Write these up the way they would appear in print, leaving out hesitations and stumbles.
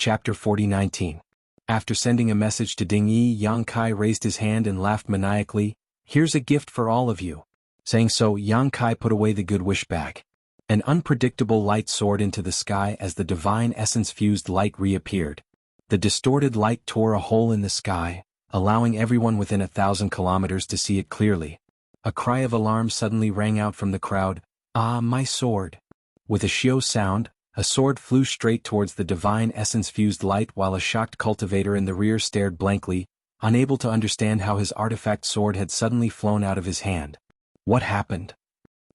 Chapter 40-19. After sending a message to Ding Yi, Yang Kai raised his hand and laughed maniacally. "Here's a gift for all of you." Saying so, Yang Kai put away the good wish bag. An unpredictable light soared into the sky as the divine essence-fused light reappeared. The distorted light tore a hole in the sky, allowing everyone within 1,000 kilometers to see it clearly. A cry of alarm suddenly rang out from the crowd. "Ah, my sword!" With a xiao sound, a sword flew straight towards the divine essence-fused light while a shocked cultivator in the rear stared blankly, unable to understand how his artifact sword had suddenly flown out of his hand. What happened?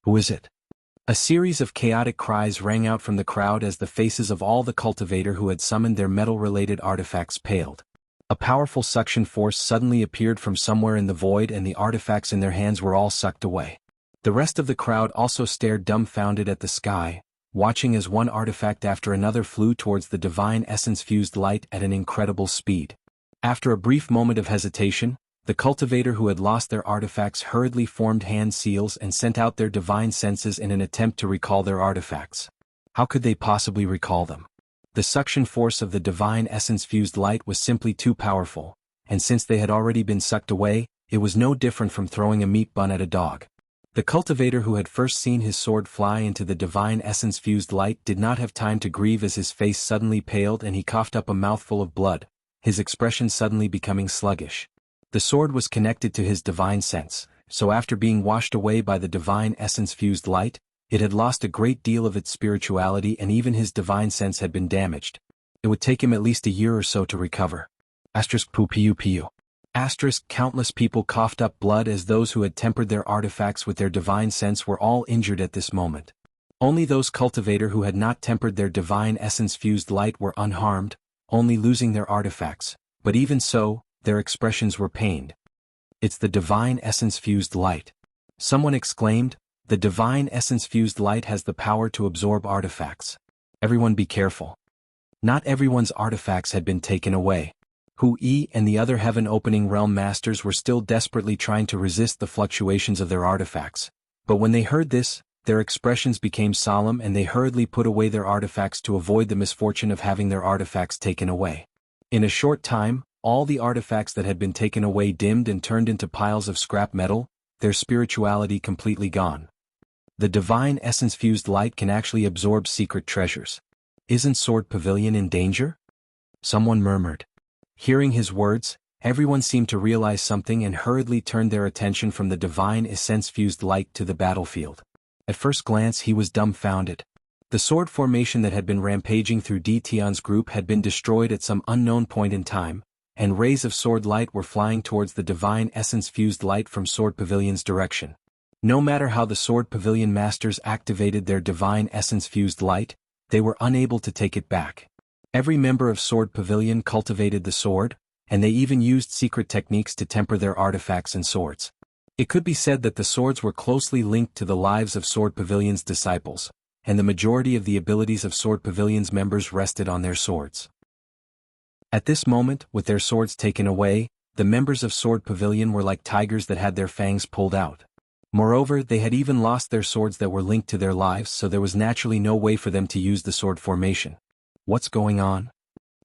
Who is it? A series of chaotic cries rang out from the crowd as the faces of all the cultivator who had summoned their metal-related artifacts paled. A powerful suction force suddenly appeared from somewhere in the void and the artifacts in their hands were all sucked away. The rest of the crowd also stared dumbfounded at the sky, watching as one artifact after another flew towards the divine essence-fused light at an incredible speed. After a brief moment of hesitation, the cultivator who had lost their artifacts hurriedly formed hand seals and sent out their divine senses in an attempt to recall their artifacts. How could they possibly recall them? The suction force of the divine essence-fused light was simply too powerful, and since they had already been sucked away, it was no different from throwing a meat bun at a dog. The cultivator who had first seen his sword fly into the divine essence-fused light did not have time to grieve as his face suddenly paled and he coughed up a mouthful of blood, his expression suddenly becoming sluggish. The sword was connected to his divine sense, so after being washed away by the divine essence-fused light, it had lost a great deal of its spirituality and even his divine sense had been damaged. It would take him at least a year or so to recover. ****. Countless people coughed up blood as those who had tempered their artifacts with their divine sense were all injured at this moment. Only those cultivator who had not tempered their divine essence-fused light were unharmed, only losing their artifacts, but even so, their expressions were pained. "It's the divine essence-fused light," someone exclaimed. "The divine essence-fused light has the power to absorb artifacts. Everyone be careful." Not everyone's artifacts had been taken away. Hu Yi and the other heaven-opening realm masters were still desperately trying to resist the fluctuations of their artifacts, but when they heard this, their expressions became solemn and they hurriedly put away their artifacts to avoid the misfortune of having their artifacts taken away. In a short time, all the artifacts that had been taken away dimmed and turned into piles of scrap metal, their spirituality completely gone. The divine essence-fused light can actually absorb secret treasures. "Isn't Sword Pavilion in danger?" someone murmured. Hearing his words, everyone seemed to realize something and hurriedly turned their attention from the divine essence-fused light to the battlefield. At first glance he was dumbfounded. The sword formation that had been rampaging through Tian's group had been destroyed at some unknown point in time, and rays of sword light were flying towards the divine essence-fused light from Sword Pavilion's direction. No matter how the Sword Pavilion masters activated their divine essence-fused light, they were unable to take it back. Every member of Sword Pavilion cultivated the sword, and they even used secret techniques to temper their artifacts and swords. It could be said that the swords were closely linked to the lives of Sword Pavilion's disciples, and the majority of the abilities of Sword Pavilion's members rested on their swords. At this moment, with their swords taken away, the members of Sword Pavilion were like tigers that had their fangs pulled out. Moreover, they had even lost their swords that were linked to their lives, so there was naturally no way for them to use the sword formation. What's going on?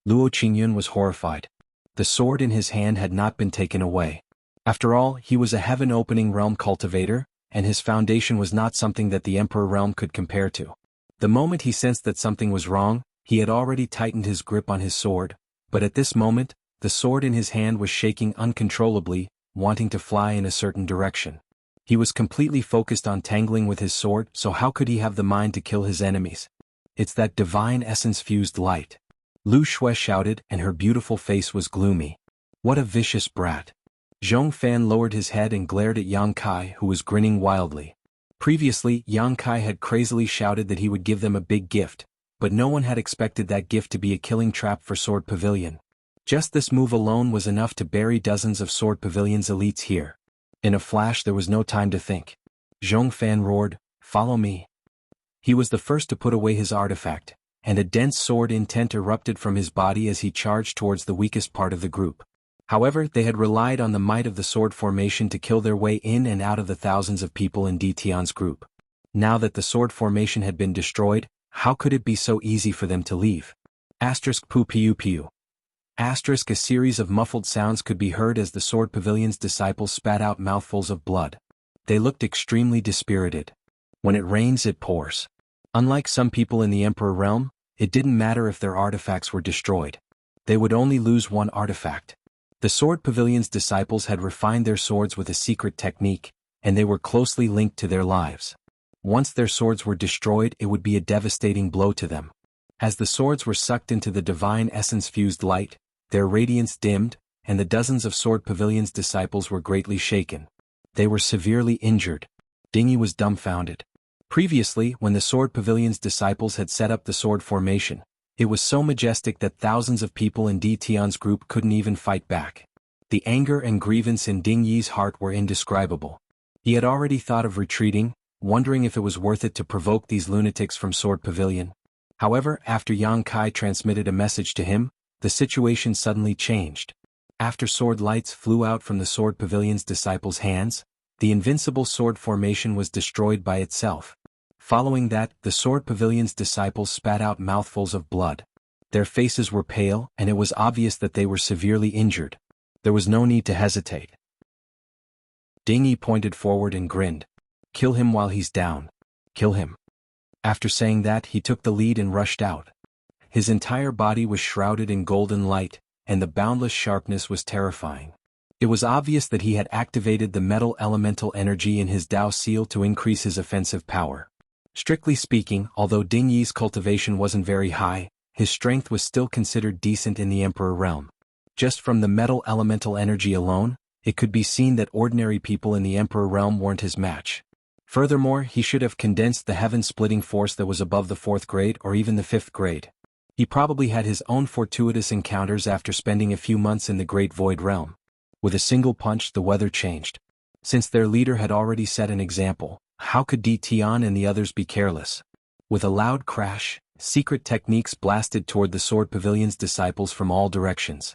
Luo Qingyun was horrified. The sword in his hand had not been taken away. After all, he was a heaven-opening realm cultivator, and his foundation was not something that the Emperor realm could compare to. The moment he sensed that something was wrong, he had already tightened his grip on his sword, but at this moment, the sword in his hand was shaking uncontrollably, wanting to fly in a certain direction. He was completely focused on tangling with his sword, so how could he have the mind to kill his enemies? "It's that divine essence-fused light," Lu Shui shouted, and her beautiful face was gloomy. "What a vicious brat." Zhong Fan lowered his head and glared at Yang Kai, who was grinning wildly. Previously, Yang Kai had crazily shouted that he would give them a big gift, but no one had expected that gift to be a killing trap for Sword Pavilion. Just this move alone was enough to bury dozens of Sword Pavilion's elites here. In a flash there was no time to think. Zhong Fan roared, "Follow me." He was the first to put away his artifact, and a dense sword intent erupted from his body as he charged towards the weakest part of the group. However, they had relied on the might of the sword formation to kill their way in and out of the thousands of people in Tian's group. Now that the sword formation had been destroyed, how could it be so easy for them to leave? Asterisk pu piu piu. Asterisk a series of muffled sounds could be heard as the Sword Pavilion's disciples spat out mouthfuls of blood. They looked extremely dispirited. When it rains it pours. Unlike some people in the Emperor realm, it didn't matter if their artifacts were destroyed. They would only lose one artifact. The Sword Pavilion's disciples had refined their swords with a secret technique, and they were closely linked to their lives. Once their swords were destroyed, it would be a devastating blow to them. As the swords were sucked into the divine essence-fused light, their radiance dimmed, and the dozens of Sword Pavilion's disciples were greatly shaken. They were severely injured. Dingyi was dumbfounded. Previously, when the Sword Pavilion's disciples had set up the sword formation, it was so majestic that thousands of people in Di Tian's group couldn't even fight back. The anger and grievance in Ding Yi's heart were indescribable. He had already thought of retreating, wondering if it was worth it to provoke these lunatics from Sword Pavilion. However, after Yang Kai transmitted a message to him, the situation suddenly changed. After sword lights flew out from the Sword Pavilion's disciples' hands, the invincible sword formation was destroyed by itself. Following that, the Sword Pavilion's disciples spat out mouthfuls of blood. Their faces were pale, and it was obvious that they were severely injured. There was no need to hesitate. Ding Yi pointed forward and grinned. "Kill him while he's down. Kill him." After saying that, he took the lead and rushed out. His entire body was shrouded in golden light, and the boundless sharpness was terrifying. It was obvious that he had activated the metal elemental energy in his Dao seal to increase his offensive power. Strictly speaking, although Ding Yi's cultivation wasn't very high, his strength was still considered decent in the Emperor realm. Just from the metal elemental energy alone, it could be seen that ordinary people in the Emperor realm weren't his match. Furthermore, he should have condensed the heaven-splitting force that was above the 4th grade or even the 5th grade. He probably had his own fortuitous encounters after spending a few months in the Great Void realm. With a single punch, the weather changed. Since their leader had already set an example, how could Di Tian and the others be careless? With a loud crash, secret techniques blasted toward the Sword Pavilion's disciples from all directions.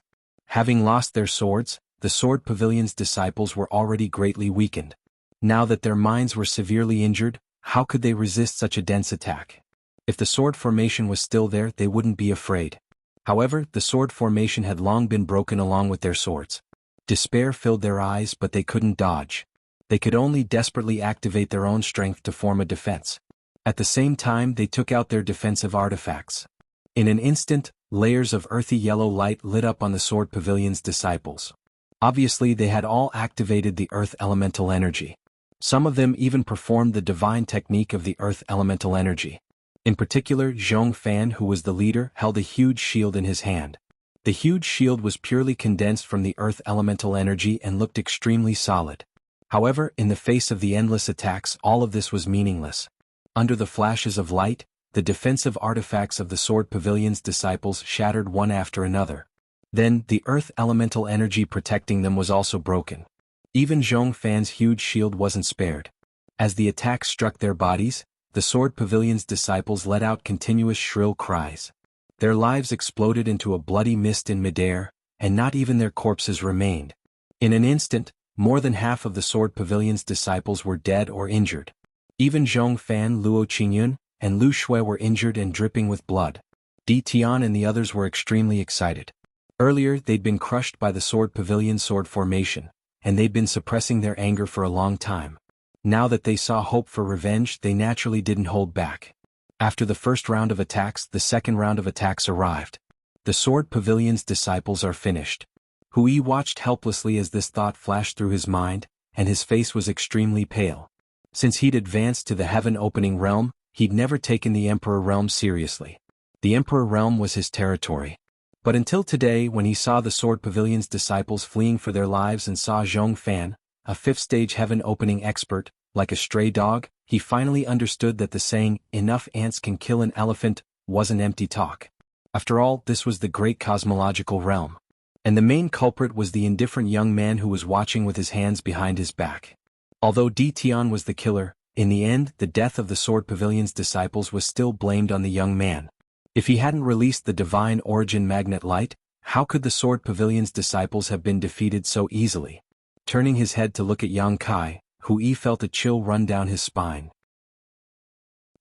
Having lost their swords, the Sword Pavilion's disciples were already greatly weakened. Now that their minds were severely injured, how could they resist such a dense attack? If the sword formation was still there, they wouldn't be afraid. However, the sword formation had long been broken along with their swords. Despair filled their eyes, but they couldn't dodge. They could only desperately activate their own strength to form a defense. At the same time, they took out their defensive artifacts. In an instant, layers of earthy yellow light lit up on the Sword Pavilion's disciples. Obviously, they had all activated the earth elemental energy. Some of them even performed the divine technique of the earth elemental energy. In particular, Zhong Fan, who was the leader, held a huge shield in his hand. The huge shield was purely condensed from the earth elemental energy and looked extremely solid. However, in the face of the endless attacks, all of this was meaningless. Under the flashes of light, the defensive artifacts of the Sword Pavilion's disciples shattered one after another. Then, the earth elemental energy protecting them was also broken. Even Zhong Fan's huge shield wasn't spared. As the attacks struck their bodies, the Sword Pavilion's disciples let out continuous shrill cries. Their lives exploded into a bloody mist in midair, and not even their corpses remained. In an instant, more than half of the Sword Pavilion's disciples were dead or injured. Even Zhong Fan, Luo Qingyun, and Lu Shui were injured and dripping with blood. Di Tian and the others were extremely excited. Earlier, they'd been crushed by the Sword Pavilion's sword formation, and they'd been suppressing their anger for a long time. Now that they saw hope for revenge, they naturally didn't hold back. After the first round of attacks, the second round of attacks arrived. The Sword Pavilion's disciples are finished. Hui watched helplessly as this thought flashed through his mind, and his face was extremely pale. Since he'd advanced to the heaven-opening realm, he'd never taken the Emperor realm seriously. The Emperor realm was his territory. But until today, when he saw the Sword Pavilion's disciples fleeing for their lives and saw Zhong Fan, a 5th-stage heaven-opening expert, like a stray dog, he finally understood that the saying, "enough ants can kill an elephant," wasn't empty talk. After all, this was the great cosmological realm. And the main culprit was the indifferent young man who was watching with his hands behind his back. Although Di Tian was the killer, in the end, the death of the Sword Pavilion's disciples was still blamed on the young man. If he hadn't released the divine origin magnet light, how could the Sword Pavilion's disciples have been defeated so easily? Turning his head to look at Yang Kai, Hui felt a chill run down his spine.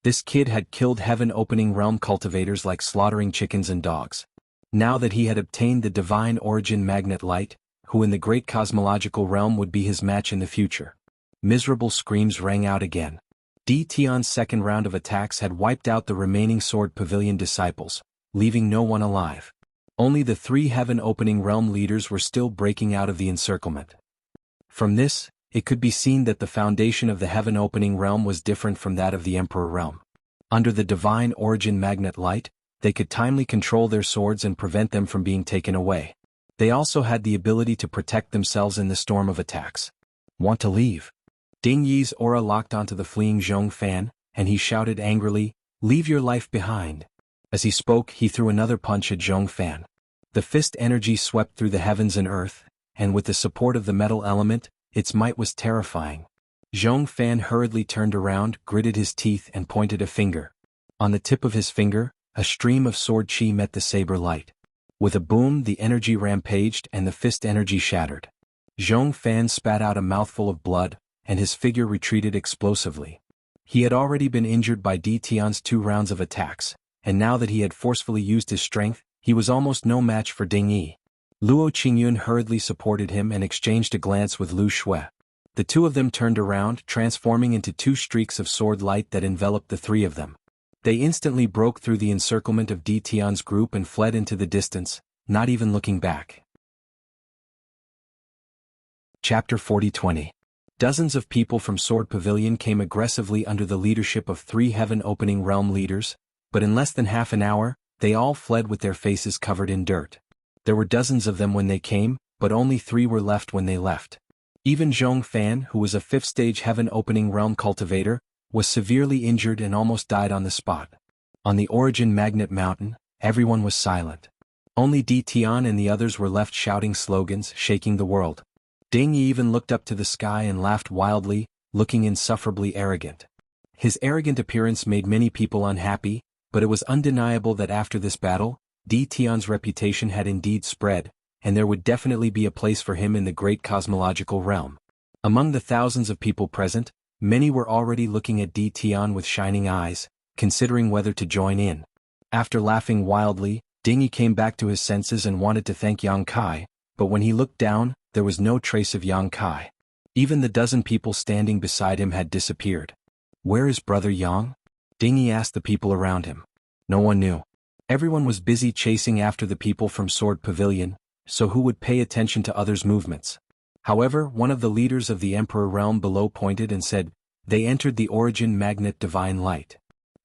This kid had killed heaven-opening realm cultivators like slaughtering chickens and dogs. Now that he had obtained the divine origin magnet light, who in the great cosmological realm would be his match in the future? Miserable screams rang out again. Tion's second round of attacks had wiped out the remaining Sword Pavilion disciples, leaving no one alive. Only the 3 heaven-opening realm leaders were still breaking out of the encirclement. From this, it could be seen that the foundation of the heaven-opening realm was different from that of the Emperor realm. Under the divine origin magnet light, they could timely control their swords and prevent them from being taken away. They also had the ability to protect themselves in the storm of attacks. Want to leave? Ding Yi's aura locked onto the fleeing Zhong Fan, and he shouted angrily, "Leave your life behind." As he spoke, he threw another punch at Zhong Fan. The fist energy swept through the heavens and earth, and with the support of the metal element, its might was terrifying. Zhong Fan hurriedly turned around, gritted his teeth and pointed a finger. On the tip of his finger, a stream of sword chi met the saber light. With a boom, the energy rampaged and the fist energy shattered. Zhong Fan spat out a mouthful of blood, and his figure retreated explosively. He had already been injured by Tion's 2 rounds of attacks, and now that he had forcefully used his strength, he was almost no match for Ding Yi. Luo Qingyun hurriedly supported him and exchanged a glance with Lu Shui. The 2 of them turned around, transforming into 2 streaks of sword light that enveloped the 3 of them. They instantly broke through the encirclement of Tion's group and fled into the distance, not even looking back. Chapter 40-20. Dozens of people from Sword Pavilion came aggressively under the leadership of 3 heaven-opening realm leaders, but in less than half an hour, they all fled with their faces covered in dirt. There were dozens of them when they came, but only 3 were left when they left. Even Zhong Fan, who was a 5th-stage heaven-opening realm cultivator, was severely injured and almost died on the spot. On the Origin Magnet Mountain, everyone was silent. Only Tion and the others were left shouting slogans, shaking the world. Ding Yi even looked up to the sky and laughed wildly, looking insufferably arrogant. His arrogant appearance made many people unhappy, but it was undeniable that after this battle, Tion's reputation had indeed spread, and there would definitely be a place for him in the great cosmological realm. Among the thousands of people present, many were already looking at Tion with shining eyes, considering whether to join in. After laughing wildly, Ding Yi came back to his senses and wanted to thank Yang Kai, but when he looked down, there was no trace of Yang Kai. Even the dozen people standing beside him had disappeared. "Where is Brother Yang?" Ding Yi asked the people around him. No one knew. Everyone was busy chasing after the people from Sword Pavilion, so who would pay attention to others' movements? However, one of the leaders of the Emperor realm below pointed and said, "They entered the Origin Magnet Divine Light."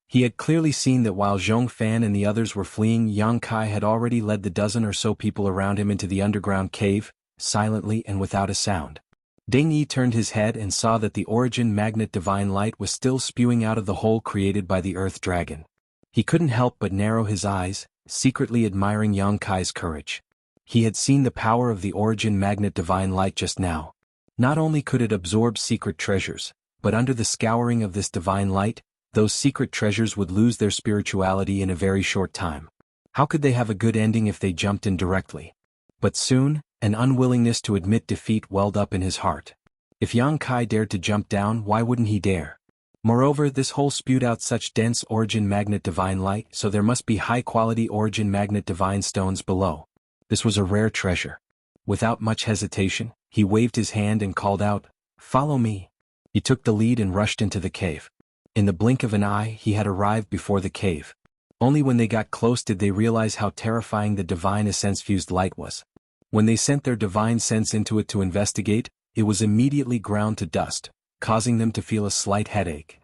He had clearly seen that while Zhong Fan and the others were fleeing, Yang Kai had already led the dozen or so people around him into the underground cave, silently and without a sound. Ding Yi turned his head and saw that the Origin Magnet Divine Light was still spewing out of the hole created by the Earth Dragon. He couldn't help but narrow his eyes, secretly admiring Yang Kai's courage. He had seen the power of the Origin Magnet Divine Light just now. Not only could it absorb secret treasures, but under the scouring of this divine light, those secret treasures would lose their spirituality in a very short time. How could they have a good ending if they jumped in directly? But soon, an unwillingness to admit defeat welled up in his heart. If Yang Kai dared to jump down, why wouldn't he dare? Moreover, this hole spewed out such dense Origin Magnet Divine Light, so there must be high-quality Origin Magnet Divine Stones below. This was a rare treasure. Without much hesitation, he waved his hand and called out, "Follow me." He took the lead and rushed into the cave. In the blink of an eye, he had arrived before the cave. Only when they got close did they realize how terrifying the divine essence-fused light was. When they sent their divine sense into it to investigate, it was immediately ground to dust, causing them to feel a slight headache.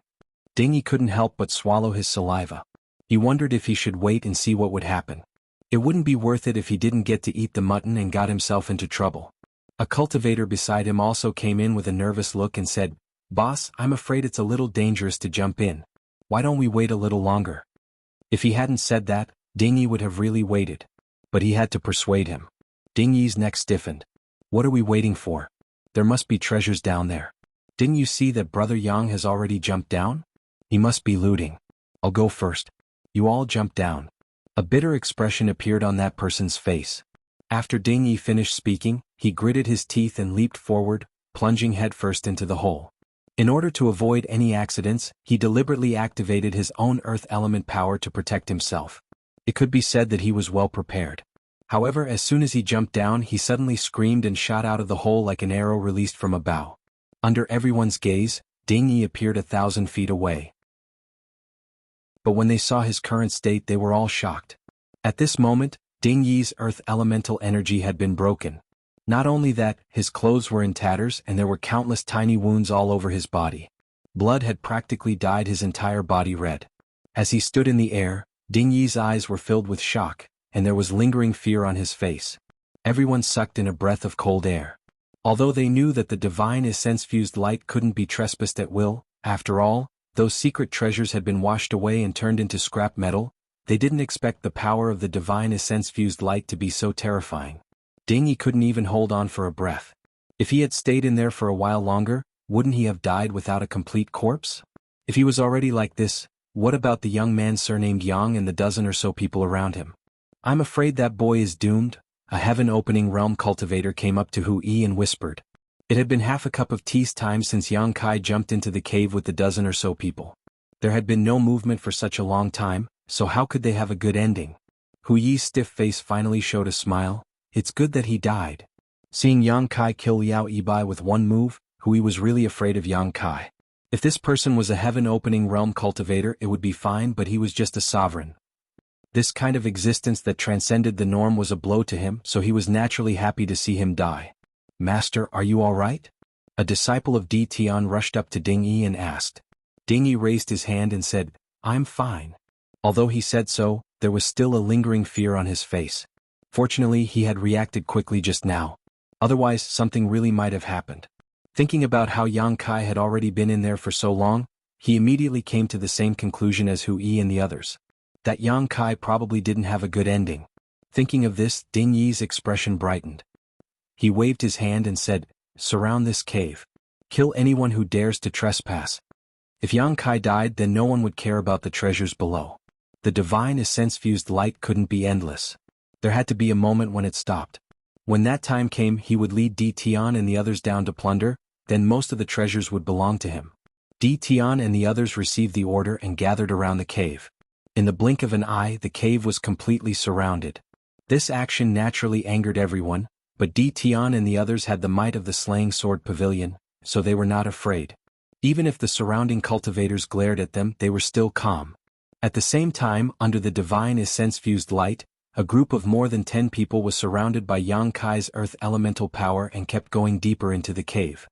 Ding Yi couldn't help but swallow his saliva. He wondered if he should wait and see what would happen. It wouldn't be worth it if he didn't get to eat the mutton and got himself into trouble. A cultivator beside him also came in with a nervous look and said, "Boss, I'm afraid it's a little dangerous to jump in. Why don't we wait a little longer?" If he hadn't said that, Ding Yi would have really waited. But he had to persuade him. Ding Yi's neck stiffened. "What are we waiting for? There must be treasures down there. Didn't you see that Brother Yang has already jumped down? He must be looting. I'll go first." You all jumped down. A bitter expression appeared on that person's face. After Ding Yi finished speaking, he gritted his teeth and leaped forward, plunging headfirst into the hole. In order to avoid any accidents, he deliberately activated his own earth element power to protect himself. It could be said that he was well prepared. However, as soon as he jumped down, he suddenly screamed and shot out of the hole like an arrow released from a bow. Under everyone's gaze, Ding Yi appeared 1,000 feet away. But when they saw his current state, they were all shocked. At this moment, Ding Yi's earth elemental energy had been broken. Not only that, his clothes were in tatters and there were countless tiny wounds all over his body. Blood had practically dyed his entire body red. As he stood in the air, Ding Yi's eyes were filled with shock, and there was lingering fear on his face. Everyone sucked in a breath of cold air. Although they knew that the divine essence-fused light couldn't be trespassed at will, after all, those secret treasures had been washed away and turned into scrap metal, they didn't expect the power of the divine essence-fused light to be so terrifying. Ding Yi couldn't even hold on for a breath. If he had stayed in there for a while longer, wouldn't he have died without a complete corpse? If he was already like this, what about the young man surnamed Yang and the dozen or so people around him? I'm afraid that boy is doomed. A heaven-opening realm cultivator came up to Hu Yi and whispered. It had been half a cup of tea's time since Yang Kai jumped into the cave with the dozen or so people. There had been no movement for such a long time, so how could they have a good ending? Hu Yi's stiff face finally showed a smile. It's good that he died. Seeing Yang Kai kill Liao Yibai with one move, Hu Yi was really afraid of Yang Kai. If this person was a heaven-opening realm cultivator, it would be fine, but he was just a sovereign. This kind of existence that transcended the norm was a blow to him, so he was naturally happy to see him die. Master, are you all right? A disciple of Di Tian rushed up to Ding Yi and asked. Ding Yi raised his hand and said, I'm fine. Although he said so, there was still a lingering fear on his face. Fortunately, he had reacted quickly just now. Otherwise, something really might have happened. Thinking about how Yang Kai had already been in there for so long, he immediately came to the same conclusion as Hu Yi and the others. That Yang Kai probably didn't have a good ending. Thinking of this, Ding Yi's expression brightened. He waved his hand and said, surround this cave. Kill anyone who dares to trespass. If Yang Kai died, then no one would care about the treasures below. The divine essence-fused light couldn't be endless. There had to be a moment when it stopped. When that time came, he would lead Di Tian and the others down to plunder, then most of the treasures would belong to him. Di Tian and the others received the order and gathered around the cave. In the blink of an eye, the cave was completely surrounded. This action naturally angered everyone, but Di Tian and the others had the might of the slaying sword pavilion, so they were not afraid. Even if the surrounding cultivators glared at them, they were still calm. At the same time, under the divine essence-fused light, a group of more than 10 people was surrounded by Yang Kai's earth elemental power and kept going deeper into the cave.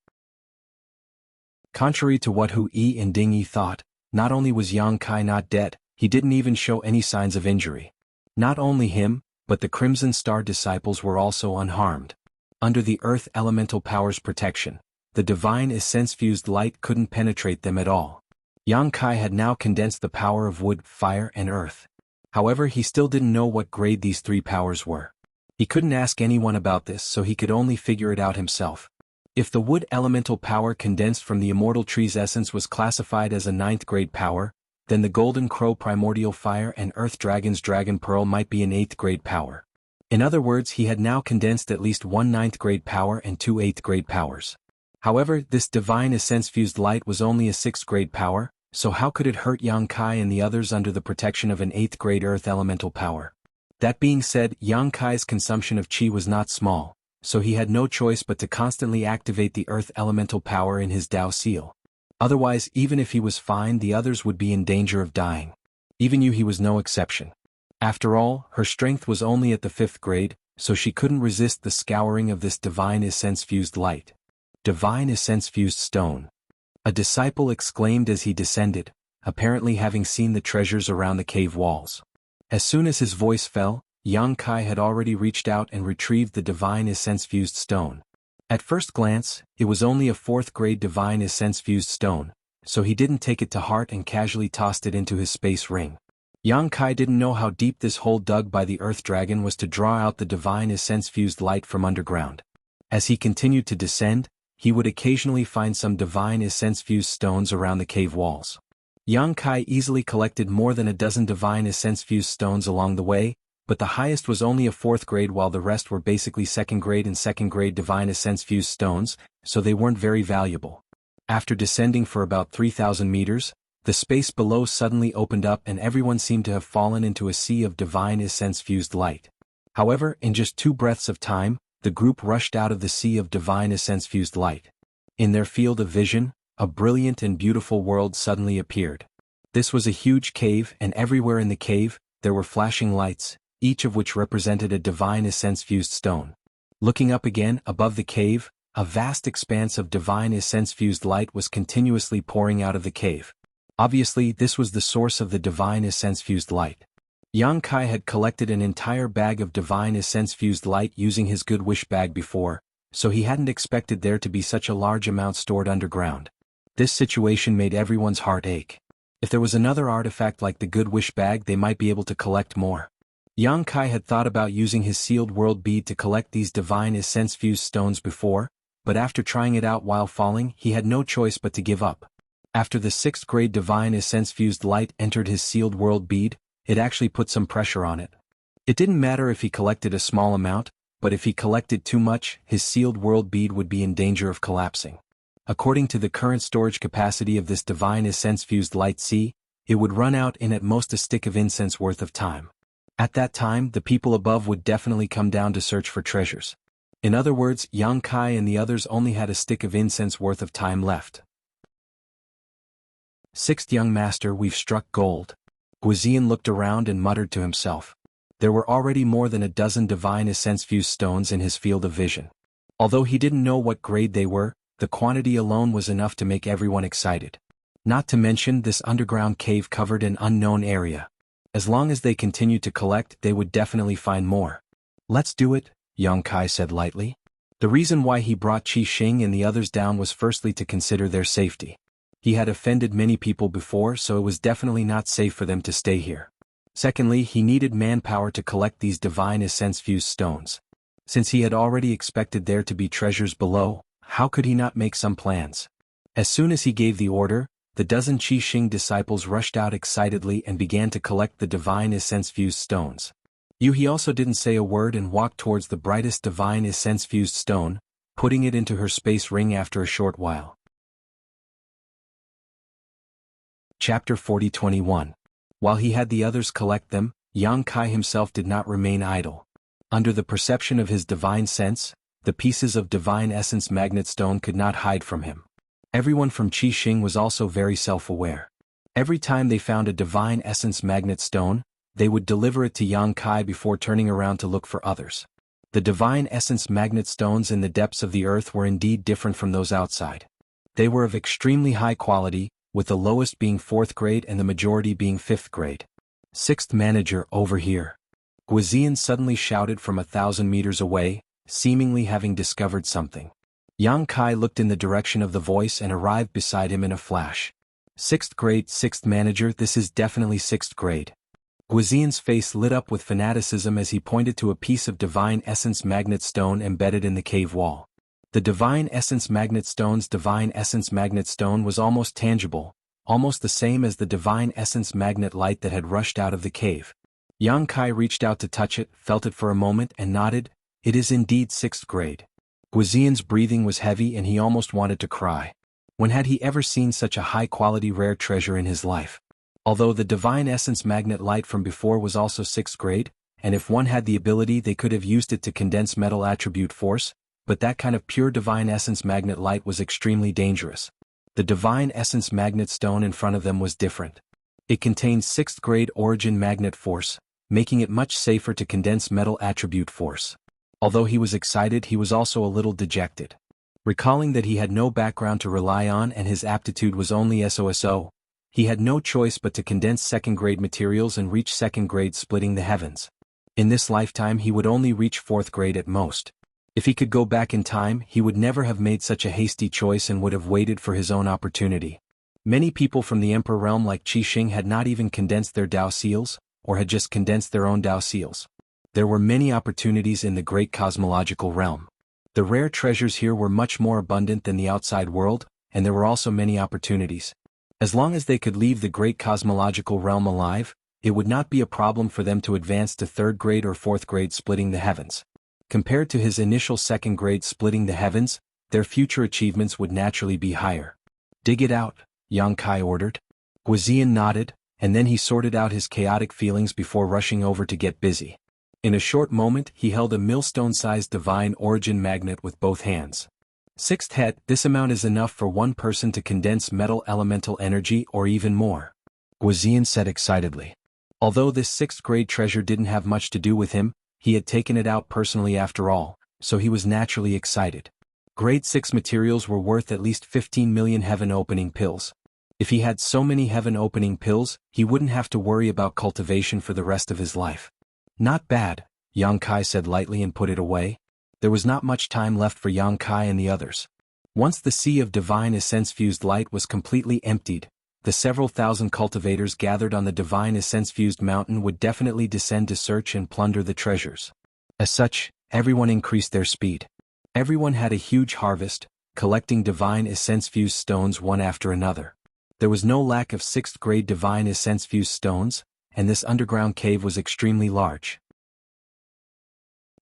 Contrary to what Hu Yi and Ding Yi thought, not only was Yang Kai not dead, he didn't even show any signs of injury. Not only him, but the Crimson Star disciples were also unharmed. Under the earth elemental power's protection, the divine essence-fused light couldn't penetrate them at all. Yang Kai had now condensed the power of wood, fire, and earth. However, he still didn't know what grade these three powers were. He couldn't ask anyone about this, so he could only figure it out himself. If the wood elemental power condensed from the immortal tree's essence was classified as a 9th grade power, then the Golden Crow Primordial Fire and Earth Dragon's Dragon Pearl might be an 8th grade power. In other words, he had now condensed at least one 9th grade power and two 8th grade powers. However, this divine essence-fused light was only a 6th grade power, so how could it hurt Yang Kai and the others under the protection of an 8th grade earth elemental power? That being said, Yang Kai's consumption of qi was not small, so he had no choice but to constantly activate the earth elemental power in his Dao seal. Otherwise, even if he was fine, the others would be in danger of dying. Even Yu He was no exception. After all, her strength was only at the 5th grade, so she couldn't resist the scouring of this divine essence-fused light. Divine essence-fused stone. A disciple exclaimed as he descended, apparently having seen the treasures around the cave walls. As soon as his voice fell, Yang Kai had already reached out and retrieved the divine essence-fused stone. At first glance, it was only a 4th grade divine essence-fused stone, so he didn't take it to heart and casually tossed it into his space ring. Yang Kai didn't know how deep this hole dug by the Earth Dragon was to draw out the divine essence-fused light from underground. As he continued to descend, he would occasionally find some divine essence-fused stones around the cave walls. Yang Kai easily collected more than a dozen divine essence-fused stones along the way, but the highest was only a 4th grade while the rest were basically 2nd grade and 2nd grade divine essence-fused stones, so they weren't very valuable. After descending for about 3,000 meters, the space below suddenly opened up and everyone seemed to have fallen into a sea of divine essence-fused light. However, in just 2 breaths of time, the group rushed out of the sea of divine essence-fused light. In their field of vision, a brilliant and beautiful world suddenly appeared. This was a huge cave, and everywhere in the cave, there were flashing lights, each of which represented a divine essence-fused stone. Looking up again, above the cave, a vast expanse of divine essence-fused light was continuously pouring out of the cave. Obviously, this was the source of the divine essence-fused light. Yang Kai had collected an entire bag of divine essence-fused light using his good wish bag before, so he hadn't expected there to be such a large amount stored underground. This situation made everyone's heart ache. If there was another artifact like the good wish bag, they might be able to collect more. Yang Kai had thought about using his sealed world bead to collect these divine essence-fused stones before, but after trying it out while falling, he had no choice but to give up. After the 6th grade divine essence-fused light entered his sealed world bead, it actually put some pressure on it. It didn't matter if he collected a small amount, but if he collected too much, his sealed world bead would be in danger of collapsing. According to the current storage capacity of this divine essence-fused light sea, it would run out in at most a stick of incense worth of time. At that time, the people above would definitely come down to search for treasures. In other words, Yang Kai and the others only had a stick of incense worth of time left. 6th young master, we've struck gold. Guizian looked around and muttered to himself. There were already more than a dozen divine essence-fused stones in his field of vision. Although he didn't know what grade they were, the quantity alone was enough to make everyone excited. Not to mention, this underground cave covered an unknown area. As long as they continued to collect, they would definitely find more. Let's do it, Yang Kai said lightly. The reason why he brought Qi Xing and the others down was firstly to consider their safety. He had offended many people before, so it was definitely not safe for them to stay here. Secondly, he needed manpower to collect these divine essence-fused stones. Since he had already expected there to be treasures below, how could he not make some plans? As soon as he gave the order, the dozen Qi Xing disciples rushed out excitedly and began to collect the divine essence-fused stones. Yuhi also didn't say a word and walked towards the brightest divine essence-fused stone, putting it into her space ring after a short while. Chapter 40-21. While he had the others collect them, Yang Kai himself did not remain idle. Under the perception of his divine sense, the pieces of divine essence magnet stone could not hide from him. Everyone from Qi Xing was also very self-aware. Every time they found a divine essence magnet stone, they would deliver it to Yang Kai before turning around to look for others. The divine essence magnet stones in the depths of the earth were indeed different from those outside. They were of extremely high quality, with the lowest being 4th grade and the majority being 5th grade. 6th manager, over here. Guizian suddenly shouted from 1,000 meters away, seemingly having discovered something. Yang Kai looked in the direction of the voice and arrived beside him in a flash. 6th grade, 6th manager, this is definitely 6th grade. Guizian's face lit up with fanaticism as he pointed to a piece of divine essence magnet stone embedded in the cave wall. The divine essence magnet stone's divine essence magnet stone was almost tangible, almost the same as the divine essence magnet light that had rushed out of the cave. Yang Kai reached out to touch it, felt it for a moment and nodded. It is indeed 6th grade. Guizian's breathing was heavy and he almost wanted to cry. When had he ever seen such a high-quality rare treasure in his life? Although the divine essence magnet light from before was also 6th grade, and if one had the ability they could have used it to condense metal attribute force, but that kind of pure divine essence magnet light was extremely dangerous. The divine essence magnet stone in front of them was different. It contained 6th grade origin magnet force, making it much safer to condense metal attribute force. Although he was excited, he was also a little dejected. Recalling that he had no background to rely on and his aptitude was only SOSO, he had no choice but to condense 2nd grade materials and reach 2nd grade splitting the heavens. In this lifetime he would only reach 4th grade at most. If he could go back in time, he would never have made such a hasty choice and would have waited for his own opportunity. Many people from the Emperor realm like Qi Xing had not even condensed their Dao seals, or had just condensed their own Dao seals. There were many opportunities in the great cosmological realm. The rare treasures here were much more abundant than the outside world, and there were also many opportunities. As long as they could leave the great cosmological realm alive, it would not be a problem for them to advance to 3rd grade or 4th grade splitting the heavens. Compared to his initial 2nd grade splitting the heavens, their future achievements would naturally be higher. Dig it out, Yang Kai ordered. Guizian nodded, and then he sorted out his chaotic feelings before rushing over to get busy. In a short moment he held a millstone-sized divine origin magnet with both hands. Sixth het, this amount is enough for one person to condense metal elemental energy or even more, Guizian said excitedly. Although this 6th grade treasure didn't have much to do with him, he had taken it out personally after all, so he was naturally excited. Grade 6 materials were worth at least 15 million heaven-opening pills. If he had so many heaven-opening pills, he wouldn't have to worry about cultivation for the rest of his life. Not bad, Yang Kai said lightly and put it away. There was not much time left for Yang Kai and the others. Once the sea of divine essence-fused light was completely emptied, the several thousand cultivators gathered on the divine essence-fused mountain would definitely descend to search and plunder the treasures. As such, everyone increased their speed. Everyone had a huge harvest, collecting divine essence-fused stones one after another. There was no lack of 6th grade divine essence-fused stones, and this underground cave was extremely large.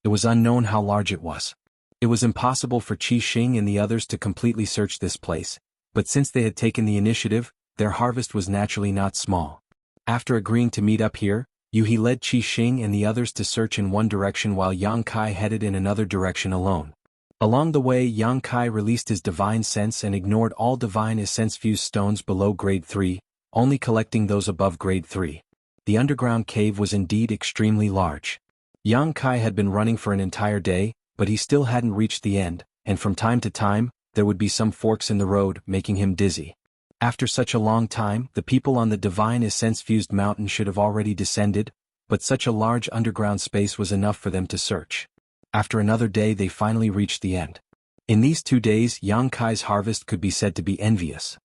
It was unknown how large it was. It was impossible for Qi Xing and the others to completely search this place, but since they had taken the initiative, their harvest was naturally not small. After agreeing to meet up here, Yuhi led Qi Xing and the others to search in one direction while Yang Kai headed in another direction alone. Along the way, Yang Kai released his divine sense and ignored all divine essence-fused stones below grade 3, only collecting those above grade 3. The underground cave was indeed extremely large. Yang Kai had been running for an entire day, but he still hadn't reached the end, and from time to time, there would be some forks in the road, making him dizzy. After such a long time, the people on the divine essence-fused mountain should have already descended, but such a large underground space was enough for them to search. After another day they finally reached the end. In these 2 days Yang Kai's harvest could be said to be envious.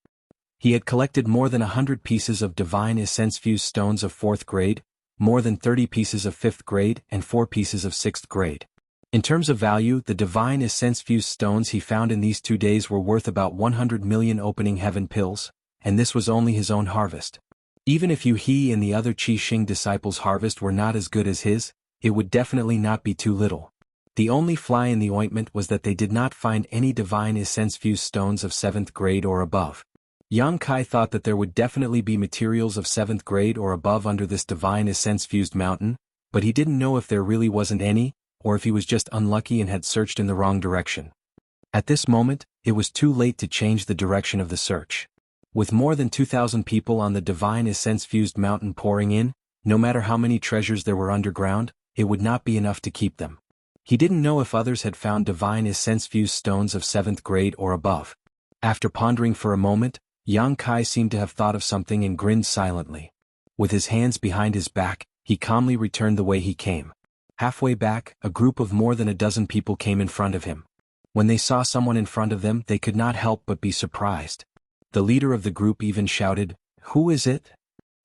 He had collected more than 100 pieces of divine essence-fused stones of 4th grade, more than 30 pieces of 5th grade and 4 pieces of 6th grade. In terms of value, the divine essence-fused stones he found in these 2 days were worth about 100 million opening heaven pills, and this was only his own harvest. Even if he and the other Qi Xing disciples' harvest were not as good as his, it would definitely not be too little. The only fly in the ointment was that they did not find any divine essence-fused stones of 7th grade or above. Yang Kai thought that there would definitely be materials of 7th grade or above under this divine essence-fused mountain, but he didn't know if there really wasn't any, or if he was just unlucky and had searched in the wrong direction. At this moment, it was too late to change the direction of the search. With more than 2,000 people on the divine essence-fused mountain pouring in, no matter how many treasures there were underground, it would not be enough to keep them. He didn't know if others had found divine essence-fused stones of 7th grade or above. After pondering for a moment, Yang Kai seemed to have thought of something and grinned silently. With his hands behind his back, he calmly returned the way he came. Halfway back, a group of more than a dozen people came in front of him. When they saw someone in front of them, they could not help but be surprised. The leader of the group even shouted, "Who is it?"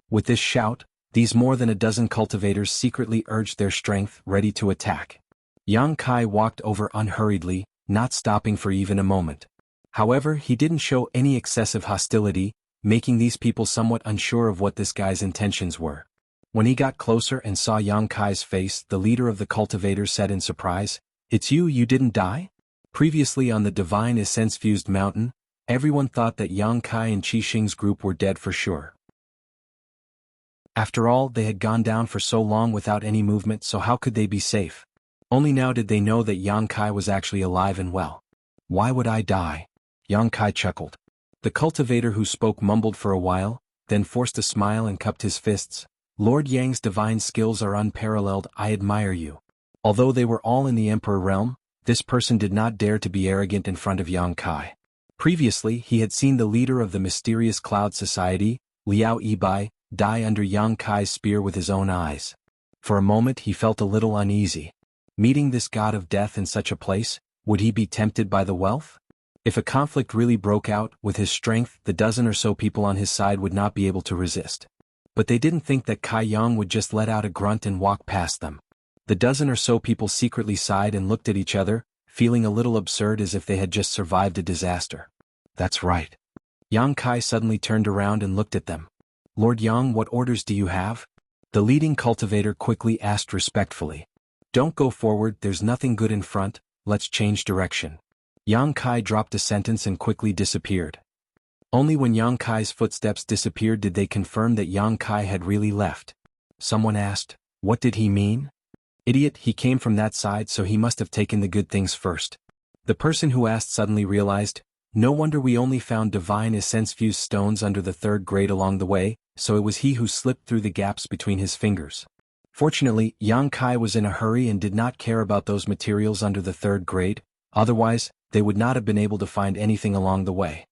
With this shout, these more than a dozen cultivators secretly urged their strength, ready to attack. Yang Kai walked over unhurriedly, not stopping for even a moment. However, he didn't show any excessive hostility, making these people somewhat unsure of what this guy's intentions were. When he got closer and saw Yang Kai's face, the leader of the cultivators said in surprise, "It's you didn't die?" Previously on the divine essence-fused mountain, everyone thought that Yang Kai and Qi Xing's group were dead for sure. After all, they had gone down for so long without any movement, so how could they be safe? Only now did they know that Yang Kai was actually alive and well. "Why would I die?" Yang Kai chuckled. The cultivator who spoke mumbled for a while, then forced a smile and cupped his fists. "Lord Yang's divine skills are unparalleled, I admire you." Although they were all in the Emperor realm, this person did not dare to be arrogant in front of Yang Kai. Previously he had seen the leader of the mysterious Cloud Society, Liao Yibai, die under Yang Kai's spear with his own eyes. For a moment he felt a little uneasy. Meeting this god of death in such a place, would he be tempted by the wealth? If a conflict really broke out, with his strength, the dozen or so people on his side would not be able to resist. But they didn't think that Kai Yang would just let out a grunt and walk past them. The dozen or so people secretly sighed and looked at each other, feeling a little absurd as if they had just survived a disaster. "That's right." Yang Kai suddenly turned around and looked at them. "Lord Yang, what orders do you have?" The leading cultivator quickly asked respectfully. "Don't go forward, there's nothing good in front, let's change direction." Yang Kai dropped a sentence and quickly disappeared. Only when Yang Kai's footsteps disappeared did they confirm that Yang Kai had really left. Someone asked, "What did he mean?" "Idiot, he came from that side, so he must have taken the good things first." The person who asked suddenly realized, "No wonder we only found divine essence-fused stones under the third grade along the way, so it was he who slipped through the gaps between his fingers." Fortunately, Yang Kai was in a hurry and did not care about those materials under the third grade, otherwise, they would not have been able to find anything along the way.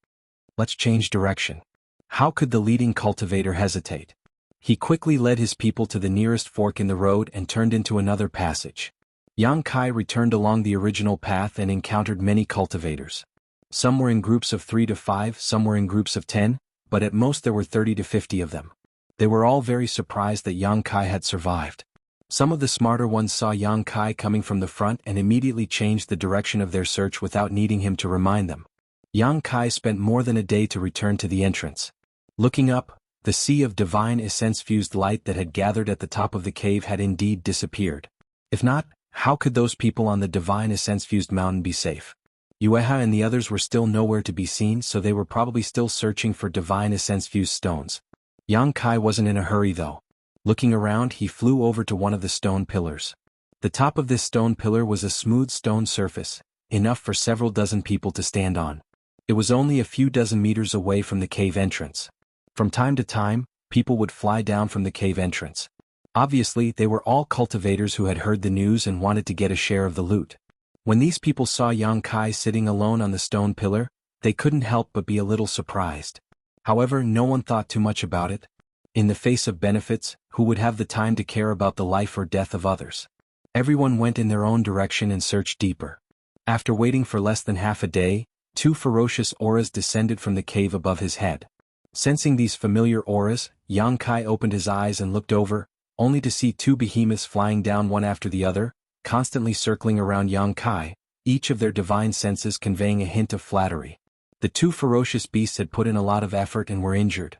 Let's change direction. How could the leading cultivator hesitate? He quickly led his people to the nearest fork in the road and turned into another passage. Yang Kai returned along the original path and encountered many cultivators. Some were in groups of 3 to 5, some were in groups of 10, but at most there were 30 to 50 of them. They were all very surprised that Yang Kai had survived. Some of the smarter ones saw Yang Kai coming from the front and immediately changed the direction of their search without needing him to remind them. Yang Kai spent more than a day to return to the entrance. Looking up, the sea of divine essence-fused light that had gathered at the top of the cave had indeed disappeared. If not, how could those people on the divine essence-fused mountain be safe? Yueha and the others were still nowhere to be seen, so they were probably still searching for divine essence-fused stones. Yang Kai wasn't in a hurry though. Looking around, he flew over to one of the stone pillars. The top of this stone pillar was a smooth stone surface, enough for several dozen people to stand on. It was only a few dozen meters away from the cave entrance. From time to time, people would fly down from the cave entrance. Obviously, they were all cultivators who had heard the news and wanted to get a share of the loot. When these people saw Yang Kai sitting alone on the stone pillar, they couldn't help but be a little surprised. However, no one thought too much about it. In the face of benefits, who would have the time to care about the life or death of others? Everyone went in their own direction and searched deeper. After waiting for less than half a day, 2 ferocious auras descended from the cave above his head. Sensing these familiar auras, Yang Kai opened his eyes and looked over, only to see 2 behemoths flying down one after the other, constantly circling around Yang Kai, each of their divine senses conveying a hint of flattery. The 2 ferocious beasts had put in a lot of effort and were injured.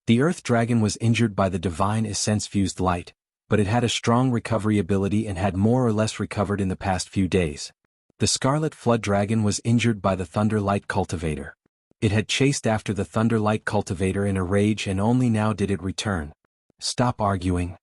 The Earth Dragon was injured by the divine essence-fused light, but it had a strong recovery ability and had more or less recovered in the past few days. The Scarlet Flood Dragon was injured by the Thunder Light Cultivator. It had chased after the Thunder Light Cultivator in a rage and only now did it return. Stop arguing.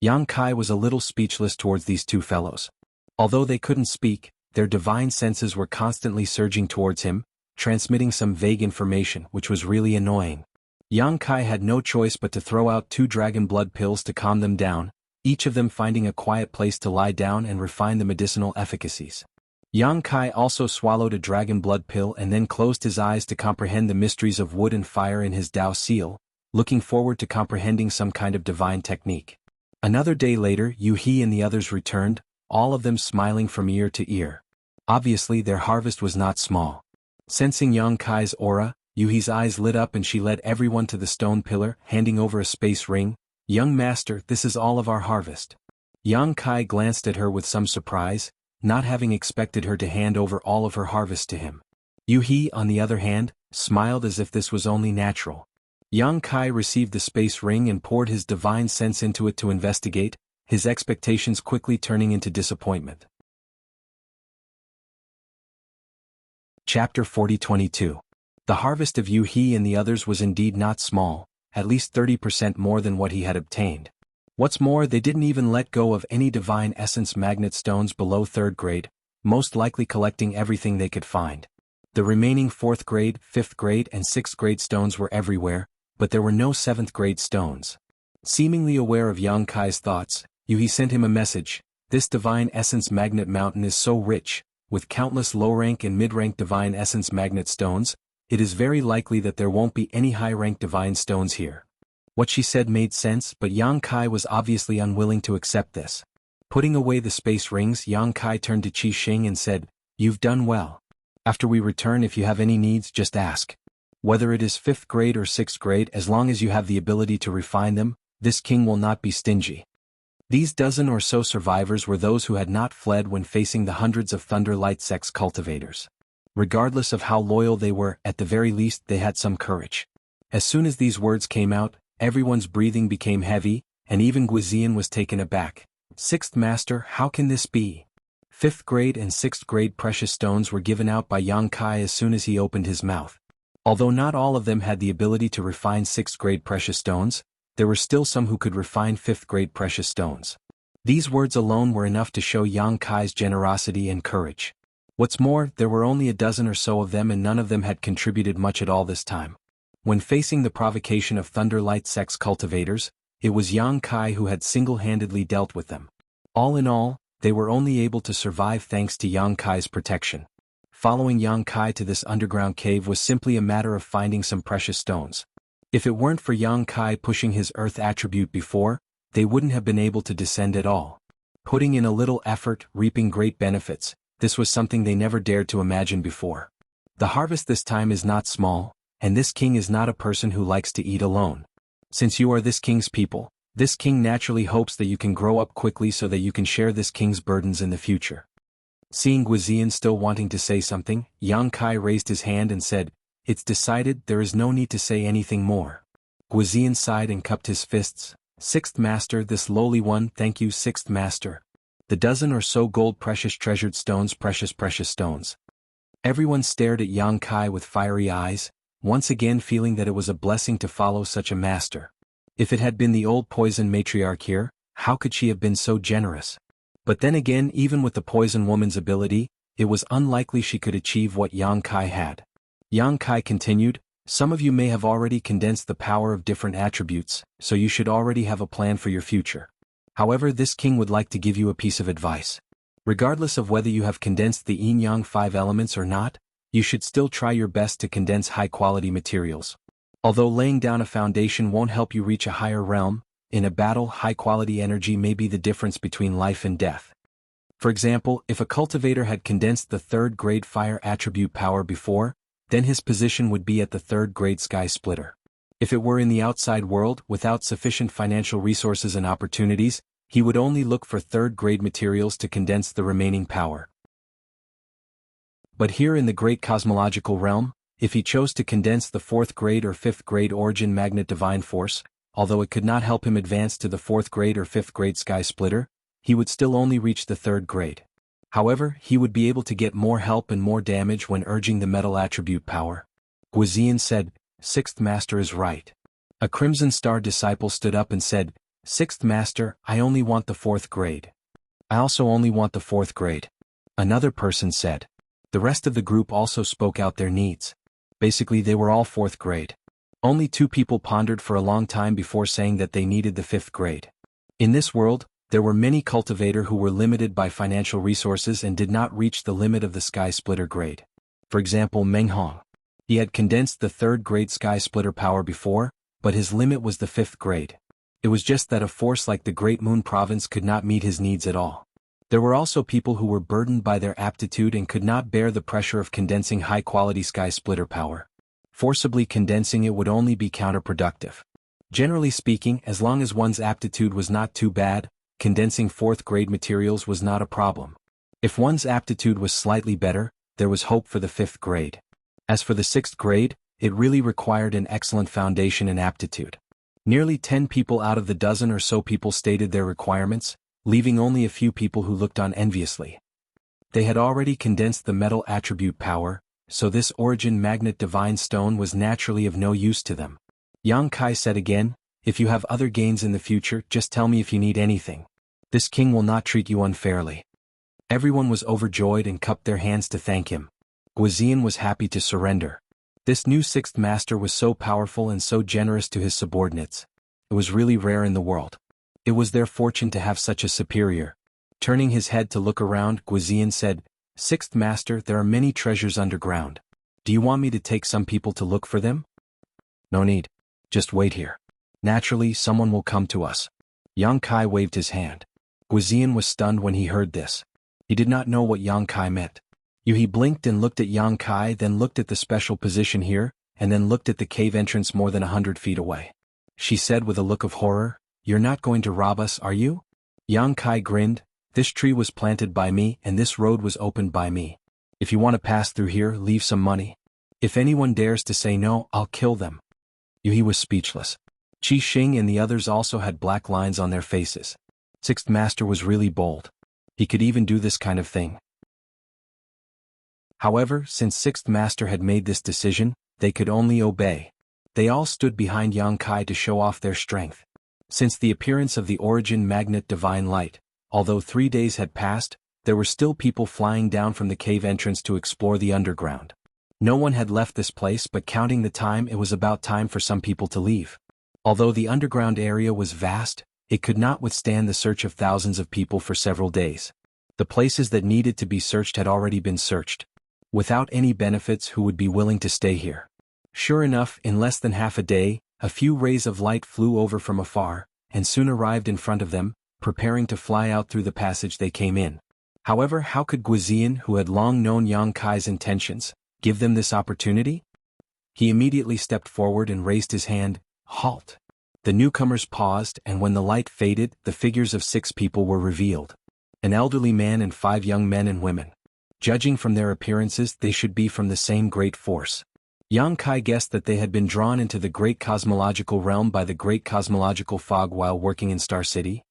Yang Kai was a little speechless towards these 2 fellows. Although they couldn't speak, their divine senses were constantly surging towards him, transmitting some vague information which was really annoying. Yang Kai had no choice but to throw out 2 dragon blood pills to calm them down, each of them finding a quiet place to lie down and refine the medicinal efficacies. Yang Kai also swallowed a dragon blood pill and then closed his eyes to comprehend the mysteries of wood and fire in his Tao seal, looking forward to comprehending some kind of divine technique. Another day later, Yu He and the others returned, all of them smiling from ear to ear. Obviously, their harvest was not small. Sensing Yang Kai's aura, Yu He's eyes lit up and she led everyone to the stone pillar, handing over a space ring. "Young master, this is all of our harvest." Yang Kai glanced at her with some surprise, not having expected her to hand over all of her harvest to him. Yu He, on the other hand, smiled as if this was only natural. Yang Kai received the space ring and poured his divine sense into it to investigate, his expectations quickly turning into disappointment. Chapter 40-22. The harvest of Yu He and the others was indeed not small, at least 30% more than what he had obtained. What's more, they didn't even let go of any divine essence magnet stones below 3rd grade, most likely collecting everything they could find. The remaining 4th grade, 5th grade and 6th grade stones were everywhere, but there were no 7th grade stones. Seemingly aware of Yang Kai's thoughts, Yu He sent him a message. "This divine essence magnet mountain is so rich, with countless low-rank and mid-rank divine essence magnet stones, it is very likely that there won't be any high-rank divine stones here." What she said made sense, but Yang Kai was obviously unwilling to accept this. Putting away the space rings, Yang Kai turned to Qi Xing and said, "You've done well. After we return, if you have any needs, just ask. Whether it is 5th grade or 6th grade, as long as you have the ability to refine them, this king will not be stingy." These dozen or so survivors were those who had not fled when facing the hundreds of Thunder Light Sex cultivators. Regardless of how loyal they were, at the very least they had some courage. As soon as these words came out, everyone's breathing became heavy, and even Guizian was taken aback. "6th Master, how can this be? 5th grade and 6th grade precious stones were given out by Yang Kai as soon as he opened his mouth. Although not all of them had the ability to refine 6th grade precious stones, there were still some who could refine 5th grade precious stones. These words alone were enough to show Yang Kai's generosity and courage. What's more, there were only a dozen or so of them and none of them had contributed much at all this time. When facing the provocation of Thunderlight sex cultivators, it was Yang Kai who had single-handedly dealt with them. All in all, they were only able to survive thanks to Yang Kai's protection. Following Yang Kai to this underground cave was simply a matter of finding some precious stones. If it weren't for Yang Kai pushing his earth attribute before, they wouldn't have been able to descend at all. Putting in a little effort, reaping great benefits, this was something they never dared to imagine before. The harvest this time is not small, and this king is not a person who likes to eat alone. Since you are this king's people, this king naturally hopes that you can grow up quickly so that you can share this king's burdens in the future. Seeing Guizian still wanting to say something, Yang Kai raised his hand and said, "It's decided, there is no need to say anything more." Guizian sighed and cupped his fists. "Sixth Master, this lowly one, thank you, Sixth Master." The dozen or so gold precious treasured stones, precious stones. Everyone stared at Yang Kai with fiery eyes, once again feeling that it was a blessing to follow such a master. If it had been the old poison matriarch here, how could she have been so generous? But then again, even with the poison woman's ability, it was unlikely she could achieve what Yang Kai had. Yang Kai continued, "Some of you may have already condensed the power of different attributes, so you should already have a plan for your future. However, this king would like to give you a piece of advice. Regardless of whether you have condensed the yin-yang 5 elements or not, you should still try your best to condense high-quality materials. Although laying down a foundation won't help you reach a higher realm, in a battle, high-quality energy may be the difference between life and death. For example, if a cultivator had condensed the 3rd grade fire attribute power before, then his position would be at the 3rd grade sky splitter. If it were in the outside world, without sufficient financial resources and opportunities, he would only look for 3rd grade materials to condense the remaining power. But here in the great cosmological realm, if he chose to condense the 4th grade or 5th grade origin magnet divine force, although it could not help him advance to the 4th grade or 5th grade sky splitter, he would still only reach the 3rd grade. However, he would be able to get more help and more damage when urging the metal attribute power. Guizian said, "Sixth Master is right." A Crimson Star disciple stood up and said, "Sixth Master, I only want the 4th grade. I also only want the 4th grade." Another person said. The rest of the group also spoke out their needs. Basically, they were all 4th grade. Only 2 people pondered for a long time before saying that they needed the 5th grade. In this world, there were many cultivators who were limited by financial resources and did not reach the limit of the sky splitter grade. For example, Meng Hong. He had condensed the 3rd grade sky splitter power before, but his limit was the 5th grade. It was just that a force like the Great Moon Province could not meet his needs at all. There were also people who were burdened by their aptitude and could not bear the pressure of condensing high-quality sky splitter power. Forcibly condensing it would only be counterproductive. Generally speaking, as long as one's aptitude was not too bad, condensing 4th grade materials was not a problem. If one's aptitude was slightly better, there was hope for the 5th grade. As for the 6th grade, it really required an excellent foundation and aptitude. Nearly 10 people out of the dozen or so people stated their requirements, leaving only a few people who looked on enviously. They had already condensed the metal attribute power, so this origin magnet divine stone was naturally of no use to them. Yang Kai said again, "If you have other gains in the future, just tell me if you need anything. This king will not treat you unfairly." Everyone was overjoyed and cupped their hands to thank him. Guizian was happy to surrender. This new 6th Master was so powerful and so generous to his subordinates. It was really rare in the world. It was their fortune to have such a superior. Turning his head to look around, Guizian said, "Sixth Master, there are many treasures underground. Do you want me to take some people to look for them?" "No need. Just wait here. Naturally, someone will come to us." Yang Kai waved his hand. Guizian was stunned when he heard this. He did not know what Yang Kai meant. He blinked and looked at Yang Kai, then looked at the special position here, and then looked at the cave entrance more than 100 feet away. She said with a look of horror, "You're not going to rob us, are you?" Yang Kai grinned, "This tree was planted by me and this road was opened by me. If you want to pass through here, leave some money. If anyone dares to say no, I'll kill them." He was speechless. Qi Xing and the others also had black lines on their faces. Sixth Master was really bold. He could even do this kind of thing. However, since Sixth Master had made this decision, they could only obey. They all stood behind Yang Kai to show off their strength. Since the appearance of the origin magnet divine light, although 3 days had passed, there were still people flying down from the cave entrance to explore the underground. No one had left this place, but counting the time, it was about time for some people to leave. Although the underground area was vast, it could not withstand the search of thousands of people for several days. The places that needed to be searched had already been searched. Without any benefits, who would be willing to stay here? Sure enough, in less than half a day, a few rays of light flew over from afar, and soon arrived in front of them, preparing to fly out through the passage they came in. However, how could Guizian, who had long known Yang Kai's intentions, give them this opportunity? He immediately stepped forward and raised his hand. Halt! The newcomers paused, and when the light faded, the figures of 6 people were revealed. An elderly man and 5 young men and women. Judging from their appearances, they should be from the same great force. Yang Kai guessed that they had been drawn into the great cosmological realm by the great cosmological fog while working in Star City.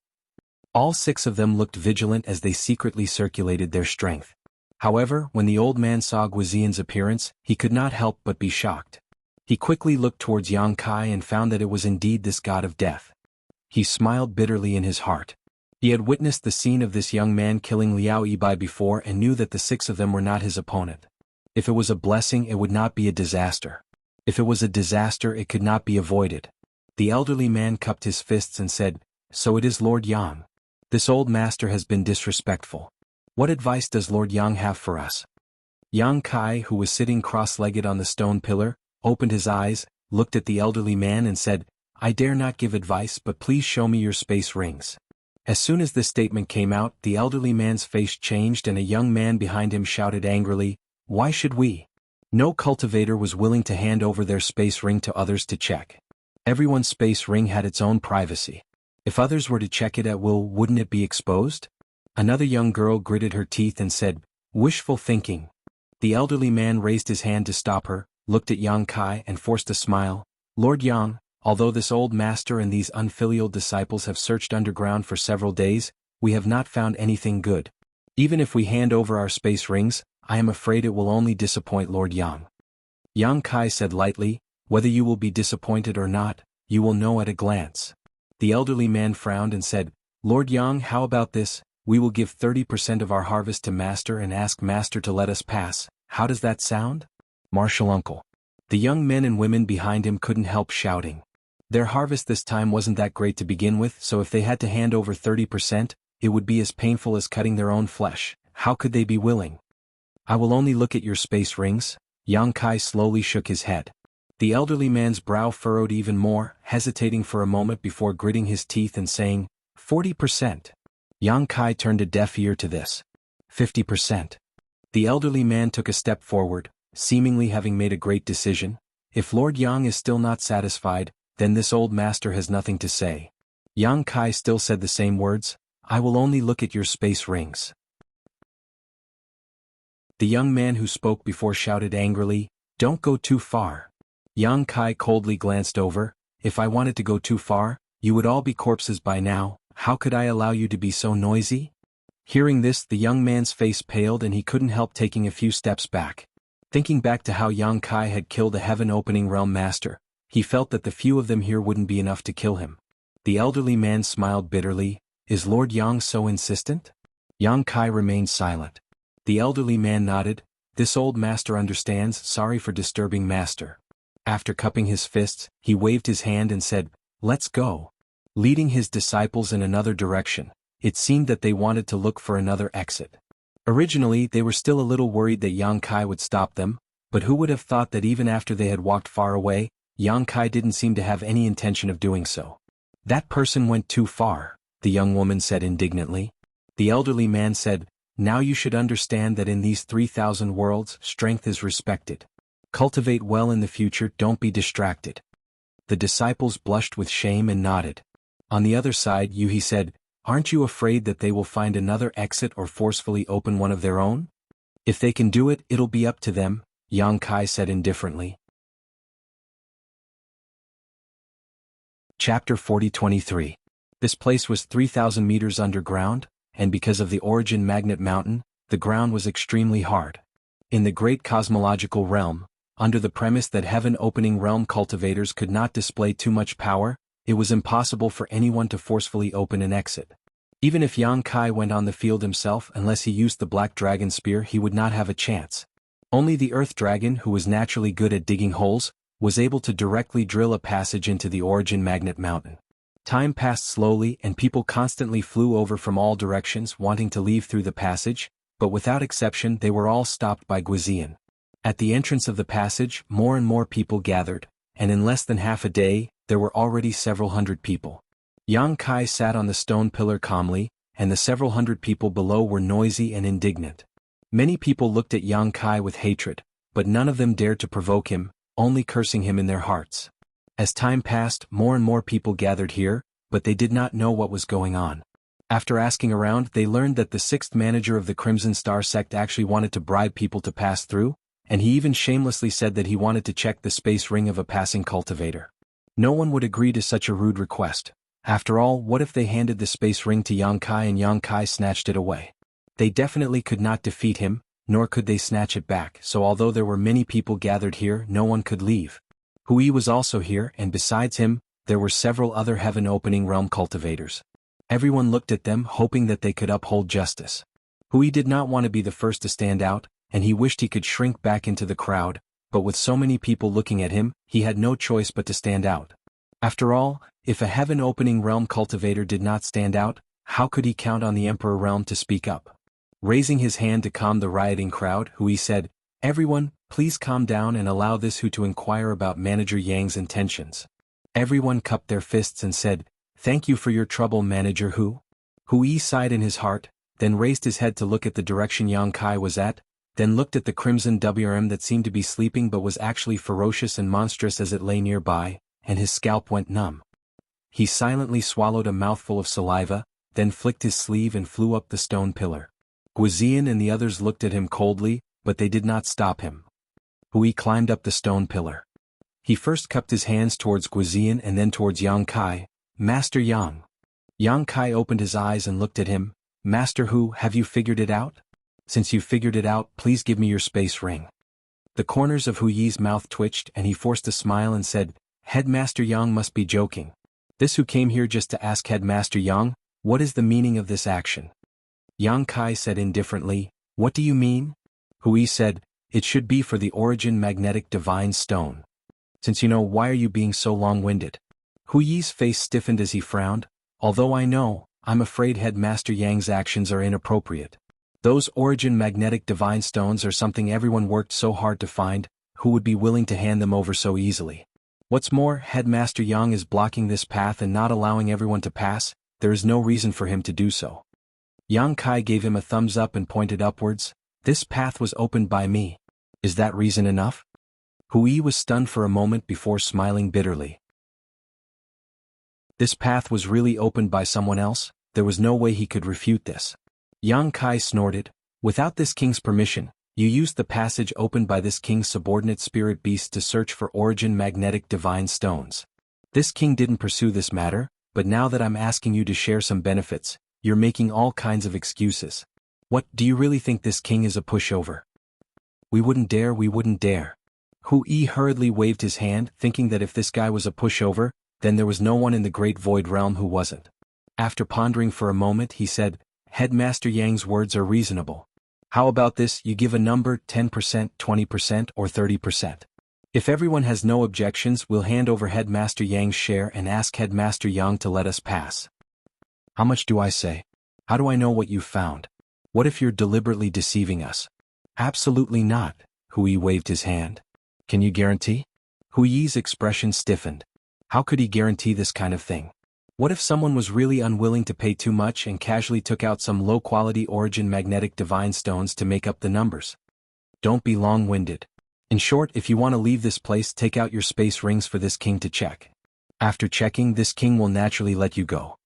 All 6 of them looked vigilant as they secretly circulated their strength. However, when the old man saw Guizian's appearance, he could not help but be shocked. He quickly looked towards Yang Kai and found that it was indeed this god of death. He smiled bitterly in his heart. He had witnessed the scene of this young man killing Liao Yibai before and knew that the 6 of them were not his opponent. If it was a blessing, it would not be a disaster. If it was a disaster, it could not be avoided. The elderly man cupped his fists and said, "So it is Lord Yang. This old master has been disrespectful. What advice does Lord Yang have for us?" Yang Kai, who was sitting cross-legged on the stone pillar, opened his eyes, looked at the elderly man and said, "I dare not give advice, but please show me your space rings." As soon as this statement came out, the elderly man's face changed and a young man behind him shouted angrily, "Why should we?" No cultivator was willing to hand over their space ring to others to check. Everyone's space ring had its own privacy. If others were to check it at will, wouldn't it be exposed? Another young girl gritted her teeth and said, "Wishful thinking." The elderly man raised his hand to stop her, looked at Yang Kai and forced a smile. "Lord Yang, although this old master and these unfilial disciples have searched underground for several days, we have not found anything good. Even if we hand over our space rings, I am afraid it will only disappoint Lord Yang." Yang Kai said lightly, "Whether you will be disappointed or not, you will know at a glance." The elderly man frowned and said, "Lord Yang, how about this? We will give 30% of our harvest to Master and ask Master to let us pass. How does that sound?" Martial uncle. The young men and women behind him couldn't help shouting. Their harvest this time wasn't that great to begin with, so if they had to hand over 30%, it would be as painful as cutting their own flesh. How could they be willing? "I will only look at your space rings." Yang Kai slowly shook his head. The elderly man's brow furrowed even more, hesitating for a moment before gritting his teeth and saying, 40%. Yang Kai turned a deaf ear to this. 50%. The elderly man took a step forward, seemingly having made a great decision. If Lord Yang is still not satisfied, then this old master has nothing to say. Yang Kai still said the same words, "I will only look at your space rings." The young man who spoke before shouted angrily, "Don't go too far." Yang Kai coldly glanced over. "If I wanted to go too far, you would all be corpses by now. How could I allow you to be so noisy?" Hearing this, the young man's face paled and he couldn't help taking a few steps back. Thinking back to how Yang Kai had killed a heaven-opening realm master, he felt that the few of them here wouldn't be enough to kill him. The elderly man smiled bitterly. "Is Lord Yang so insistent?" Yang Kai remained silent. The elderly man nodded. "This old master understands, sorry for disturbing master." After cupping his fists, he waved his hand and said, "Let's go." Leading his disciples in another direction, it seemed that they wanted to look for another exit. Originally, they were still a little worried that Yang Kai would stop them, but who would have thought that even after they had walked far away, Yang Kai didn't seem to have any intention of doing so. "That person went too far," the young woman said indignantly. The elderly man said, "Now you should understand that in these 3,000 worlds, strength is respected. Cultivate well in the future, don't be distracted." The disciples blushed with shame and nodded. On the other side, Yuhi said, "Aren't you afraid that they will find another exit or forcefully open one of their own?" "If they can do it, it'll be up to them," Yang Kai said indifferently. Chapter 40-23. This place was 3,000 meters underground, and because of the origin magnet mountain, the ground was extremely hard. In the great cosmological realm, under the premise that heaven-opening realm cultivators could not display too much power, it was impossible for anyone to forcefully open an exit. Even if Yang Kai went on the field himself, unless he used the black dragon spear, he would not have a chance. Only the earth dragon, who was naturally good at digging holes, was able to directly drill a passage into the origin magnet mountain. Time passed slowly and people constantly flew over from all directions wanting to leave through the passage, but without exception they were all stopped by Guizian. At the entrance of the passage, more and more people gathered, and in less than half a day, there were already several hundred people. Yang Kai sat on the stone pillar calmly, and the several hundred people below were noisy and indignant. Many people looked at Yang Kai with hatred, but none of them dared to provoke him, only cursing him in their hearts. As time passed, more and more people gathered here, but they did not know what was going on. After asking around, they learned that the sixth manager of the Crimson Star sect actually wanted to bribe people to pass through, and he even shamelessly said that he wanted to check the space ring of a passing cultivator. No one would agree to such a rude request. After all, what if they handed the space ring to Yang Kai and Yang Kai snatched it away? They definitely could not defeat him, nor could they snatch it back, so although there were many people gathered here, no one could leave. Hui was also here, and besides him, there were several other heaven-opening realm cultivators. Everyone looked at them, hoping that they could uphold justice. Hui did not want to be the first to stand out, and he wished he could shrink back into the crowd, but with so many people looking at him, he had no choice but to stand out. After all, if a heaven-opening realm cultivator did not stand out, how could he count on the Emperor Realm to speak up? Raising his hand to calm the rioting crowd, Hui said, "Everyone, please calm down and allow this Hu to inquire about Manager Yang's intentions." Everyone cupped their fists and said, "Thank you for your trouble, Manager Hu." Hui sighed in his heart, then raised his head to look at the direction Yang Kai was at, then looked at the crimson WRM that seemed to be sleeping but was actually ferocious and monstrous as it lay nearby, and his scalp went numb. He silently swallowed a mouthful of saliva, then flicked his sleeve and flew up the stone pillar. Guizian and the others looked at him coldly, but they did not stop him. Hui climbed up the stone pillar. He first cupped his hands towards Guizian and then towards Yang Kai. "Master Yang." Yang Kai opened his eyes and looked at him. "Master Hu, have you figured it out? Since you've figured it out, please give me your space ring." The corners of Hui's mouth twitched and he forced a smile and said, "Headmaster Yang must be joking. This Hu came here just to ask Headmaster Yang, what is the meaning of this action?" Yang Kai said indifferently, "What do you mean?" Hui said, "It should be for the origin magnetic divine stone. Since you know, why are you being so long-winded?" Hui's face stiffened as he frowned. "Although I know, I'm afraid Headmaster Yang's actions are inappropriate. Those origin magnetic divine stones are something everyone worked so hard to find. Who would be willing to hand them over so easily? What's more, Headmaster Yang is blocking this path and not allowing everyone to pass. There is no reason for him to do so." Yang Kai gave him a thumbs up and pointed upwards. "This path was opened by me. Is that reason enough?" Hui was stunned for a moment before smiling bitterly. This path was really opened by someone else? There was no way he could refute this. Yang Kai snorted. "Without this king's permission, you used the passage opened by this king's subordinate spirit beast to search for origin magnetic divine stones. This king didn't pursue this matter, but now that I'm asking you to share some benefits, you're making all kinds of excuses. What, do you really think this king is a pushover? We wouldn't dare. Hui hurriedly waved his hand, thinking that if this guy was a pushover, then there was no one in the Great Void Realm who wasn't. After pondering for a moment, he said, "Headmaster Yang's words are reasonable. How about this, you give a number, 10%, 20%, or 30%. If everyone has no objections, we'll hand over Headmaster Yang's share and ask Headmaster Yang to let us pass." "How much do I say? How do I know what you've found? What if you're deliberately deceiving us?" "Absolutely not," Hui waved his hand. "Can you guarantee?" Hui's expression stiffened. How could he guarantee this kind of thing? What if someone was really unwilling to pay too much and casually took out some low-quality origin magnetic divine stones to make up the numbers? Don't be long-winded. In short, if you want to leave this place, take out your space rings for this king to check. After checking, this king will naturally let you go."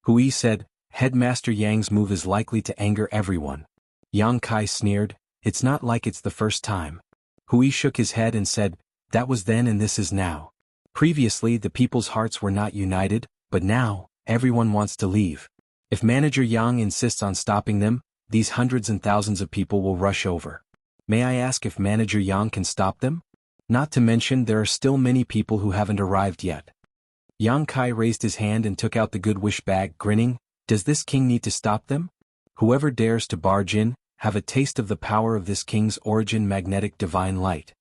Hui said, "Headmaster Yang's move is likely to anger everyone." Yang Kai sneered, "It's not like it's the first time." Hui shook his head and said, "That was then and this is now. Previously the people's hearts were not united, but now, everyone wants to leave. If Manager Yang insists on stopping them, these hundreds and thousands of people will rush over. May I ask if Manager Yang can stop them? Not to mention there are still many people who haven't arrived yet. Yang Kai raised his hand and took out the good wish bag, grinning. Does this king need to stop them? Whoever dares to barge in, have a taste of the power of this king's origin magnetic divine light.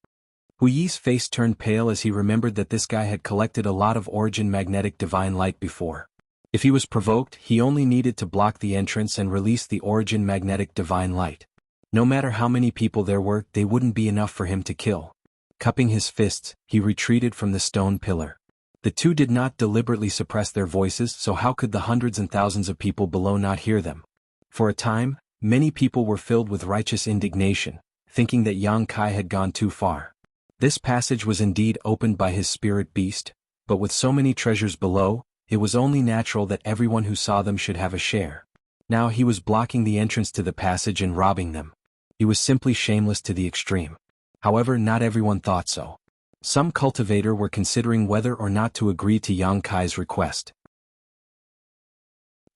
Hu Yi's face turned pale as he remembered that this guy had collected a lot of origin magnetic divine light before. If he was provoked, he only needed to block the entrance and release the origin magnetic divine light. No matter how many people there were, they wouldn't be enough for him to kill. Cupping his fists, he retreated from the stone pillar. The two did not deliberately suppress their voices, so how could the hundreds and thousands of people below not hear them? For a time, many people were filled with righteous indignation, thinking that Yang Kai had gone too far. This passage was indeed opened by his spirit beast, but with so many treasures below, it was only natural that everyone who saw them should have a share. Now he was blocking the entrance to the passage and robbing them. He was simply shameless to the extreme. However, not everyone thought so. Some cultivator were considering whether or not to agree to Yang Kai's request.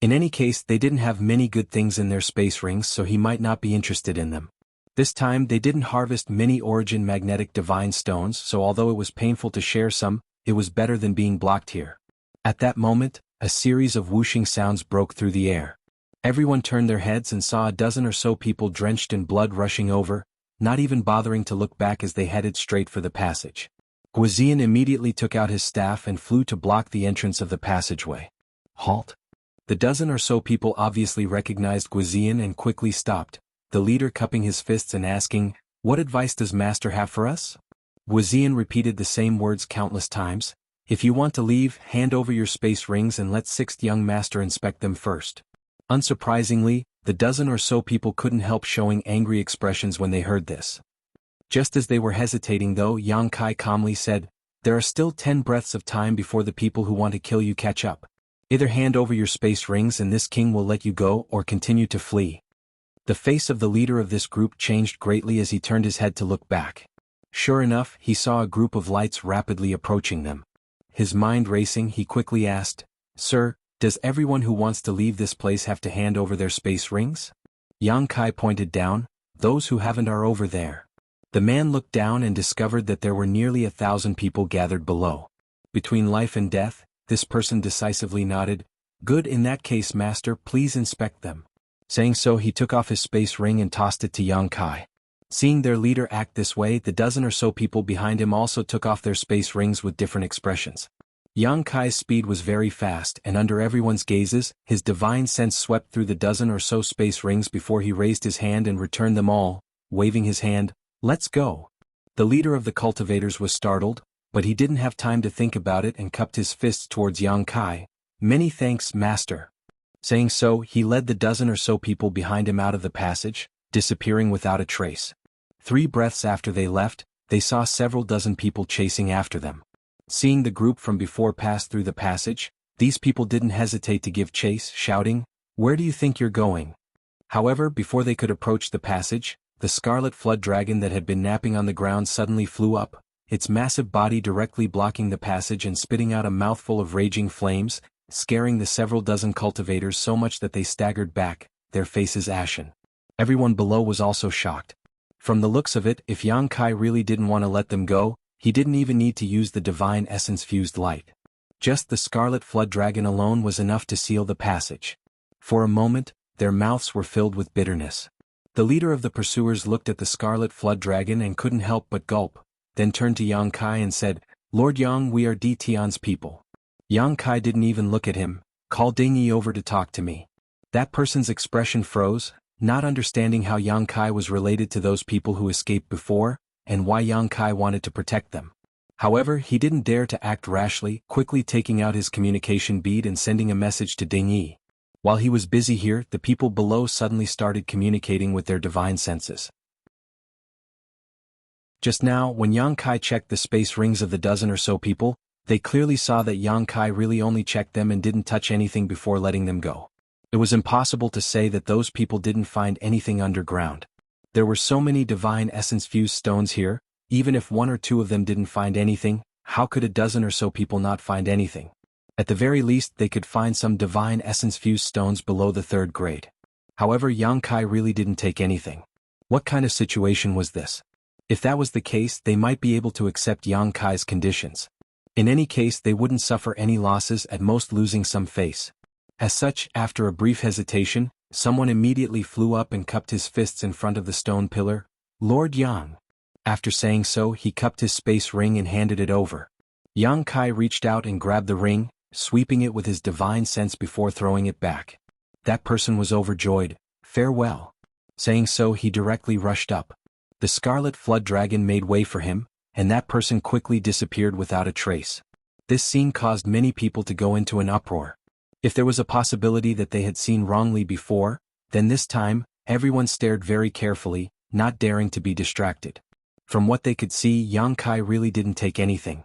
In any case, they didn't have many good things in their space rings, so he might not be interested in them. This time they didn't harvest many origin magnetic divine stones, so although it was painful to share some, it was better than being blocked here. At that moment, a series of whooshing sounds broke through the air. Everyone turned their heads and saw a dozen or so people drenched in blood rushing over, not even bothering to look back as they headed straight for the passage. Wuxia immediately took out his staff and flew to block the entrance of the passageway. Halt! The dozen or so people obviously recognized Wuxia and quickly stopped, the leader cupping his fists and asking, "What advice does Master have for us?" Wuxia repeated the same words countless times. "If you want to leave, hand over your space rings and let Sixth Young Master inspect them first." Unsurprisingly, the dozen or so people couldn't help showing angry expressions when they heard this. Just as they were hesitating though, Yang Kai calmly said, "There are still 10 breaths of time before the people who want to kill you catch up. Either hand over your space rings and this king will let you go, or continue to flee." The face of the leader of this group changed greatly as he turned his head to look back. Sure enough, he saw a group of lights rapidly approaching them. His mind racing, he quickly asked, "Sir, does everyone who wants to leave this place have to hand over their space rings?" Yang Kai pointed down, "Those who haven't are over there." The man looked down and discovered that there were nearly 1,000 people gathered below. Between life and death, this person decisively nodded. "Good, in that case, Master, please inspect them." Saying so, he took off his space ring and tossed it to Yang Kai. Seeing their leader act this way, the dozen or so people behind him also took off their space rings with different expressions. Yang Kai's speed was very fast, and under everyone's gazes, his divine sense swept through the dozen or so space rings before he raised his hand and returned them all, waving his hand. "Let's go." The leader of the cultivators was startled, but he didn't have time to think about it and cupped his fists towards Yang Kai. "Many thanks, Master." Saying so, he led the dozen or so people behind him out of the passage, disappearing without a trace. 3 breaths after they left, they saw several dozen people chasing after them. Seeing the group from before pass through the passage, these people didn't hesitate to give chase, shouting, "Where do you think you're going?" However, before they could approach the passage, the scarlet flood dragon that had been napping on the ground suddenly flew up, its massive body directly blocking the passage and spitting out a mouthful of raging flames, scaring the several dozen cultivators so much that they staggered back, their faces ashen. Everyone below was also shocked. From the looks of it, if Yang Kai really didn't want to let them go, he didn't even need to use the divine essence-fused light. Just the scarlet flood dragon alone was enough to seal the passage. For a moment, their mouths were filled with bitterness. The leader of the pursuers looked at the scarlet flood dragon and couldn't help but gulp, then turned to Yang Kai and said, "Lord Yang, we are Di Tian's people." Yang Kai didn't even look at him. "Call Ding Yi over to talk to me." That person's expression froze, not understanding how Yang Kai was related to those people who escaped before, and why Yang Kai wanted to protect them. However, he didn't dare to act rashly, quickly taking out his communication bead and sending a message to Ding Yi. While he was busy here, the people below suddenly started communicating with their divine senses. Just now, when Yang Kai checked the space rings of the dozen or so people, they clearly saw that Yang Kai really only checked them and didn't touch anything before letting them go. It was impossible to say that those people didn't find anything underground. There were so many divine essence-fused stones here, even if 1 or 2 of them didn't find anything, how could a dozen or so people not find anything? At the very least they could find some divine essence-fused stones below the 3rd grade. However, Yang Kai really didn't take anything. What kind of situation was this? If that was the case, they might be able to accept Yang Kai's conditions. In any case, they wouldn't suffer any losses, at most losing some face. As such, after a brief hesitation, someone immediately flew up and cupped his fists in front of the stone pillar. Lord Yang. After saying so, he cupped his space ring and handed it over. Yang Kai reached out and grabbed the ring, sweeping it with his divine sense before throwing it back. That person was overjoyed. Farewell. Saying so, he directly rushed up. The Scarlet Flood Dragon made way for him, and that person quickly disappeared without a trace. This scene caused many people to go into an uproar. If there was a possibility that they had seen wrongly before, then this time, everyone stared very carefully, not daring to be distracted. From what they could see, Yang Kai really didn't take anything.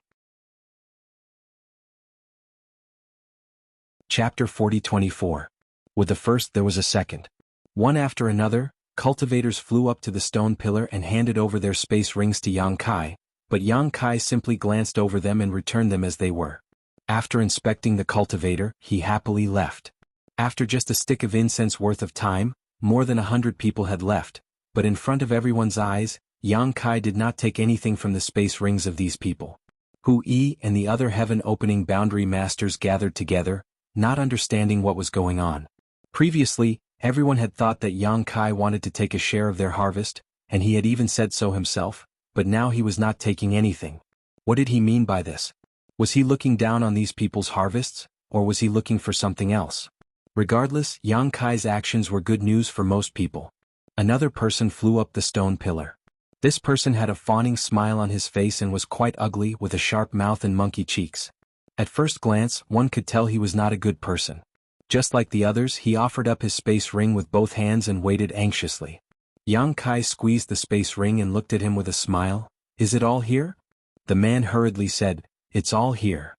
Chapter 40-24. With the first there was a second. One after another, cultivators flew up to the stone pillar and handed over their space rings to Yang Kai, but Yang Kai simply glanced over them and returned them as they were. After inspecting the cultivator, he happily left. After just a stick of incense worth of time, more than 100 people had left, but in front of everyone's eyes, Yang Kai did not take anything from the space rings of these people. Hu Yi and the other heaven-opening boundary masters gathered together, not understanding what was going on. Previously, everyone had thought that Yang Kai wanted to take a share of their harvest, and he had even said so himself, but now he was not taking anything. What did he mean by this? Was he looking down on these people's harvests, or was he looking for something else? Regardless, Yang Kai's actions were good news for most people. Another person flew up the stone pillar. This person had a fawning smile on his face and was quite ugly, with a sharp mouth and monkey cheeks. At first glance, one could tell he was not a good person. Just like the others, he offered up his space ring with both hands and waited anxiously. Yang Kai squeezed the space ring and looked at him with a smile. Is it all here? The man hurriedly said, It's all here.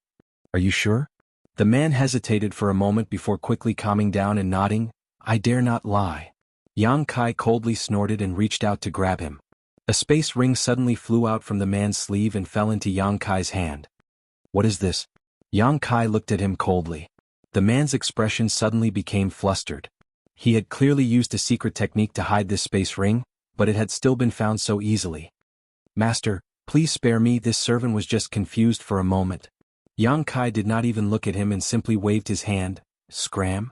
Are you sure? The man hesitated for a moment before quickly calming down and nodding. I dare not lie. Yang Kai coldly snorted and reached out to grab him. A space ring suddenly flew out from the man's sleeve and fell into Yang Kai's hand. What is this? Yang Kai looked at him coldly. The man's expression suddenly became flustered. He had clearly used a secret technique to hide this space ring, but it had still been found so easily. Master, please spare me, this servant was just confused for a moment. Yang Kai did not even look at him and simply waved his hand. Scram.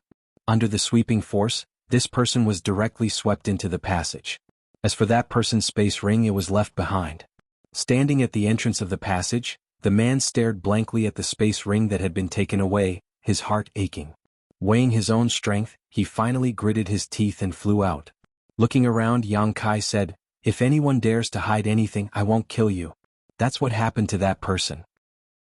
Under the sweeping force, this person was directly swept into the passage. As for that person's space ring, it was left behind. Standing at the entrance of the passage, the man stared blankly at the space ring that had been taken away, his heart aching. Weighing his own strength, he finally gritted his teeth and flew out. Looking around, Yang Kai said, If anyone dares to hide anything, I won't kill you. That's what happened to that person.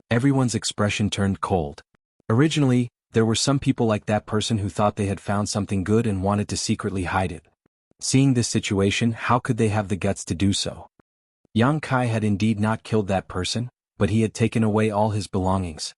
Everyone's expression turned cold. Originally, there were some people like that person who thought they had found something good and wanted to secretly hide it. Seeing this situation, how could they have the guts to do so? Yang Kai had indeed not killed that person, but he had taken away all his belongings.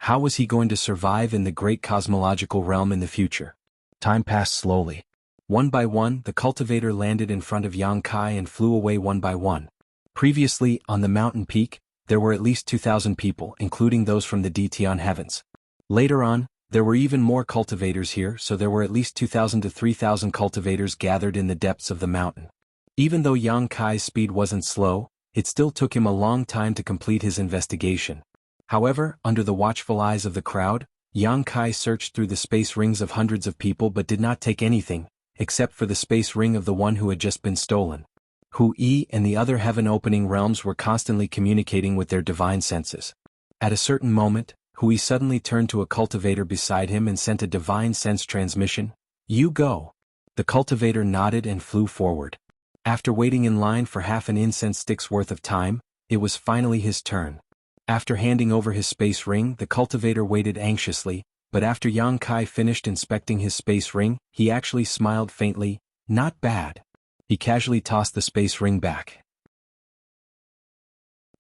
How was he going to survive in the great cosmological realm in the future? Time passed slowly. One by one, the cultivator landed in front of Yang Kai and flew away one by one. Previously, on the mountain peak, there were at least 2,000 people, including those from the Ditian heavens. Later on, there were even more cultivators here, so there were at least 2,000 to 3,000 cultivators gathered in the depths of the mountain. Even though Yang Kai's speed wasn't slow, it still took him a long time to complete his investigation. However, under the watchful eyes of the crowd, Yang Kai searched through the space rings of hundreds of people but did not take anything, except for the space ring of the one who had just been stolen. Hu Yi and the other heaven-opening realms were constantly communicating with their divine senses. At a certain moment, Hu Yi suddenly turned to a cultivator beside him and sent a divine sense transmission. You go. The cultivator nodded and flew forward. After waiting in line for half an incense stick's worth of time, it was finally his turn. After handing over his space ring, the cultivator waited anxiously, but after Yang Kai finished inspecting his space ring, he actually smiled faintly. Not bad. He casually tossed the space ring back.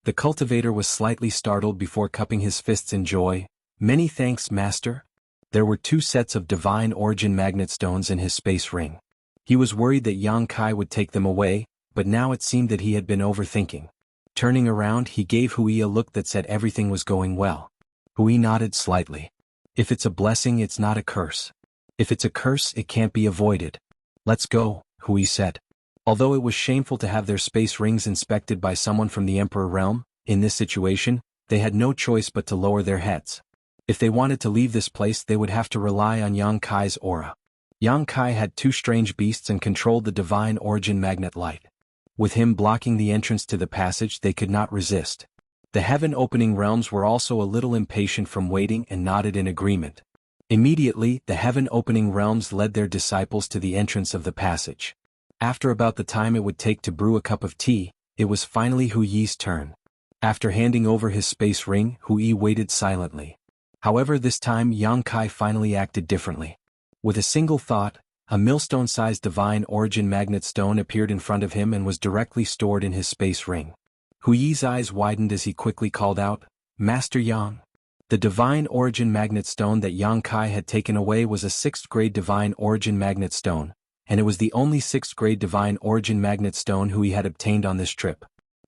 The cultivator was slightly startled before cupping his fists in joy. Many thanks, master. There were 2 sets of divine origin magnet stones in his space ring. He was worried that Yang Kai would take them away, but now it seemed that he had been overthinking. Turning around, he gave Hu Yi a look that said everything was going well. Hu Yi nodded slightly. If it's a blessing, it's not a curse. If it's a curse, it can't be avoided. Let's go, Hui said. Although it was shameful to have their space rings inspected by someone from the Emperor realm, in this situation, they had no choice but to lower their heads. If they wanted to leave this place, they would have to rely on Yang Kai's aura. Yang Kai had two strange beasts and controlled the divine origin magnet light. With him blocking the entrance to the passage, they could not resist. The heaven-opening realms were also a little impatient from waiting and nodded in agreement. Immediately, the heaven-opening realms led their disciples to the entrance of the passage. After about the time it would take to brew a cup of tea, it was finally Hu Yi's turn. After handing over his space ring, Hu Yi waited silently. However, this time Yang Kai finally acted differently. With a single thought, a millstone-sized divine origin magnet stone appeared in front of him and was directly stored in his space ring. Hu Yi's eyes widened as he quickly called out, "Master Yang." The divine origin magnet stone that Yang Kai had taken away was a 6th grade divine origin magnet stone, and it was the only 6th grade divine origin magnet stone Hui had obtained on this trip.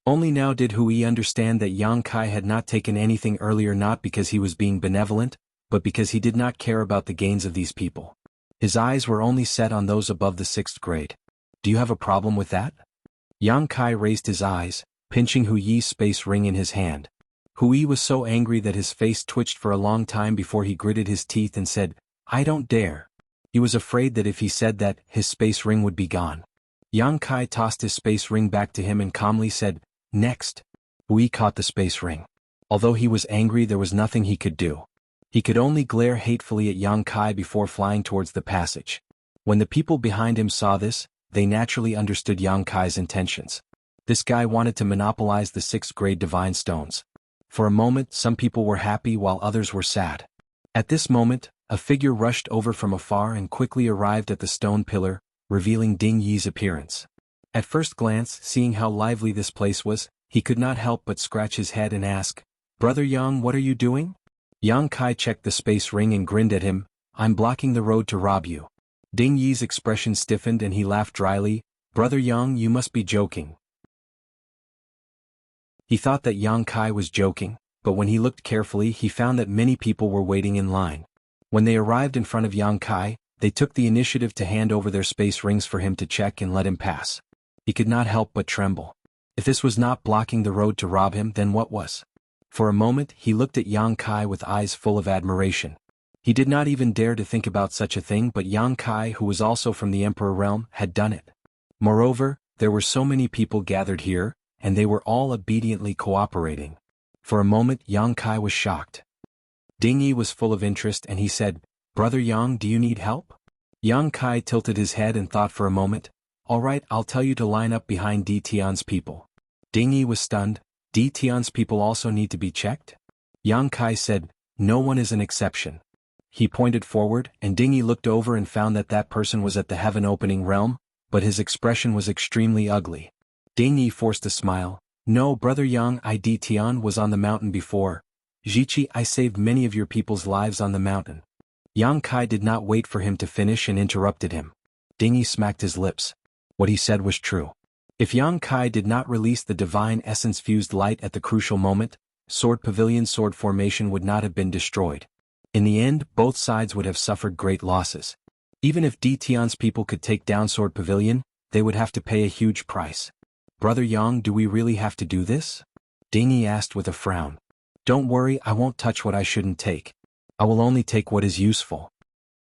Only now did Hui understand that Yang Kai had not taken anything earlier, not because he was being benevolent, but because he did not care about the gains of these people. His eyes were only set on those above the 6th grade. "Do you have a problem with that?" Yang Kai raised his eyes, pinching Hu Yi's space ring in his hand. Hu Yi was so angry that his face twitched for a long time before he gritted his teeth and said, "I don't dare." He was afraid that if he said that, his space ring would be gone. Yang Kai tossed his space ring back to him and calmly said, "Next." Hu Yi caught the space ring. Although he was angry, there was nothing he could do. He could only glare hatefully at Yang Kai before flying towards the passage. When the people behind him saw this, they naturally understood Yang Kai's intentions. This guy wanted to monopolize the 6th grade divine stones. For a moment, some people were happy while others were sad. At this moment, a figure rushed over from afar and quickly arrived at the stone pillar, revealing Ding Yi's appearance. At first glance, seeing how lively this place was, he could not help but scratch his head and ask, "Brother Yang, what are you doing?" Yang Kai checked the space ring and grinned at him, "I'm blocking the road to rob you." Ding Yi's expression stiffened and he laughed dryly, "Brother Yang, you must be joking." He thought that Yang Kai was joking, but when he looked carefully he found that many people were waiting in line. When they arrived in front of Yang Kai, they took the initiative to hand over their space rings for him to check and let him pass. He could not help but tremble. If this was not blocking the road to rob him, then what was? For a moment he looked at Yang Kai with eyes full of admiration. He did not even dare to think about such a thing, but Yang Kai, who was also from the Emperor realm, had done it. Moreover, there were so many people gathered here, and they were all obediently cooperating. For a moment Yang Kai was shocked. Ding Yi was full of interest and he said, "Brother Yang, do you need help?" Yang Kai tilted his head and thought for a moment, "All right, I'll tell you to line up behind Di Tian's people." Ding Yi was stunned. "Di Tian's people also need to be checked?" Yang Kai said, "No one is an exception." He pointed forward, and Ding Yi looked over and found that that person was at the heaven-opening realm, but his expression was extremely ugly. Ding Yi forced a smile. "No, Brother Yang, Di Tian was on the mountain before. Jiqi, I saved many of your people's lives on the mountain." Yang Kai did not wait for him to finish and interrupted him. Ding Yi smacked his lips. What he said was true. If Yang Kai did not release the divine essence-fused light at the crucial moment, Sword Pavilion sword formation would not have been destroyed. In the end, both sides would have suffered great losses. Even if Di Tian's people could take down Sword Pavilion, they would have to pay a huge price. "Brother Yang, do we really have to do this?" Ding Yi asked with a frown. "Don't worry, I won't touch what I shouldn't take. I will only take what is useful."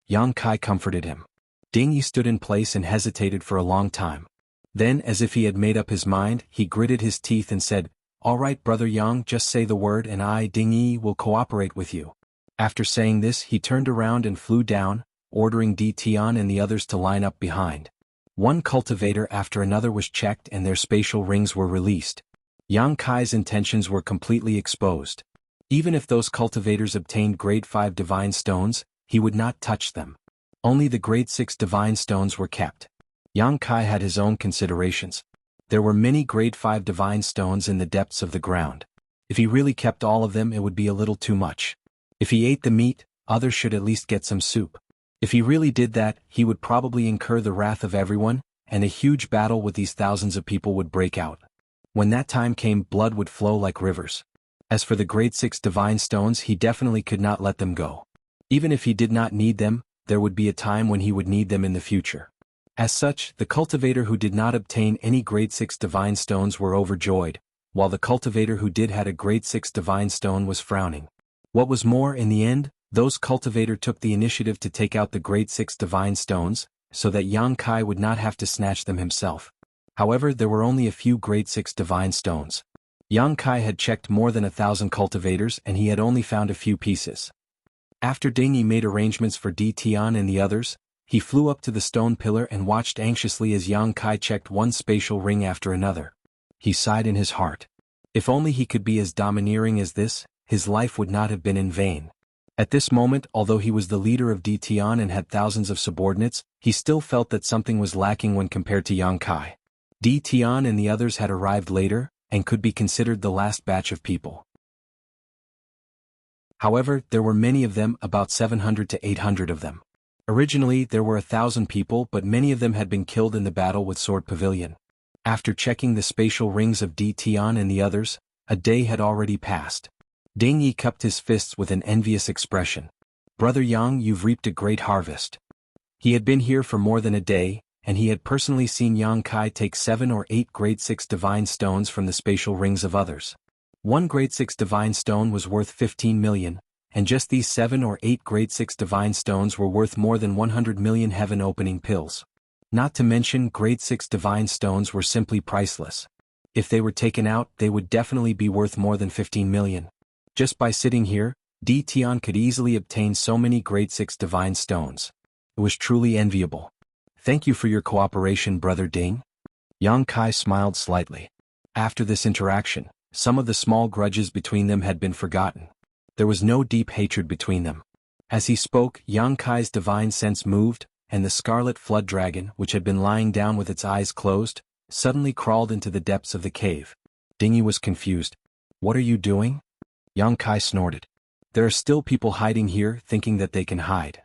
Yang Kai comforted him. Ding Yi stood in place and hesitated for a long time. Then, as if he had made up his mind, he gritted his teeth and said, "All right, Brother Yang, just say the word and I, Ding Yi, will cooperate with you." After saying this, he turned around and flew down, ordering Di Tian and the others to line up behind. One cultivator after another was checked and their spatial rings were released. Yang Kai's intentions were completely exposed. Even if those cultivators obtained grade 5 divine stones, he would not touch them. Only the grade 6 divine stones were kept. Yang Kai had his own considerations. There were many grade 5 divine stones in the depths of the ground. If he really kept all of them, it would be a little too much. If he ate the meat, others should at least get some soup. If he really did that, he would probably incur the wrath of everyone, and a huge battle with these thousands of people would break out. When that time came, blood would flow like rivers. As for the grade 6 divine stones, he definitely could not let them go. Even if he did not need them, there would be a time when he would need them in the future. As such, the cultivator who did not obtain any grade 6 divine stones were overjoyed, while the cultivator who did had a grade 6 divine stone was frowning. What was more, in the end, those cultivator took the initiative to take out the grade 6 divine stones, so that Yang Kai would not have to snatch them himself. However, there were only a few grade 6 divine stones. Yang Kai had checked more than 1,000 cultivators and he had only found a few pieces. After Ding Yi made arrangements for Di Tian and the others, he flew up to the stone pillar and watched anxiously as Yang Kai checked one spatial ring after another. He sighed in his heart. If only he could be as domineering as this, his life would not have been in vain. At this moment, although he was the leader of Di Tian and had thousands of subordinates, he still felt that something was lacking when compared to Yang Kai. Di Tian and the others had arrived later, and could be considered the last batch of people. However, there were many of them, about 700 to 800 of them. Originally, there were 1,000 people, but many of them had been killed in the battle with Sword Pavilion. After checking the spatial rings of Di Tian and the others, a day had already passed. Ding Yi cupped his fists with an envious expression. "Brother Yang, you've reaped a great harvest." He had been here for more than a day, and he had personally seen Yang Kai take 7 or 8 grade 6 divine stones from the spatial rings of others. One grade 6 divine stone was worth 15 million, and just these 7 or 8 grade 6 divine stones were worth more than 100 million heaven-opening pills. Not to mention, grade 6 divine stones were simply priceless. If they were taken out, they would definitely be worth more than 15 million. Just by sitting here, Di Tian could easily obtain so many grade 6 divine stones. It was truly enviable. "Thank you for your cooperation, Brother Ding." Yang Kai smiled slightly. After this interaction, some of the small grudges between them had been forgotten. There was no deep hatred between them. As he spoke, Yang Kai's divine sense moved, and the scarlet flood dragon, which had been lying down with its eyes closed, suddenly crawled into the depths of the cave. Ding Yi was confused. "What are you doing?" Yang Kai snorted. "There are still people hiding here, thinking that they can hide."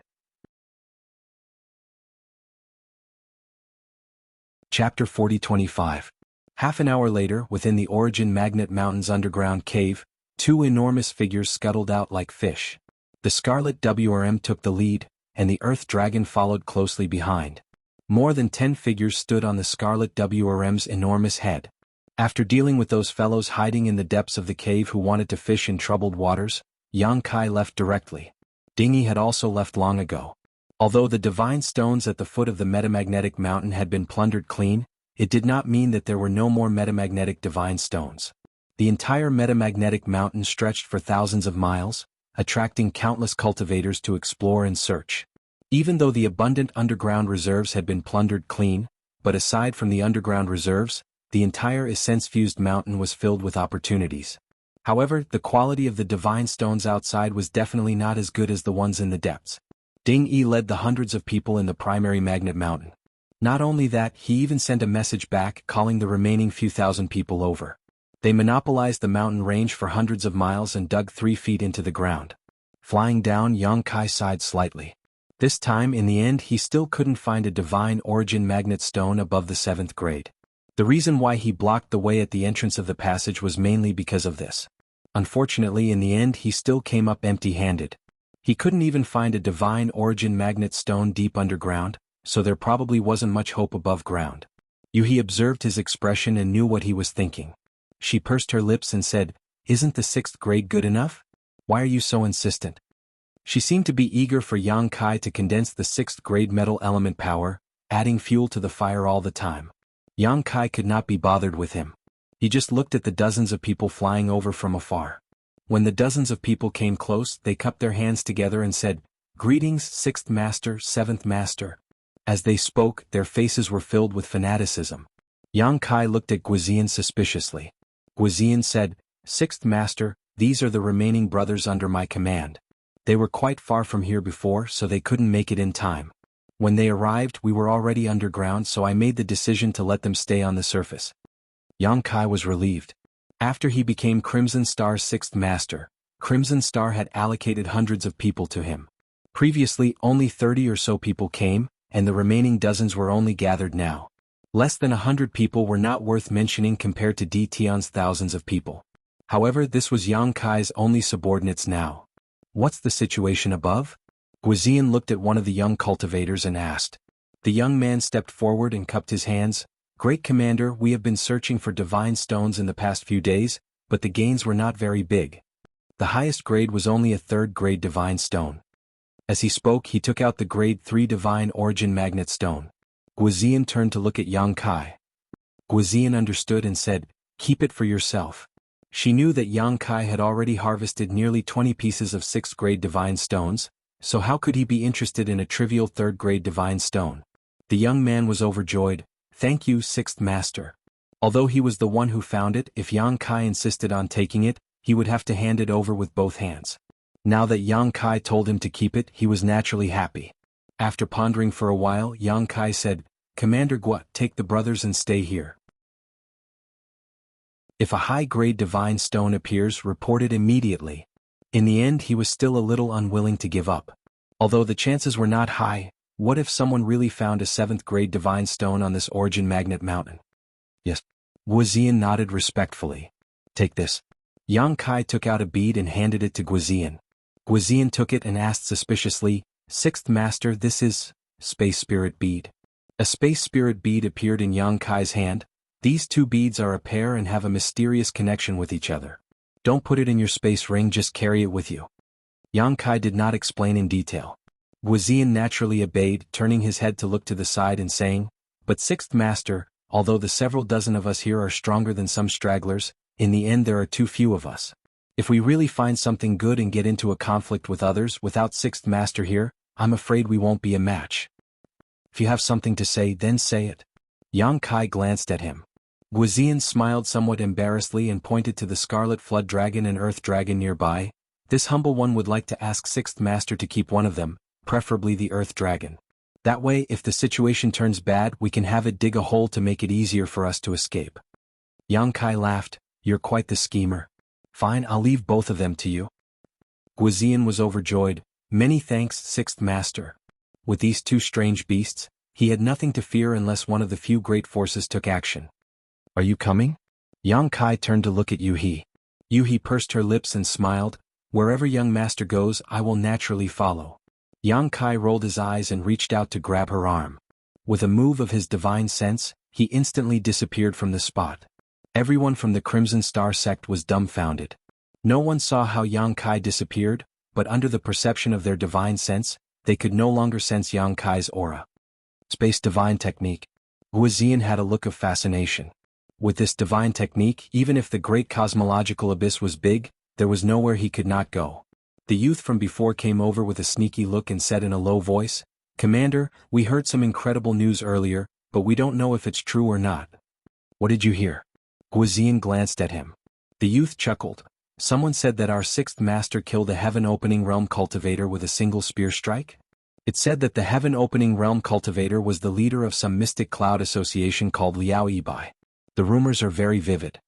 Chapter 40-25. Half an hour later, within the Origin Magnet Mountain's underground cave, 2 enormous figures scuttled out like fish. The Scarlet WRM took the lead, and the Earth Dragon followed closely behind. More than 10 figures stood on the Scarlet WRM's enormous head. After dealing with those fellows hiding in the depths of the cave who wanted to fish in troubled waters, Yang Kai left directly. Ding Yi had also left long ago. Although the divine stones at the foot of the metamagnetic mountain had been plundered clean, it did not mean that there were no more metamagnetic divine stones. The entire metamagnetic mountain stretched for thousands of miles, attracting countless cultivators to explore and search. Even though the abundant underground reserves had been plundered clean, but aside from the underground reserves, the entire essence-fused mountain was filled with opportunities. However, the quality of the divine stones outside was definitely not as good as the ones in the depths. Ding Yi led the hundreds of people in the primary magnet mountain. Not only that, he even sent a message back calling the remaining few thousand people over. They monopolized the mountain range for hundreds of miles and dug 3 feet into the ground. Flying down, Yang Kai sighed slightly. This time, in the end, he still couldn't find a divine origin magnet stone above the 7th grade. The reason why he blocked the way at the entrance of the passage was mainly because of this. Unfortunately, in the end, he still came up empty-handed. He couldn't even find a divine origin magnet stone deep underground, so there probably wasn't much hope above ground. Yuhi observed his expression and knew what he was thinking. She pursed her lips and said, "Isn't the 6th grade good enough? Why are you so insistent?" She seemed to be eager for Yang Kai to condense the 6th grade metal element power, adding fuel to the fire all the time. Yang Kai could not be bothered with him. He just looked at the dozens of people flying over from afar. When the dozens of people came close, they cupped their hands together and said, "Greetings, 6th Master, 7th Master." As they spoke, their faces were filled with fanaticism. Yang Kai looked at Guizian suspiciously. Guizian said, "6th Master, these are the remaining brothers under my command. They were quite far from here before, so they couldn't make it in time. When they arrived, we were already underground, so I made the decision to let them stay on the surface." Yang Kai was relieved. After he became Crimson Star's 6th Master, Crimson Star had allocated hundreds of people to him. Previously, only 30 or so people came, and the remaining dozens were only gathered now. Less than 100 people were not worth mentioning compared to Di Tian's thousands of people. However, this was Yang Kai's only subordinates now. "What's the situation above?" Guizian looked at one of the young cultivators and asked. The young man stepped forward and cupped his hands. Great Commander, we have been searching for divine stones in the past few days, but the gains were not very big. The highest grade was only a 3rd grade divine stone. As he spoke, he took out the grade 3 divine origin magnet stone. Guizian turned to look at Yang Kai. Guizian understood and said, keep it for yourself. She knew that Yang Kai had already harvested nearly 20 pieces of 6th grade divine stones, so how could he be interested in a trivial 3rd grade divine stone? The young man was overjoyed. Thank you, 6th Master. Although he was the one who found it, if Yang Kai insisted on taking it, he would have to hand it over with both hands. Now that Yang Kai told him to keep it, he was naturally happy. After pondering for a while, Yang Kai said, Commander Gua, take the brothers and stay here. If a high-grade divine stone appears, report it immediately. In the end, he was still a little unwilling to give up. Although the chances were not high, what if someone really found a 7th grade divine stone on this origin magnet mountain? Yes. Guizian nodded respectfully. Take this. Yang Kai took out a bead and handed it to Guizian. Guizian took it and asked suspiciously, 6th Master, this is Space Spirit Bead. A Space Spirit Bead appeared in Yang Kai's hand. These 2 beads are a pair and have a mysterious connection with each other. Don't put it in your space ring, just carry it with you. Yang Kai did not explain in detail. Guizian naturally obeyed, turning his head to look to the side and saying, but 6th Master, although the several dozen of us here are stronger than some stragglers, in the end there are too few of us. If we really find something good and get into a conflict with others without 6th Master here, I'm afraid we won't be a match. If you have something to say, then say it. Yang Kai glanced at him. Guizian smiled somewhat embarrassedly and pointed to the Scarlet Flood Dragon and Earth Dragon nearby. This humble one would like to ask 6th Master to keep one of them, preferably the Earth Dragon. That way, if the situation turns bad, we can have it dig a hole to make it easier for us to escape. Yang Kai laughed. You're quite the schemer. Fine, I'll leave both of them to you. Guizian was overjoyed. Many thanks, 6th Master. With these 2 strange beasts, he had nothing to fear unless one of the few great forces took action. Are you coming? Yang Kai turned to look at Yuhi. Yuhi pursed her lips and smiled. Wherever young master goes, I will naturally follow. Yang Kai rolled his eyes and reached out to grab her arm. With a move of his divine sense, he instantly disappeared from the spot. Everyone from the Crimson Star sect was dumbfounded. No one saw how Yang Kai disappeared, but under the perception of their divine sense, they could no longer sense Yang Kai's aura. Space divine technique. Guizian had a look of fascination. With this divine technique, even if the great cosmological abyss was big, there was nowhere he could not go. The youth from before came over with a sneaky look and said in a low voice, Commander, we heard some incredible news earlier, but we don't know if it's true or not. What did you hear? Guizian glanced at him. The youth chuckled. Someone said that our 6th Master killed a heaven-opening realm cultivator with a single spear strike? It said that the heaven-opening realm cultivator was the leader of some mystic cloud association called Liao Yibai. The rumors are very vivid.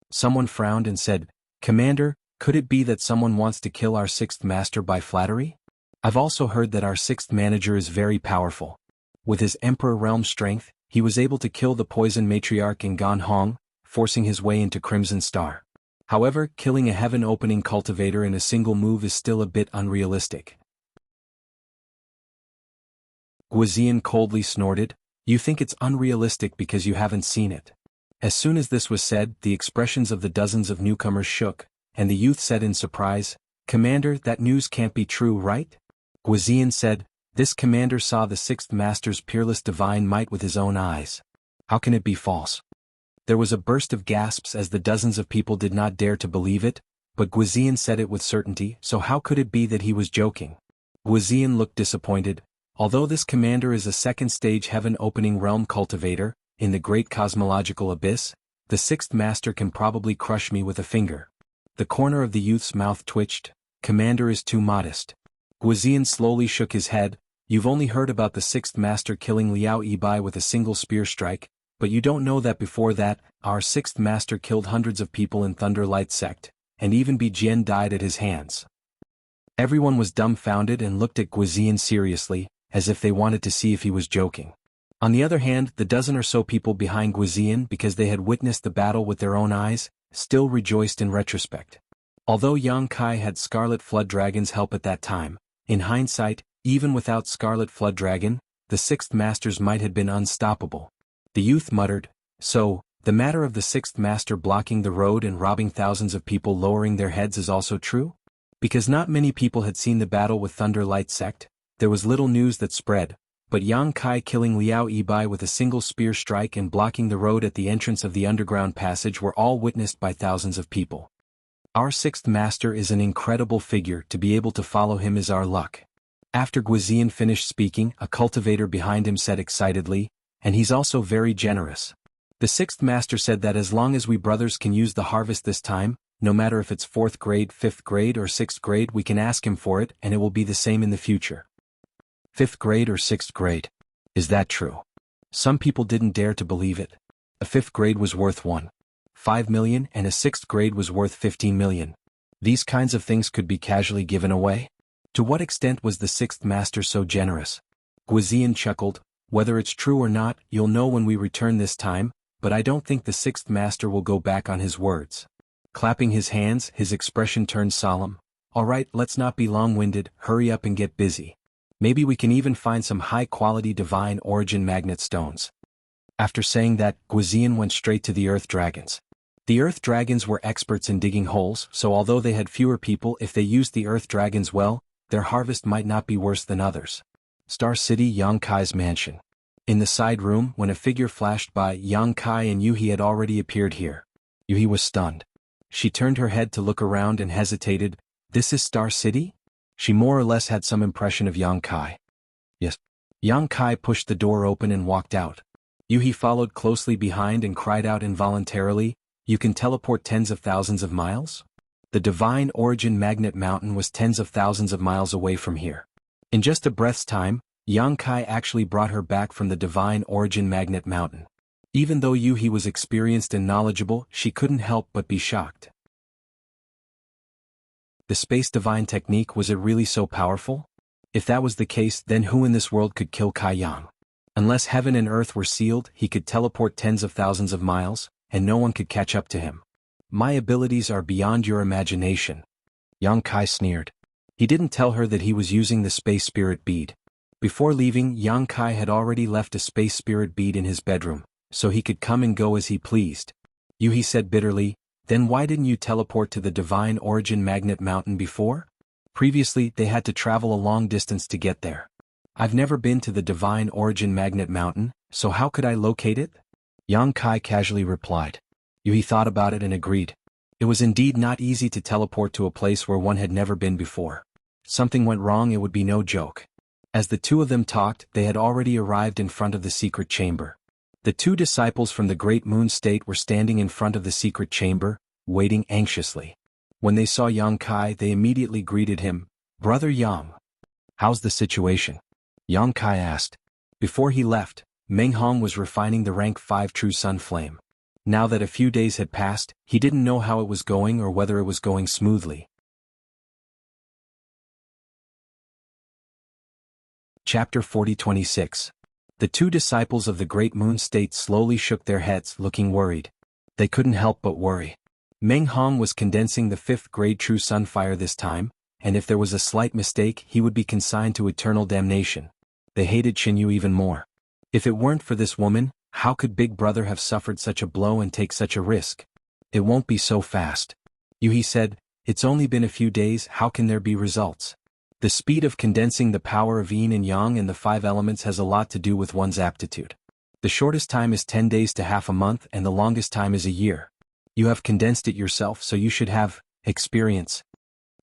Someone frowned and said, Commander, could it be that someone wants to kill our 6th Master by flattery? I've also heard that our 6th Manager is very powerful. With his Emperor Realm strength, he was able to kill the poison matriarch in Gan Hong, forcing his way into Crimson Star. However, killing a heaven-opening cultivator in a single move is still a bit unrealistic. Guizian coldly snorted, You think it's unrealistic because you haven't seen it. As soon as this was said, the expressions of the dozens of newcomers shook, and the youth said in surprise, Commander, that news can't be true, right? Guizian said, This commander saw the 6th Master's peerless divine might with his own eyes. How can it be false? There was a burst of gasps as the dozens of people did not dare to believe it, but Guizian said it with certainty, so how could it be that he was joking? Guizian looked disappointed. Although this commander is a second-stage heaven-opening realm cultivator, in the great cosmological abyss, the 6th Master can probably crush me with a finger. The corner of the youth's mouth twitched. Commander is too modest. Guizian slowly shook his head. You've only heard about the 6th Master killing Liao Yibai with a single spear strike, but you don't know that before that, our 6th Master killed hundreds of people in Thunderlight sect, and even Bijian died at his hands. Everyone was dumbfounded and looked at Guizian seriously, as if they wanted to see if he was joking. On the other hand, the dozen or so people behind Guizian, because they had witnessed the battle with their own eyes, still rejoiced in retrospect. Although Yang Kai had Scarlet Flood Dragon's help at that time, in hindsight, Even without Scarlet Flood Dragon, the sixth masters might have been unstoppable. The youth muttered, "So, the matter of the sixth master blocking the road and robbing thousands of people lowering their heads is also true?" Because not many people had seen the battle with Thunder Light Sect, there was little news that spread, but Yang Kai killing Liao Yibai with a single spear strike and blocking the road at the entrance of the underground passage were all witnessed by thousands of people. "Our sixth master is an incredible figure, to be able to follow him is our luck." After Guizian finished speaking, a cultivator behind him said excitedly, "And he's also very generous." The sixth master said that as long as we brothers can use the harvest this time, no matter if it's 4th grade, 5th grade or 6th grade, we can ask him for it and it will be the same in the future. 5th grade or 6th grade? Is that true? Some people didn't dare to believe it. A 5th grade was worth 1.5 million and a 6th grade was worth 15 million. These kinds of things could be casually given away? To what extent was the sixth master so generous? Guizian chuckled, "Whether it's true or not, you'll know when we return this time, but I don't think the sixth master will go back on his words." Clapping his hands, his expression turned solemn. "All right, let's not be long-winded, hurry up and get busy. Maybe we can even find some high-quality divine origin magnet stones." After saying that, Guizian went straight to the Earth Dragons. The Earth Dragons were experts in digging holes, so although they had fewer people, if they used the Earth Dragons well, their harvest might not be worse than others. Star City, Yang Kai's mansion. In the side room, when a figure flashed by, Yang Kai and Yuhi had already appeared here. Yuhi was stunned. She turned her head to look around and hesitated. "This is Star City?" She more or less had some impression of Yang Kai. "Yes." Yang Kai pushed the door open and walked out. Yuhi followed closely behind and cried out involuntarily, "You can teleport tens of thousands of miles?" The divine origin magnet mountain was tens of thousands of miles away from here. In just a breath's time, Yang Kai actually brought her back from the divine origin magnet mountain. Even though Yuhi was experienced and knowledgeable, she couldn't help but be shocked. The space divine technique, was it really so powerful? If that was the case, then who in this world could kill Kai Yang? Unless heaven and earth were sealed, he could teleport tens of thousands of miles, and no one could catch up to him. "My abilities are beyond your imagination." Yang Kai sneered. He didn't tell her that he was using the space spirit bead. Before leaving, Yang Kai had already left a space spirit bead in his bedroom, so he could come and go as he pleased. Yuhi said bitterly, "Then why didn't you teleport to the divine origin magnet mountain before? Previously, they had to travel a long distance to get there." "I've never been to the divine origin magnet mountain, so how could I locate it?" Yang Kai casually replied. Yuhi thought about it and agreed. It was indeed not easy to teleport to a place where one had never been before. Something went wrong, it would be no joke. As the two of them talked, they had already arrived in front of the secret chamber. The two disciples from the Great Moon State were standing in front of the secret chamber, waiting anxiously. When they saw Yang Kai, they immediately greeted him. "Brother Yang. How's the situation?" Yang Kai asked. Before he left, Meng Hong was refining the rank 5 True Sun Flame. Now that a few days had passed, he didn't know how it was going or whether it was going smoothly. Chapter 40-26. The two disciples of the Great Moon State slowly shook their heads, looking worried. They couldn't help but worry. Meng Hong was condensing the 5th grade True Sunfire this time, and if there was a slight mistake, he would be consigned to eternal damnation. They hated Xinyu even more. If it weren't for this woman, how could Big Brother have suffered such a blow and take such a risk? "It won't be so fast." Yuhi said, "It's only been a few days, how can there be results?" The speed of condensing the power of yin and yang and the 5 elements has a lot to do with one's aptitude. The shortest time is 10 days to half a month and the longest time is a year. You have condensed it yourself, so you should have experience.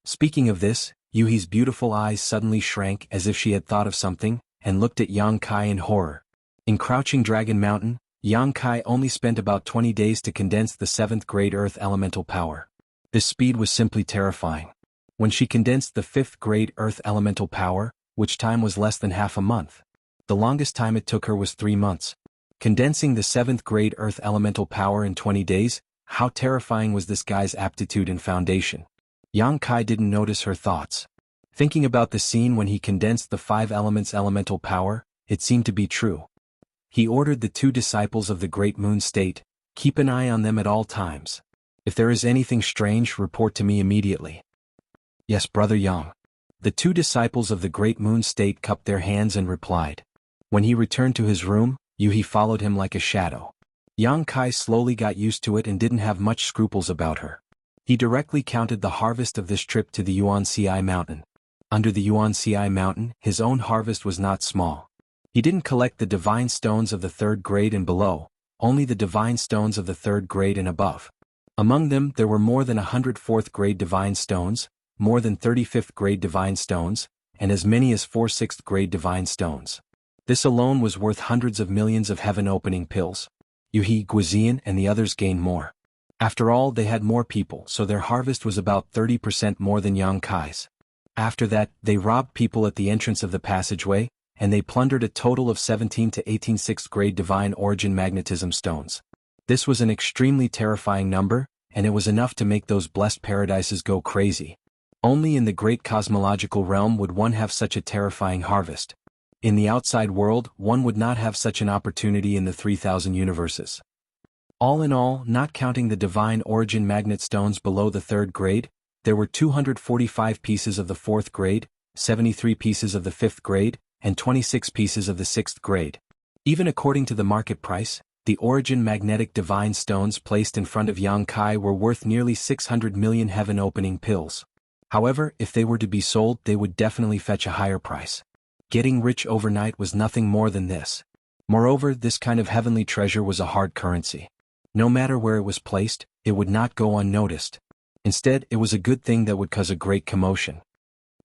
Speaking of this, Yuhi's beautiful eyes suddenly shrank as if she had thought of something, and looked at Yang Kai in horror. In Crouching Dragon Mountain, Yang Kai only spent about 20 days to condense the 7th grade Earth elemental power. This speed was simply terrifying. When she condensed the 5th grade Earth elemental power, which time was less than half a month. The longest time it took her was 3 months. Condensing the 7th grade Earth elemental power in 20 days, how terrifying was this guy's aptitude and foundation? Yang Kai didn't notice her thoughts. Thinking about the scene when he condensed the 5 elements elemental power, it seemed to be true. He ordered the two disciples of the Great Moon State, "Keep an eye on them at all times. If there is anything strange, report to me immediately." "Yes, Brother Yang." The two disciples of the Great Moon State cupped their hands and replied. When he returned to his room, Yuhi followed him like a shadow. Yang Kai slowly got used to it and didn't have much scruples about her. He directly counted the harvest of this trip to the Yuanci mountain. Under the Yuanci mountain, his own harvest was not small. He didn't collect the divine stones of the 3rd grade and below, only the divine stones of the 3rd grade and above. Among them there were more than 100 4th grade divine stones, more than 35th grade divine stones, and as many as 4 6th grade divine stones. This alone was worth hundreds of millions of heaven-opening pills. Yuhi, Guizian, and the others gained more. After all, they had more people, so their harvest was about 30% more than Yang Kai's. After that, they robbed people at the entrance of the passageway, and they plundered a total of 17 to 18 6th grade divine origin magnetism stones. This was an extremely terrifying number, and it was enough to make those blessed paradises go crazy. Only in the great cosmological realm would one have such a terrifying harvest. In the outside world, one would not have such an opportunity in the 3,000 universes. All in all, not counting the divine origin magnet stones below the 3rd grade, there were 245 pieces of the 4th grade, 73 pieces of the 5th grade, and 26 pieces of the 6th grade. Even according to the market price, the origin magnetic divine stones placed in front of Yang Kai were worth nearly 600 million heaven-opening pills. However, if they were to be sold, they would definitely fetch a higher price. Getting rich overnight was nothing more than this. Moreover, this kind of heavenly treasure was a hard currency. No matter where it was placed, it would not go unnoticed. Instead, it was a good thing that would cause a great commotion.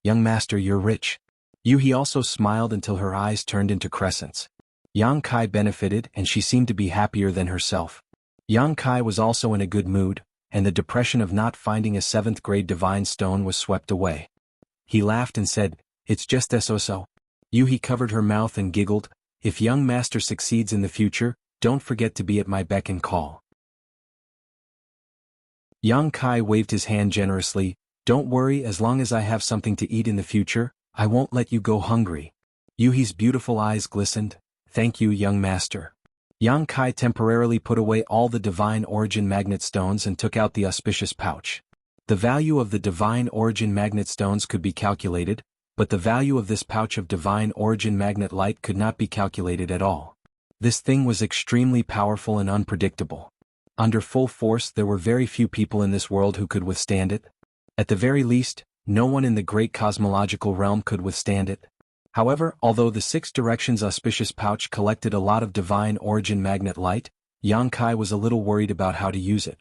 Young master, you're rich. Yuhi also smiled until her eyes turned into crescents. Yang Kai benefited and she seemed to be happier than herself. Yang Kai was also in a good mood, and the depression of not finding a 7th grade divine stone was swept away. He laughed and said, "It's just so." Yuhi covered her mouth and giggled, "If young master succeeds in the future, don't forget to be at my beck and call." Yang Kai waved his hand generously, "Don't worry, as long as I have something to eat in the future, I won't let you go hungry." Yuhi's beautiful eyes glistened, "Thank you, young master." Yang Kai temporarily put away all the divine origin magnet stones and took out the auspicious pouch. The value of the divine origin magnet stones could be calculated, but the value of this pouch of divine origin magnet light could not be calculated at all. This thing was extremely powerful and unpredictable. Under full force, there were very few people in this world who could withstand it. At the very least, no one in the great cosmological realm could withstand it. However, although the 6 directions auspicious pouch collected a lot of divine origin magnet light, Yang Kai was a little worried about how to use it.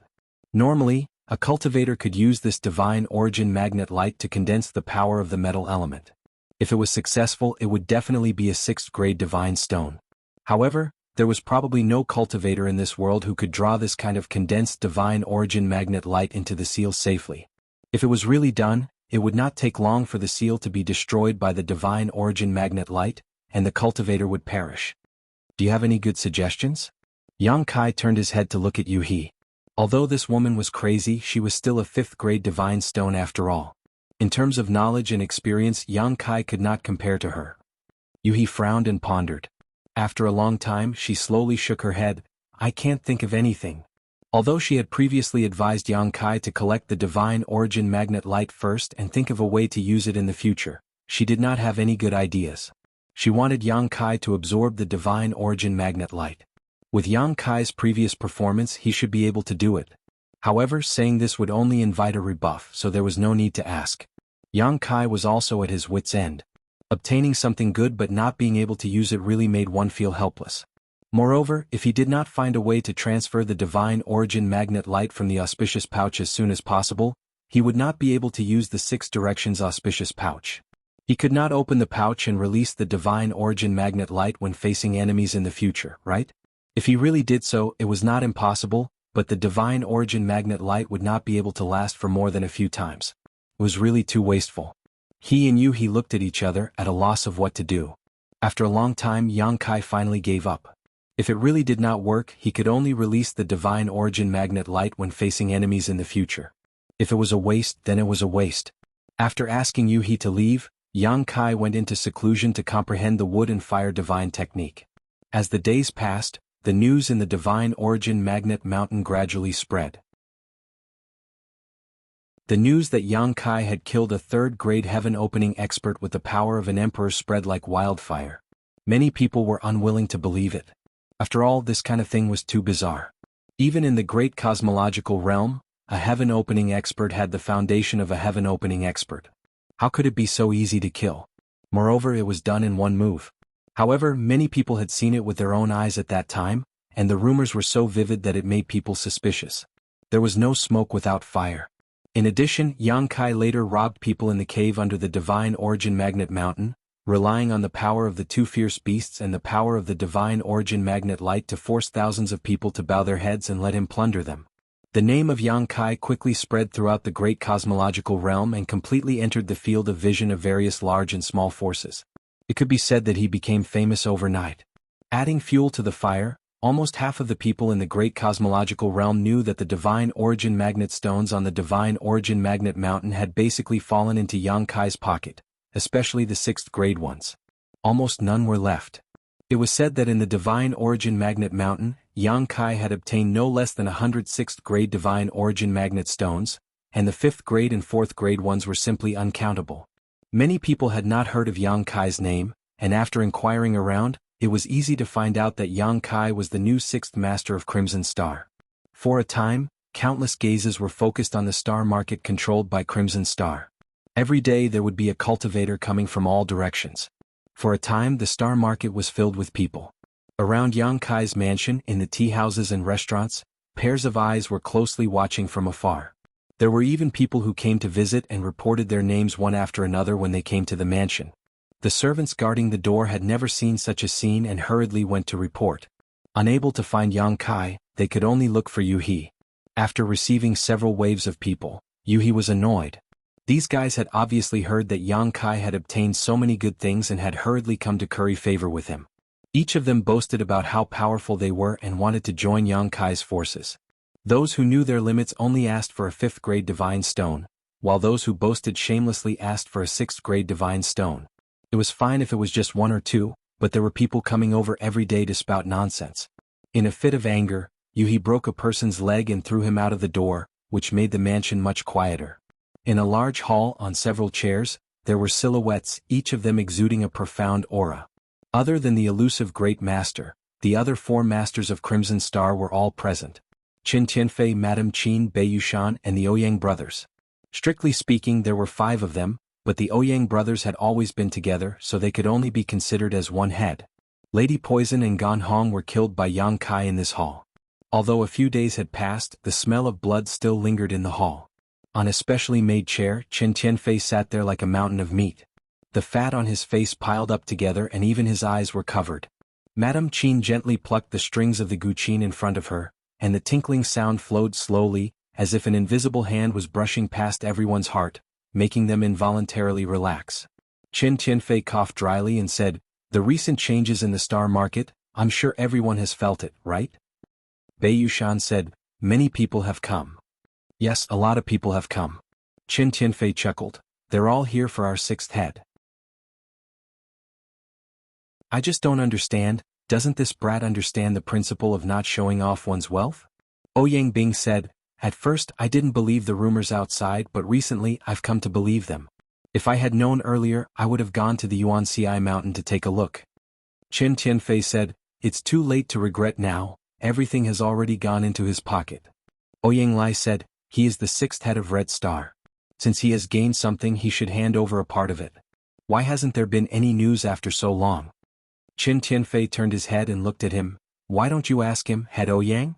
Normally, a cultivator could use this divine origin magnet light to condense the power of the metal element. If it was successful, it would definitely be a 6th grade divine stone. However, there was probably no cultivator in this world who could draw this kind of condensed divine origin magnet light into the seal safely. If it was really done, it would not take long for the seal to be destroyed by the divine origin magnet light, and the cultivator would perish. Do you have any good suggestions? Yang Kai turned his head to look at Yuhi. Although this woman was crazy, she was still a 5th grade divine stone after all. In terms of knowledge and experience, Yang Kai could not compare to her. Yuhi frowned and pondered. After a long time, she slowly shook her head. "I can't think of anything." Although she had previously advised Yang Kai to collect the divine origin magnet light first and think of a way to use it in the future, she did not have any good ideas. She wanted Yang Kai to absorb the divine origin magnet light. With Yang Kai's previous performance, he should be able to do it. However, saying this would only invite a rebuff, so there was no need to ask. Yang Kai was also at his wit's end. Obtaining something good but not being able to use it really made one feel helpless. Moreover, if he did not find a way to transfer the divine origin magnet light from the auspicious pouch as soon as possible, he would not be able to use the 6 directions auspicious pouch. He could not open the pouch and release the divine origin magnet light when facing enemies in the future, right? If he really did so, it was not impossible, but the divine origin magnet light would not be able to last for more than a few times. It was really too wasteful. He and Yuhi looked at each other, at a loss of what to do. After a long time, Yang Kai finally gave up. If it really did not work, he could only release the divine origin magnet light when facing enemies in the future. If it was a waste, then it was a waste. After asking Yuhi to leave, Yang Kai went into seclusion to comprehend the wood and fire divine technique. As the days passed, the news in the divine origin magnet mountain gradually spread. The news that Yang Kai had killed a third-grade heaven-opening expert with the power of an emperor spread like wildfire. Many people were unwilling to believe it. After all, this kind of thing was too bizarre. Even in the great cosmological realm, a heaven-opening expert had the foundation of a heaven-opening expert. How could it be so easy to kill? Moreover, it was done in one move. However, many people had seen it with their own eyes at that time, and the rumors were so vivid that it made people suspicious. There was no smoke without fire. In addition, Yang Kai later robbed people in the cave under the Divine Origin Magnet Mountain, relying on the power of the two fierce beasts and the power of the Divine Origin Magnet Light to force thousands of people to bow their heads and let him plunder them. The name of Yang Kai quickly spread throughout the great cosmological realm and completely entered the field of vision of various large and small forces. It could be said that he became famous overnight. Adding fuel to the fire, almost half of the people in the great cosmological realm knew that the Divine Origin Magnet stones on the Divine Origin Magnet Mountain had basically fallen into Yang Kai's pocket, especially the 6th grade ones. Almost none were left. It was said that in the Divine Origin Magnet Mountain, Yang Kai had obtained no less than 100 6th grade Divine Origin Magnet stones, and the 5th grade and 4th grade ones were simply uncountable. Many people had not heard of Yang Kai's name, and after inquiring around, it was easy to find out that Yang Kai was the new 6th master of Crimson Star. For a time, countless gazes were focused on the star market controlled by Crimson Star. Every day there would be a cultivator coming from all directions. For a time the star market was filled with people. Around Yang Kai's mansion, in the tea houses and restaurants, pairs of eyes were closely watching from afar. There were even people who came to visit and reported their names one after another when they came to the mansion. The servants guarding the door had never seen such a scene and hurriedly went to report. Unable to find Yang Kai, they could only look for Yuhi. After receiving several waves of people, Yuhi was annoyed. These guys had obviously heard that Yang Kai had obtained so many good things and had hurriedly come to curry favor with him. Each of them boasted about how powerful they were and wanted to join Yang Kai's forces. Those who knew their limits only asked for a 5th grade divine stone, while those who boasted shamelessly asked for a 6th grade divine stone. It was fine if it was just one or two, but there were people coming over every day to spout nonsense. In a fit of anger, Yuhi broke a person's leg and threw him out of the door, which made the mansion much quieter. In a large hall on several chairs, there were silhouettes, each of them exuding a profound aura. Other than the elusive Great Master, the other 4 masters of Crimson Star were all present. Qin Tianfei, Madame Qin, Bei Yushan, and the Ouyang brothers. Strictly speaking, there were 5 of them, but the Ouyang brothers had always been together, so they could only be considered as one head. Lady Poison and Gan Hong were killed by Yang Kai in this hall. Although a few days had passed, the smell of blood still lingered in the hall. On a specially made chair, Qin Tianfei sat there like a mountain of meat. The fat on his face piled up together and even his eyes were covered. Madame Qin gently plucked the strings of the guqin in front of her, and the tinkling sound flowed slowly, as if an invisible hand was brushing past everyone's heart, making them involuntarily relax. Qin Tianfei coughed dryly and said, "The recent changes in the star market, I'm sure everyone has felt it, right?" Bei Yushan said, "Many people have come." "Yes, a lot of people have come." Qin Tianfei chuckled, "They're all here for our 6th head." "I just don't understand, doesn't this brat understand the principle of not showing off one's wealth?" Ouyang Bing said, "At first I didn't believe the rumors outside, but recently I've come to believe them. If I had known earlier, I would have gone to the Yuanci mountain to take a look." Qin Tianfei said, "It's too late to regret now, everything has already gone into his pocket." Ouyang Lai said, "He is the 6th head of Red Star. Since he has gained something, he should hand over a part of it. Why hasn't there been any news after so long?" Qin Tianfei turned his head and looked at him. "Why don't you ask him, head Ouyang?"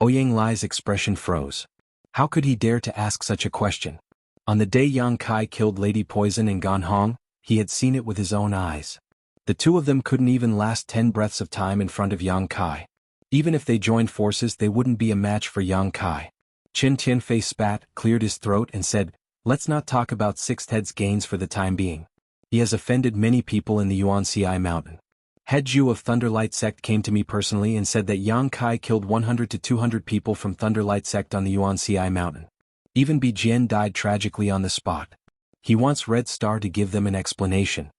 Ouyang Lai's expression froze. How could he dare to ask such a question? On the day Yang Kai killed Lady Poison and Gan Hong, he had seen it with his own eyes. The two of them couldn't even last 10 breaths of time in front of Yang Kai. Even if they joined forces, they wouldn't be a match for Yang Kai. Qin Tianfei spat, cleared his throat and said, "Let's not talk about 6th head's gains for the time being. He has offended many people in the Yuanci mountain. Head Zhu of Thunderlight Sect came to me personally and said that Yang Kai killed 100 to 200 people from Thunderlight Sect on the Yuanci mountain. Even Bi Jian died tragically on the spot. He wants Red Star to give them an explanation."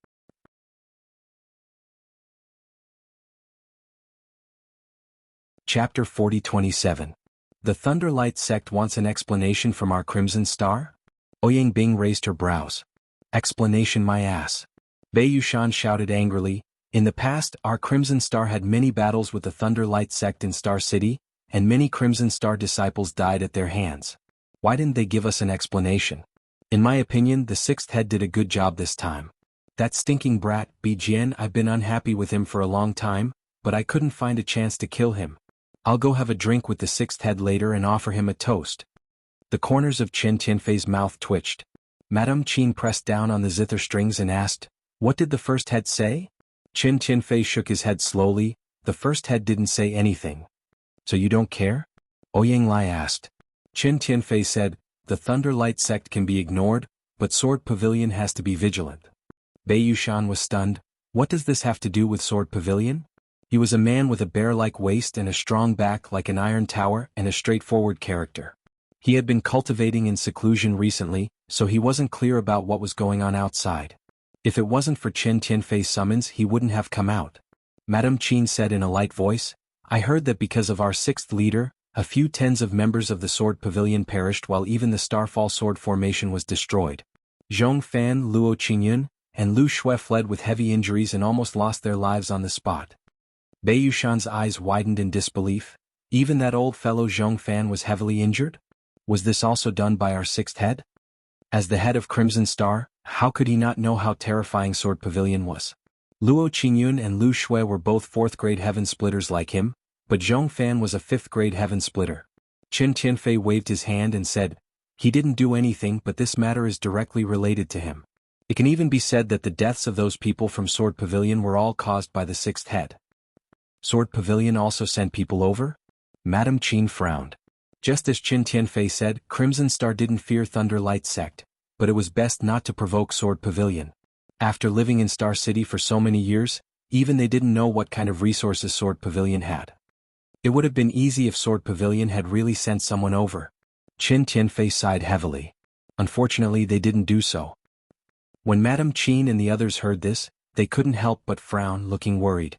Chapter 40-27. The Thunderlight Sect wants an explanation from our Crimson Star? Ouyang Bing raised her brows. Explanation my ass. Bei Yushan shouted angrily. In the past, our Crimson Star had many battles with the Thunder Light sect in Star City, and many Crimson Star disciples died at their hands. Why didn't they give us an explanation? In my opinion, the sixth head did a good job this time. That stinking brat, Bi Jian, I've been unhappy with him for a long time, but I couldn't find a chance to kill him. I'll go have a drink with the sixth head later and offer him a toast. The corners of Chen Tianfei's mouth twitched. Madame Qin pressed down on the zither strings and asked, "What did the first head say?" Chen Tianfei shook his head slowly. The first head didn't say anything. So you don't care? Ouyang Lai asked. Chen Tianfei said, the Thunder Light sect can be ignored, but Sword Pavilion has to be vigilant. Bei Yushan was stunned. What does this have to do with Sword Pavilion? He was a man with a bear-like waist and a strong back like an iron tower and a straightforward character. He had been cultivating in seclusion recently, so he wasn't clear about what was going on outside. If it wasn't for Chen Tianfei's summons, he wouldn't have come out. Madame Qin said in a light voice, I heard that because of our sixth leader, a few tens of members of the Sword Pavilion perished while even the Starfall Sword Formation was destroyed. Zhong Fan, Luo Qingyun, and Lu Shui fled with heavy injuries and almost lost their lives on the spot. Bei Yushan's eyes widened in disbelief. Even that old fellow Zhong Fan was heavily injured? Was this also done by our sixth head? As the head of Crimson Star, how could he not know how terrifying Sword Pavilion was? Luo Qingyun and Lu Shui were both 4th-grade Heaven Splitters like him, but Zhong Fan was a 5th-grade Heaven Splitter. Chen Tianfei waved his hand and said, he didn't do anything, but this matter is directly related to him. It can even be said that the deaths of those people from Sword Pavilion were all caused by the sixth head. Sword Pavilion also sent people over? Madame Qin frowned. Just as Chen Tianfei said, Crimson Star didn't fear Thunder Light sect, but it was best not to provoke Sword Pavilion. After living in Star City for so many years, even they didn't know what kind of resources Sword Pavilion had. It would have been easy if Sword Pavilion had really sent someone over. Chen Tianfei sighed heavily. Unfortunately, they didn't do so. When Madame Qin and the others heard this, they couldn't help but frown, looking worried.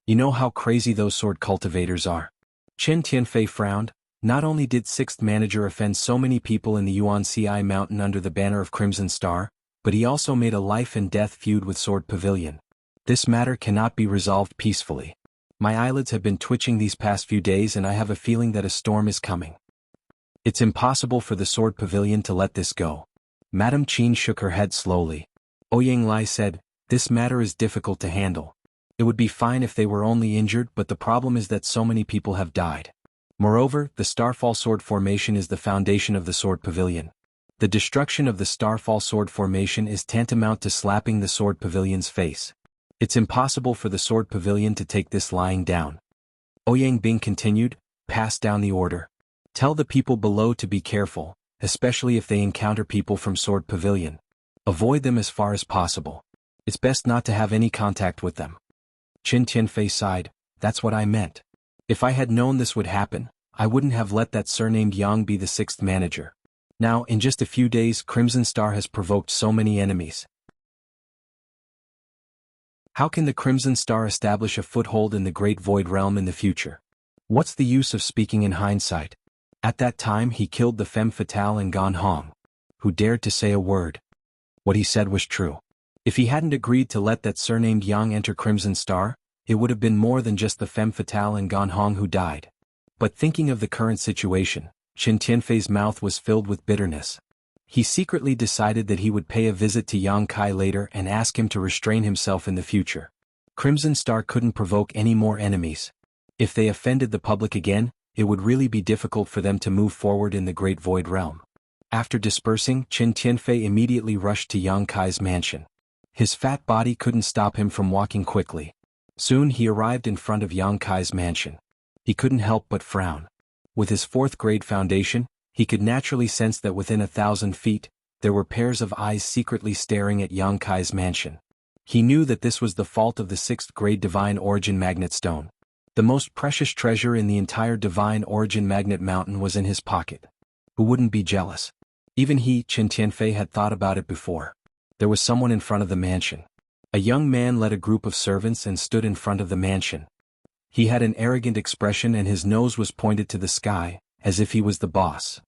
You know how crazy those sword cultivators are. Chen Tianfei frowned. Not only did 6th Manager offend so many people in the Yuan Ci Mountain under the banner of Crimson Star, but he also made a life-and-death feud with Sword Pavilion. This matter cannot be resolved peacefully. My eyelids have been twitching these past few days and I have a feeling that a storm is coming. It's impossible for the Sword Pavilion to let this go. Madame Qin shook her head slowly. Ouyang Lai said, this matter is difficult to handle. It would be fine if they were only injured, but the problem is that so many people have died. Moreover, the Starfall Sword Formation is the foundation of the Sword Pavilion. The destruction of the Starfall Sword Formation is tantamount to slapping the Sword Pavilion's face. It's impossible for the Sword Pavilion to take this lying down. Ouyang Bing continued, pass down the order. Tell the people below to be careful, especially if they encounter people from Sword Pavilion. Avoid them as far as possible. It's best not to have any contact with them. Chen Tianfei sighed, that's what I meant. If I had known this would happen, I wouldn't have let that surnamed Yang be the 6th manager. Now, in just a few days, Crimson Star has provoked so many enemies. How can the Crimson Star establish a foothold in the Great Void Realm in the future? What's the use of speaking in hindsight? At that time he killed the femme fatale and Gan Hong. Who dared to say a word? What he said was true. If he hadn't agreed to let that surnamed Yang enter Crimson Star, it would have been more than just the femme fatale and Gan Hong who died. But thinking of the current situation, Chen Tianfei's mouth was filled with bitterness. He secretly decided that he would pay a visit to Yang Kai later and ask him to restrain himself in the future. Crimson Star couldn't provoke any more enemies. If they offended the public again, it would really be difficult for them to move forward in the Great Void Realm. After dispersing, Chen Tianfei immediately rushed to Yang Kai's mansion. His fat body couldn't stop him from walking quickly. Soon he arrived in front of Yang Kai's mansion. He couldn't help but frown. With his 4th-grade foundation, he could naturally sense that within 1,000 feet, there were pairs of eyes secretly staring at Yang Kai's mansion. He knew that this was the fault of the 6th-grade Divine Origin Magnet Stone. The most precious treasure in the entire Divine Origin Magnet Mountain was in his pocket. Who wouldn't be jealous? Even he, Chen Tianfei, had thought about it before. There was someone in front of the mansion. A young man led a group of servants and stood in front of the mansion. He had an arrogant expression and his nose was pointed to the sky, as if he was the boss.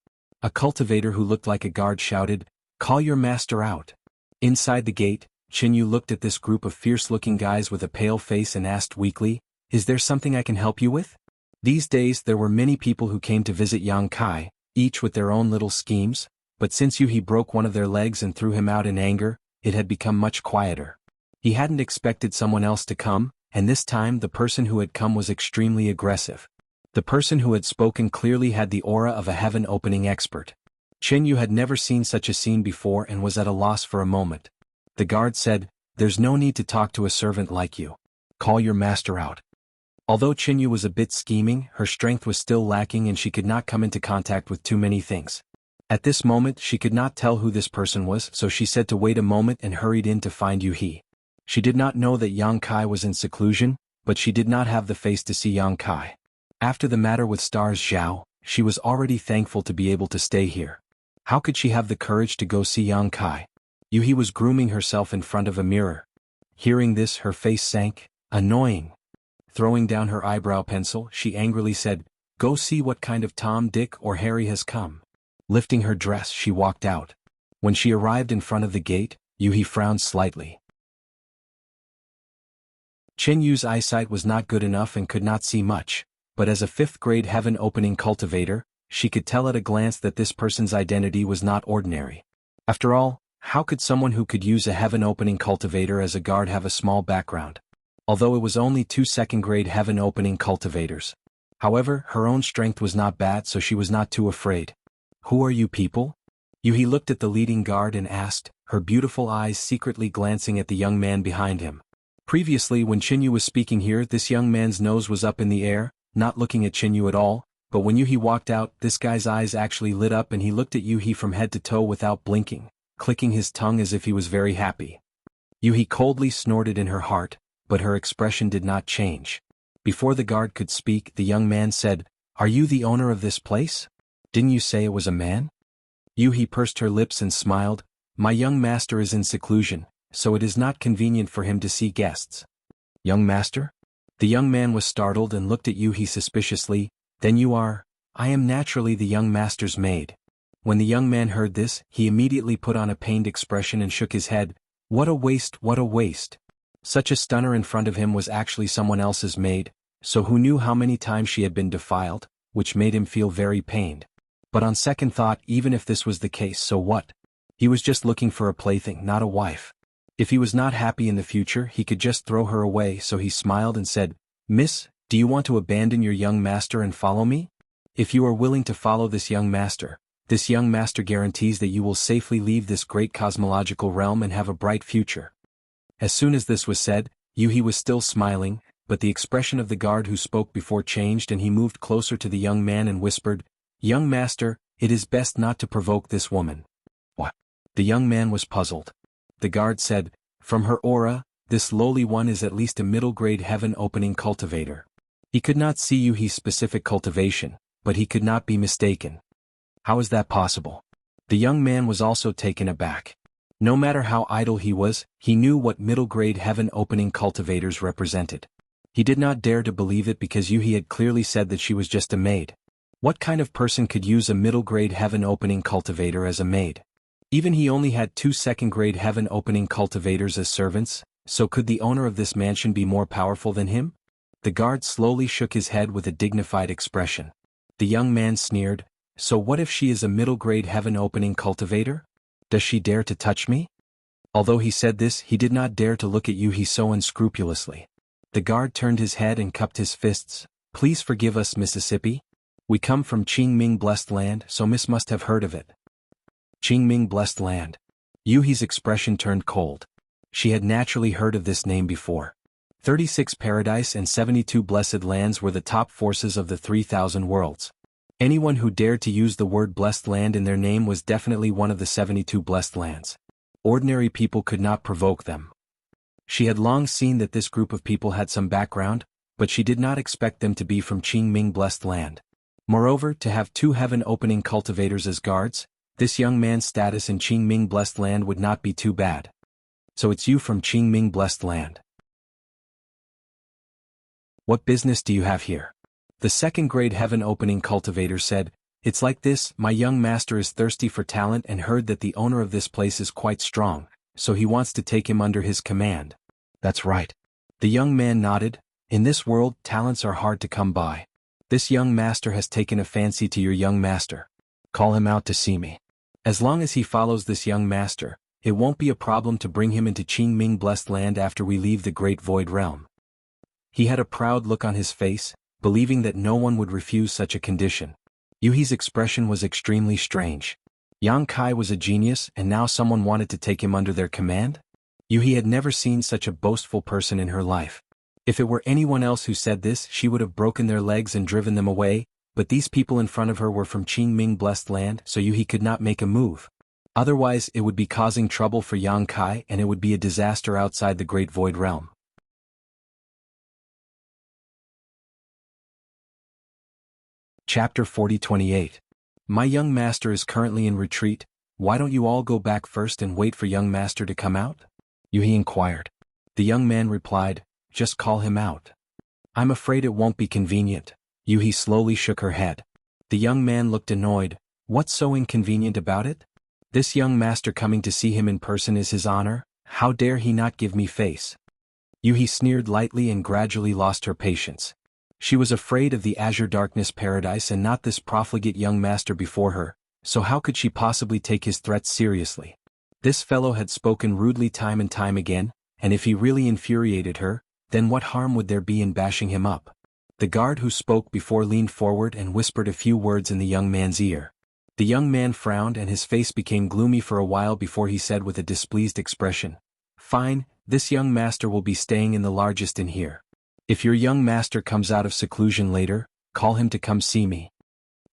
A cultivator who looked like a guard shouted, Call your master out. Inside the gate, Qinyu looked at this group of fierce-looking guys with a pale face and asked weakly, "Is there something I can help you with?" These days there were many people who came to visit Yang Kai, each with their own little schemes, but since Yuhi broke one of their legs and threw him out in anger, it had become much quieter. He hadn't expected someone else to come, and this time the person who had come was extremely aggressive. The person who had spoken clearly had the aura of a heaven-opening expert. Qinyu had never seen such a scene before and was at a loss for a moment. The guard said, "There's no need to talk to a servant like you. Call your master out." Although Qinyu was a bit scheming, her strength was still lacking and she could not come into contact with too many things. At this moment she could not tell who this person was, so she said to wait a moment and hurried in to find Yuhi. She did not know that Yang Kai was in seclusion, but she did not have the face to see Yang Kai. After the matter with Stars Zhao, she was already thankful to be able to stay here. How could she have the courage to go see Yang Kai? Yuhi was grooming herself in front of a mirror. Hearing this, her face sank. Annoying. Throwing down her eyebrow pencil, she angrily said, "Go see what kind of Tom, Dick, or Harry has come." Lifting her dress, she walked out. When she arrived in front of the gate, Yuhi frowned slightly. Qinyu's eyesight was not good enough and could not see much, but as a 5th grade heaven-opening cultivator, she could tell at a glance that this person's identity was not ordinary. After all, how could someone who could use a heaven-opening cultivator as a guard have a small background? Although it was only 2 2nd-grade heaven-opening cultivators. However, her own strength was not bad, so she was not too afraid. "Who are you people?" Yuhi looked at the leading guard and asked, her beautiful eyes secretly glancing at the young man behind him. Previously when Qinyu was speaking here, this young man's nose was up in the air, not looking at Qinyu at all, but when Yuhi walked out, this guy's eyes actually lit up and he looked at Yuhi from head to toe without blinking, clicking his tongue as if he was very happy. Yuhi coldly snorted in her heart, but her expression did not change. Before the guard could speak, the young man said, "Are you the owner of this place? Didn't you say it was a man?" Yuhi pursed her lips and smiled. "My young master is in seclusion, so it is not convenient for him to see guests." "Young master?" The young man was startled and looked at Yuhi suspiciously. "Then you are—" "I am naturally the young master's maid." When the young man heard this, he immediately put on a pained expression and shook his head. What a waste, what a waste. Such a stunner in front of him was actually someone else's maid, so who knew how many times she had been defiled, which made him feel very pained. But on second thought, even if this was the case, so what? He was just looking for a plaything, not a wife. If he was not happy in the future, he could just throw her away, so he smiled and said, "Miss, do you want to abandon your young master and follow me? If you are willing to follow this young master guarantees that you will safely leave this great cosmological realm and have a bright future." As soon as this was said, Yuhi was still smiling, but the expression of the guard who spoke before changed and he moved closer to the young man and whispered, "Young master, it is best not to provoke this woman." What? The young man was puzzled. The guard said, "From her aura, this lowly one is at least a middle-grade heaven-opening cultivator." He could not see Yuhi's specific cultivation, but he could not be mistaken. How is that possible? The young man was also taken aback. No matter how idle he was, he knew what middle-grade heaven-opening cultivators represented. He did not dare to believe it because Yuhi had clearly said that she was just a maid. What kind of person could use a middle-grade heaven-opening cultivator as a maid? Even he only had 2 2nd-grade heaven-opening cultivators as servants, so could the owner of this mansion be more powerful than him? The guard slowly shook his head with a dignified expression. The young man sneered, "So what if she is a middle-grade heaven-opening cultivator? Does she dare to touch me?" Although he said this, he did not dare to look at Yuhi so unscrupulously. The guard turned his head and cupped his fists. "Please forgive us, Mississippi. We come from Qingming Blessed Land, so Miss must have heard of it." Qingming Blessed Land. Yuhi's expression turned cold. She had naturally heard of this name before. 36 Paradise and 72 Blessed Lands were the top forces of the 3,000 worlds. Anyone who dared to use the word Blessed Land in their name was definitely one of the 72 Blessed Lands. Ordinary people could not provoke them. She had long seen that this group of people had some background, but she did not expect them to be from Qingming Blessed Land. Moreover, to have 2 heaven-opening cultivators as guards, this young man's status in Qingming Blessed Land would not be too bad. "So it's you from Qingming Blessed Land. What business do you have here?" The 2nd-grade heaven-opening cultivator said, It's like this, my young master is thirsty for talent and heard that the owner of this place is quite strong, so he wants to take him under his command. That's right. The young man nodded. In this world, talents are hard to come by. This young master has taken a fancy to your young master. Call him out to see me. As long as he follows this young master, it won't be a problem to bring him into Qingming blessed land after we leave the Great Void Realm. He had a proud look on his face, believing that no one would refuse such a condition. Yuhi's expression was extremely strange. Yang Kai was a genius and now someone wanted to take him under their command? Yuhi had never seen such a boastful person in her life. If it were anyone else who said this, she would have broken their legs and driven them away, but these people in front of her were from Qingming blessed land, so Yuhi could not make a move. Otherwise it would be causing trouble for Yang Kai and it would be a disaster outside the Great Void Realm. Chapter 40-28. My young master is currently in retreat. Why don't you all go back first and wait for young master to come out? Yuhi inquired. The young man replied, just call him out. I'm afraid it won't be convenient. Yuhi slowly shook her head. The young man looked annoyed. What's so inconvenient about it? This young master coming to see him in person is his honor. How dare he not give me face? Yuhi sneered lightly and gradually lost her patience. She was afraid of the Azure Darkness Paradise and not this profligate young master before her, so how could she possibly take his threats seriously? This fellow had spoken rudely time and time again, and if he really infuriated her, then what harm would there be in bashing him up? The guard who spoke before leaned forward and whispered a few words in the young man's ear. The young man frowned and his face became gloomy for a while before he said with a displeased expression, Fine, this young master will be staying in the largest inn here. If your young master comes out of seclusion later, call him to come see me.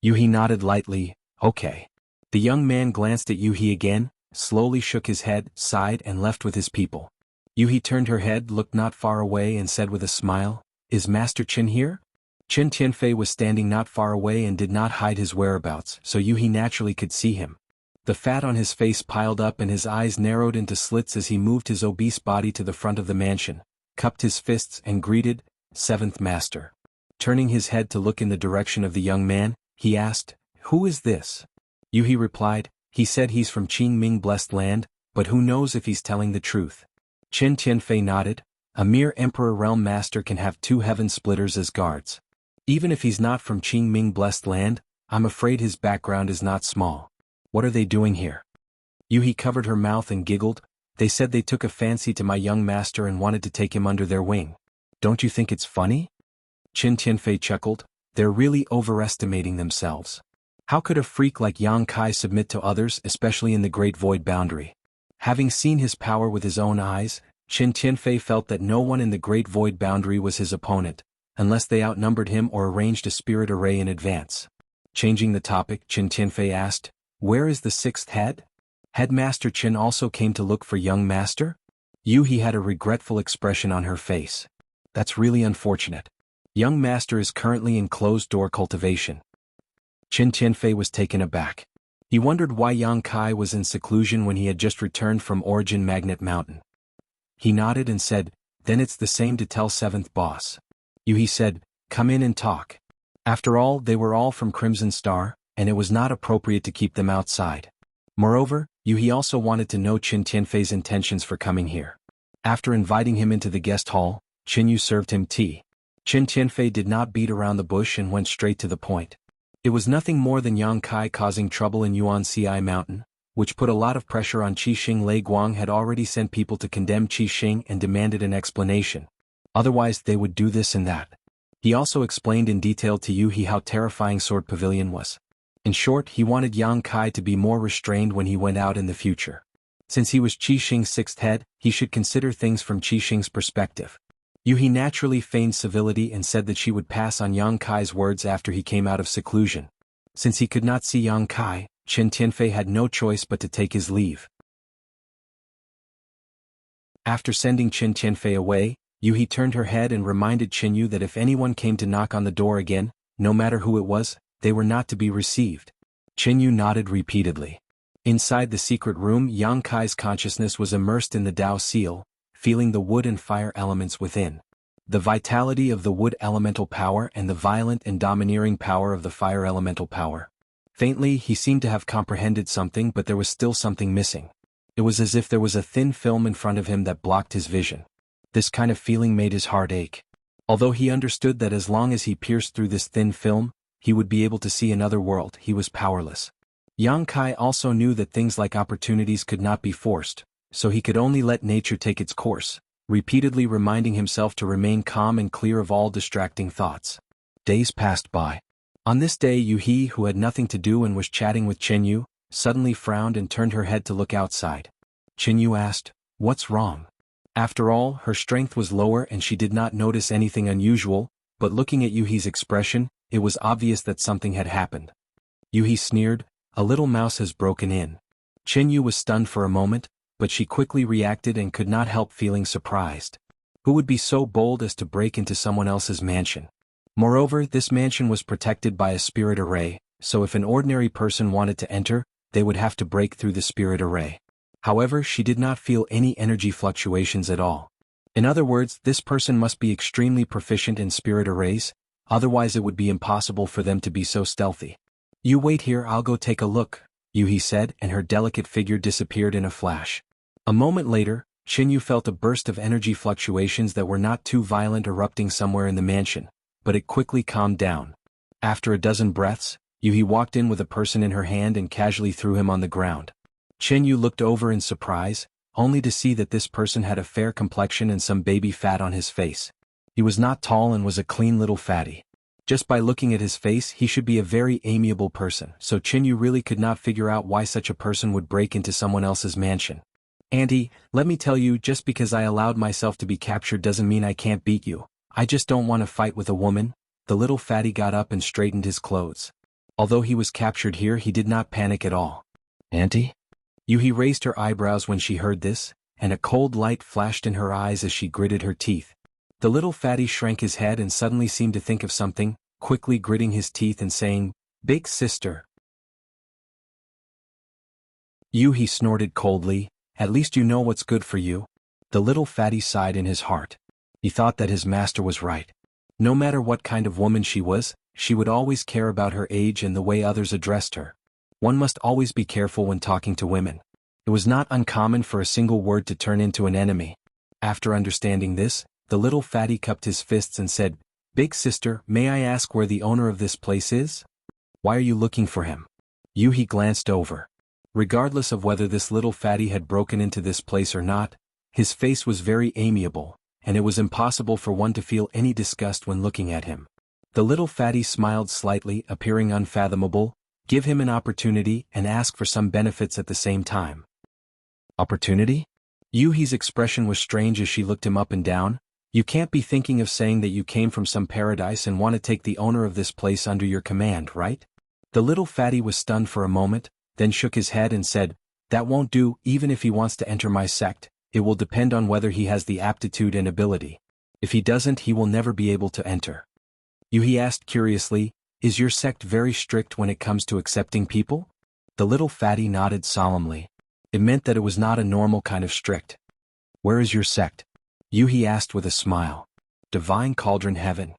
Yuhi nodded lightly, okay. The young man glanced at Yuhi again, slowly shook his head, sighed and left with his people. Yuhi turned her head, looked not far away and said with a smile, Is Master Qin here? Qin Tianfei was standing not far away and did not hide his whereabouts, so Yuhi naturally could see him. The fat on his face piled up and his eyes narrowed into slits as he moved his obese body to the front of the mansion, cupped his fists and greeted, Seventh Master. Turning his head to look in the direction of the young man, he asked, Who is this? Yuhi replied, He said he's from Qingming blessed land, but who knows if he's telling the truth. Qin Tianfei nodded. A mere Emperor Realm Master can have 2 heaven splitters as guards. Even if he's not from Qingming blessed land, I'm afraid his background is not small. What are they doing here? Yuhi covered her mouth and giggled. They said they took a fancy to my young master and wanted to take him under their wing. Don't you think it's funny? Qin Tianfei chuckled. They're really overestimating themselves. How could a freak like Yang Kai submit to others, especially in the Great Void Boundary? Having seen his power with his own eyes, Qin Tianfei felt that no one in the Great Void Boundary was his opponent, unless they outnumbered him or arranged a spirit array in advance. Changing the topic, Qin Tianfei asked, Where is the 6th head? Headmaster Qin also came to look for young master? Yuhi had a regretful expression on her face. That's really unfortunate. Young master is currently in closed-door cultivation. Qin Tianfei was taken aback. He wondered why Yang Kai was in seclusion when he had just returned from Origin Magnet Mountain. He nodded and said, Then it's the same to tell 7th boss. Yuhi said, Come in and talk. After all, they were all from Crimson Star, and it was not appropriate to keep them outside. Moreover, Yuhi also wanted to know Qin Tianfei's intentions for coming here. After inviting him into the guest hall, Qin Yu served him tea. Qin Tianfei did not beat around the bush and went straight to the point. It was nothing more than Yang Kai causing trouble in Yuanci Mountain, which put a lot of pressure on Qixing. Lei Guang had already sent people to condemn Qixing and demanded an explanation. Otherwise they would do this and that. He also explained in detail to Yuhi how terrifying Sword Pavilion was. In short, he wanted Yang Kai to be more restrained when he went out in the future. Since he was Qixing's 6th head, he should consider things from Qixing's perspective. Yuhi naturally feigned civility and said that she would pass on Yang Kai's words after he came out of seclusion. Since he could not see Yang Kai, Qin Tianfei had no choice but to take his leave. After sending Qin Tianfei away, Yuhi turned her head and reminded Qin Yu that if anyone came to knock on the door again, no matter who it was, they were not to be received. Qin Yu nodded repeatedly. Inside the secret room, Yang Kai's consciousness was immersed in the Tao Seal, feeling the wood and fire elements within. The vitality of the wood elemental power and the violent and domineering power of the fire elemental power. Faintly, he seemed to have comprehended something, but there was still something missing. It was as if there was a thin film in front of him that blocked his vision. This kind of feeling made his heart ache. Although he understood that as long as he pierced through this thin film, he would be able to see another world, he was powerless. Yang Kai also knew that things like opportunities could not be forced, so he could only let nature take its course, repeatedly reminding himself to remain calm and clear of all distracting thoughts. Days passed by. On this day, Yuhi, who had nothing to do and was chatting with Chenyu, suddenly frowned and turned her head to look outside. Chenyu asked, "What's wrong?" After all, her strength was lower and she did not notice anything unusual, but looking at Yuhi's expression, it was obvious that something had happened. Yuhi sneered, "A little mouse has broken in." Chenyu was stunned for a moment, but she quickly reacted and could not help feeling surprised. Who would be so bold as to break into someone else's mansion? Moreover, this mansion was protected by a spirit array, so if an ordinary person wanted to enter, they would have to break through the spirit array. However, she did not feel any energy fluctuations at all. In other words, this person must be extremely proficient in spirit arrays, otherwise it would be impossible for them to be so stealthy. "You wait here, I'll go take a look," Yuhi said, and her delicate figure disappeared in a flash. A moment later, Chenyu felt a burst of energy fluctuations that were not too violent erupting somewhere in the mansion, but it quickly calmed down. After a dozen breaths, Yuhi walked in with a person in her hand and casually threw him on the ground. Chenyu looked over in surprise, only to see that this person had a fair complexion and some baby fat on his face. He was not tall and was a clean little fatty. Just by looking at his face, he should be a very amiable person, so Chenyu really could not figure out why such a person would break into someone else's mansion. "Auntie, let me tell you, just because I allowed myself to be captured doesn't mean I can't beat you. I just don't want to fight with a woman." The little fatty got up and straightened his clothes. Although he was captured here, he did not panic at all. "Auntie?" Yuhi raised her eyebrows when she heard this, and a cold light flashed in her eyes as she gritted her teeth. The little fatty shrank his head and suddenly seemed to think of something, quickly gritting his teeth and saying, "Big sister." Yuhi snorted coldly, "At least you know what's good for you." The little fatty sighed in his heart. He thought that his master was right. No matter what kind of woman she was, she would always care about her age and the way others addressed her. One must always be careful when talking to women. It was not uncommon for a single word to turn into an enemy. After understanding this, the little fatty cupped his fists and said, "Big sister, may I ask where the owner of this place is? Why are you looking for him?" Yuhi glanced over. Regardless of whether this little fatty had broken into this place or not, his face was very amiable, and it was impossible for one to feel any disgust when looking at him. The little fatty smiled slightly, appearing unfathomable. Give him an opportunity and ask for some benefits at the same time. Opportunity? Yuhi's expression was strange as she looked him up and down. "You can't be thinking of saying that you came from some paradise and want to take the owner of this place under your command, right?" The little fatty was stunned for a moment, then shook his head and said, "That won't do. Even if he wants to enter my sect, it will depend on whether he has the aptitude and ability. If he doesn't, he will never be able to enter." Yuhi asked curiously, "Is your sect very strict when it comes to accepting people?" The little fatty nodded solemnly. It meant that it was not a normal kind of strict. "Where is your sect?" Yuhi asked with a smile. "Divine Cauldron Heaven."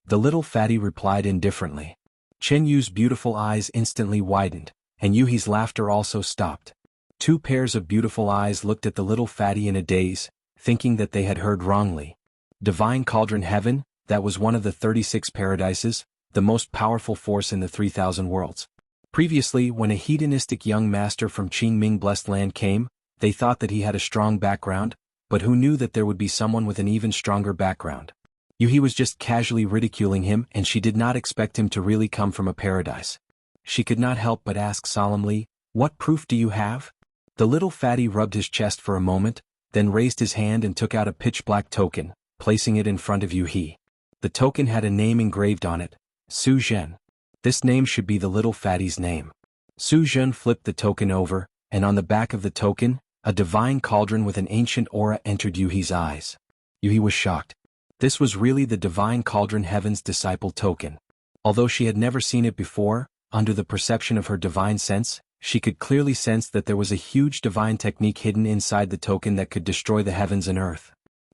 The little fatty replied indifferently. Chenyu's beautiful eyes instantly widened, and Yuhi's laughter also stopped. Two pairs of beautiful eyes looked at the little fatty in a daze, thinking that they had heard wrongly. Divine Cauldron Heaven, that was one of the 36 paradises, the most powerful force in the 3,000 worlds. Previously, when a hedonistic young master from Qingming Blessed Land came, they thought that he had a strong background, but who knew that there would be someone with an even stronger background? Yuhi was just casually ridiculing him, and she did not expect him to really come from a paradise. She could not help but ask solemnly, "What proof do you have?" The little fatty rubbed his chest for a moment, then raised his hand and took out a pitch-black token, placing it in front of Yuhi. The token had a name engraved on it, Su Zhen. This name should be the little fatty's name. Su Zhen flipped the token over, and on the back of the token, a divine cauldron with an ancient aura entered Yuhi's eyes. Yuhi was shocked. This was really the Divine Cauldron Heaven's disciple token. Although she had never seen it before, under the perception of her divine sense, she could clearly sense that there was a huge divine technique hidden inside the token that could destroy the heavens and earth.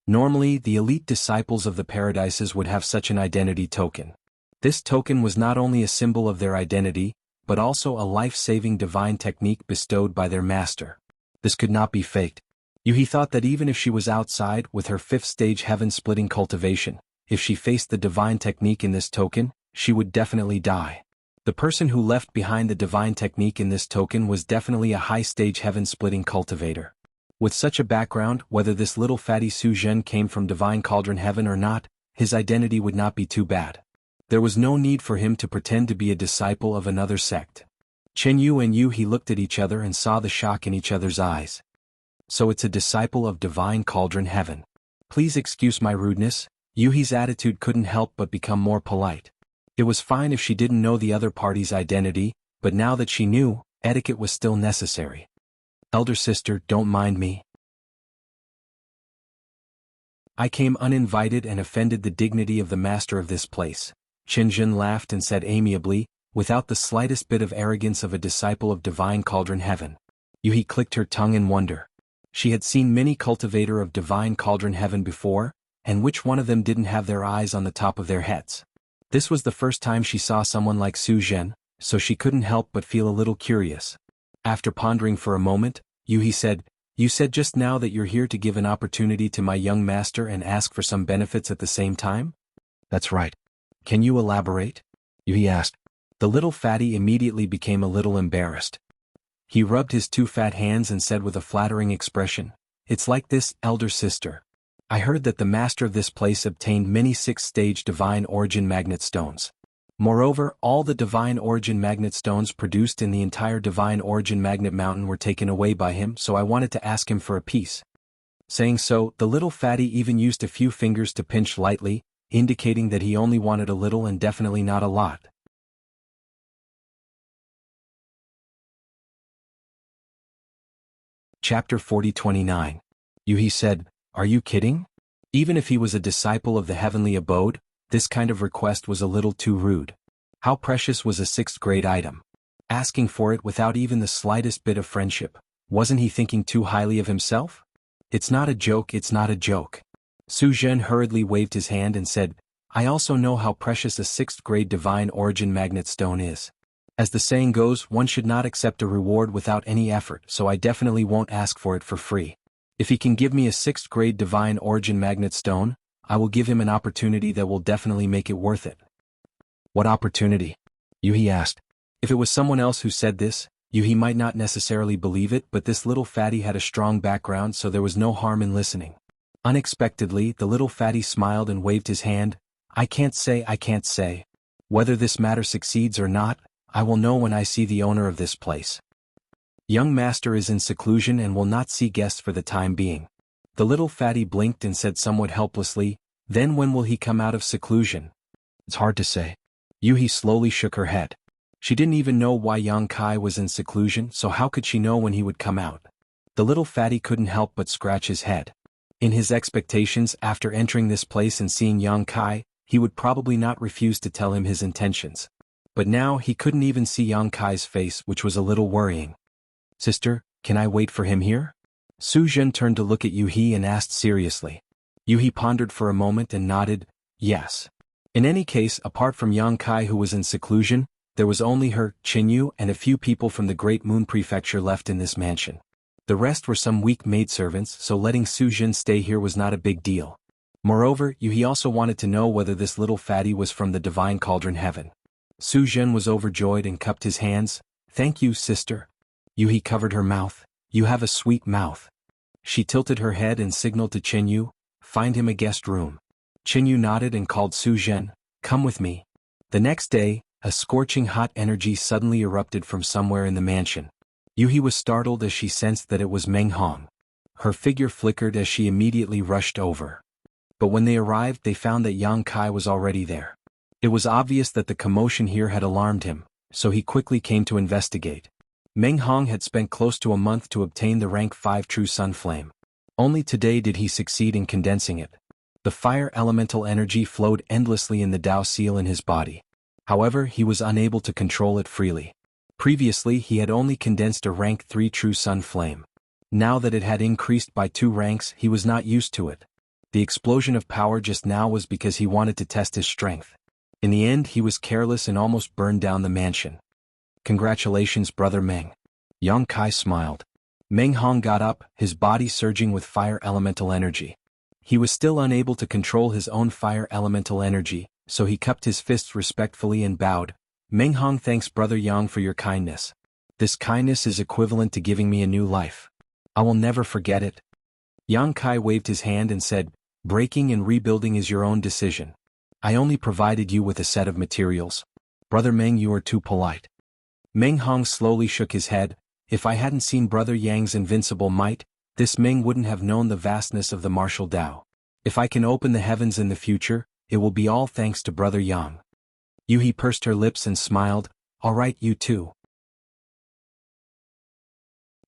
Normally, the elite disciples of the paradises would have such an identity token. This token was not only a symbol of their identity, but also a life-saving divine technique bestowed by their master. This could not be faked. Yuhi thought that even if she was outside with her 5th stage heaven-splitting cultivation, if she faced the divine technique in this token, she would definitely die. The person who left behind the divine technique in this token was definitely a high-stage heaven-splitting cultivator. With such a background, whether this little fatty Su Zhen came from divine cauldron heaven or not, his identity would not be too bad. There was no need for him to pretend to be a disciple of another sect. Chen Yu and Yuhi looked at each other and saw the shock in each other's eyes. So it's a disciple of divine cauldron heaven. Please excuse my rudeness. Yuhi's attitude couldn't help but become more polite. It was fine if she didn't know the other party's identity, but now that she knew, etiquette was still necessary. Elder sister, don't mind me. I came uninvited and offended the dignity of the master of this place. Chen Zhen laughed and said amiably, without the slightest bit of arrogance of a disciple of divine cauldron heaven. Yuhi clicked her tongue in wonder. She had seen many cultivator of divine cauldron heaven before, and which one of them didn't have their eyes on the top of their heads? This was the first time she saw someone like Su Zhen, so she couldn't help but feel a little curious. After pondering for a moment, Yuhi said, "You said just now that you're here to give an opportunity to my young master and ask for some benefits at the same time?" "That's right. Can you elaborate?" Yuhi asked. The little fatty immediately became a little embarrassed. He rubbed his 2 fat hands and said with a flattering expression, "It's like this, elder sister. I heard that the master of this place obtained many 6th-stage divine origin magnet stones. Moreover, all the divine origin magnet stones produced in the entire divine origin magnet mountain were taken away by him, so I wanted to ask him for a piece." Saying so, the little fatty even used a few fingers to pinch lightly, indicating that he only wanted a little and definitely not a lot. Chapter 40-29. Yuhi said, "Are you kidding?" Even if he was a disciple of the heavenly abode, this kind of request was a little too rude. How precious was a 6th-grade item? Asking for it without even the slightest bit of friendship. Wasn't he thinking too highly of himself? "It's not a joke, it's not a joke." Su Zhen hurriedly waved his hand and said, "I also know how precious a 6th-grade divine origin magnet stone is. As the saying goes, one should not accept a reward without any effort, so I definitely won't ask for it for free. If he can give me a 6th-grade divine origin magnet stone, I will give him an opportunity that will definitely make it worth it." "What opportunity?" Yuhi asked. If it was someone else who said this, Yuhi might not necessarily believe it, but this little fatty had a strong background, so there was no harm in listening. Unexpectedly, the little fatty smiled and waved his hand. I can't say. Whether this matter succeeds or not, I will know when I see the owner of this place. Young master is in seclusion and will not see guests for the time being." The little fatty blinked and said somewhat helplessly, "Then when will he come out of seclusion?" "It's hard to say." Yuhi slowly shook her head. She didn't even know why Yang Kai was in seclusion, so how could she know when he would come out? The little fatty couldn't help but scratch his head. In his expectations, after entering this place and seeing Yang Kai, he would probably not refuse to tell him his intentions. But now he couldn't even see Yang Kai's face, which was a little worrying. "Sister, can I wait for him here?" Su Zhen turned to look at Yuhi and asked seriously. Yuhi pondered for a moment and nodded, yes. In any case, apart from Yang Kai who was in seclusion, there was only her, Chen Yu, and a few people from the Great Moon Prefecture left in this mansion. The rest were some weak maidservants, so letting Su Zhen stay here was not a big deal. Moreover, Yuhi also wanted to know whether this little fatty was from the divine cauldron heaven. Su Zhen was overjoyed and cupped his hands. "Thank you, sister." Yuhi covered her mouth. "You have a sweet mouth." She tilted her head and signaled to Chen Yu, "Find him a guest room." Chen Yu nodded and called Su Zhen, "Come with me." The next day, a scorching hot energy suddenly erupted from somewhere in the mansion. Yuhi was startled as she sensed that it was Meng Hong. Her figure flickered as she immediately rushed over. But when they arrived, they found that Yang Kai was already there. It was obvious that the commotion here had alarmed him, so he quickly came to investigate. Meng Hong had spent close to a month to obtain the rank 5 True Sun Flame. Only today did he succeed in condensing it. The fire elemental energy flowed endlessly in the Tao seal in his body. However, he was unable to control it freely. Previously, he had only condensed a rank 3 True Sun Flame. Now that it had increased by 2 ranks, he was not used to it. The explosion of power just now was because he wanted to test his strength. In the end, he was careless and almost burned down the mansion. Congratulations, Brother Meng. Yang Kai smiled. Meng Hong got up, his body surging with fire elemental energy. He was still unable to control his own fire elemental energy, so he cupped his fists respectfully and bowed. Meng Hong, thanks Brother Yang for your kindness. This kindness is equivalent to giving me a new life. I will never forget it. Yang Kai waved his hand and said, breaking and rebuilding is your own decision. I only provided you with a set of materials. Brother Meng, you are too polite. Meng Hong slowly shook his head. If I hadn't seen Brother Yang's invincible might, this Meng wouldn't have known the vastness of the martial Tao. If I can open the heavens in the future, it will be all thanks to Brother Yang. Yuhi pursed her lips and smiled. All right, you too.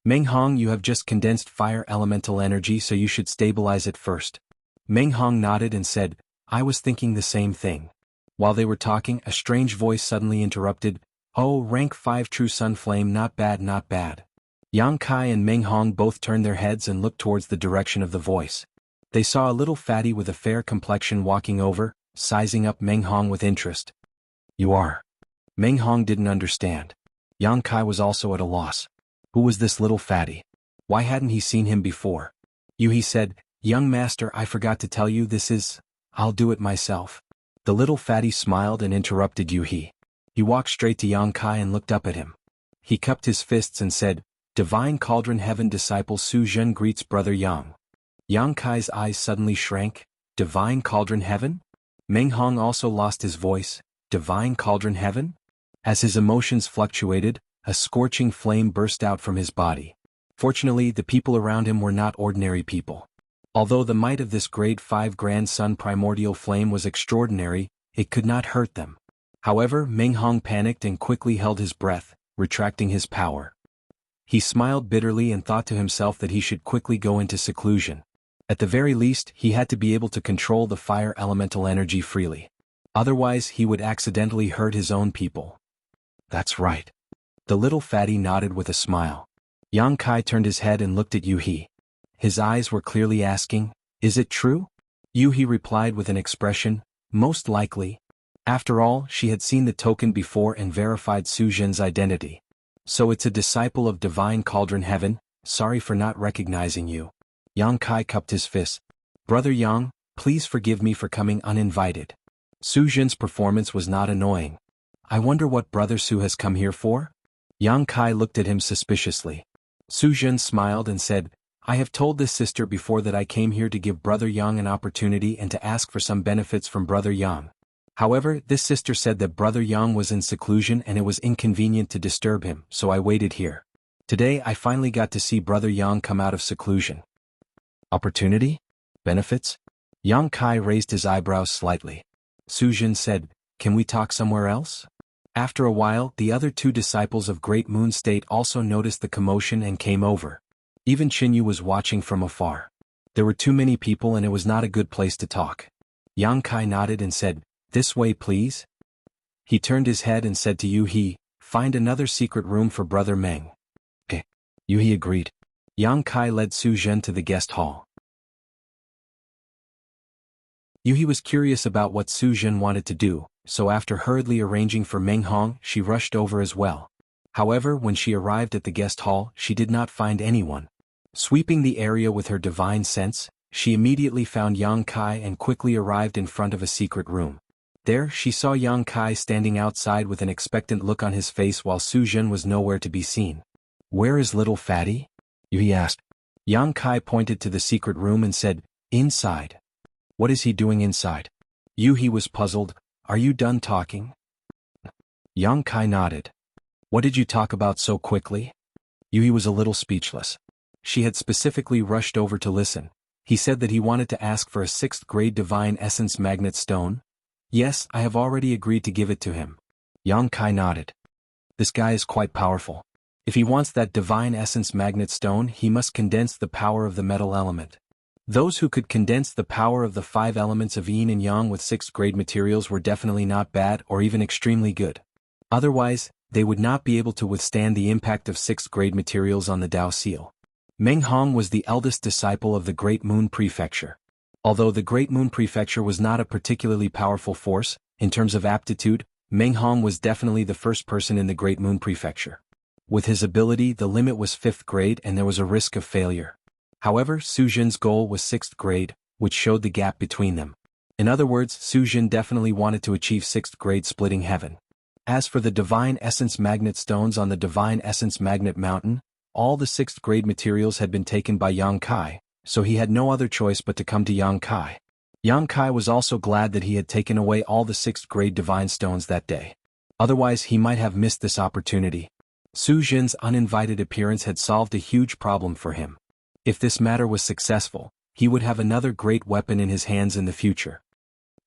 Meng Hong, you have just condensed fire elemental energy, so you should stabilize it first. Meng Hong nodded and said, I was thinking the same thing. While they were talking, a strange voice suddenly interrupted. Oh, rank 5 true sun flame, not bad, not bad. Yang Kai and Meng Hong both turned their heads and looked towards the direction of the voice. They saw a little fatty with a fair complexion walking over, sizing up Meng Hong with interest. You are. Meng Hong didn't understand. Yang Kai was also at a loss. Who was this little fatty? Why hadn't he seen him before? Yuhi said, Young master, I forgot to tell you this is... I'll do it myself. The little fatty smiled and interrupted Yuhi. He walked straight to Yang Kai and looked up at him. He cupped his fists and said, Divine Cauldron Heaven disciple Su Zhen greets Brother Yang. Yang Kai's eyes suddenly shrank. Divine Cauldron Heaven? Meng Hong also lost his voice. Divine Cauldron Heaven? As his emotions fluctuated, a scorching flame burst out from his body. Fortunately, the people around him were not ordinary people. Although the might of this grade 5 Grand Sun primordial flame was extraordinary, it could not hurt them. However, Meng Hong panicked and quickly held his breath, retracting his power. He smiled bitterly and thought to himself that he should quickly go into seclusion. At the very least, he had to be able to control the fire elemental energy freely. Otherwise, he would accidentally hurt his own people. That's right. The little fatty nodded with a smile. Yang Kai turned his head and looked at Yuhi. His eyes were clearly asking, Is it true? Yuhi replied with an expression, Most likely. After all, she had seen the token before and verified Su Zhen's identity. So it's a disciple of Divine Cauldron Heaven. Sorry for not recognizing you. Yang Kai cupped his fist. Brother Yang, please forgive me for coming uninvited. Su Zhen's performance was not annoying. I wonder what Brother Su has come here for? Yang Kai looked at him suspiciously. Su Zhen smiled and said, I have told this sister before that I came here to give Brother Yang an opportunity and to ask for some benefits from Brother Yang. However, this sister said that Brother Yang was in seclusion and it was inconvenient to disturb him, so I waited here. Today I finally got to see Brother Yang come out of seclusion. Opportunity? Benefits? Yang Kai raised his eyebrows slightly. Su Zhen said, Can we talk somewhere else? After a while, the other two disciples of Great Moon State also noticed the commotion and came over. Even Qinyu was watching from afar. There were too many people and it was not a good place to talk. Yang Kai nodded and said, This way please. He turned his head and said to Yuhi, Find another secret room for Brother Meng. Okay. Yuhi agreed. Yang Kai led Su Zhen to the guest hall. Yuhi was curious about what Su Zhen wanted to do, so after hurriedly arranging for Meng Hong, she rushed over as well. However, when she arrived at the guest hall, she did not find anyone. Sweeping the area with her divine sense, she immediately found Yang Kai and quickly arrived in front of a secret room. There, she saw Yang Kai standing outside with an expectant look on his face while Su Zhen was nowhere to be seen. Where is little fatty? Yuhi asked. Yang Kai pointed to the secret room and said, Inside. What is he doing inside? Yuhi was puzzled. Are you done talking? Yang Kai nodded. What did you talk about so quickly? Yuhi was a little speechless. She had specifically rushed over to listen. He said that he wanted to ask for a 6th grade Divine Essence Magnet Stone. Yes, I have already agreed to give it to him. Yang Kai nodded. This guy is quite powerful. If he wants that Divine Essence Magnet Stone, he must condense the power of the metal element. Those who could condense the power of the 5 elements of yin and yang with 6th grade materials were definitely not bad or even extremely good. Otherwise, they would not be able to withstand the impact of 6th grade materials on the Dao Seal. Meng Hong was the eldest disciple of the Great Moon Prefecture. Although the Great Moon Prefecture was not a particularly powerful force, in terms of aptitude, Meng Hong was definitely the first person in the Great Moon Prefecture. With his ability, the limit was 5th grade and there was a risk of failure. However, Su Jin's goal was 6th grade, which showed the gap between them. In other words, Su Jin definitely wanted to achieve 6th grade splitting heaven. As for the Divine Essence Magnet stones on the Divine Essence Magnet Mountain, all the 6th grade materials had been taken by Yang Kai, so he had no other choice but to come to Yang Kai. Yang Kai was also glad that he had taken away all the 6th grade divine stones that day. Otherwise he might have missed this opportunity. Su Jin's uninvited appearance had solved a huge problem for him. If this matter was successful, he would have another great weapon in his hands in the future.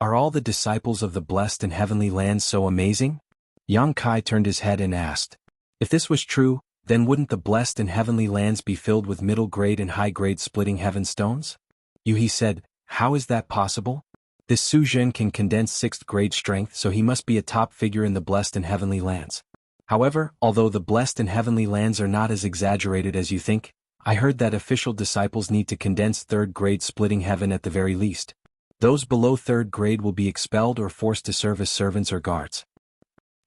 Are all the disciples of the blessed and heavenly lands so amazing? Yang Kai turned his head and asked. If this was true, then wouldn't the blessed and heavenly lands be filled with middle grade and high grade splitting heaven stones? He said, how is that possible? This Su Jin can condense 6th grade strength, so he must be a top figure in the blessed and heavenly lands. However, although the blessed and heavenly lands are not as exaggerated as you think, I heard that official disciples need to condense 3rd grade splitting heaven at the very least. Those below 3rd grade will be expelled or forced to serve as servants or guards.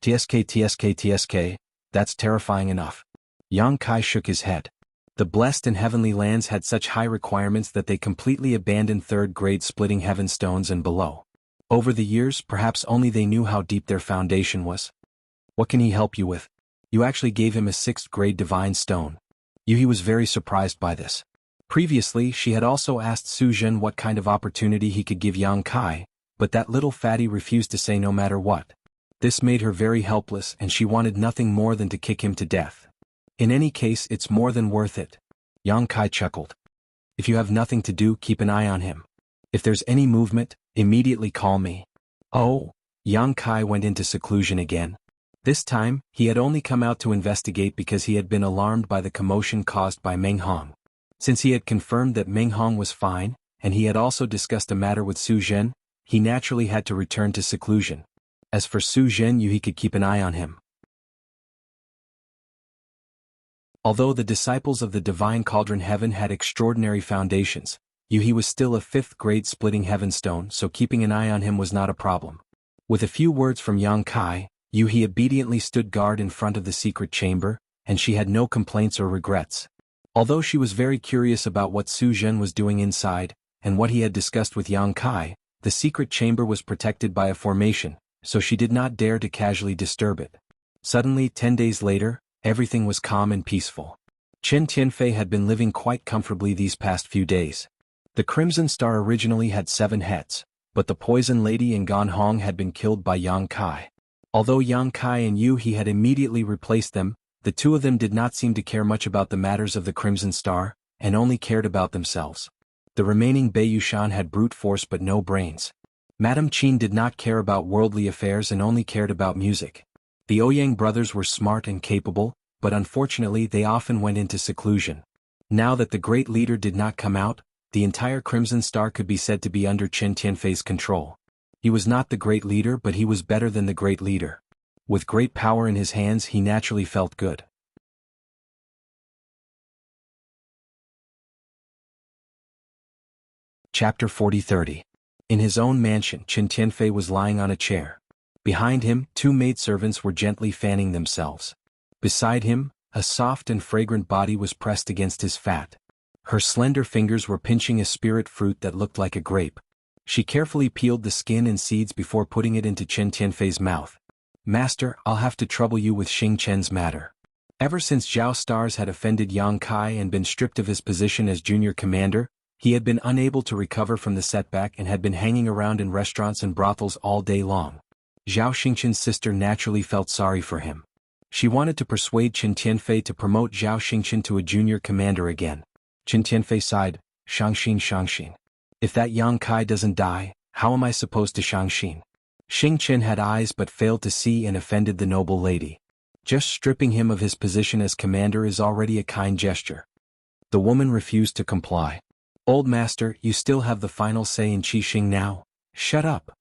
TSK, that's terrifying enough. Yang Kai shook his head. The blessed and heavenly lands had such high requirements that they completely abandoned 3rd grade splitting heaven stones and below. Over the years, perhaps only they knew how deep their foundation was. What can he help you with? You actually gave him a 6th grade divine stone. He was very surprised by this. Previously, she had also asked Su Jin what kind of opportunity he could give Yang Kai, but that little fatty refused to say no matter what. This made her very helpless and she wanted nothing more than to kick him to death. In any case, it's more than worth it. Yang Kai chuckled. If you have nothing to do, keep an eye on him. If there's any movement, immediately call me. Oh, Yang Kai went into seclusion again. This time, he had only come out to investigate because he had been alarmed by the commotion caused by Meng Hong. Since he had confirmed that Meng Hong was fine, and he had also discussed a matter with Su Jin, he naturally had to return to seclusion. As for Su Jin, he could keep an eye on him. Although the disciples of the Divine Cauldron Heaven had extraordinary foundations, he was still a 5th grade splitting heaven stone, so keeping an eye on him was not a problem. With a few words from Yang Kai, he obediently stood guard in front of the secret chamber, and she had no complaints or regrets. Although she was very curious about what Su Jin was doing inside, and what he had discussed with Yang Kai, the secret chamber was protected by a formation, so she did not dare to casually disturb it. Suddenly, 10 days later, everything was calm and peaceful. Chen Tianfei had been living quite comfortably these past few days. The Crimson Star originally had 7 heads, but the Poison Lady and Gan Hong had been killed by Yang Kai. Although Yang Kai and he had immediately replaced them, the two of them did not seem to care much about the matters of the Crimson Star, and only cared about themselves. The remaining Bei Yushan had brute force but no brains. Madame Qin did not care about worldly affairs and only cared about music. The Ouyang brothers were smart and capable, but unfortunately they often went into seclusion. Now that the great leader did not come out, the entire Crimson Star could be said to be under Chen Tianfei's control. He was not the great leader, but he was better than the great leader. With great power in his hands, he naturally felt good. Chapter 40-30. In his own mansion, Chen Tianfei was lying on a chair. Behind him, 2 maidservants were gently fanning themselves. Beside him, a soft and fragrant body was pressed against his fat. Her slender fingers were pinching a spirit fruit that looked like a grape. She carefully peeled the skin and seeds before putting it into Chen Tianfei's mouth. Master, I'll have to trouble you with Xing Chen's matter. Ever since Zhao Stars had offended Yang Kai and been stripped of his position as junior commander, he had been unable to recover from the setback and had been hanging around in restaurants and brothels all day long. Zhao Xingchen's sister naturally felt sorry for him. She wanted to persuade Chen Tianfei to promote Zhao Xingchen to a junior commander again. Chen Tianfei sighed, Shangxin. If that Yang Kai doesn't die, how am I supposed to Shangxin? Xingchen had eyes but failed to see and offended the noble lady. Just stripping him of his position as commander is already a kind gesture. The woman refused to comply. Old master, you still have the final say in Qi Xing now. Shut up.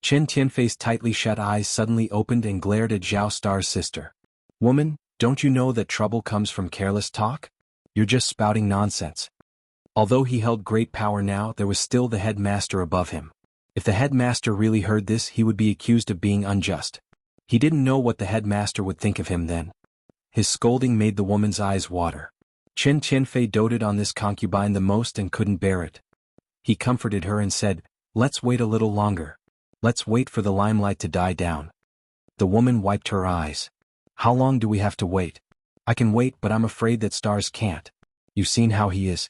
Chen Tianfei's tightly shut eyes suddenly opened and glared at Zhao Star's sister. Woman, don't you know that trouble comes from careless talk? You're just spouting nonsense. Although he held great power now, there was still the headmaster above him. If the headmaster really heard this, he would be accused of being unjust. He didn't know what the headmaster would think of him then. His scolding made the woman's eyes water. Chen Tianfei doted on this concubine the most and couldn't bear it. He comforted her and said, "Let's wait a little longer. Let's wait for the limelight to die down." The woman wiped her eyes. "How long do we have to wait? I can wait, but I'm afraid that Stars can't. You've seen how he is.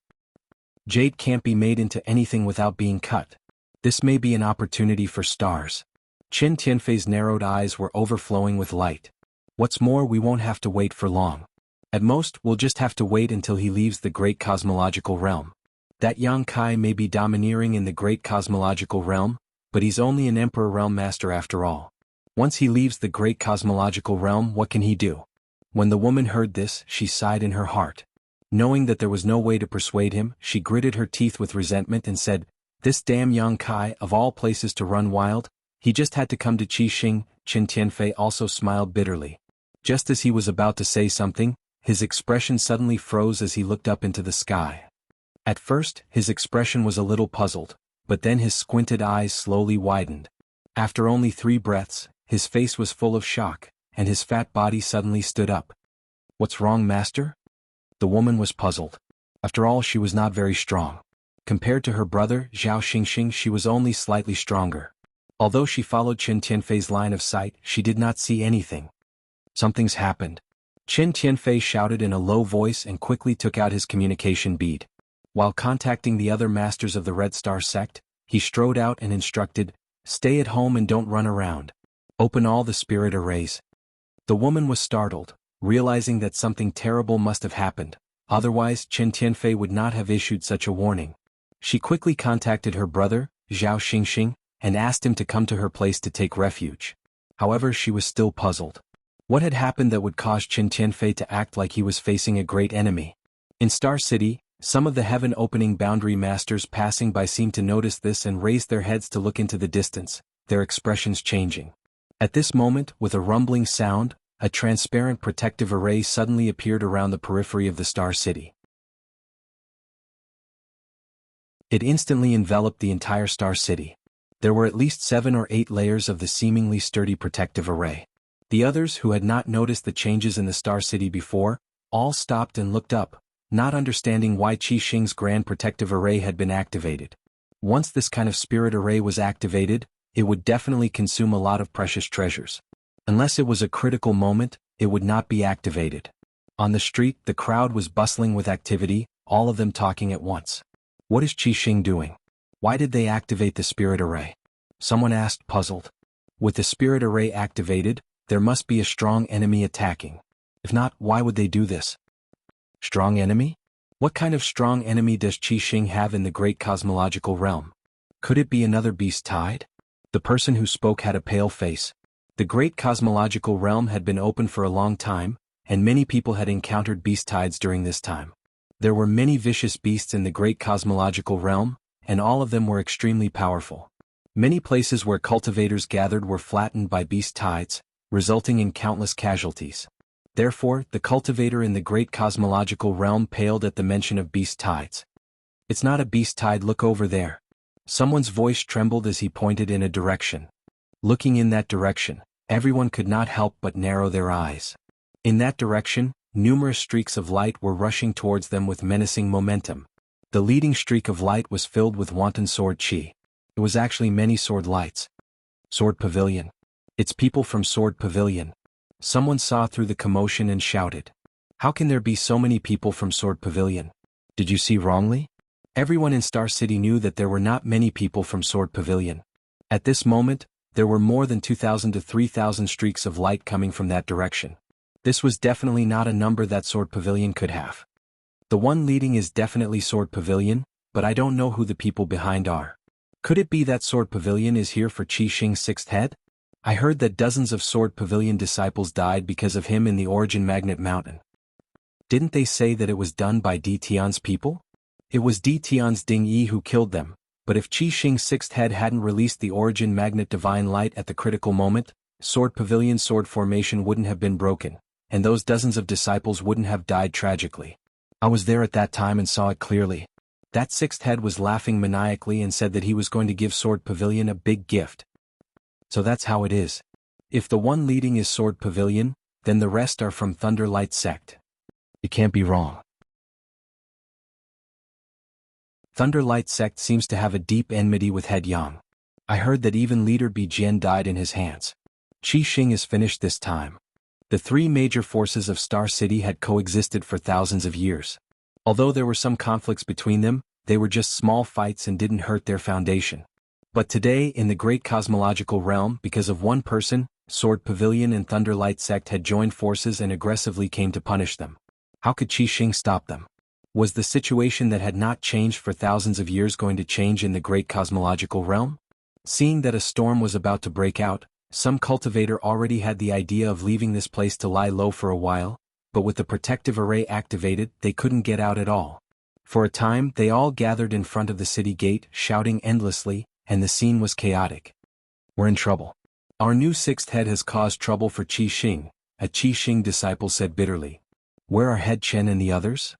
Jade can't be made into anything without being cut. This may be an opportunity for Stars." Chen Tianfei's narrowed eyes were overflowing with light. "What's more, we won't have to wait for long. At most, we'll just have to wait until he leaves the great cosmological realm. That Yang Kai may be domineering in the great cosmological realm, but he's only an Emperor Realm Master after all. Once he leaves the great cosmological realm, what can he do?" When the woman heard this, she sighed in her heart. Knowing that there was no way to persuade him, she gritted her teeth with resentment and said, "This damn Yang Kai, of all places to run wild, he just had to come to Qixing." Chen Tianfei also smiled bitterly. Just as he was about to say something, his expression suddenly froze as he looked up into the sky. At first, his expression was a little puzzled, but then his squinted eyes slowly widened. After only 3 breaths, his face was full of shock, and his fat body suddenly stood up. "What's wrong, master?" The woman was puzzled. After all, she was not very strong. Compared to her brother, Zhao Xingxing, she was only slightly stronger. Although she followed Chen Tianfei's line of sight, she did not see anything. "Something's happened." Chen Tianfei shouted in a low voice and quickly took out his communication bead. While contacting the other masters of the Red Star sect, he strode out and instructed, "Stay at home and don't run around. Open all the spirit arrays." The woman was startled, realizing that something terrible must have happened, otherwise Chen Tianfei would not have issued such a warning. She quickly contacted her brother, Zhao Xingxing, and asked him to come to her place to take refuge. However, she was still puzzled. What had happened that would cause Chen Tianfei to act like he was facing a great enemy? In Star City, some of the heaven-opening boundary masters passing by seemed to notice this and raised their heads to look into the distance, their expressions changing. At this moment, with a rumbling sound, a transparent protective array suddenly appeared around the periphery of the Star City. It instantly enveloped the entire Star City. There were at least 7 or 8 layers of the seemingly sturdy protective array. The others, who had not noticed the changes in the Star City before, all stopped and looked up, not understanding why Qixing's grand protective array had been activated. Once this kind of spirit array was activated, it would definitely consume a lot of precious treasures. Unless it was a critical moment, it would not be activated. On the street, the crowd was bustling with activity, all of them talking at once. "What is Qixing doing? Why did they activate the spirit array?" Someone asked, puzzled. With the spirit array activated, there must be a strong enemy attacking. If not, why would they do this? Strong enemy? What kind of strong enemy does Qixing have in the great cosmological realm? Could it be another beast tide? The person who spoke had a pale face. The great cosmological realm had been open for a long time, and many people had encountered beast tides during this time. There were many vicious beasts in the great cosmological realm, and all of them were extremely powerful. Many places where cultivators gathered were flattened by beast tides, resulting in countless casualties. Therefore, the cultivator in the great cosmological realm paled at the mention of beast tides. "It's not a beast tide, look over there." Someone's voice trembled as he pointed in a direction. Looking in that direction, everyone could not help but narrow their eyes. In that direction, numerous streaks of light were rushing towards them with menacing momentum. The leading streak of light was filled with wanton sword chi. It was actually many sword lights. Sword Pavilion. "It's people from Sword Pavilion." Someone saw through the commotion and shouted. "How can there be so many people from Sword Pavilion? Did you see wrongly?" Everyone in Star City knew that there were not many people from Sword Pavilion. At this moment, there were more than 2,000 to 3,000 streaks of light coming from that direction. This was definitely not a number that Sword Pavilion could have. The one leading is definitely Sword Pavilion, but I don't know who the people behind are. Could it be that Sword Pavilion is here for Qixing's 6th head? I heard that dozens of Sword Pavilion disciples died because of him in the Origin Magnet Mountain. Didn't they say that it was done by Di Tian's people? It was Di Tian's Ding Yi who killed them, but if Qixing's 6th head hadn't released the Origin Magnet Divine Light at the critical moment, Sword Pavilion's sword formation wouldn't have been broken, and those dozens of disciples wouldn't have died tragically. I was there at that time and saw it clearly. That 6th head was laughing maniacally and said that he was going to give Sword Pavilion a big gift. So that's how it is. If the one leading is Sword Pavilion, then the rest are from Thunder Light Sect. It can't be wrong. Thunder Light Sect seems to have a deep enmity with Head Yang. I heard that even leader Bi Jian died in his hands. Qi Xing is finished this time. The three major forces of Star City had coexisted for thousands of years. Although there were some conflicts between them, they were just small fights and didn't hurt their foundation. But today in the great cosmological realm, because of one person, Sword Pavilion and Thunder Light Sect had joined forces and aggressively came to punish them. How could Qi Xing stop them? Was the situation that had not changed for thousands of years going to change in the great cosmological realm? Seeing that a storm was about to break out, some cultivator already had the idea of leaving this place to lie low for a while, but with the protective array activated, they couldn't get out at all. For a time, they all gathered in front of the city gate, shouting endlessly, and the scene was chaotic. We're in trouble. Our new sixth head has caused trouble for Qi Xing, a Qi Xing disciple said bitterly. Where are Head Chen and the others?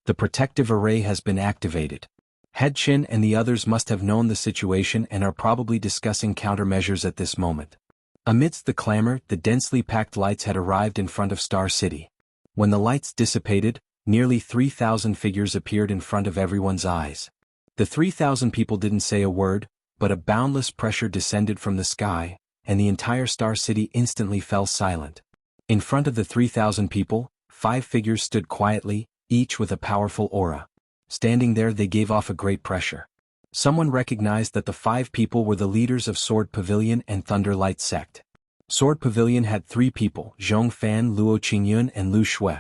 The protective array has been activated. Head Chen and the others must have known the situation and are probably discussing countermeasures at this moment. Amidst the clamor, the densely packed lights had arrived in front of Star City. When the lights dissipated, nearly 3,000 figures appeared in front of everyone's eyes. The 3,000 people didn't say a word, but a boundless pressure descended from the sky, and the entire Star City instantly fell silent. In front of the 3,000 people, 5 figures stood quietly, each with a powerful aura. Standing there they gave off a great pressure. Someone recognized that the 5 people were the leaders of Sword Pavilion and Thunder Light Sect. Sword Pavilion had 3 people, Zhong Fan, Luo Qingyun and Lu Shui.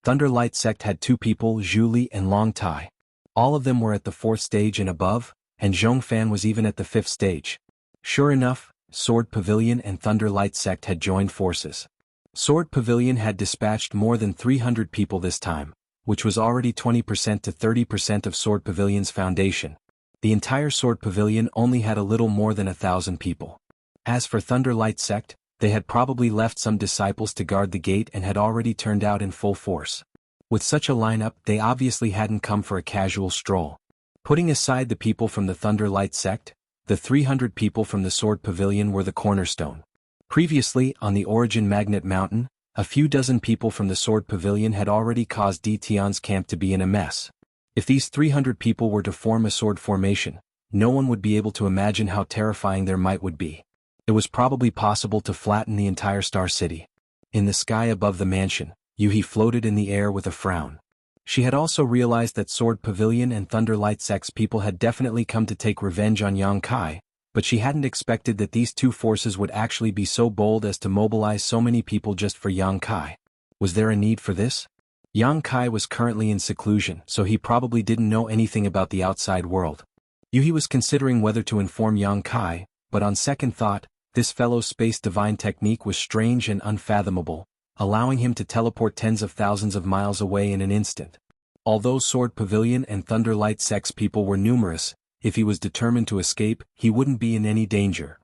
Thunder Light Sect had 2 people, Zhu Li and Long Tai. All of them were at the 4th stage and above, and Zhong Fan was even at the 5th stage. Sure enough, Sword Pavilion and Thunder Light Sect had joined forces. Sword Pavilion had dispatched more than 300 people this time, which was already 20% to 30% of Sword Pavilion's foundation. The entire Sword Pavilion only had a little more than 1,000 people. As for Thunder Light Sect, they had probably left some disciples to guard the gate and had already turned out in full force. With such a lineup, they obviously hadn't come for a casual stroll. Putting aside the people from the Thunder Light Sect, the 300 people from the Sword Pavilion were the cornerstone. Previously, on the Origin Magnet Mountain, a few dozen people from the Sword Pavilion had already caused Di Tian's camp to be in a mess. If these 300 people were to form a sword formation, no one would be able to imagine how terrifying their might would be. It was probably possible to flatten the entire Star City. In the sky above the mansion, Yuhi floated in the air with a frown. She had also realized that Sword Pavilion and Thunder Light Sect's people had definitely come to take revenge on Yang Kai, but she hadn't expected that these two forces would actually be so bold as to mobilize so many people just for Yang Kai. Was there a need for this? Yang Kai was currently in seclusion, so he probably didn't know anything about the outside world. Yuhi was considering whether to inform Yang Kai, but on second thought, this fellow's space divine technique was strange and unfathomable, allowing him to teleport tens of thousands of miles away in an instant. Although Sword Pavilion and Thunder Light Sect's people were numerous, if he was determined to escape, he wouldn't be in any danger.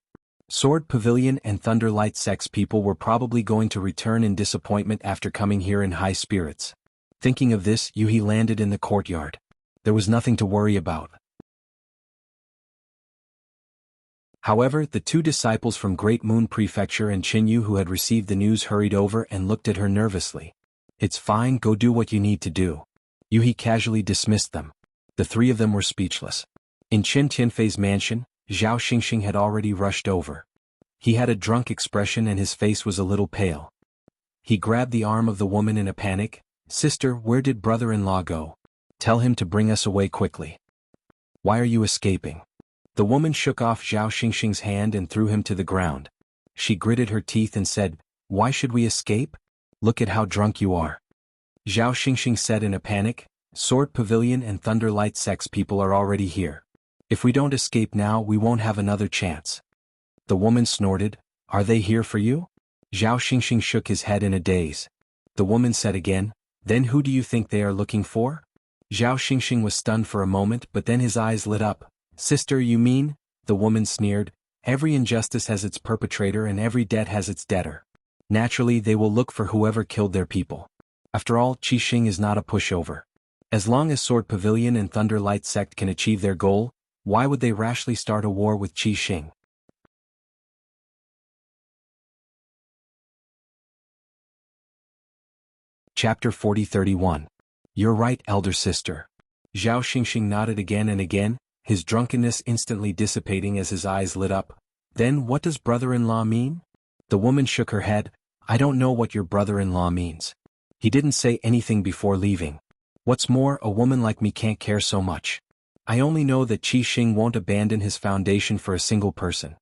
Sword Pavilion and Thunder Light Sect's people were probably going to return in disappointment after coming here in high spirits. Thinking of this, Yuhi landed in the courtyard. There was nothing to worry about. However, the 2 disciples from Great Moon Prefecture and Qinyu who had received the news hurried over and looked at her nervously. It's fine, go do what you need to do. Yuhi casually dismissed them. The 3 of them were speechless. In Qin Tianfei's mansion, Zhao Xingxing had already rushed over. He had a drunk expression and his face was a little pale. He grabbed the arm of the woman in a panic. Sister, where did brother-in-law go? Tell him to bring us away quickly. Why are you escaping? The woman shook off Zhao Xingxing's hand and threw him to the ground. She gritted her teeth and said, Why should we escape? Look at how drunk you are. Zhao Xingxing said in a panic, Sword Pavilion and Thunder Light Sect's people are already here. If we don't escape now, we won't have another chance. The woman snorted, Are they here for you? Zhao Xingxing shook his head in a daze. The woman said again, Then who do you think they are looking for? Zhao Xingxing was stunned for a moment, but then his eyes lit up. Sister, you mean? The woman sneered. Every injustice has its perpetrator and every debt has its debtor. Naturally, they will look for whoever killed their people. After all, Qi Xing is not a pushover. As long as Sword Pavilion and Thunder Light Sect can achieve their goal, why would they rashly start a war with Qi Xing? Chapter 40-31. You're right, elder sister. Zhao Xingxing nodded again and again, his drunkenness instantly dissipating as his eyes lit up. Then what does brother-in-law mean? The woman shook her head. I don't know what your brother-in-law means. He didn't say anything before leaving. What's more, a woman like me can't care so much. I only know that Qi Xing won't abandon his foundation for a single person.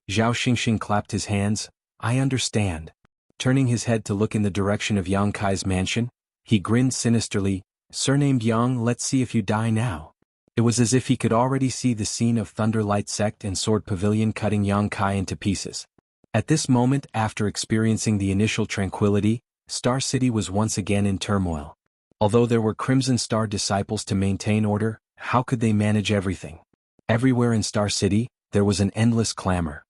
Zhao Xingxing clapped his hands. I understand. Turning his head to look in the direction of Yang Kai's mansion, he grinned sinisterly. Surnamed Yang, let's see if you die now. It was as if he could already see the scene of Thunderlight Sect and Sword Pavilion cutting Yang Kai into pieces. At this moment, after experiencing the initial tranquility, Star City was once again in turmoil. Although there were Crimson Star disciples to maintain order, how could they manage everything? Everywhere in Star City, there was an endless clamor.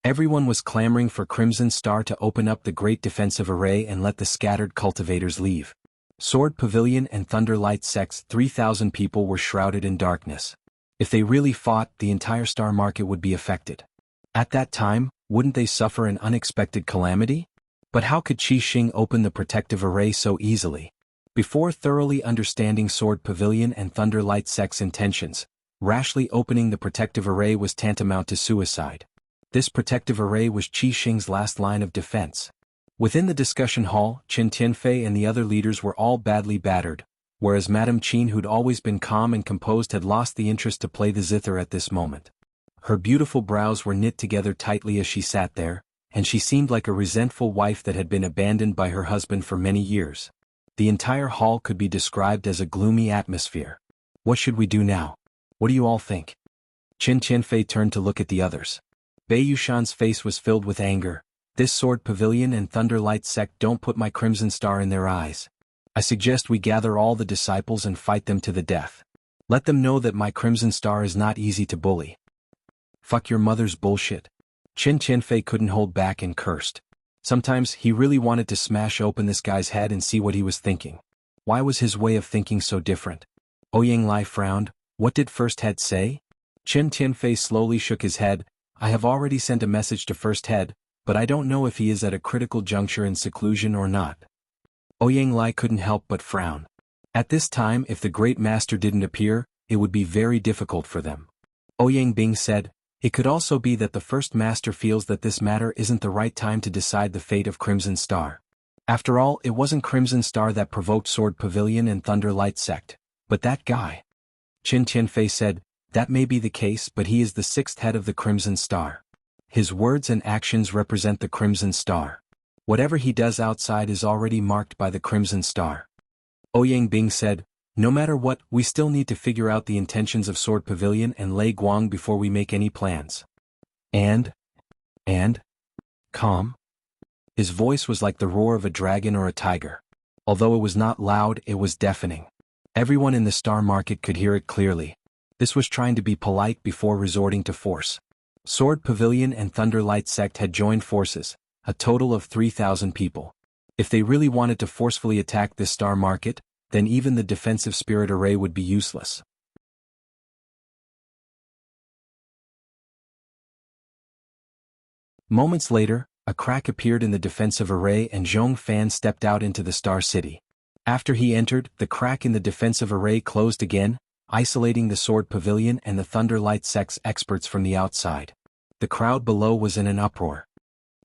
Everyone was clamoring for Crimson Star to open up the great defensive array and let the scattered cultivators leave. Sword Pavilion and Thunderlight Sect's 3,000 people were shrouded in darkness. If they really fought, the entire star market would be affected. At that time, wouldn't they suffer an unexpected calamity? But how could Qi Xing open the protective array so easily? Before thoroughly understanding Sword Pavilion and Thunderlight Sect's intentions, rashly opening the protective array was tantamount to suicide. This protective array was Qi Xing's last line of defense. Within the discussion hall, Qin Tianfei and the other leaders were all badly battered, whereas Madame Qin, who'd always been calm and composed, had lost the interest to play the zither at this moment. Her beautiful brows were knit together tightly as she sat there, and she seemed like a resentful wife that had been abandoned by her husband for many years. The entire hall could be described as a gloomy atmosphere. What should we do now? What do you all think? Qin Tianfei turned to look at the others. Bei Yushan's face was filled with anger. This Sword Pavilion and Thunderlight Sect don't put my Crimson Star in their eyes. I suggest we gather all the disciples and fight them to the death. Let them know that my Crimson Star is not easy to bully. Fuck your mother's bullshit. Qin Tianfei couldn't hold back and cursed. Sometimes he really wanted to smash open this guy's head and see what he was thinking. Why was his way of thinking so different? Ouyang Lai frowned. What did First Head say? Qin Tianfei slowly shook his head. I have already sent a message to First Head, but I don't know if he is at a critical juncture in seclusion or not. Ouyang Lai couldn't help but frown. At this time, if the Great Master didn't appear, it would be very difficult for them. Ouyang Bing said, it could also be that the First Master feels that this matter isn't the right time to decide the fate of Crimson Star. After all, it wasn't Crimson Star that provoked Sword Pavilion and Thunderlight Sect, but that guy. Qin Tianfei said, that may be the case, but he is the sixth head of the Crimson Star. His words and actions represent the Crimson Star. Whatever he does outside is already marked by the Crimson Star. Ouyang Bing said, no matter what, we still need to figure out the intentions of Sword Pavilion and Lei Guang before we make any plans. And? Calm? His voice was like the roar of a dragon or a tiger. Although it was not loud, it was deafening. Everyone in the star market could hear it clearly. This was trying to be polite before resorting to force. Sword Pavilion and Thunderlight Sect had joined forces, a total of 3,000 people. If they really wanted to forcefully attack this star market, then even the defensive spirit array would be useless. Moments later, a crack appeared in the defensive array and Zhong Fan stepped out into the Star City. After he entered, the crack in the defensive array closed again, isolating the Sword Pavilion and the Thunderlight Sect's experts from the outside. The crowd below was in an uproar.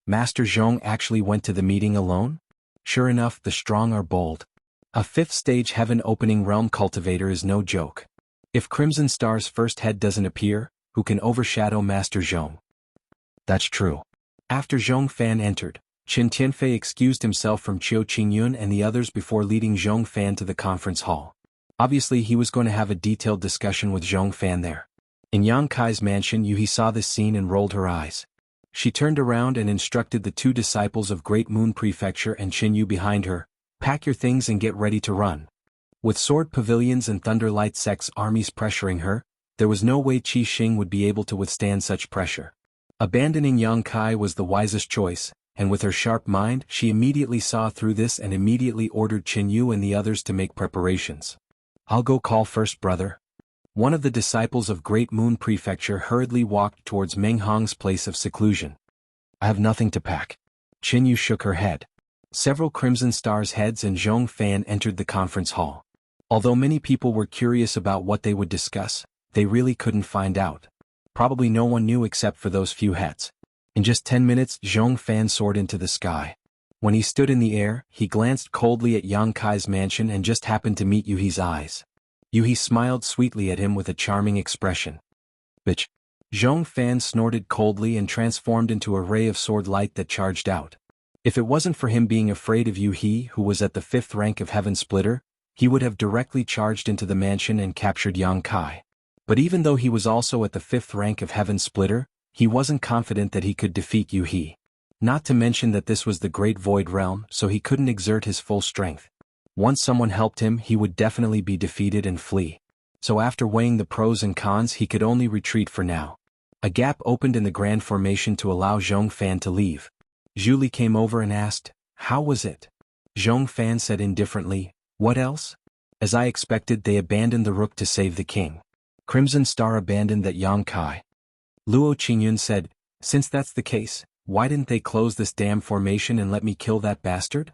Master Zhong actually went to the meeting alone? Sure enough, the strong are bold. A fifth-stage heaven-opening realm cultivator is no joke. If Crimson Star's first head doesn't appear, who can overshadow Master Zhong? That's true. After Zhong Fan entered, Qin Tianfei excused himself from Qiu Qingyun and the others before leading Zhong Fan to the conference hall. Obviously he was going to have a detailed discussion with Zhong Fan there. In Yang Kai's mansion, Yuhi saw this scene and rolled her eyes. She turned around and instructed the two disciples of Great Moon Prefecture and Qin Yu behind her, pack your things and get ready to run. With Sword Pavilions and Thunderlight Sect's armies pressuring her, there was no way Qi Xing would be able to withstand such pressure. Abandoning Yang Kai was the wisest choice, and with her sharp mind, she immediately saw through this and immediately ordered Qin Yu and the others to make preparations. I'll go call first, brother. One of the disciples of Great Moon Prefecture hurriedly walked towards Meng Hong's place of seclusion. I have nothing to pack. Qin Yu shook her head. Several Crimson Star's heads and Zhong Fan entered the conference hall. Although many people were curious about what they would discuss, they really couldn't find out. Probably no one knew except for those few heads. In just 10 minutes, Zhong Fan soared into the sky. When he stood in the air, he glanced coldly at Yang Kai's mansion and just happened to meet Yuhi's eyes. Yuhi smiled sweetly at him with a charming expression. Bitch. Zhong Fan snorted coldly and transformed into a ray of sword light that charged out. If it wasn't for him being afraid of Yuhi, who was at the 5th rank of Heaven Splitter, he would have directly charged into the mansion and captured Yang Kai. But even though he was also at the 5th rank of Heaven Splitter, he wasn't confident that he could defeat Yuhi. Not to mention that this was the Great Void Realm, so he couldn't exert his full strength. Once someone helped him, he would definitely be defeated and flee. So after weighing the pros and cons, he could only retreat for now. A gap opened in the grand formation to allow Zhong Fan to leave. Zhu Li came over and asked, "How was it?" Zhong Fan said indifferently, "What else?" As I expected, they abandoned the rook to save the king. Crimson Star abandoned that Yang Kai. Luo Qingyun said, "Since that's the case, why didn't they close this damn formation and let me kill that bastard?"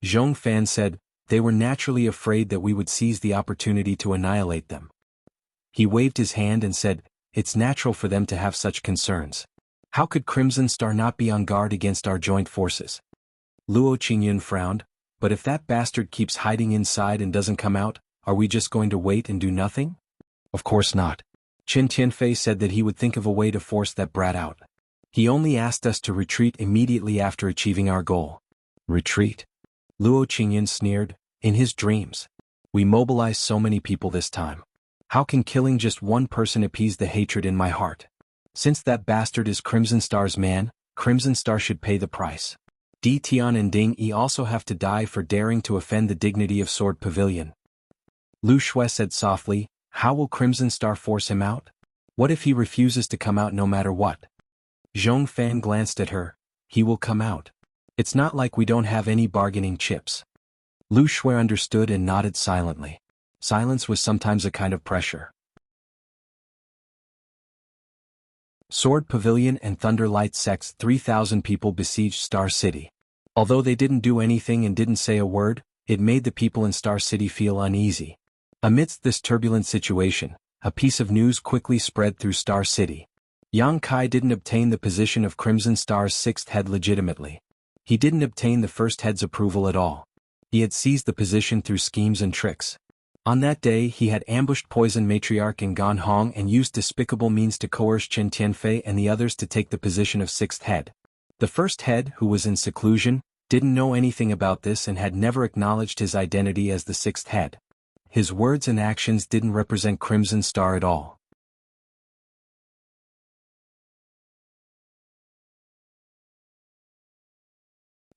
Zhong Fan said, "They were naturally afraid that we would seize the opportunity to annihilate them." He waved his hand and said, "It's natural for them to have such concerns. How could Crimson Star not be on guard against our joint forces?" Luo Qingyun frowned, "But if that bastard keeps hiding inside and doesn't come out, are we just going to wait and do nothing?" "Of course not." Qin Tianfei said that he would think of a way to force that brat out. "He only asked us to retreat immediately after achieving our goal." "Retreat?" Luo Qingyun sneered, "In his dreams. We mobilized so many people this time. How can killing just one person appease the hatred in my heart? Since that bastard is Crimson Star's man, Crimson Star should pay the price. Di Tian and Ding Yi also have to die for daring to offend the dignity of Sword Pavilion." Lu Shui said softly, "How will Crimson Star force him out? What if he refuses to come out no matter what?" Zhong Fan glanced at her. "He will come out. It's not like we don't have any bargaining chips." Lu Shui understood and nodded silently. Silence was sometimes a kind of pressure. Sword Pavilion and Thunderlight sects. 3,000 people besieged Star City. Although they didn't do anything and didn't say a word, it made the people in Star City feel uneasy. Amidst this turbulent situation, a piece of news quickly spread through Star City. Yang Kai didn't obtain the position of Crimson Star's 6th head legitimately. He didn't obtain the first head's approval at all. He had seized the position through schemes and tricks. On that day he had ambushed Poison Matriarch in Ganhong and used despicable means to coerce Qin Tianfei and the others to take the position of 6th head. The first head, who was in seclusion, didn't know anything about this and had never acknowledged his identity as the 6th head. His words and actions didn't represent Crimson Star at all.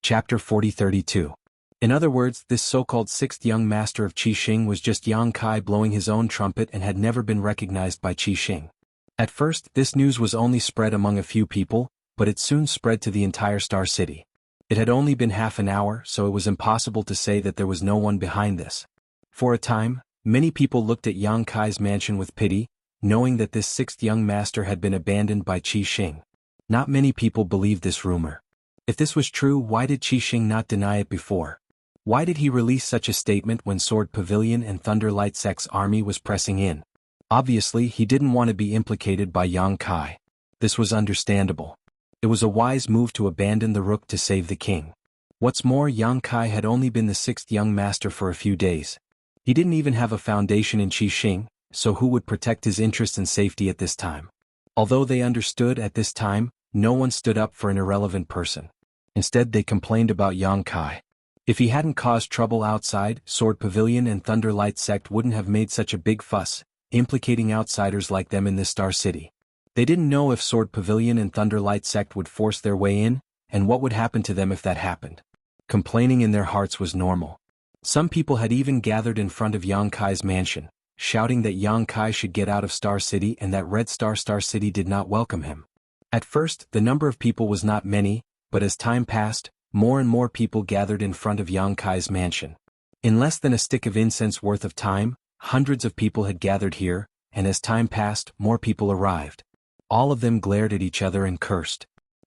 Chapter 40-32. In other words, this so-called 6th young master of Qi Xing was just Yang Kai blowing his own trumpet and had never been recognized by Qi Xing. At first, this news was only spread among a few people, but it soon spread to the entire Star City. It had only been half an hour, so it was impossible to say that there was no one behind this. For a time, many people looked at Yang Kai's mansion with pity, knowing that this 6th young master had been abandoned by Qi Xing. Not many people believed this rumor. If this was true, why did Qi Xing not deny it before? Why did he release such a statement when Sword Pavilion and Thunderlight Sect's army was pressing in? Obviously, he didn't want to be implicated by Yang Kai. This was understandable. It was a wise move to abandon the rook to save the king. What's more, Yang Kai had only been the 6th young master for a few days. He didn't even have a foundation in Qi Xing, so who would protect his interests and safety at this time? Although they understood at this time, no one stood up for an irrelevant person. Instead, they complained about Yang Kai. If he hadn't caused trouble outside, Sword Pavilion and Thunderlight Sect wouldn't have made such a big fuss, implicating outsiders like them in this Star City. They didn't know if Sword Pavilion and Thunderlight Sect would force their way in, and what would happen to them if that happened. Complaining in their hearts was normal. Some people had even gathered in front of Yang Kai's mansion, shouting that Yang Kai should get out of Star City and that Red Star City did not welcome him. At first, the number of people was not many, but as time passed, more and more people gathered in front of Yang Kai's mansion. In less than a stick of incense worth of time, hundreds of people had gathered here, and as time passed, more people arrived. All of them glared at each other and cursed.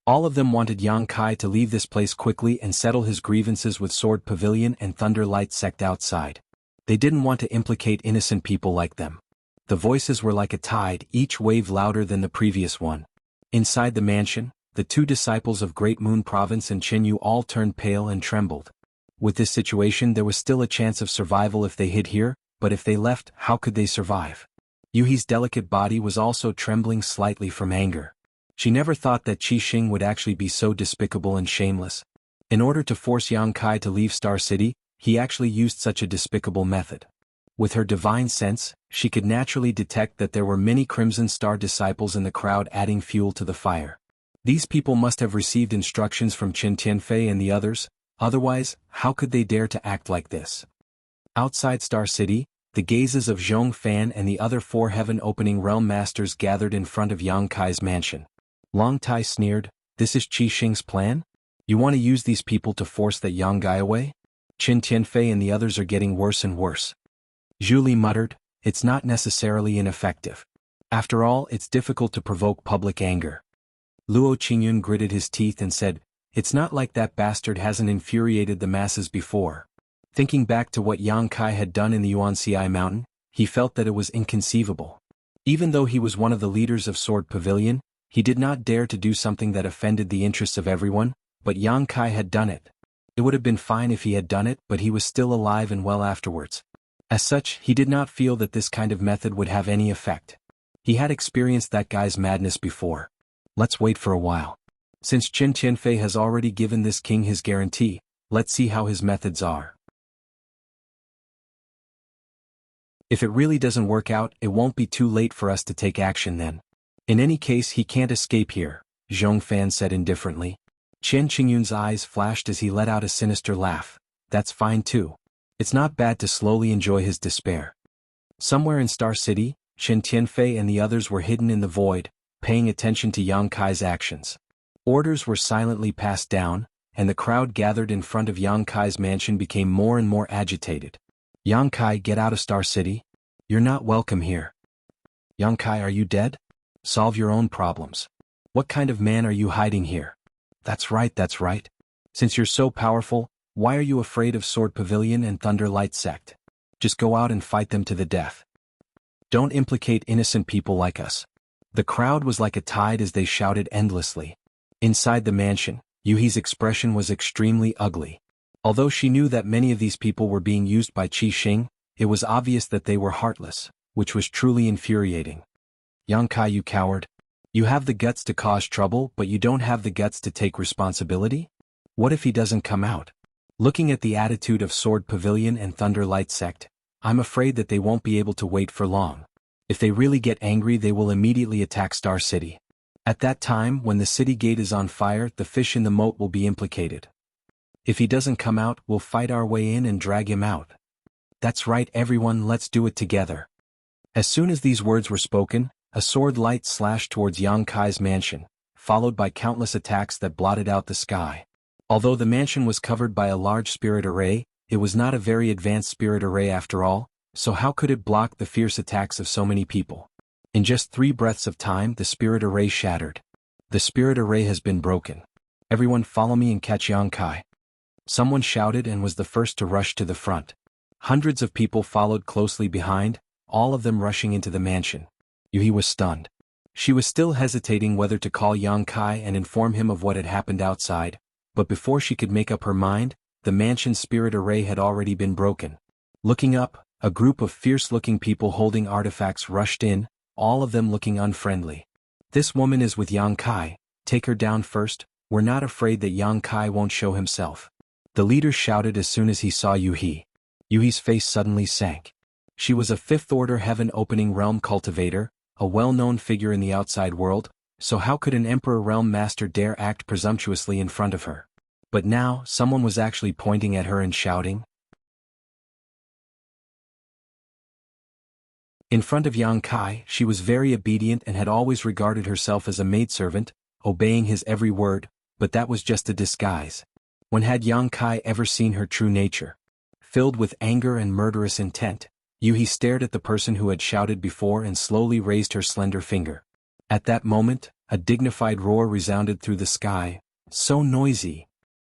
All of them wanted Yang Kai to leave this place quickly and settle his grievances with Sword Pavilion and Thunder Light sect outside. They didn't want to implicate innocent people like them. The voices were like a tide, each wave louder than the previous one. Inside the mansion, the two disciples of Great Moon Province and Jianghu all turned pale and trembled. With this situation there was still a chance of survival if they hid here, but if they left, how could they survive? Yuhi's delicate body was also trembling slightly from anger. She never thought that Qi Xing would actually be so despicable and shameless. In order to force Yang Kai to leave Star City, he actually used such a despicable method. With her divine sense, she could naturally detect that there were many Crimson Star disciples in the crowd adding fuel to the fire. These people must have received instructions from Qin Tianfei and the others, otherwise, how could they dare to act like this? Outside Star City, the gazes of Zhong Fan and the other 4 heaven-opening realm masters gathered in front of Yang Kai's mansion. Long Tai sneered, "This is Qi Xing's plan? You want to use these people to force that Yang Kai away? Qin Tianfei and the others are getting worse and worse." Zhu Li muttered, "It's not necessarily ineffective. After all, it's difficult to provoke public anger." Luo Qingyun gritted his teeth and said, "It's not like that bastard hasn't infuriated the masses before." Thinking back to what Yang Kai had done in the Yuanxi mountain, he felt that it was inconceivable. Even though he was one of the leaders of Sword Pavilion, he did not dare to do something that offended the interests of everyone, but Yang Kai had done it. It would have been fine if he had done it, but he was still alive and well afterwards. As such, he did not feel that this kind of method would have any effect. He had experienced that guy's madness before. Let's wait for a while. Since Qin Tianfei has already given this king his guarantee, let's see how his methods are. If it really doesn't work out, it won't be too late for us to take action then. In any case, he can't escape here, Zhong Fan said indifferently. Qian Qingyun's eyes flashed as he let out a sinister laugh. That's fine too. It's not bad to slowly enjoy his despair. Somewhere in Star City, Qin Tianfei and the others were hidden in the void, paying attention to Yang Kai's actions. Orders were silently passed down, and the crowd gathered in front of Yang Kai's mansion became more and more agitated. Yang Kai, get out of Star City. You're not welcome here. Yang Kai, are you dead? Solve your own problems. What kind of man are you hiding here? That's right, that's right. Since you're so powerful, why are you afraid of Sword Pavilion and Thunder Light sect? Just go out and fight them to the death. Don't implicate innocent people like us. The crowd was like a tide as they shouted endlessly. Inside the mansion, Yuhi's expression was extremely ugly. Although she knew that many of these people were being used by Qi Xing, it was obvious that they were heartless, which was truly infuriating. Yang Kai, you coward. You have the guts to cause trouble, but you don't have the guts to take responsibility? What if he doesn't come out? Looking at the attitude of Sword Pavilion and Thunder Light sect, I'm afraid that they won't be able to wait for long. If they really get angry, they will immediately attack Star City. At that time, when the city gate is on fire, the fish in the moat will be implicated. If he doesn't come out, we'll fight our way in and drag him out. That's right, everyone, let's do it together. As soon as these words were spoken, a sword light slashed towards Yang Kai's mansion, followed by countless attacks that blotted out the sky. Although the mansion was covered by a large spirit array, it was not a very advanced spirit array after all, so how could it block the fierce attacks of so many people? In just 3 breaths of time, the spirit array shattered. The spirit array has been broken. Everyone follow me and catch Yang Kai. Someone shouted and was the first to rush to the front. Hundreds of people followed closely behind, all of them rushing into the mansion. Yuhi was stunned. She was still hesitating whether to call Yang Kai and inform him of what had happened outside, but before she could make up her mind, the mansion's spirit array had already been broken. Looking up, a group of fierce-looking people holding artifacts rushed in, all of them looking unfriendly. This woman is with Yang Kai, take her down first, we're not afraid that Yang Kai won't show himself. The leader shouted as soon as he saw Yuhi. Yuhi's face suddenly sank. She was a 5th-order heaven-opening realm cultivator, a well-known figure in the outside world, so how could an Emperor Realm Master dare act presumptuously in front of her? But now, someone was actually pointing at her and shouting. In front of Yang Kai, she was very obedient and had always regarded herself as a maidservant, obeying his every word, but that was just a disguise. When had Yang Kai ever seen her true nature? Filled with anger and murderous intent, Yuhi stared at the person who had shouted before and slowly raised her slender finger. At that moment, a dignified roar resounded through the sky, so noisy.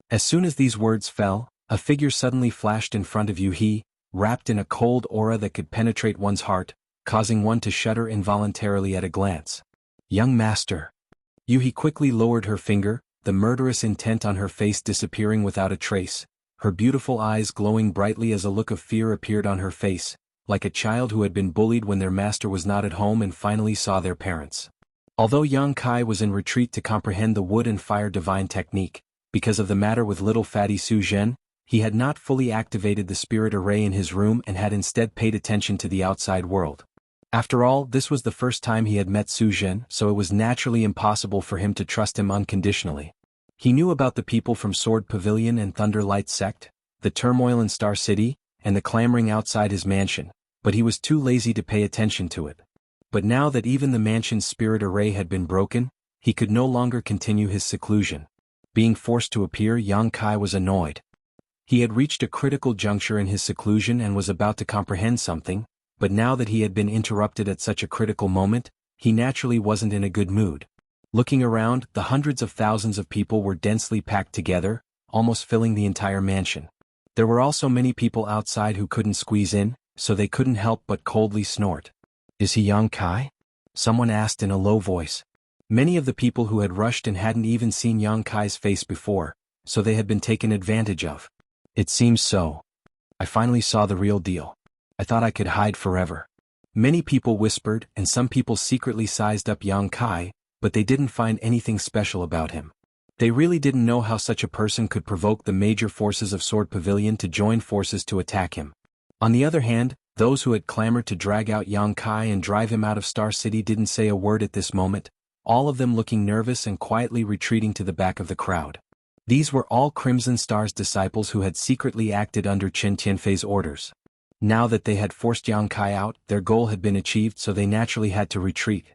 As soon as these words fell, a figure suddenly flashed in front of He, wrapped in a cold aura that could penetrate one's heart, causing one to shudder involuntarily at a glance. Young master. He quickly lowered her finger, the murderous intent on her face disappearing without a trace, her beautiful eyes glowing brightly as a look of fear appeared on her face, like a child who had been bullied when their master was not at home and finally saw their parents. Although Yang Kai was in retreat to comprehend the wood and fire divine technique, because of the matter with little fatty Su Zhen, he had not fully activated the spirit array in his room and had instead paid attention to the outside world. After all, this was the first time he had met Su Zhen, so it was naturally impossible for him to trust him unconditionally. He knew about the people from Sword Pavilion and Thunder Light Sect, the turmoil in Star City, and the clamoring outside his mansion, but he was too lazy to pay attention to it. But now that even the mansion's spirit array had been broken, he could no longer continue his seclusion. Being forced to appear, Yang Kai was annoyed. He had reached a critical juncture in his seclusion and was about to comprehend something, but now that he had been interrupted at such a critical moment, he naturally wasn't in a good mood. Looking around, the hundreds of thousands of people were densely packed together, almost filling the entire mansion. There were also many people outside who couldn't squeeze in, so they couldn't help but coldly snort. "Is he Yang Kai?" someone asked in a low voice. Many of the people who had rushed and hadn't even seen Yang Kai's face before, so they had been taken advantage of. "It seems so. I finally saw the real deal. I thought I could hide forever." Many people whispered, and some people secretly sized up Yang Kai, but they didn't find anything special about him. They really didn't know how such a person could provoke the major forces of Sword Pavilion to join forces to attack him. On the other hand, those who had clamored to drag out Yang Kai and drive him out of Star City didn't say a word at this moment, all of them looking nervous and quietly retreating to the back of the crowd. These were all Crimson Star's disciples who had secretly acted under Chen Tianfei's orders. Now that they had forced Yang Kai out, their goal had been achieved, so they naturally had to retreat.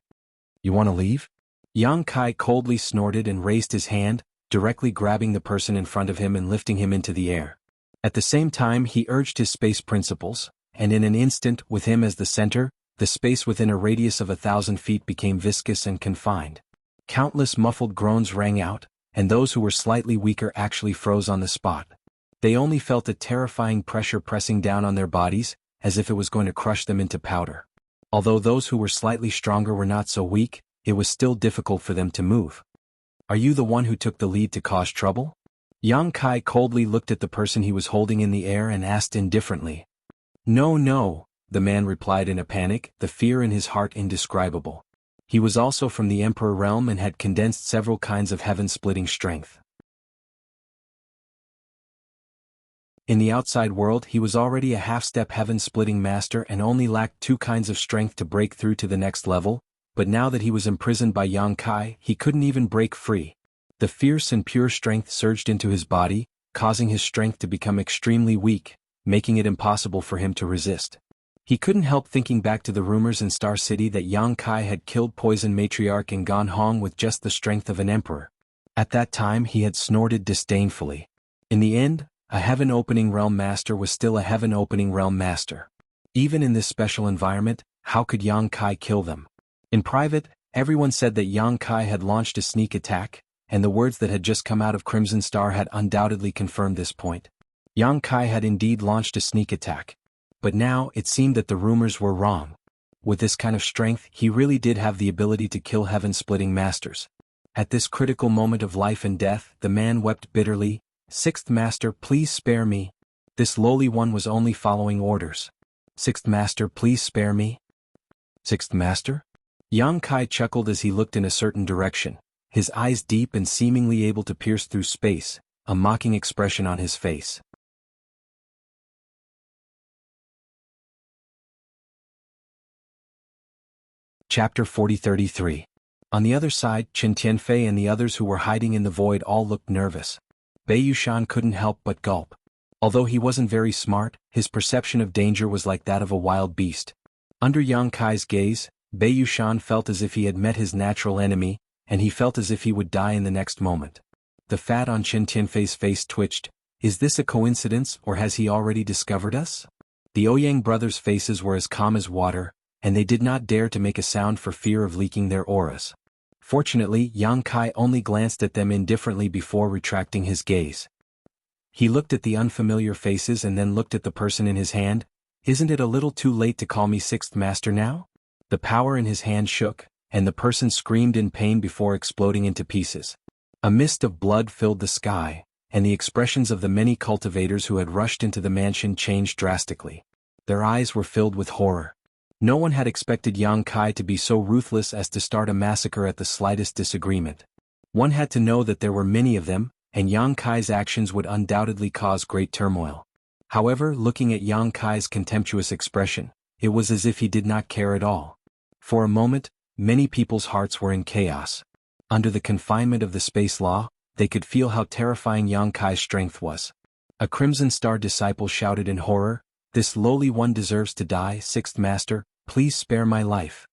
"You want to leave?" Yang Kai coldly snorted and raised his hand, directly grabbing the person in front of him and lifting him into the air. At the same time he urged his space principles, and in an instant, with him as the center, the space within a radius of 1,000 feet became viscous and confined. Countless muffled groans rang out, and those who were slightly weaker actually froze on the spot. They only felt a terrifying pressure pressing down on their bodies, as if it was going to crush them into powder. Although those who were slightly stronger were not so weak, it was still difficult for them to move. "Are you the one who took the lead to cause trouble?" Yang Kai coldly looked at the person he was holding in the air and asked indifferently. "No, no," the man replied in a panic, the fear in his heart indescribable. He was also from the Emperor realm and had condensed several kinds of heaven-splitting strength. In the outside world he was already a half-step heaven-splitting master and only lacked 2 kinds of strength to break through to the next level, but now that he was imprisoned by Yang Kai, he couldn't even break free. The fierce and pure strength surged into his body, causing his strength to become extremely weak, making it impossible for him to resist. He couldn't help thinking back to the rumors in Star City that Yang Kai had killed Poison Matriarch in Ganhong with just the strength of an emperor. At that time he had snorted disdainfully. In the end, a heaven-opening realm master was still a heaven-opening realm master. Even in this special environment, how could Yang Kai kill them? In private, everyone said that Yang Kai had launched a sneak attack, and the words that had just come out of Crimson Star had undoubtedly confirmed this point. Yang Kai had indeed launched a sneak attack. But now it seemed that the rumors were wrong. With this kind of strength, he really did have the ability to kill heaven-splitting masters. At this critical moment of life and death, the man wept bitterly. "Sixth Master, please spare me." This lowly one was only following orders. "Sixth Master, please spare me." "Sixth Master?" Yang Kai chuckled as he looked in a certain direction, his eyes deep and seemingly able to pierce through space, a mocking expression on his face. Chapter 40-33. On the other side, Chen Tianfei and the others who were hiding in the void all looked nervous. Bei Yushan couldn't help but gulp. Although he wasn't very smart, his perception of danger was like that of a wild beast. Under Yang Kai's gaze, Bei Yushan felt as if he had met his natural enemy, and he felt as if he would die in the next moment. The fat on Chen Tianfei's face twitched. Is this a coincidence, or has he already discovered us? The Ouyang brothers' faces were as calm as water, and they did not dare to make a sound for fear of leaking their auras. Fortunately, Yang Kai only glanced at them indifferently before retracting his gaze. He looked at the unfamiliar faces and then looked at the person in his hand. Isn't it a little too late to call me sixth master now? The power in his hand shook, and the person screamed in pain before exploding into pieces. A mist of blood filled the sky, and the expressions of the many cultivators who had rushed into the mansion changed drastically. Their eyes were filled with horror. No one had expected Yang Kai to be so ruthless as to start a massacre at the slightest disagreement. One had to know that there were many of them, and Yang Kai's actions would undoubtedly cause great turmoil. However, looking at Yang Kai's contemptuous expression, it was as if he did not care at all. For a moment, many people's hearts were in chaos. Under the confinement of the space law, they could feel how terrifying Yang Kai's strength was. A Crimson Star disciple shouted in horror, "This lowly one deserves to die, sixth master, please spare my life.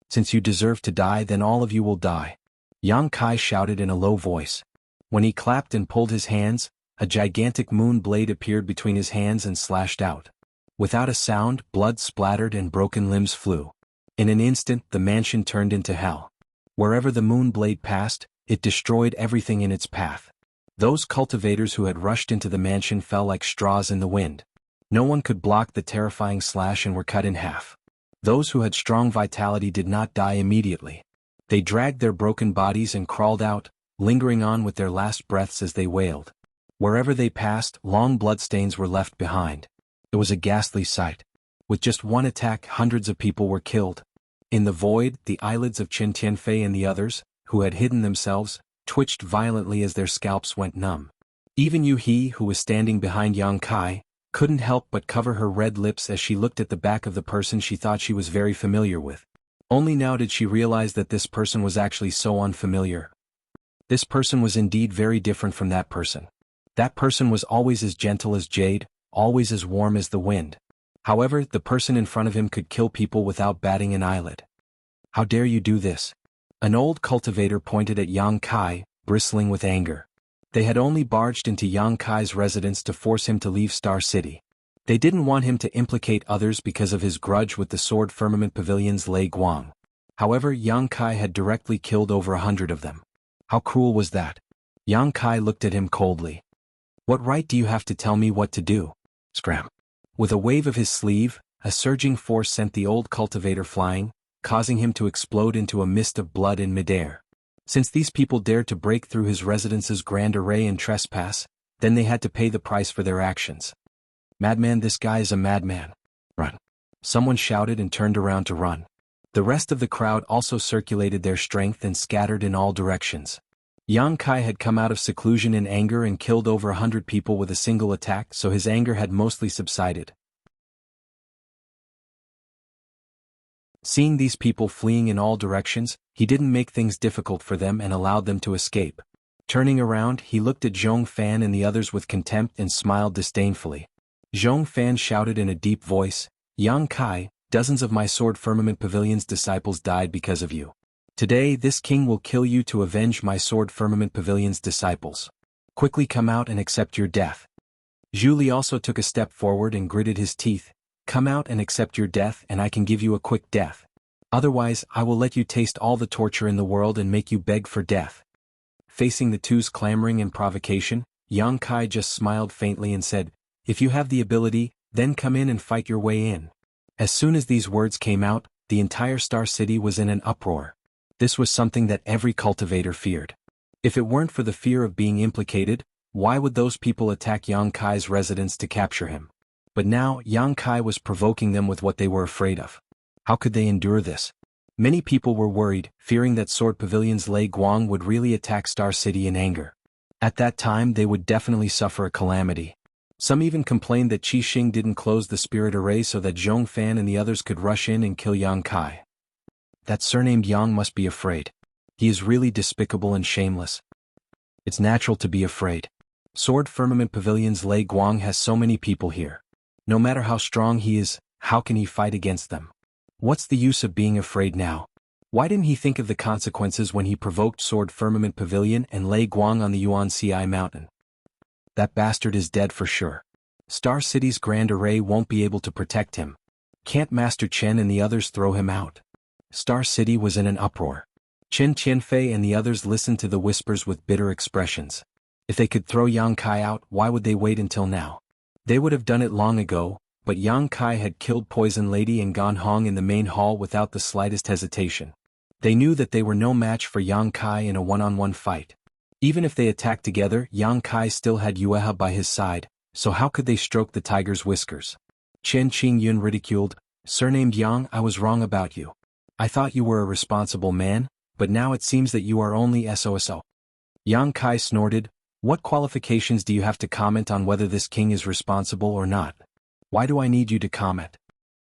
Since you deserve to die, then all of you will die." Yang Kai shouted in a low voice. When he clapped and pulled his hands, a gigantic moon blade appeared between his hands and slashed out. Without a sound, blood splattered and broken limbs flew. In an instant, the mansion turned into hell. Wherever the moon blade passed, it destroyed everything in its path. Those cultivators who had rushed into the mansion fell like straws in the wind. No one could block the terrifying slash and were cut in half. Those who had strong vitality did not die immediately. They dragged their broken bodies and crawled out, lingering on with their last breaths as they wailed. Wherever they passed, long bloodstains were left behind. It was a ghastly sight. With just one attack, hundreds of people were killed. In the void, the eyelids of Qin Tianfei and the others, who had hidden themselves, twitched violently as their scalps went numb. Even Yu He, who was standing behind Yang Kai, couldn't help but cover her red lips as she looked at the back of the person she thought she was very familiar with. Only now did she realize that this person was actually so unfamiliar. This person was indeed very different from that person. That person was always as gentle as jade, always as warm as the wind. However, the person in front of him could kill people without batting an eyelid. "How dare you do this?" An old cultivator pointed at Yang Kai, bristling with anger. They had only barged into Yang Kai's residence to force him to leave Star City. They didn't want him to implicate others because of his grudge with the Sword Firmament Pavilion's Lei Guang. However, Yang Kai had directly killed over 100 of them. How cruel was that? Yang Kai looked at him coldly. "What right do you have to tell me what to do?" Scram. With a wave of his sleeve, a surging force sent the old cultivator flying, causing him to explode into a mist of blood in midair. Since these people dared to break through his residence's grand array and trespass, then they had to pay the price for their actions. "Madman, this guy is a madman. Run." Someone shouted and turned around to run. The rest of the crowd also circulated their strength and scattered in all directions. Yang Kai had come out of seclusion in anger and killed over 100 people with a single attack, so his anger had mostly subsided. Seeing these people fleeing in all directions, he didn't make things difficult for them and allowed them to escape. Turning around, he looked at Zhong Fan and the others with contempt and smiled disdainfully. Zhong Fan shouted in a deep voice, "Yang Kai, dozens of my Sword Firmament Pavilion's disciples died because of you. Today this king will kill you to avenge my Sword Firmament Pavilion's disciples. Quickly come out and accept your death." Zhu Li also took a step forward and gritted his teeth. "Come out and accept your death and I can give you a quick death. Otherwise, I will let you taste all the torture in the world and make you beg for death." Facing the two's clamoring and provocation, Yang Kai just smiled faintly and said, "If you have the ability, then come in and fight your way in." As soon as these words came out, the entire Star City was in an uproar. This was something that every cultivator feared. If it weren't for the fear of being implicated, why would those people attack Yang Kai's residence to capture him? But now, Yang Kai was provoking them with what they were afraid of. How could they endure this? Many people were worried, fearing that Sword Pavilion's Lei Guang would really attack Star City in anger. At that time they would definitely suffer a calamity. Some even complained that Qi Xing didn't close the spirit array so that Zhong Fan and the others could rush in and kill Yang Kai. That surnamed Yang must be afraid. He is really despicable and shameless. It's natural to be afraid. Sword Firmament Pavilion's Lei Guang has so many people here. No matter how strong he is, how can he fight against them? What's the use of being afraid now? Why didn't he think of the consequences when he provoked Sword Firmament Pavilion and Lei Guang on the Yuan Ci Mountain? That bastard is dead for sure. Star City's Grand Array won't be able to protect him. Can't Master Chen and the others throw him out? Star City was in an uproar. Chen Qianfei and the others listened to the whispers with bitter expressions. If they could throw Yang Kai out, why would they wait until now? They would have done it long ago, but Yang Kai had killed Poison Lady and Gan Hong in the main hall without the slightest hesitation. They knew that they were no match for Yang Kai in a one-on-one fight. Even if they attacked together, Yang Kai still had Yueha by his side, so how could they stroke the tiger's whiskers? Chen Qingyun ridiculed, "Surnamed Yang, I was wrong about you. I thought you were a responsible man, but now it seems that you are only SOSO. Yang Kai snorted, "What qualifications do you have to comment on whether this king is responsible or not? Why do I need you to comment?"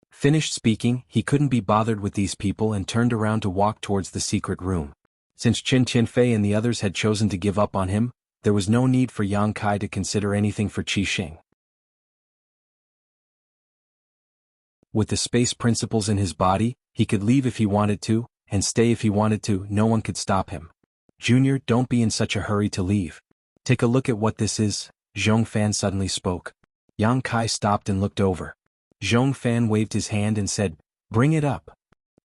Finished speaking, he couldn't be bothered with these people and turned around to walk towards the secret room. Since Chen Qianfei and the others had chosen to give up on him, there was no need for Yang Kai to consider anything for Qi Xing. With the space principles in his body, he could leave if he wanted to, and stay if he wanted to. No one could stop him. "Junior, don't be in such a hurry to leave. Take a look at what this is," Zhong Fan suddenly spoke. Yang Kai stopped and looked over. Zhong Fan waved his hand and said, "Bring it up."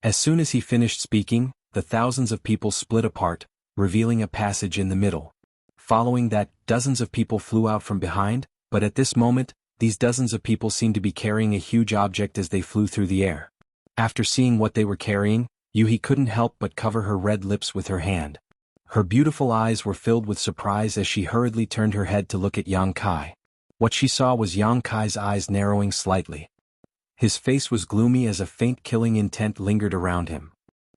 As soon as he finished speaking, the thousands of people split apart, revealing a passage in the middle. Following that, dozens of people flew out from behind, but at this moment, these dozens of people seemed to be carrying a huge object as they flew through the air. After seeing what they were carrying, Yuhi couldn't help but cover her red lips with her hand. Her beautiful eyes were filled with surprise as she hurriedly turned her head to look at Yang Kai. What she saw was Yang Kai's eyes narrowing slightly. His face was gloomy as a faint killing intent lingered around him.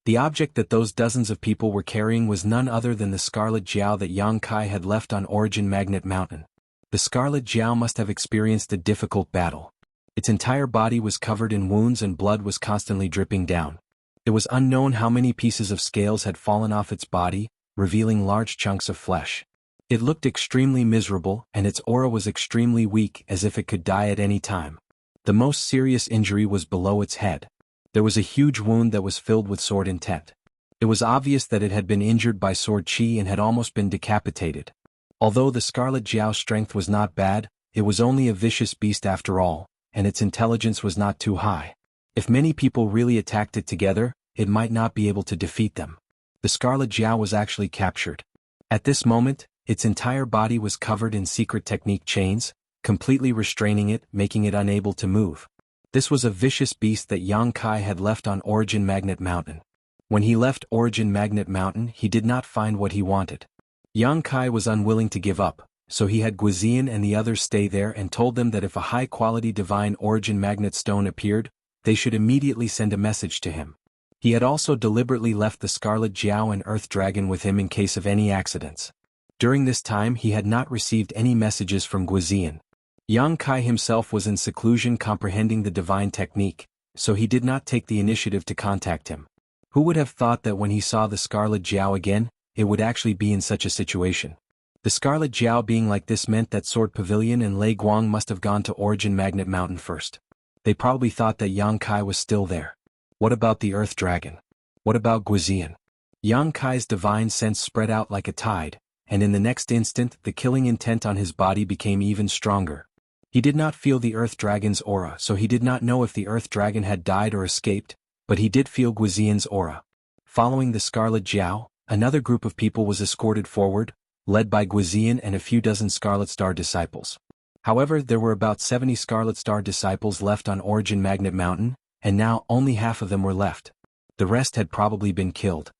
The object that those dozens of people were carrying was none other than the Scarlet Jiao that Yang Kai had left on Origin Magnet Mountain. The Scarlet Jiao must have experienced a difficult battle. Its entire body was covered in wounds and blood was constantly dripping down. It was unknown how many pieces of scales had fallen off its body, revealing large chunks of flesh. It looked extremely miserable, and its aura was extremely weak, as if it could die at any time. The most serious injury was below its head. There was a huge wound that was filled with sword intent. It was obvious that it had been injured by sword chi and had almost been decapitated. Although the Scarlet Jiao's strength was not bad, it was only a vicious beast after all, and its intelligence was not too high. If many people really attacked it together, it might not be able to defeat them. The Scarlet Jiao was actually captured. At this moment, its entire body was covered in secret technique chains, completely restraining it, making it unable to move. This was a vicious beast that Yang Kai had left on Origin Magnet Mountain. When he left Origin Magnet Mountain, he did not find what he wanted. Yang Kai was unwilling to give up, so he had Guizian and the others stay there and told them that if a high-quality divine Origin Magnet stone appeared, they should immediately send a message to him. He had also deliberately left the Scarlet Jiao and Earth Dragon with him in case of any accidents. During this time he had not received any messages from Guizian. Yang Kai himself was in seclusion comprehending the divine technique, so he did not take the initiative to contact him. Who would have thought that when he saw the Scarlet Jiao again, it would actually be in such a situation? The Scarlet Jiao being like this meant that Sword Pavilion and Lei Guang must have gone to Origin Magnet Mountain first. They probably thought that Yang Kai was still there. What about the Earth Dragon? What about Guizian? Yang Kai's divine sense spread out like a tide, and in the next instant the killing intent on his body became even stronger. He did not feel the Earth Dragon's aura, so he did not know if the Earth Dragon had died or escaped, but he did feel Guizian's aura. Following the Scarlet Jiao, another group of people was escorted forward, led by Guizian and a few dozen Scarlet Star disciples. However, there were about 70 Scarlet Star disciples left on Origin Magnet Mountain, and now only half of them were left. The rest had probably been killed.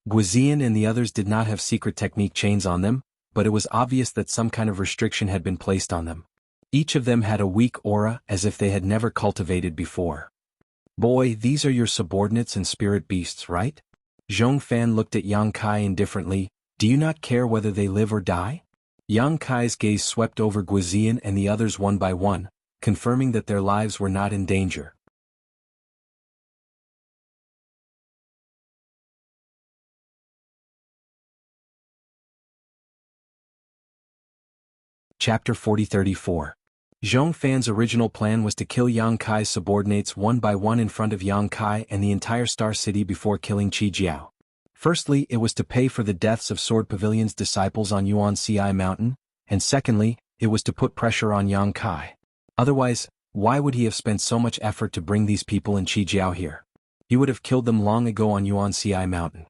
Guizian and the others did not have secret technique chains on them, but it was obvious that some kind of restriction had been placed on them. Each of them had a weak aura as if they had never cultivated before. "Boy, these are your subordinates and spirit beasts, right?" Zhong Fan looked at Yang Kai indifferently. "Do you not care whether they live or die?" Yang Kai's gaze swept over Guizian and the others one by one, confirming that their lives were not in danger. Chapter 40-34. Zhong Fan's original plan was to kill Yang Kai's subordinates one by one in front of Yang Kai and the entire Star City before killing Qi Jiao. Firstly, it was to pay for the deaths of Sword Pavilion's disciples on Yuan Ci Mountain, and secondly, it was to put pressure on Yang Kai. Otherwise, why would he have spent so much effort to bring these people and Qi Jiao here? He would have killed them long ago on Yuan Ci Mountain.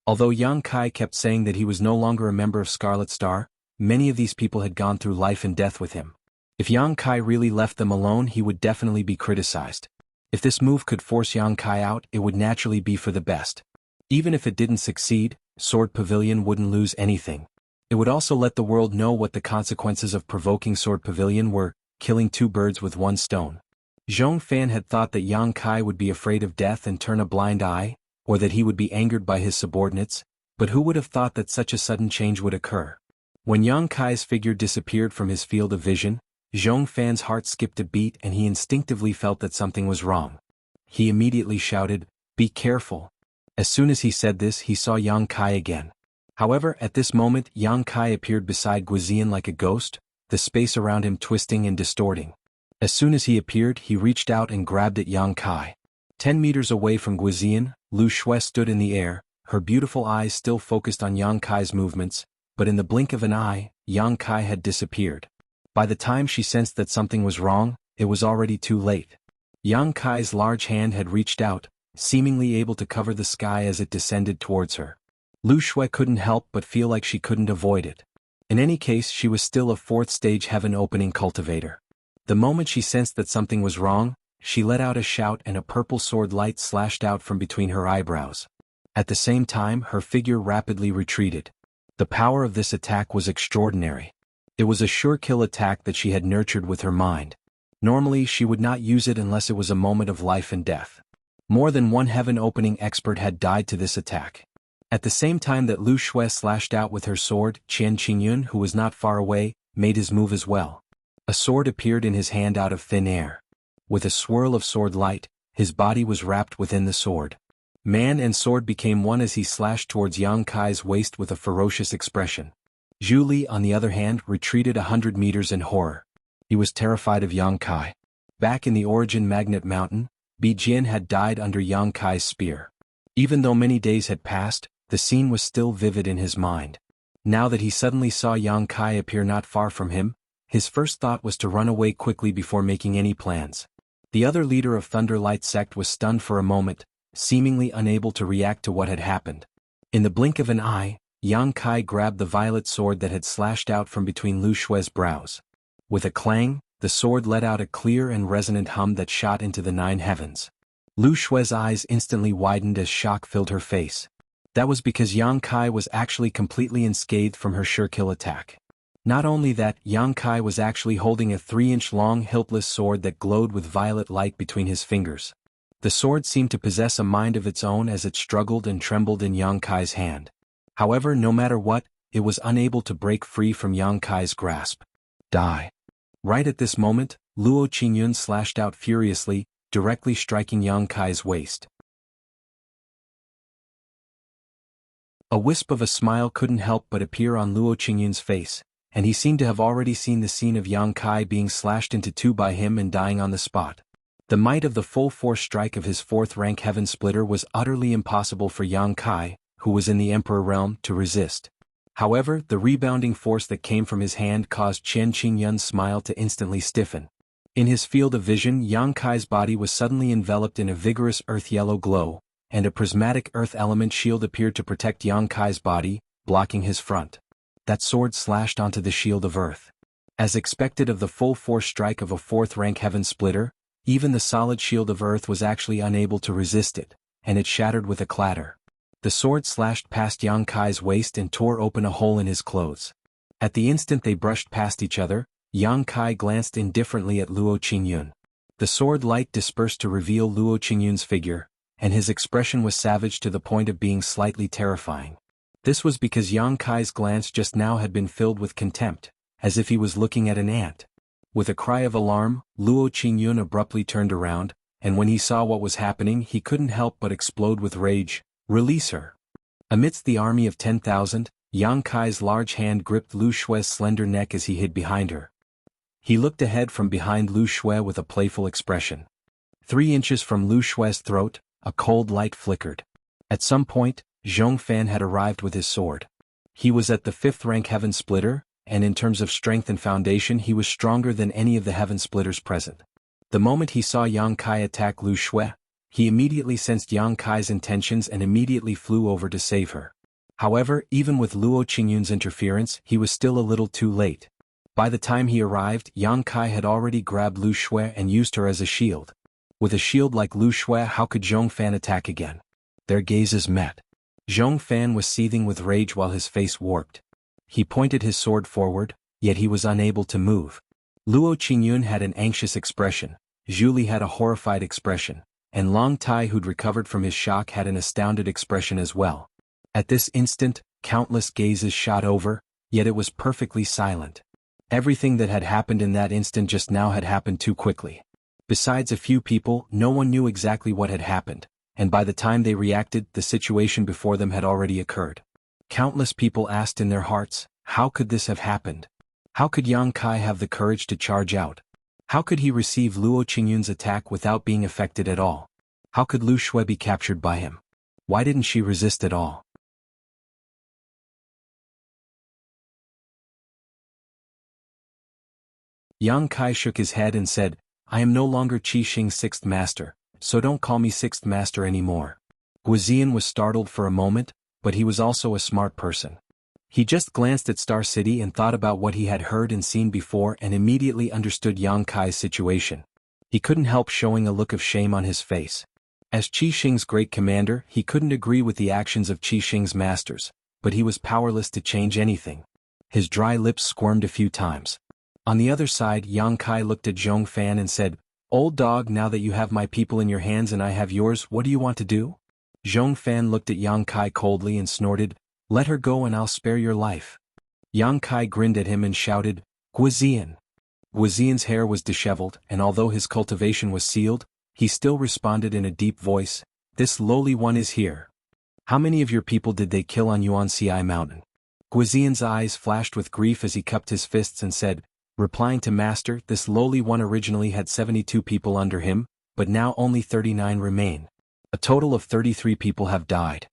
Although Yang Kai kept saying that he was no longer a member of Scarlet Star, many of these people had gone through life and death with him. If Yang Kai really left them alone, he would definitely be criticized. If this move could force Yang Kai out, it would naturally be for the best. Even if it didn't succeed, Sword Pavilion wouldn't lose anything. It would also let the world know what the consequences of provoking Sword Pavilion were, killing two birds with one stone. Zhong Fan had thought that Yang Kai would be afraid of death and turn a blind eye, or that he would be angered by his subordinates, but who would have thought that such a sudden change would occur? When Yang Kai's figure disappeared from his field of vision, Zhong Fan's heart skipped a beat and he instinctively felt that something was wrong. He immediately shouted, "Be careful." As soon as he said this, he saw Yang Kai again. However, at this moment Yang Kai appeared beside Guizian like a ghost, the space around him twisting and distorting. As soon as he appeared, he reached out and grabbed at Yang Kai. 10 meters away from Guizian, Lu Shui stood in the air, her beautiful eyes still focused on Yang Kai's movements, but in the blink of an eye, Yang Kai had disappeared. By the time she sensed that something was wrong, it was already too late. Yang Kai's large hand had reached out, seemingly able to cover the sky as it descended towards her. Lu Shui couldn't help but feel like she couldn't avoid it. In any case, she was still a fourth-stage heaven-opening cultivator. The moment she sensed that something was wrong, she let out a shout and a purple sword light slashed out from between her eyebrows. At the same time, her figure rapidly retreated. The power of this attack was extraordinary. It was a sure kill attack that she had nurtured with her mind. Normally, she would not use it unless it was a moment of life and death. More than one heaven-opening expert had died to this attack. At the same time that Lu Shui slashed out with her sword, Qian Qingyun, who was not far away, made his move as well. A sword appeared in his hand out of thin air. With a swirl of sword light, his body was wrapped within the sword. Man and sword became one as he slashed towards Yang Kai's waist with a ferocious expression. Zhu Li, on the other hand, retreated 100 meters in horror. He was terrified of Yang Kai. Back in the Origin Magnet Mountain, Bi Jian had died under Yang Kai's spear. Even though many days had passed, the scene was still vivid in his mind. Now that he suddenly saw Yang Kai appear not far from him, his first thought was to run away quickly before making any plans. The other leader of Thunderlight sect was stunned for a moment, seemingly unable to react to what had happened. In the blink of an eye, Yang Kai grabbed the violet sword that had slashed out from between Lu Shui's brows. With a clang, the sword let out a clear and resonant hum that shot into the 9 heavens. Lu Shui's eyes instantly widened as shock filled her face. That was because Yang Kai was actually completely unscathed from her sure kill attack. Not only that, Yang Kai was actually holding a 3-inch long hiltless sword that glowed with violet light between his fingers. The sword seemed to possess a mind of its own as it struggled and trembled in Yang Kai's hand. However, no matter what, it was unable to break free from Yang Kai's grasp. Die. Right at this moment, Luo Qingyun slashed out furiously, directly striking Yang Kai's waist. A wisp of a smile couldn't help but appear on Luo Qingyun's face, and he seemed to have already seen the scene of Yang Kai being slashed into two by him and dying on the spot. The might of the full force strike of his 4th-rank Heaven Splitter was utterly impossible for Yang Kai, who was in the Emperor realm, to resist. However, the rebounding force that came from his hand caused Qian Qingyun's smile to instantly stiffen. In his field of vision, Yang Kai's body was suddenly enveloped in a vigorous earth-yellow glow, and a prismatic earth element shield appeared to protect Yang Kai's body, blocking his front. That sword slashed onto the shield of earth. As expected of the full force strike of a 4th-rank Heaven Splitter, even the solid shield of earth was actually unable to resist it, and it shattered with a clatter. The sword slashed past Yang Kai's waist and tore open a hole in his clothes. At the instant they brushed past each other, Yang Kai glanced indifferently at Luo Qingyun. The sword light dispersed to reveal Luo Qingyun's figure, and his expression was savage to the point of being slightly terrifying. This was because Yang Kai's glance just now had been filled with contempt, as if he was looking at an ant. With a cry of alarm, Luo Qingyun abruptly turned around, and when he saw what was happening he couldn't help but explode with rage. Release her. Amidst the army of 10,000, Yang Kai's large hand gripped Lu Shui's slender neck as he hid behind her. He looked ahead from behind Lu Shui with a playful expression. 3 inches from Lu Shui's throat, a cold light flickered. At some point, Zhong Fan had arrived with his sword. He was at the 5th-rank Heaven Splitter, and in terms of strength and foundation he was stronger than any of the Heaven Splitters present. The moment he saw Yang Kai attack Lu Shui, he immediately sensed Yang Kai's intentions and immediately flew over to save her. However, even with Luo Qingyun's interference, he was still a little too late. By the time he arrived, Yang Kai had already grabbed Lu Shui and used her as a shield. With a shield like Lu Shui, how could Zhong Fan attack again? Their gazes met. Zhong Fan was seething with rage while his face warped. He pointed his sword forward, yet he was unable to move. Luo Qingyun had an anxious expression, Zhu Li had a horrified expression, and Long Tai, who'd recovered from his shock, had an astounded expression as well. At this instant, countless gazes shot over, yet it was perfectly silent. Everything that had happened in that instant just now had happened too quickly. Besides a few people, no one knew exactly what had happened, and by the time they reacted, the situation before them had already occurred. Countless people asked in their hearts, how could this have happened? How could Yang Kai have the courage to charge out? How could he receive Luo Qingyun's attack without being affected at all? How could Lu Shui be captured by him? Why didn't she resist at all? Yang Kai shook his head and said, I am no longer Qi Xing's sixth master, so don't call me sixth master anymore. Guizian was startled for a moment, but he was also a smart person. He just glanced at Star City and thought about what he had heard and seen before and immediately understood Yang Kai's situation. He couldn't help showing a look of shame on his face. As Qi Xing's great commander, he couldn't agree with the actions of Qi Xing's masters, but he was powerless to change anything. His dry lips squirmed a few times. On the other side, Yang Kai looked at Zhong Fan and said, Old dog, now that you have my people in your hands and I have yours, what do you want to do? Zhong Fan looked at Yang Kai coldly and snorted, Let her go and I'll spare your life. Yang Kai grinned at him and shouted, Guizian. Guizian's hair was disheveled, and although his cultivation was sealed, he still responded in a deep voice, This lowly one is here. How many of your people did they kill on Yuanxi Mountain? Guizian's eyes flashed with grief as he cupped his fists and said, Replying to Master, this lowly one originally had 72 people under him, but now only 39 remain. A total of 33 people have died.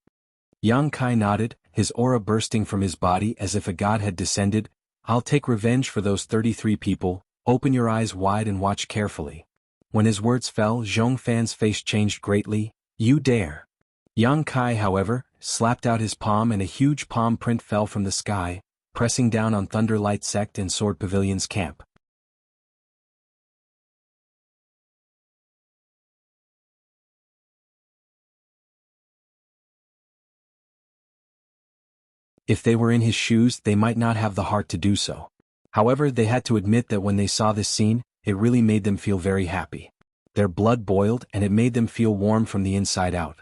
Yang Kai nodded, his aura bursting from his body as if a god had descended. I'll take revenge for those 33 people, open your eyes wide and watch carefully. When his words fell, Zhong Fan's face changed greatly, You dare. Yang Kai, however, slapped out his palm and a huge palm print fell from the sky, pressing down on Thunderlight Sect and Sword Pavilion's camp. If they were in his shoes, they might not have the heart to do so. However, they had to admit that when they saw this scene, it really made them feel very happy. Their blood boiled and it made them feel warm from the inside out.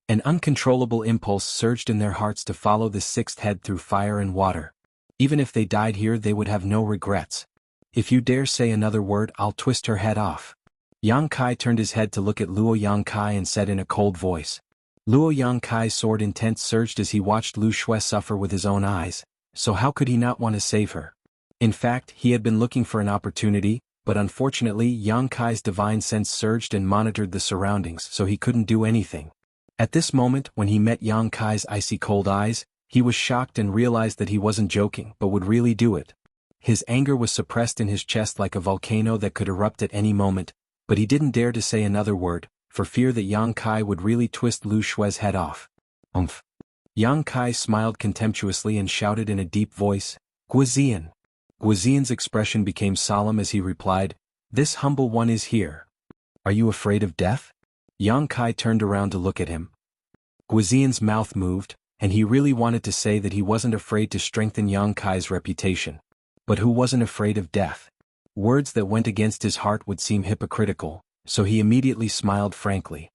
An uncontrollable impulse surged in their hearts to follow the sixth head through fire and water. Even if they died here, they would have no regrets. If you dare say another word, I'll twist her head off. Yang Kai turned his head to look at Luo Yang Kai and said in a cold voice. Luo Yang Kai's sword intent surged as he watched Lu Shui suffer with his own eyes, so how could he not want to save her? In fact, he had been looking for an opportunity, but unfortunately Yang Kai's divine sense surged and monitored the surroundings, so he couldn't do anything. At this moment, when he met Yang Kai's icy cold eyes, he was shocked and realized that he wasn't joking but would really do it. His anger was suppressed in his chest like a volcano that could erupt at any moment, but he didn't dare to say another word, for fear that Yang Kai would really twist Lu Shui's head off. Umph. Yang Kai smiled contemptuously and shouted in a deep voice, Guizian. Guizian's expression became solemn as he replied, This humble one is here. Are you afraid of death? Yang Kai turned around to look at him. Guizian's mouth moved, and he really wanted to say that he wasn't afraid to strengthen Yang Kai's reputation. But who wasn't afraid of death? Words that went against his heart would seem hypocritical, so he immediately smiled frankly.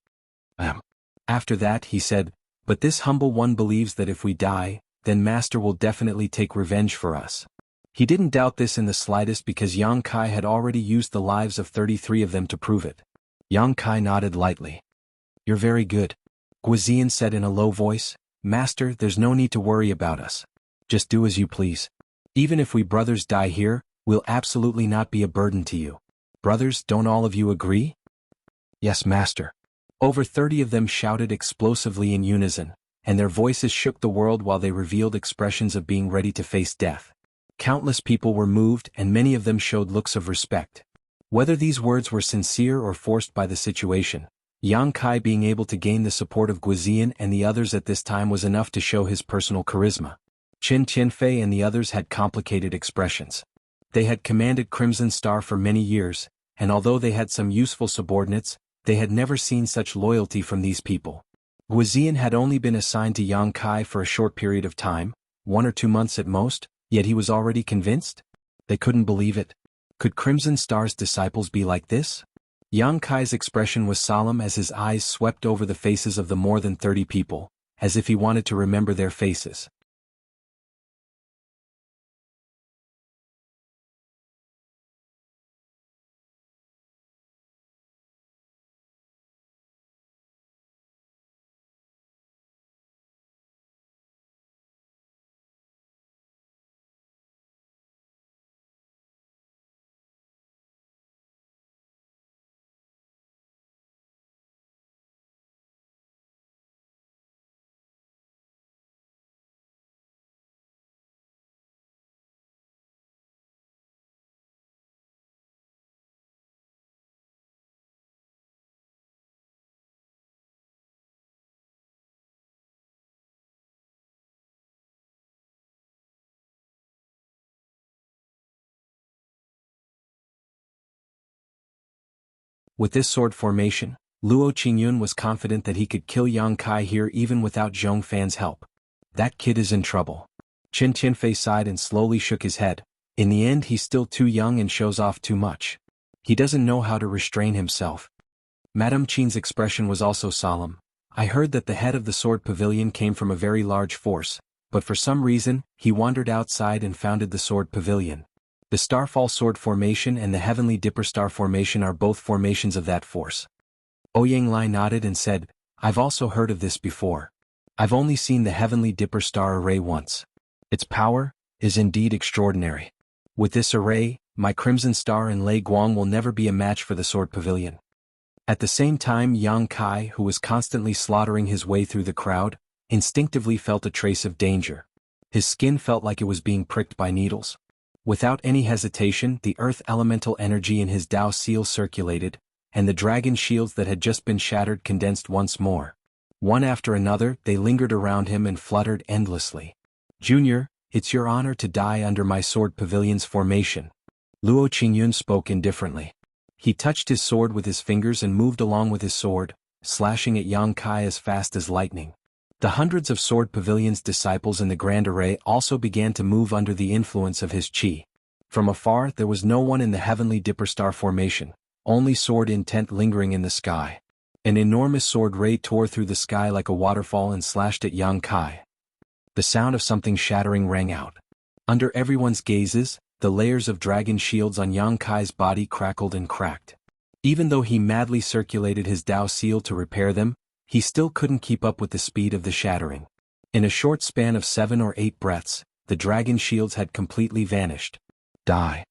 After that he said, But this humble one believes that if we die, then Master will definitely take revenge for us. He didn't doubt this in the slightest because Yang Kai had already used the lives of 33 of them to prove it. Yang Kai nodded lightly. You're very good. Guizian said in a low voice, Master, there's no need to worry about us. Just do as you please. Even if we brothers die here, we'll absolutely not be a burden to you. Brothers, don't all of you agree? Yes, Master. Over 30 of them shouted explosively in unison, and their voices shook the world while they revealed expressions of being ready to face death. Countless people were moved and many of them showed looks of respect. Whether these words were sincere or forced by the situation, Yang Kai being able to gain the support of Guizian and the others at this time was enough to show his personal charisma. Qin Tianfei and the others had complicated expressions. They had commanded Crimson Star for many years, and although they had some useful subordinates, they had never seen such loyalty from these people. Guizian had only been assigned to Yang Kai for a short period of time, 1 or 2 months at most, yet he was already convinced? They couldn't believe it. Could Crimson Star's disciples be like this? Yang Kai's expression was solemn as his eyes swept over the faces of the more than 30 people, as if he wanted to remember their faces. With this sword formation, Luo Qingyun was confident that he could kill Yang Kai here even without Zhong Fan's help. That kid is in trouble. Qin Tianfei sighed and slowly shook his head. In the end, he's still too young and shows off too much. He doesn't know how to restrain himself. Madame Qin's expression was also solemn. I heard that the head of the sword pavilion came from a very large force, but for some reason, he wandered outside and founded the sword pavilion. The Starfall Sword Formation and the Heavenly Dipper Star Formation are both formations of that force. Ouyang Lai nodded and said, I've also heard of this before. I've only seen the Heavenly Dipper Star Array once. Its power is indeed extraordinary. With this array, my Crimson Star and Lei Guang will never be a match for the Sword Pavilion. At the same time, Yang Kai, who was constantly slaughtering his way through the crowd, instinctively felt a trace of danger. His skin felt like it was being pricked by needles. Without any hesitation, the earth elemental energy in his Dao seal circulated, and the dragon shields that had just been shattered condensed once more. One after another, they lingered around him and fluttered endlessly. Junior, it's your honor to die under my sword pavilion's formation. Luo Qingyun spoke indifferently. He touched his sword with his fingers and moved along with his sword, slashing at Yang Kai as fast as lightning. The hundreds of Sword Pavilion's disciples in the Grand Array also began to move under the influence of his qi. From afar, there was no one in the Heavenly Dipper Star Formation, only sword intent lingering in the sky. An enormous sword ray tore through the sky like a waterfall and slashed at Yang Kai. The sound of something shattering rang out. Under everyone's gazes, the layers of dragon shields on Yang Kai's body crackled and cracked. Even though he madly circulated his Dao seal to repair them, he still couldn't keep up with the speed of the shattering. In a short span of 7 or 8 breaths, the dragon shields had completely vanished. Die!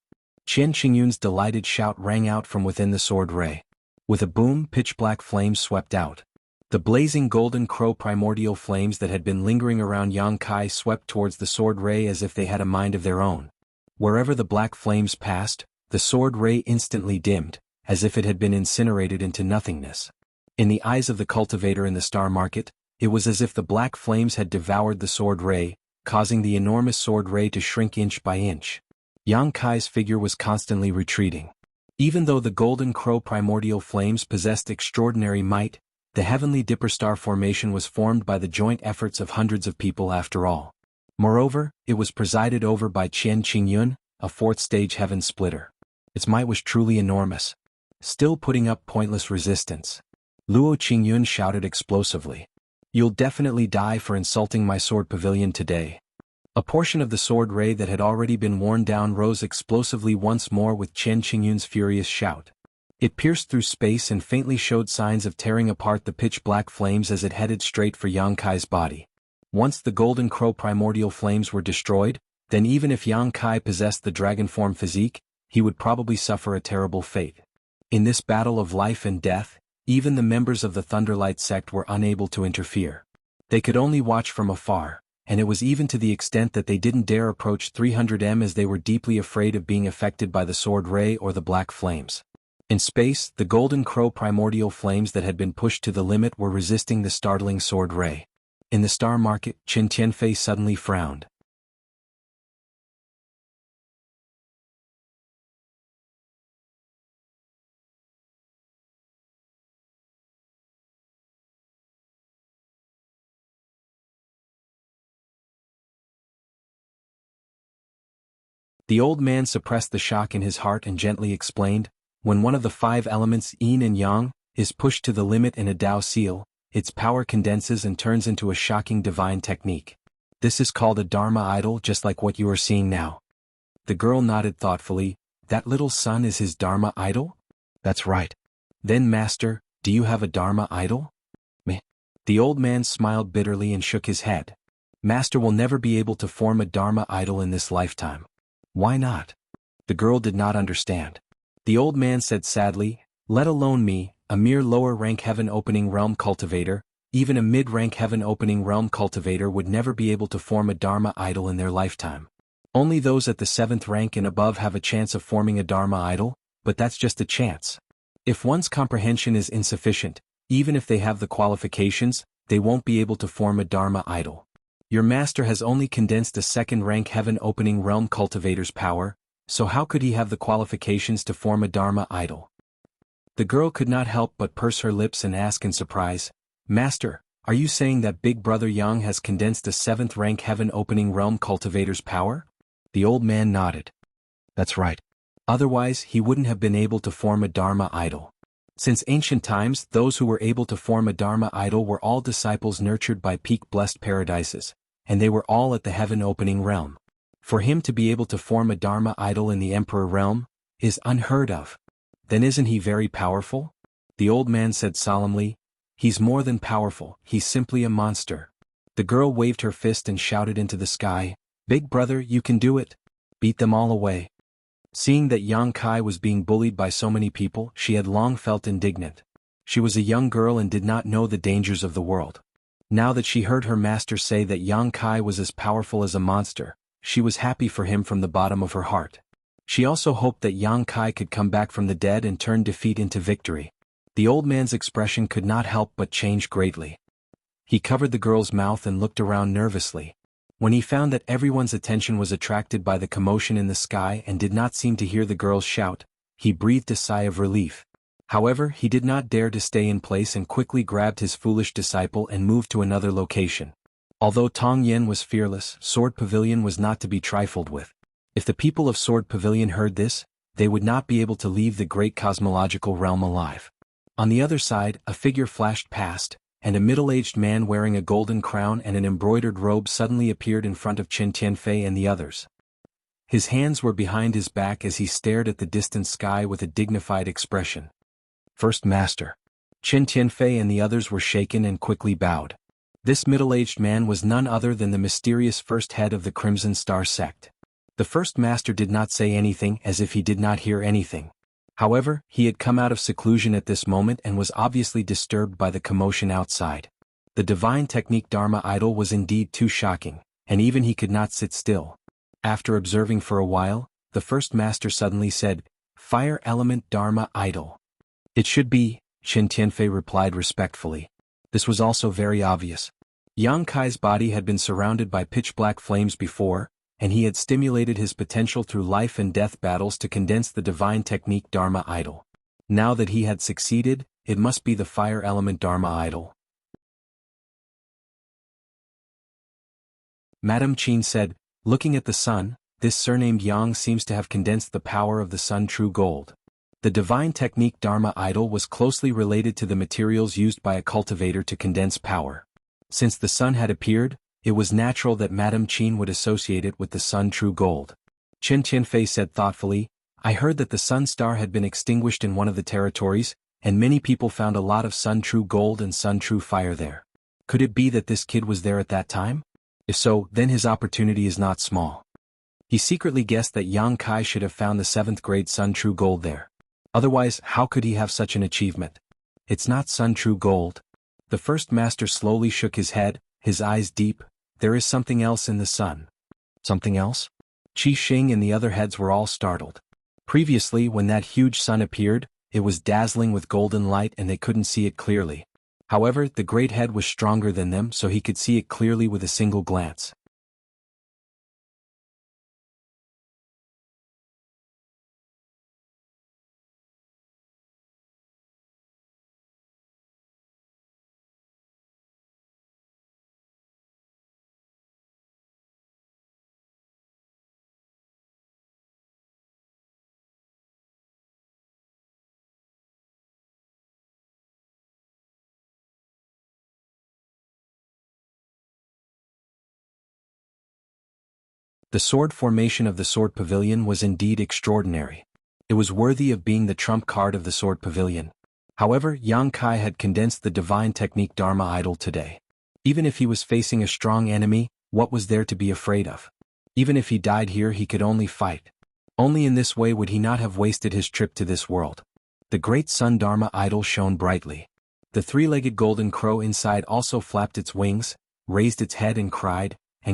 Qian Qingyun's delighted shout rang out from within the sword ray. With a boom, pitch-black flames swept out. The blazing golden crow primordial flames that had been lingering around Yang Kai swept towards the sword ray as if they had a mind of their own. Wherever the black flames passed, the sword ray instantly dimmed, as if it had been incinerated into nothingness. In the eyes of the cultivator in the star market, it was as if the black flames had devoured the sword ray, causing the enormous sword ray to shrink inch by inch. Yang Kai's figure was constantly retreating. Even though the golden crow primordial flames possessed extraordinary might, the Heavenly Dipper Star Formation was formed by the joint efforts of hundreds of people after all. Moreover, it was presided over by Qian Qingyun, a 4th-stage heaven splitter. Its might was truly enormous. Still putting up pointless resistance. Luo Qingyun shouted explosively. You'll definitely die for insulting my sword pavilion today. A portion of the sword ray that had already been worn down rose explosively once more with Qian Qingyun's furious shout. It pierced through space and faintly showed signs of tearing apart the pitch-black flames as it headed straight for Yang Kai's body. Once the golden crow primordial flames were destroyed, then even if Yang Kai possessed the dragon form physique, he would probably suffer a terrible fate. In this battle of life and death, even the members of the Thunderlight sect were unable to interfere. They could only watch from afar, and it was even to the extent that they didn't dare approach 300 m as they were deeply afraid of being affected by the sword ray or the black flames. In space, the golden crow primordial flames that had been pushed to the limit were resisting the startling sword ray. In the star market, Qin Tianfei suddenly frowned. The old man suppressed the shock in his heart and gently explained, when one of the 5 elements yin and yang is pushed to the limit in a Tao seal, its power condenses and turns into a shocking divine technique. This is called a Dharma idol, just like what you are seeing now. The girl nodded thoughtfully. That little son is his Dharma idol? That's right. Then master, do you have a Dharma idol? Meh. The old man smiled bitterly and shook his head. Master will never be able to form a Dharma idol in this lifetime. Why not? The girl did not understand. The old man said sadly, let alone me, a mere lower-rank heaven opening realm cultivator, even a mid-rank heaven opening realm cultivator would never be able to form a Dharma idol in their lifetime. Only those at the 7th rank and above have a chance of forming a Dharma idol, but that's just a chance. If one's comprehension is insufficient, even if they have the qualifications, they won't be able to form a Dharma idol. Your master has only condensed a 2nd-rank heaven opening realm cultivator's power, so how could he have the qualifications to form a Dharma idol? The girl could not help but purse her lips and ask in surprise, Master, are you saying that big brother Yang has condensed a 7th-rank heaven opening realm cultivator's power? The old man nodded. That's right. Otherwise he wouldn't have been able to form a Dharma idol. Since ancient times, those who were able to form a Dharma idol were all disciples nurtured by peak-blessed paradises, and they were all at the heaven-opening realm. For him to be able to form a Dharma idol in the Emperor realm is unheard of. Then isn't he very powerful? The old man said solemnly, he's more than powerful, he's simply a monster. The girl waved her fist and shouted into the sky, Big brother, you can do it. Beat them all away. Seeing that Yang Kai was being bullied by so many people, she had long felt indignant. She was a young girl and did not know the dangers of the world. Now that she heard her master say that Yang Kai was as powerful as a monster, she was happy for him from the bottom of her heart. She also hoped that Yang Kai could come back from the dead and turn defeat into victory. The old man's expression could not help but change greatly. He covered the girl's mouth and looked around nervously. When he found that everyone's attention was attracted by the commotion in the sky and did not seem to hear the girls shout, he breathed a sigh of relief. However, he did not dare to stay in place and quickly grabbed his foolish disciple and moved to another location. Although Tong Yen was fearless, Sword Pavilion was not to be trifled with. If the people of Sword Pavilion heard this, they would not be able to leave the great cosmological realm alive. On the other side, a figure flashed past, and a middle-aged man wearing a golden crown and an embroidered robe suddenly appeared in front of Qin Tianfei and the others. His hands were behind his back as he stared at the distant sky with a dignified expression. First Master. Qin Tianfei and the others were shaken and quickly bowed. This middle-aged man was none other than the mysterious first head of the Crimson Star sect. The First Master did not say anything, as if he did not hear anything. However, he had come out of seclusion at this moment and was obviously disturbed by the commotion outside. The divine technique Dharma idol was indeed too shocking, and even he could not sit still. After observing for a while, the First Master suddenly said, Fire element Dharma idol. It should be, Qin Tianfei replied respectfully. This was also very obvious. Yang Kai's body had been surrounded by pitch-black flames before, and he had stimulated his potential through life and death battles to condense the divine technique Dharma idol. Now that he had succeeded, it must be the fire element Dharma idol. Madame Qin said, looking at the sun, this surnamed Yang seems to have condensed the power of the sun true gold. The divine technique Dharma idol was closely related to the materials used by a cultivator to condense power. Since the sun had appeared, it was natural that Madame Qin would associate it with the sun true gold. Qin Tianfei said thoughtfully, I heard that the sun star had been extinguished in one of the territories, and many people found a lot of sun true gold and sun true fire there. Could it be that this kid was there at that time? If so, then his opportunity is not small. He secretly guessed that Yang Kai should have found the 7th grade sun true gold there. Otherwise, how could he have such an achievement? It's not sun true gold. The First Master slowly shook his head, his eyes deep. There is something else in the sun. Something else? Qi Xing and the other heads were all startled. Previously, when that huge sun appeared, It was dazzling with golden light and they couldn't see it clearly. However, the great head was stronger than them, so he could see it clearly with a single glance. The sword formation of the Sword Pavilion was indeed extraordinary. It was worthy of being the trump card of the Sword Pavilion. However, Yang Kai had condensed the divine technique Dharma idol today. Even if he was facing a strong enemy, what was there to be afraid of? Even if he died here, he could only fight. Only in this way would he not have wasted his trip to this world. The great sun Dharma idol shone brightly. The three-legged golden crow inside also flapped its wings, raised its head and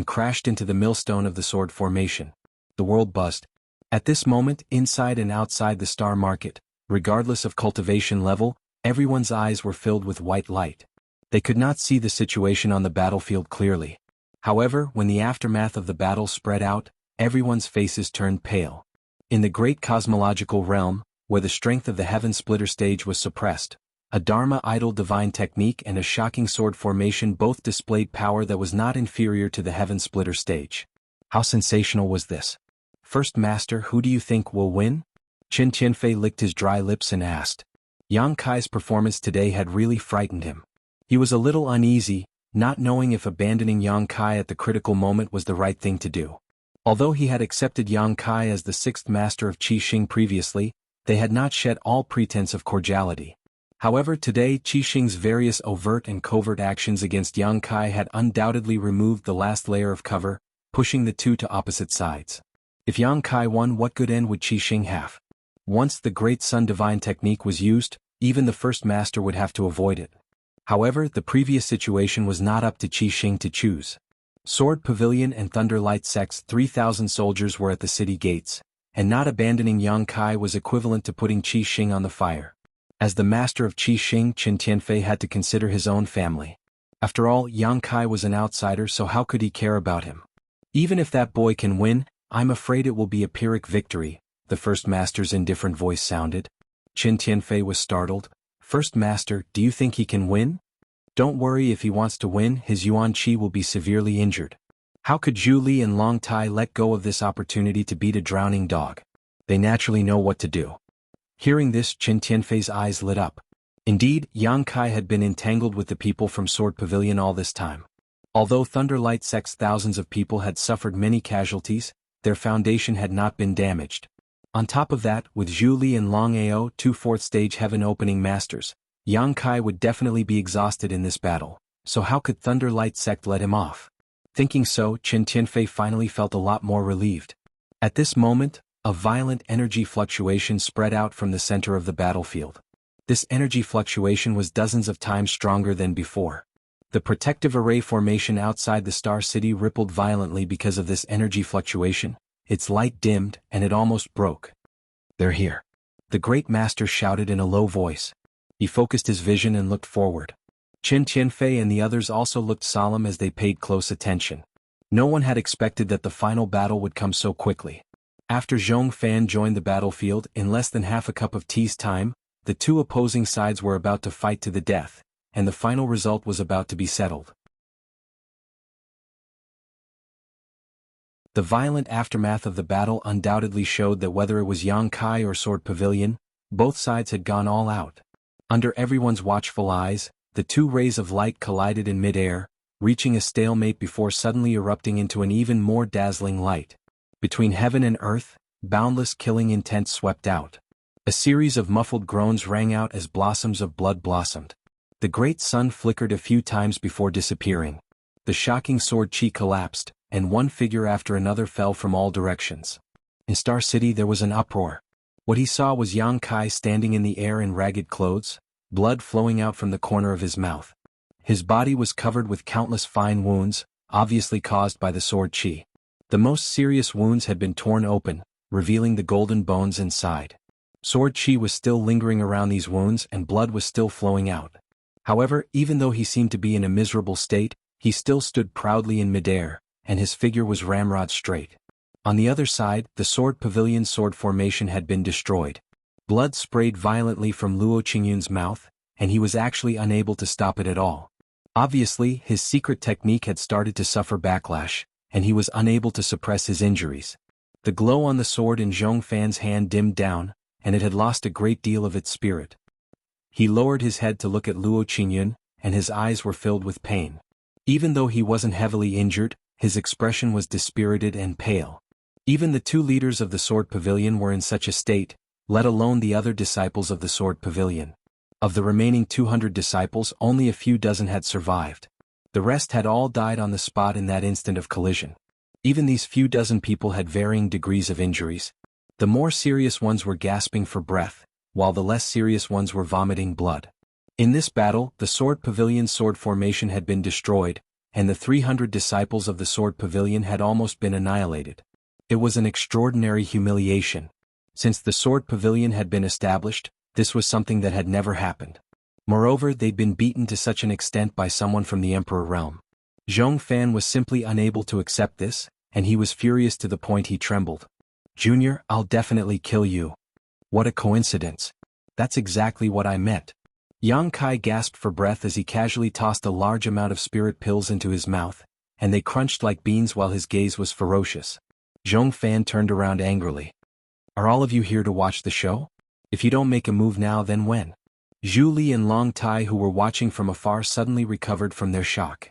crashed into the millstone of the sword formation. The world buzzed. At this moment, inside and outside the star market, regardless of cultivation level, everyone's eyes were filled with white light. They could not see the situation on the battlefield clearly. However, when the aftermath of the battle spread out, everyone's faces turned pale. In the great cosmological realm, where the strength of the heaven splitter stage was suppressed, a Dharma idol divine technique and a shocking sword formation both displayed power that was not inferior to the heaven splitter stage. How sensational was this? First Master, who do you think will win? Qin Tianfei licked his dry lips and asked. Yang Kai's performance today had really frightened him. He was a little uneasy, not knowing if abandoning Yang Kai at the critical moment was the right thing to do. Although he had accepted Yang Kai as the sixth master of Qi Xing previously, they had not shed all pretense of cordiality. However, today Qi Xing's various overt and covert actions against Yang Kai had undoubtedly removed the last layer of cover, pushing the two to opposite sides. If Yang Kai won, what good end would Qi Xing have? Once the Great Sun Divine Technique was used, even the first master would have to avoid it. However, the previous situation was not up to Qi Xing to choose. Sword Pavilion and Thunderlight Sect's 3,000 soldiers were at the city gates, and not abandoning Yang Kai was equivalent to putting Qi Xing on the fire. As the master of Qi Xing, Qin Tianfei had to consider his own family. After all, Yang Kai was an outsider, so how could he care about him? Even if that boy can win, I'm afraid it will be a Pyrrhic victory, the first master's indifferent voice sounded. Qin Tianfei was startled. First master, do you think he can win? Don't worry, if he wants to win, his Yuan Qi will be severely injured. How could Zhu Li and Long Tai let go of this opportunity to beat a drowning dog? They naturally know what to do. Hearing this, Qin Tianfei's eyes lit up. Indeed, Yang Kai had been entangled with the people from Sword Pavilion all this time. Although Thunderlight Sect's thousands of people had suffered many casualties, their foundation had not been damaged. On top of that, with Zhu Li and Long Ao, two fourth-stage heaven-opening masters, Yang Kai would definitely be exhausted in this battle, so how could Thunderlight Sect let him off? Thinking so, Qin Tianfei finally felt a lot more relieved. At this moment, a violent energy fluctuation spread out from the center of the battlefield. This energy fluctuation was dozens of times stronger than before. The protective array formation outside the Star City rippled violently because of this energy fluctuation. Its light dimmed, and it almost broke. They're here. The great master shouted in a low voice. He focused his vision and looked forward. Qin Tianfei and the others also looked solemn as they paid close attention. No one had expected that the final battle would come so quickly. After Zhong Fan joined the battlefield, in less than half a cup of tea's time, the two opposing sides were about to fight to the death, and the final result was about to be settled. The violent aftermath of the battle undoubtedly showed that whether it was Yang Kai or Sword Pavilion, both sides had gone all out. Under everyone's watchful eyes, the two rays of light collided in mid-air, reaching a stalemate before suddenly erupting into an even more dazzling light. Between heaven and earth, boundless killing intent swept out. A series of muffled groans rang out as blossoms of blood blossomed. The great sun flickered a few times before disappearing. The shocking sword chi collapsed, and one figure after another fell from all directions. In Star City there was an uproar. What he saw was Yang Kai standing in the air in ragged clothes, blood flowing out from the corner of his mouth. His body was covered with countless fine wounds, obviously caused by the sword chi. The most serious wounds had been torn open, revealing the golden bones inside. Sword chi was still lingering around these wounds and blood was still flowing out. However, even though he seemed to be in a miserable state, he still stood proudly in midair, and his figure was ramrod straight. On the other side, the sword pavilion sword formation had been destroyed. Blood sprayed violently from Luo Qingyun's mouth, and he was actually unable to stop it at all. Obviously, his secret technique had started to suffer backlash, and he was unable to suppress his injuries. The glow on the sword in Zhong Fan's hand dimmed down, and it had lost a great deal of its spirit. He lowered his head to look at Luo Qingyun, and his eyes were filled with pain. Even though he wasn't heavily injured, his expression was dispirited and pale. Even the two leaders of the sword pavilion were in such a state, let alone the other disciples of the sword pavilion. Of the remaining 200 disciples, only a few dozen had survived. The rest had all died on the spot in that instant of collision. Even these few dozen people had varying degrees of injuries. The more serious ones were gasping for breath, while the less serious ones were vomiting blood. In this battle, the sword pavilion's sword formation had been destroyed, and the 300 disciples of the sword pavilion had almost been annihilated. It was an extraordinary humiliation. Since the sword pavilion had been established, this was something that had never happened. Moreover, they'd been beaten to such an extent by someone from the Emperor realm. Zhong Fan was simply unable to accept this, and he was furious to the point he trembled. "Junior, I'll definitely kill you." "What a coincidence. That's exactly what I meant." Yang Kai gasped for breath as he casually tossed a large amount of spirit pills into his mouth, and they crunched like beans while his gaze was ferocious. Zhong Fan turned around angrily. "Are all of you here to watch the show? If you don't make a move now, then when?" Zhu Li and Long Tai, who were watching from afar, suddenly recovered from their shock.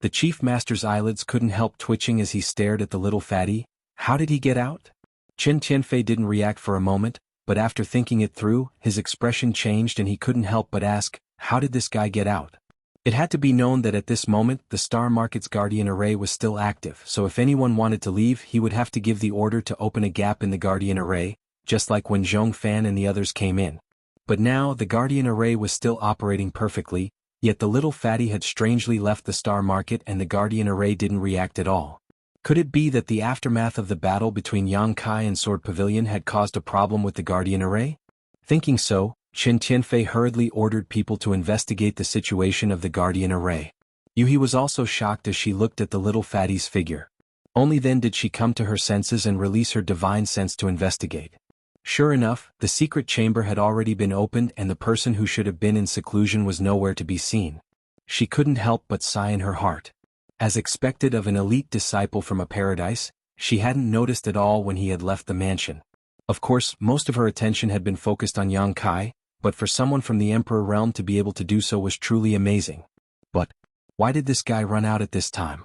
The chief master's eyelids couldn't help twitching as he stared at the little fatty. How did he get out? Chen Tianfei didn't react for a moment, but after thinking it through, his expression changed and he couldn't help but ask, how did this guy get out? It had to be known that at this moment, the Star Market's Guardian Array was still active, so if anyone wanted to leave, he would have to give the order to open a gap in the Guardian Array, just like when Zhong Fan and the others came in. But now, the Guardian Array was still operating perfectly, yet the little fatty had strangely left the Star Market and the Guardian Array didn't react at all. Could it be that the aftermath of the battle between Yang Kai and Sword Pavilion had caused a problem with the Guardian Array? Thinking so, Chen Tianfei hurriedly ordered people to investigate the situation of the Guardian Array. Yuhi was also shocked as she looked at the little fatty's figure. Only then did she come to her senses and release her divine sense to investigate. Sure enough, the secret chamber had already been opened and the person who should have been in seclusion was nowhere to be seen. She couldn't help but sigh in her heart. As expected of an elite disciple from a paradise, she hadn't noticed at all when he had left the mansion. Of course, most of her attention had been focused on Yang Kai, but for someone from the Emperor realm to be able to do so was truly amazing. But why did this guy run out at this time?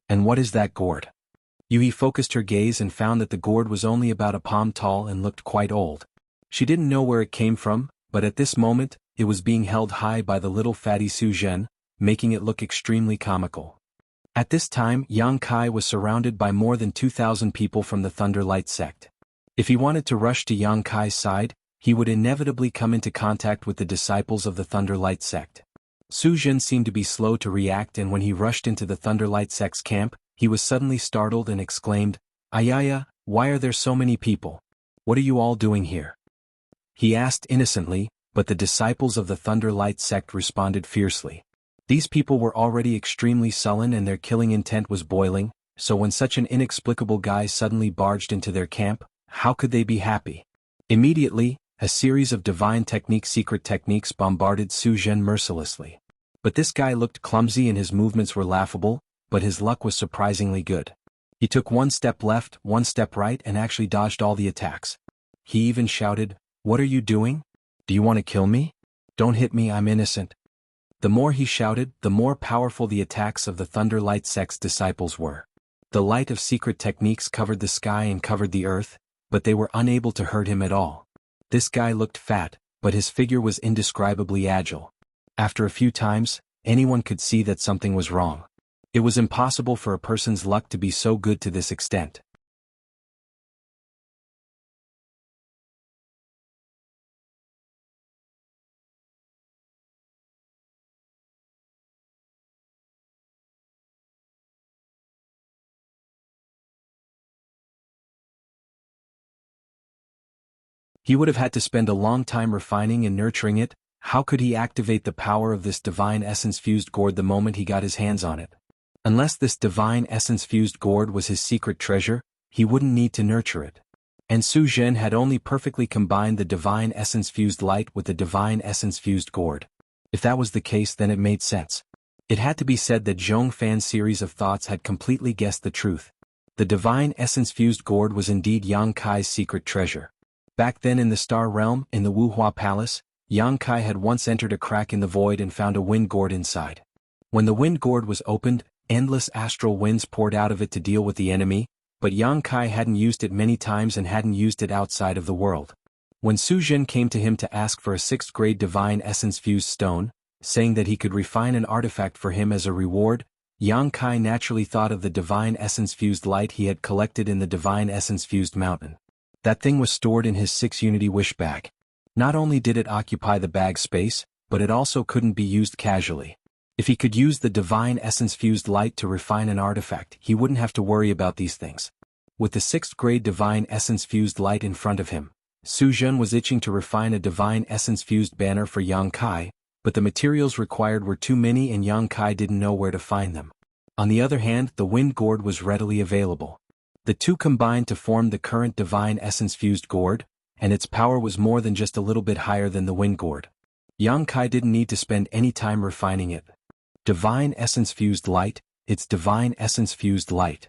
And what is that gourd? Yuhi focused her gaze and found that the gourd was only about a palm tall and looked quite old. She didn't know where it came from, but at this moment, it was being held high by the little fatty Su Zhen, making it look extremely comical. At this time, Yang Kai was surrounded by more than 2,000 people from the Thunderlight sect. If he wanted to rush to Yang Kai's side, he would inevitably come into contact with the disciples of the Thunderlight sect. Su Zhen seemed to be slow to react, and when he rushed into the Thunderlight sect's camp, he was suddenly startled and exclaimed, "Ayaya, why are there so many people? What are you all doing here?" He asked innocently, but the disciples of the Thunderlight sect responded fiercely. These people were already extremely sullen and their killing intent was boiling, so when such an inexplicable guy suddenly barged into their camp, how could they be happy? Immediately, a series of divine secret techniques bombarded Su Zhen mercilessly. But this guy looked clumsy and his movements were laughable, but his luck was surprisingly good. He took one step left, one step right and actually dodged all the attacks. He even shouted, "What are you doing? Do you want to kill me? Don't hit me, I'm innocent." The more he shouted, the more powerful the attacks of the Thunderlight sect's disciples were. The light of secret techniques covered the sky and covered the earth, but they were unable to hurt him at all. This guy looked fat, but his figure was indescribably agile. After a few times, anyone could see that something was wrong. It was impossible for a person's luck to be so good to this extent. He would have had to spend a long time refining and nurturing it. How could he activate the power of this divine essence-fused gourd the moment he got his hands on it? Unless this divine essence-fused gourd was his secret treasure, he wouldn't need to nurture it. And Su Zhen had only perfectly combined the divine essence-fused light with the divine essence-fused gourd. If that was the case, then it made sense. It had to be said that Zhong Fan's series of thoughts had completely guessed the truth. The divine essence-fused gourd was indeed Yang Kai's secret treasure. Back then in the Star Realm, in the Wuhua Palace, Yang Kai had once entered a crack in the void and found a wind gourd inside. When the wind gourd was opened, endless astral winds poured out of it to deal with the enemy, but Yang Kai hadn't used it many times and hadn't used it outside of the world. When Su Zhen came to him to ask for a 6th grade divine essence-fused stone, saying that he could refine an artifact for him as a reward, Yang Kai naturally thought of the divine essence-fused light he had collected in the divine essence-fused mountain. That thing was stored in his 6-unity wish bag. Not only did it occupy the bag space, but it also couldn't be used casually. If he could use the divine essence-fused light to refine an artifact, he wouldn't have to worry about these things. With the 6th grade divine essence-fused light in front of him, Su Zhen was itching to refine a divine essence-fused banner for Yang Kai, but the materials required were too many and Yang Kai didn't know where to find them. On the other hand, the wind gourd was readily available. The two combined to form the current divine essence-fused gourd, and its power was more than just a little bit higher than the wind gourd. Yang Kai didn't need to spend any time refining it. Divine essence-fused light, it's divine essence-fused light.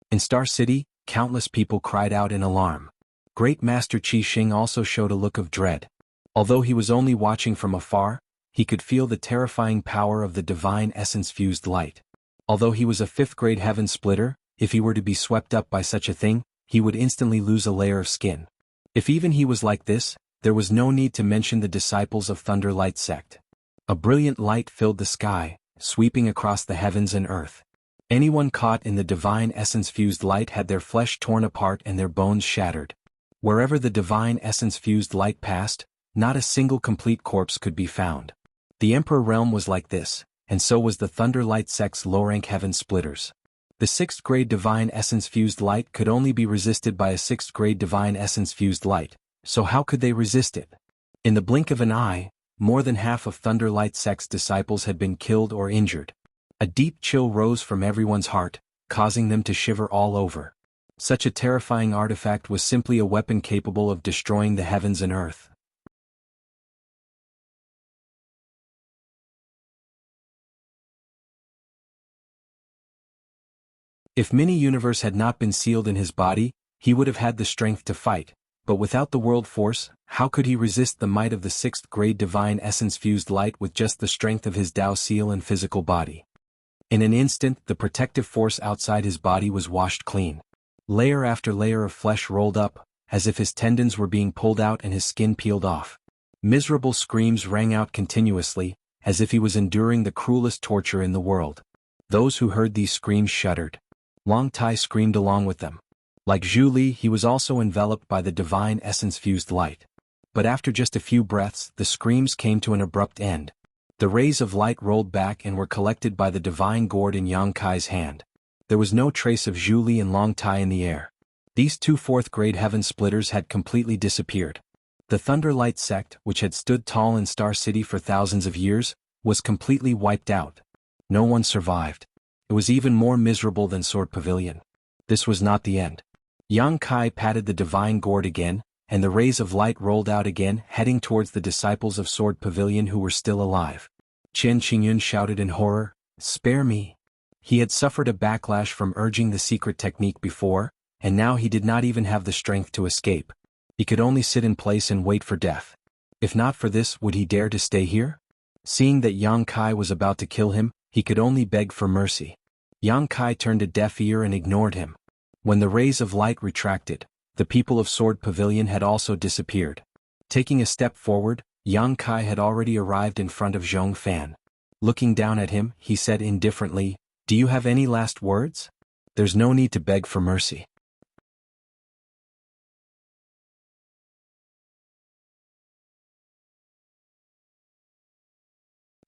In Star City, countless people cried out in alarm. Great Master Qi Xing also showed a look of dread. Although he was only watching from afar, he could feel the terrifying power of the divine essence-fused light. Although he was a 5th grade heaven splitter, if he were to be swept up by such a thing, he would instantly lose a layer of skin. If even he was like this, there was no need to mention the disciples of Thunder Light sect. A brilliant light filled the sky, sweeping across the heavens and earth. Anyone caught in the divine essence-fused light had their flesh torn apart and their bones shattered. Wherever the divine essence-fused light passed, not a single complete corpse could be found. The Emperor Realm was like this, and so was the Thunder Light sect's low-rank heaven splitters. The 6th grade divine essence-fused light could only be resisted by a 6th grade divine essence-fused light, so how could they resist it? In the blink of an eye, more than half of Thunder Light sect's disciples had been killed or injured. A deep chill rose from everyone's heart, causing them to shiver all over. Such a terrifying artifact was simply a weapon capable of destroying the heavens and earth. If Mini-Universe had not been sealed in his body, he would have had the strength to fight, but without the world force, how could he resist the might of the 6th grade divine essence-fused light with just the strength of his Tao seal and physical body? In an instant, the protective force outside his body was washed clean. Layer after layer of flesh rolled up, as if his tendons were being pulled out and his skin peeled off. Miserable screams rang out continuously, as if he was enduring the cruelest torture in the world. Those who heard these screams shuddered. Long Tai screamed along with them. Like Zhu Li, he was also enveloped by the divine essence-fused light. But after just a few breaths, the screams came to an abrupt end. The rays of light rolled back and were collected by the divine gourd in Yang Kai's hand. There was no trace of Zhu Li and Long Tai in the air. These two 4th grade heaven splitters had completely disappeared. The Thunder Light sect, which had stood tall in Star City for thousands of years, was completely wiped out. No one survived. It was even more miserable than Sword Pavilion. This was not the end. Yang Kai patted the divine gourd again, and the rays of light rolled out again, heading towards the disciples of Sword Pavilion who were still alive. Chen Qingyun shouted in horror, "Spare me!" He had suffered a backlash from urging the secret technique before, and now he did not even have the strength to escape. He could only sit in place and wait for death. If not for this, would he dare to stay here? Seeing that Yang Kai was about to kill him, he could only beg for mercy. Yang Kai turned a deaf ear and ignored him. When the rays of light retracted, the people of Sword Pavilion had also disappeared. Taking a step forward, Yang Kai had already arrived in front of Zhong Fan. Looking down at him, he said indifferently, "Do you have any last words? There's no need to beg for mercy."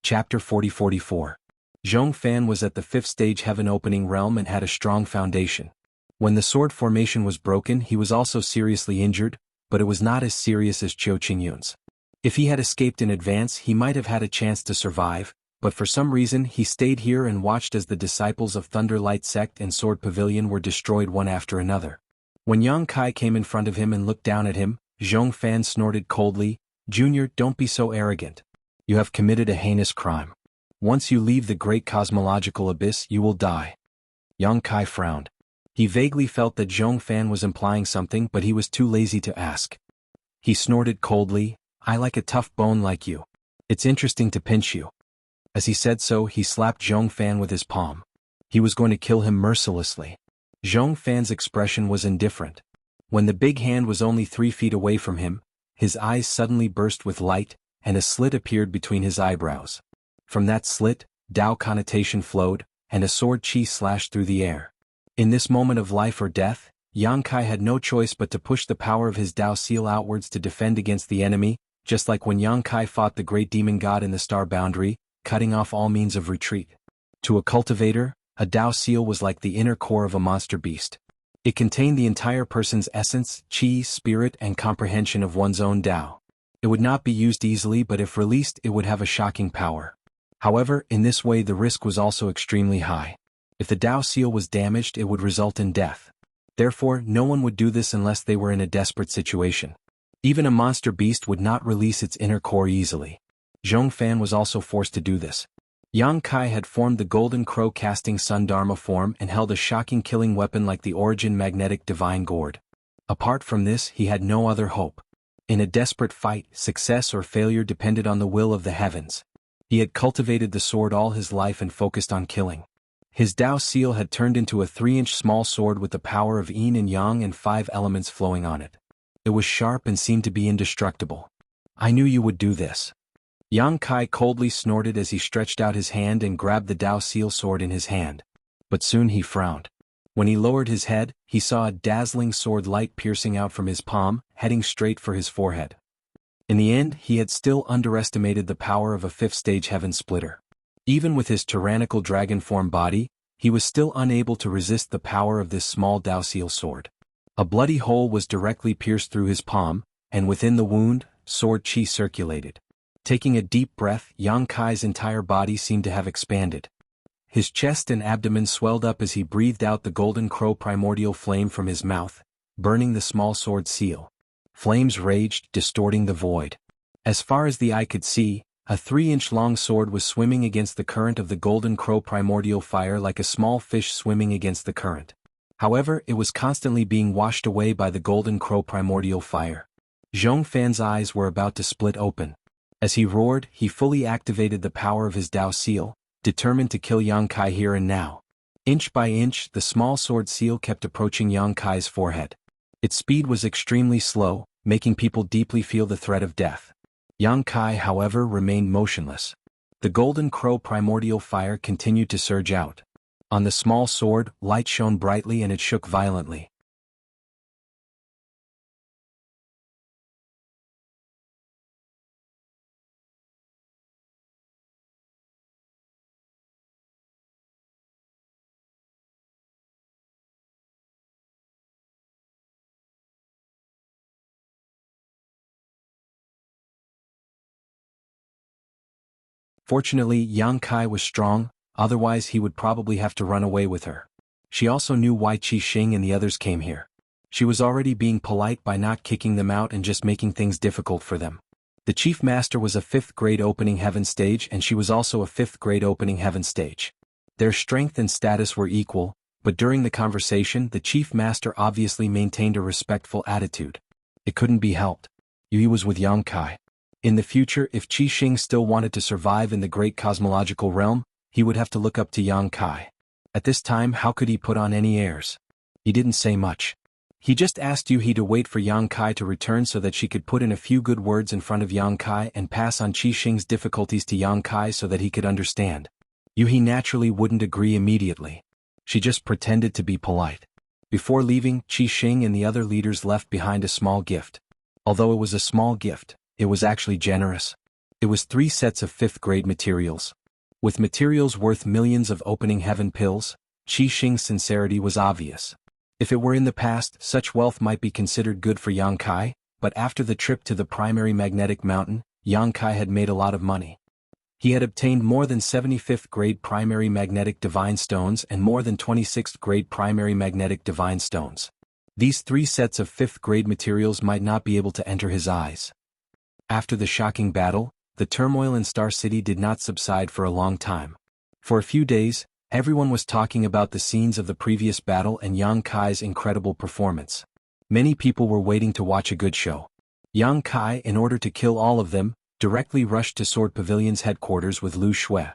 Chapter 40-44. Zhong Fan was at the 5th stage heaven opening realm and had a strong foundation. When the sword formation was broken, he was also seriously injured, but it was not as serious as Qiu Qingyun's. If he had escaped in advance, he might have had a chance to survive, but for some reason he stayed here and watched as the disciples of Thunderlight Sect and Sword Pavilion were destroyed one after another. When Yang Kai came in front of him and looked down at him, Zhong Fan snorted coldly, "Junior, don't be so arrogant. You have committed a heinous crime. Once you leave the great cosmological abyss, you will die." Yang Kai frowned. He vaguely felt that Zhong Fan was implying something, but he was too lazy to ask. He snorted coldly, "I like a tough bone like you. It's interesting to pinch you." As he said so, he slapped Zhong Fan with his palm. He was going to kill him mercilessly. Zhong Fan's expression was indifferent. When the big hand was only 3 feet away from him, his eyes suddenly burst with light, and a slit appeared between his eyebrows. From that slit, Dao connotation flowed, and a sword chi slashed through the air. In this moment of life or death, Yang Kai had no choice but to push the power of his Dao seal outwards to defend against the enemy, just like when Yang Kai fought the great demon god in the star boundary, cutting off all means of retreat. To a cultivator, a Dao seal was like the inner core of a monster beast. It contained the entire person's essence, chi, spirit, and comprehension of one's own Dao. It would not be used easily, but if released, it would have a shocking power. However, in this way the risk was also extremely high. If the Dao seal was damaged, it would result in death. Therefore, no one would do this unless they were in a desperate situation. Even a monster beast would not release its inner core easily. Zhong Fan was also forced to do this. Yang Kai had formed the Golden Crow casting Sun Dharma form and held a shocking killing weapon like the Origin Magnetic Divine Gourd. Apart from this, he had no other hope. In a desperate fight, success or failure depended on the will of the heavens. He had cultivated the sword all his life and focused on killing. His Dao seal had turned into a 3-inch small sword with the power of yin and yang and 5 elements flowing on it. It was sharp and seemed to be indestructible. "I knew you would do this." Yang Kai coldly snorted as he stretched out his hand and grabbed the Dao seal sword in his hand. But soon he frowned. When he lowered his head, he saw a dazzling sword light piercing out from his palm, heading straight for his forehead. In the end, he had still underestimated the power of a 5th-stage heaven splitter. Even with his tyrannical dragon form body, he was still unable to resist the power of this small Dao seal sword. A bloody hole was directly pierced through his palm, and within the wound, sword chi circulated. Taking a deep breath, Yang Kai's entire body seemed to have expanded. His chest and abdomen swelled up as he breathed out the Golden Crow primordial flame from his mouth, burning the small sword seal. Flames raged, distorting the void. As far as the eye could see, a 3-inch long sword was swimming against the current of the Golden Crow primordial fire like a small fish swimming against the current. However, it was constantly being washed away by the Golden Crow primordial fire. Zhong Fan's eyes were about to split open. As he roared, he fully activated the power of his Dao seal, determined to kill Yang Kai here and now. Inch by inch, the small sword seal kept approaching Yang Kai's forehead. Its speed was extremely slow, making people deeply feel the threat of death. Yang Kai, however, remained motionless. The Golden Crow primordial fire continued to surge out. On the small sword, light shone brightly and it shook violently. Fortunately, Yang Kai was strong, otherwise he would probably have to run away with her. She also knew why Qi Xing and the others came here. She was already being polite by not kicking them out and just making things difficult for them. The Chief Master was a 5th grade opening heaven stage and she was also a 5th grade opening heaven stage. Their strength and status were equal, but during the conversation the Chief Master obviously maintained a respectful attitude. It couldn't be helped. He was with Yang Kai. In the future, if Qi Xing still wanted to survive in the great cosmological realm, he would have to look up to Yang Kai. At this time, how could he put on any airs? He didn't say much. He just asked Yuhi to wait for Yang Kai to return so that she could put in a few good words in front of Yang Kai and pass on Qi Xing's difficulties to Yang Kai so that he could understand. Yuhi naturally wouldn't agree immediately. She just pretended to be polite. Before leaving, Qi Xing and the other leaders left behind a small gift. Although it was a small gift, it was actually generous. It was 3 sets of 5th grade materials. With materials worth millions of opening heaven pills, Qi Xing's sincerity was obvious. If it were in the past, such wealth might be considered good for Yang Kai, but after the trip to the primary magnetic mountain, Yang Kai had made a lot of money. He had obtained more than 75th grade primary magnetic divine stones and more than 26th grade primary magnetic divine stones. These 3 sets of 5th grade materials might not be able to enter his eyes. After the shocking battle, the turmoil in Star City did not subside for a long time. For a few days, everyone was talking about the scenes of the previous battle and Yang Kai's incredible performance. Many people were waiting to watch a good show. Yang Kai, in order to kill all of them, directly rushed to Sword Pavilion's headquarters with Lu Shui.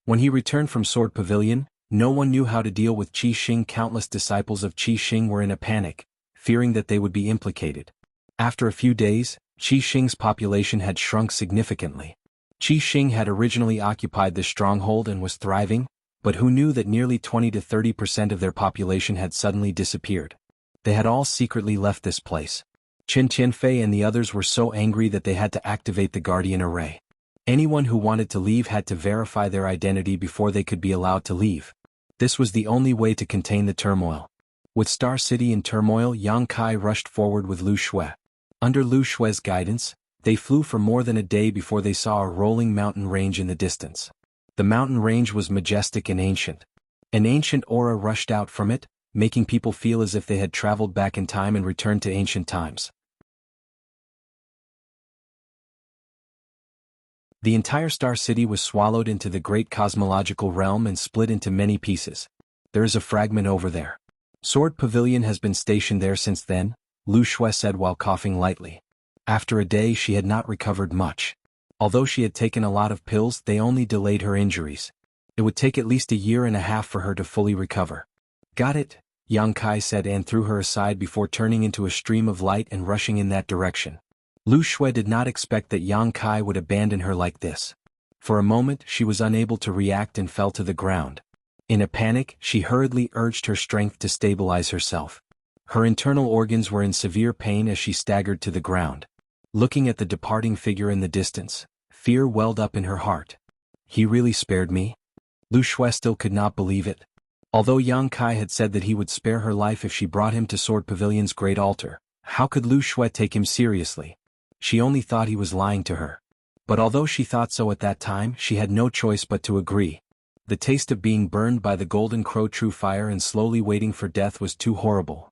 When he returned from Sword Pavilion, no one knew how to deal with Qi Xing. Countless disciples of Qi Xing were in a panic, fearing that they would be implicated. After a few days, Qi Xing's population had shrunk significantly. Qi Xing had originally occupied the stronghold and was thriving, but who knew that nearly 20 to 30% of their population had suddenly disappeared? They had all secretly left this place. Qin Tianfei and the others were so angry that they had to activate the Guardian Array. Anyone who wanted to leave had to verify their identity before they could be allowed to leave. This was the only way to contain the turmoil. With Star City in turmoil, Yang Kai rushed forward with Lu Shui. Under Lu Shui's guidance, they flew for more than a day before they saw a rolling mountain range in the distance. The mountain range was majestic and ancient. An ancient aura rushed out from it, making people feel as if they had traveled back in time and returned to ancient times. The entire Star City was swallowed into the great cosmological realm and split into many pieces. There is a fragment over there. Sword Pavilion has been stationed there since then, Lu Shui said while coughing lightly. After a day she had not recovered much. Although she had taken a lot of pills, they only delayed her injuries. It would take at least a year and a half for her to fully recover. Got it, Yang Kai said and threw her aside before turning into a stream of light and rushing in that direction. Lu Shui did not expect that Yang Kai would abandon her like this. For a moment she was unable to react and fell to the ground. In a panic, she hurriedly urged her strength to stabilize herself. Her internal organs were in severe pain as she staggered to the ground. Looking at the departing figure in the distance, fear welled up in her heart. He really spared me? Lu Shui still could not believe it. Although Yang Kai had said that he would spare her life if she brought him to Sword Pavilion's great altar, how could Lu Shui take him seriously? She only thought he was lying to her. But although she thought so at that time, she had no choice but to agree. The taste of being burned by the golden crow true fire and slowly waiting for death was too horrible.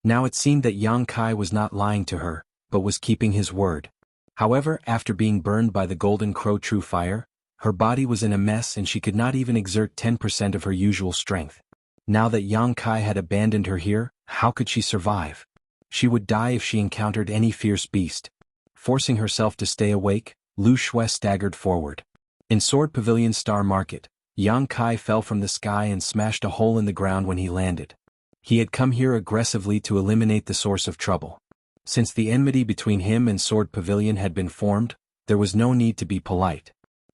Now it seemed that Yang Kai was not lying to her, but was keeping his word. However, after being burned by the golden crow true fire, her body was in a mess and she could not even exert 10% of her usual strength. Now that Yang Kai had abandoned her here, how could she survive? She would die if she encountered any fierce beast. Forcing herself to stay awake, Lu Shui staggered forward. In Sword Pavilion's Star Market, Yang Kai fell from the sky and smashed a hole in the ground when he landed. He had come here aggressively to eliminate the source of trouble. Since the enmity between him and Sword Pavilion had been formed, there was no need to be polite.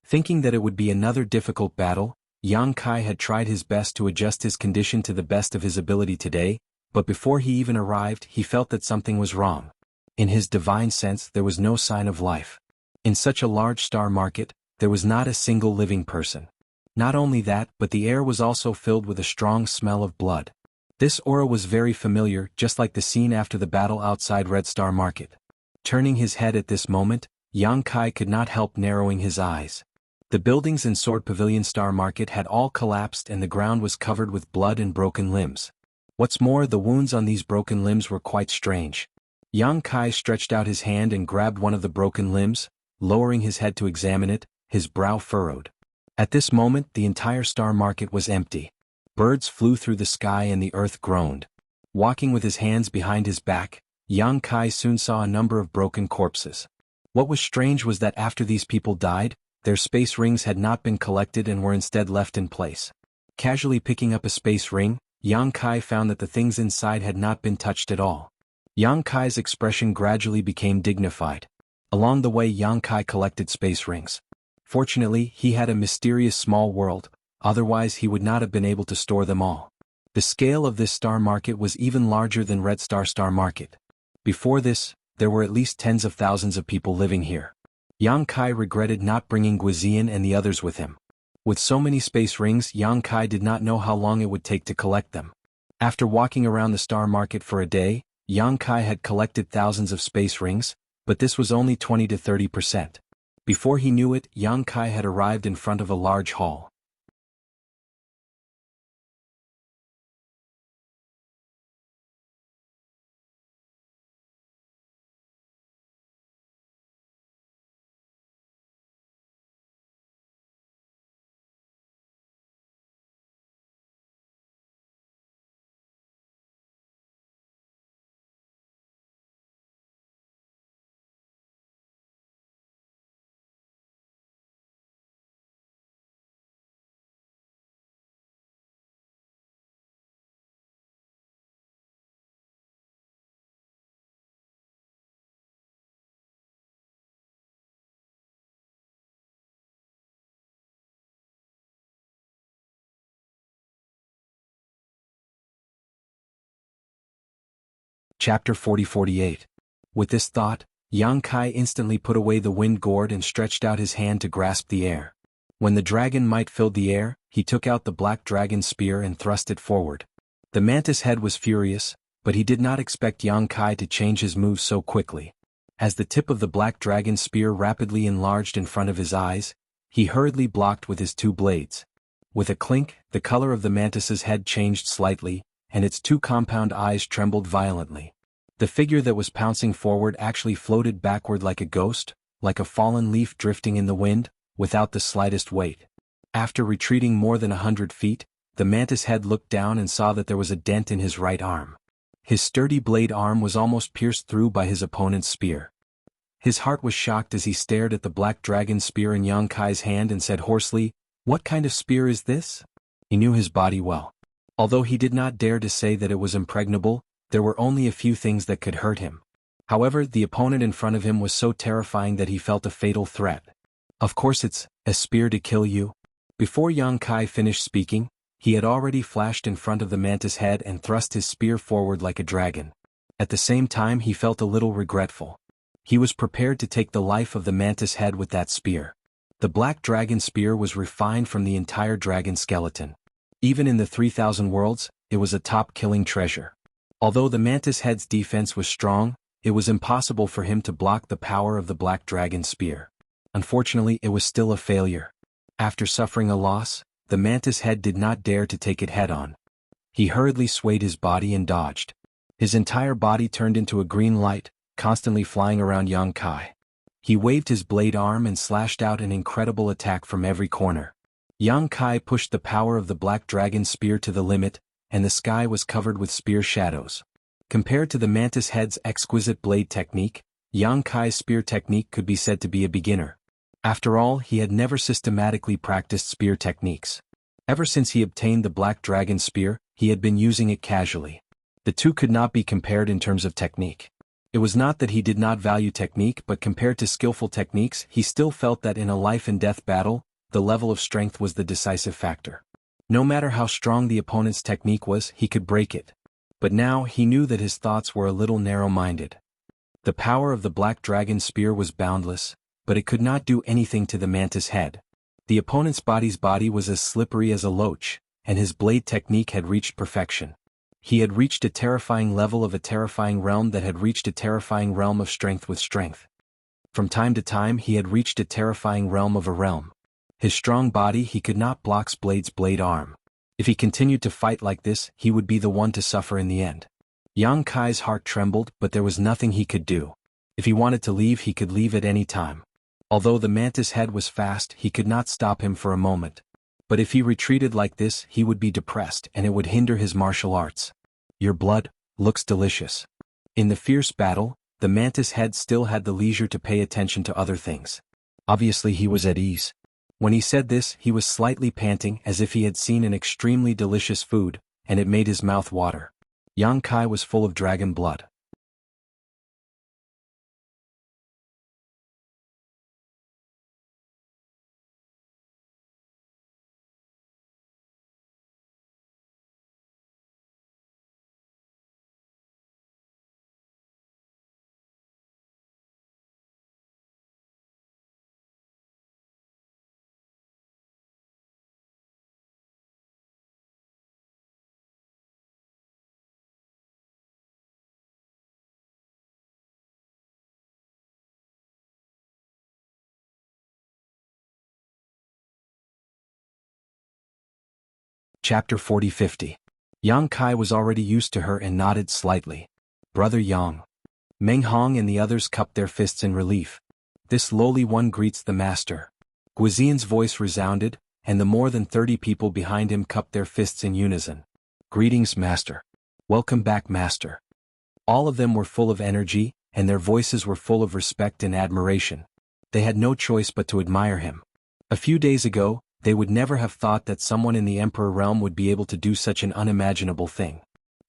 Thinking that it would be another difficult battle, Yang Kai had tried his best to adjust his condition to the best of his ability today, but before he even arrived he felt that something was wrong. In his divine sense there was no sign of life. In such a large star market, there was not a single living person. Not only that, but the air was also filled with a strong smell of blood. This aura was very familiar, just like the scene after the battle outside Red Star Market. Turning his head at this moment, Yang Kai could not help narrowing his eyes. The buildings in Sword Pavilion Star Market had all collapsed and the ground was covered with blood and broken limbs. What's more, the wounds on these broken limbs were quite strange. Yang Kai stretched out his hand and grabbed one of the broken limbs, lowering his head to examine it, his brow furrowed. At this moment the entire Star Market was empty. Birds flew through the sky and the earth groaned. Walking with his hands behind his back, Yang Kai soon saw a number of broken corpses. What was strange was that after these people died, their space rings had not been collected and were instead left in place. Casually picking up a space ring, Yang Kai found that the things inside had not been touched at all. Yang Kai's expression gradually became dignified. Along the way Yang Kai collected space rings. Fortunately, he had a mysterious small world, otherwise he would not have been able to store them all. The scale of this star market was even larger than Red Star Market. Before this, there were at least tens of thousands of people living here. Yang Kai regretted not bringing Guizian and the others with him. With so many space rings, Yang Kai did not know how long it would take to collect them. After walking around the star market for a day, Yang Kai had collected thousands of space rings, but this was only 20 to 30%. Before he knew it, Yang Kai had arrived in front of a large hall. Chapter 40-48. With this thought, Yang Kai instantly put away the wind gourd and stretched out his hand to grasp the air. When the dragon might filled the air, he took out the black dragon spear and thrust it forward. The mantis head was furious, but he did not expect Yang Kai to change his moves so quickly. As the tip of the black dragon spear rapidly enlarged in front of his eyes, he hurriedly blocked with his two blades. With a clink, the color of the mantis's head changed slightly, and its two compound eyes trembled violently. The figure that was pouncing forward actually floated backward like a ghost, like a fallen leaf drifting in the wind, without the slightest weight. After retreating more than 100 feet, the mantis head looked down and saw that there was a dent in his right arm. His sturdy blade arm was almost pierced through by his opponent's spear. His heart was shocked as he stared at the black dragon spear in Yang Kai's hand and said hoarsely, "What kind of spear is this?" He knew his body well. Although he did not dare to say that it was impregnable, there were only a few things that could hurt him. However, the opponent in front of him was so terrifying that he felt a fatal threat. "Of course it's a spear to kill you." Before Yang Kai finished speaking, he had already flashed in front of the mantis head and thrust his spear forward like a dragon. At the same time he felt a little regretful. He was prepared to take the life of the mantis head with that spear. The black dragon spear was refined from the entire dragon skeleton. Even in the 3,000 worlds, it was a top-killing treasure. Although the mantis head's defense was strong, it was impossible for him to block the power of the black dragon spear. Unfortunately, it was still a failure. After suffering a loss, the mantis head did not dare to take it head-on. He hurriedly swayed his body and dodged. His entire body turned into a green light, constantly flying around Yang Kai. He waved his blade arm and slashed out an incredible attack from every corner. Yang Kai pushed the power of the black dragon spear to the limit, and the sky was covered with spear shadows. Compared to the mantis head's exquisite blade technique, Yang Kai's spear technique could be said to be a beginner. After all, he had never systematically practiced spear techniques. Ever since he obtained the black dragon spear, he had been using it casually. The two could not be compared in terms of technique. It was not that he did not value technique, but compared to skillful techniques, he still felt that in a life-and-death battle, the level of strength was the decisive factor. No matter how strong the opponent's technique was, he could break it. But now he knew that his thoughts were a little narrow-minded. The power of the black dragon spear was boundless, but it could not do anything to the mantis head. The opponent's body was as slippery as a loach, and his blade technique had reached perfection. He had reached a terrifying level of a terrifying realm that had reached a terrifying realm of strength with strength. From time to time he had reached a terrifying realm of a realm. His strong body he could not block Blade's blade arm. If he continued to fight like this, he would be the one to suffer in the end. Yang Kai's heart trembled, but there was nothing he could do. If he wanted to leave, he could leave at any time. Although the mantis head was fast, he could not stop him for a moment. But if he retreated like this, he would be depressed and it would hinder his martial arts. "Your blood looks delicious." In the fierce battle, the mantis head still had the leisure to pay attention to other things. Obviously he was at ease. When he said this, he was slightly panting as if he had seen an extremely delicious food, and it made his mouth water. Yang Kai was full of dragon blood. Chapter 40-50. Yang Kai was already used to her and nodded slightly. Brother Yang. Meng Hong and the others cupped their fists in relief. This lowly one greets the master. Guizian's voice resounded, and the more than 30 people behind him cupped their fists in unison. Greetings, master. Welcome back, master. All of them were full of energy, and their voices were full of respect and admiration. They had no choice but to admire him. A few days ago, they would never have thought that someone in the Emperor realm would be able to do such an unimaginable thing.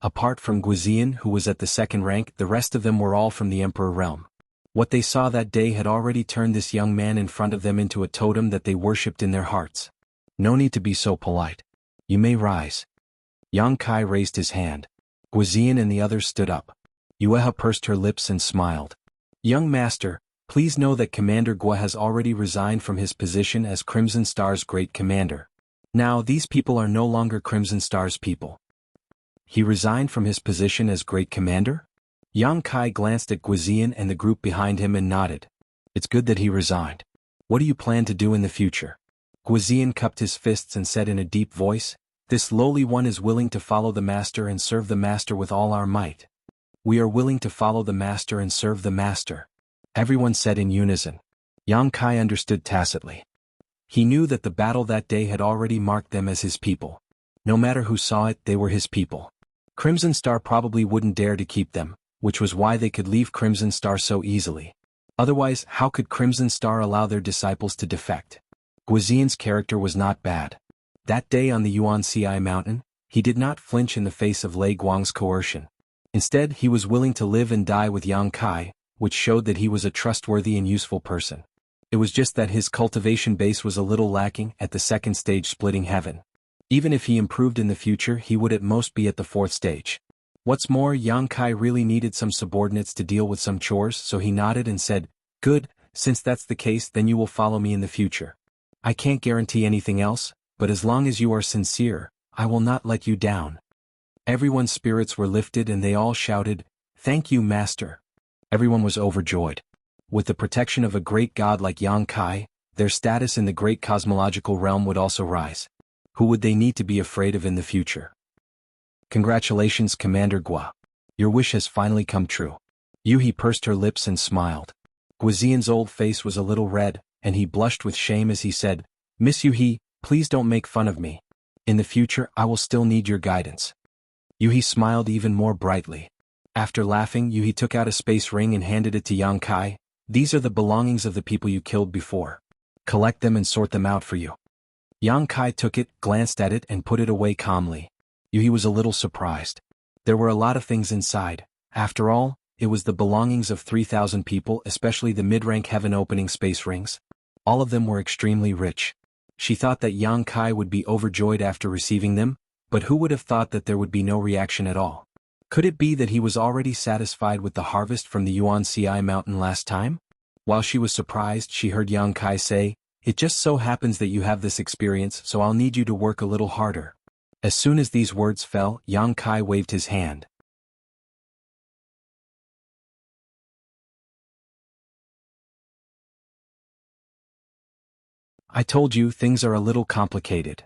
Apart from Guizian, who was at the second rank, the rest of them were all from the Emperor realm. What they saw that day had already turned this young man in front of them into a totem that they worshipped in their hearts. No need to be so polite. You may rise. Yang Kai raised his hand. Guizian and the others stood up. Yueha pursed her lips and smiled. Young master, please know that Commander Gua has already resigned from his position as Crimson Star's great commander. Now these people are no longer Crimson Star's people. He resigned from his position as great commander? Yang Kai glanced at Guizian and the group behind him and nodded. It's good that he resigned. What do you plan to do in the future? Guizian cupped his fists and said in a deep voice, This lowly one is willing to follow the master and serve the master with all our might. We are willing to follow the master and serve the master. Everyone said in unison. Yang Kai understood tacitly. He knew that the battle that day had already marked them as his people. No matter who saw it, they were his people. Crimson Star probably wouldn't dare to keep them, which was why they could leave Crimson Star so easily. Otherwise, how could Crimson Star allow their disciples to defect? Guizian's character was not bad. That day on the Yuan-Ci mountain, he did not flinch in the face of Lei Guang's coercion. Instead, he was willing to live and die with Yang Kai, which showed that he was a trustworthy and useful person. It was just that his cultivation base was a little lacking at the second stage splitting heaven. Even if he improved in the future, he would at most be at the fourth stage. What's more, Yang Kai really needed some subordinates to deal with some chores, so he nodded and said, Good, since that's the case, then you will follow me in the future. I can't guarantee anything else, but as long as you are sincere, I will not let you down. Everyone's spirits were lifted and they all shouted, Thank you, master. Everyone was overjoyed. With the protection of a great god like Yang Kai, their status in the great cosmological realm would also rise. Who would they need to be afraid of in the future? Congratulations, Commander Gua. Your wish has finally come true. Yuhi pursed her lips and smiled. Guizian's old face was a little red, and he blushed with shame as he said, Miss Yuhi, please don't make fun of me. In the future, I will still need your guidance. Yuhi smiled even more brightly. After laughing, Yuhi took out a space ring and handed it to Yang Kai. These are the belongings of the people you killed before. Collect them and sort them out for you. Yang Kai took it, glanced at it and put it away calmly. Yuhi was a little surprised. There were a lot of things inside. After all, it was the belongings of 3,000 people, especially the mid-rank heaven-opening space rings. All of them were extremely rich. She thought that Yang Kai would be overjoyed after receiving them, but who would have thought that there would be no reaction at all? Could it be that he was already satisfied with the harvest from the Yuan-Ci mountain last time? While she was surprised, she heard Yang Kai say, It just so happens that you have this experience, so I'll need you to work a little harder. As soon as these words fell, Yang Kai waved his hand. I told you, things are a little complicated.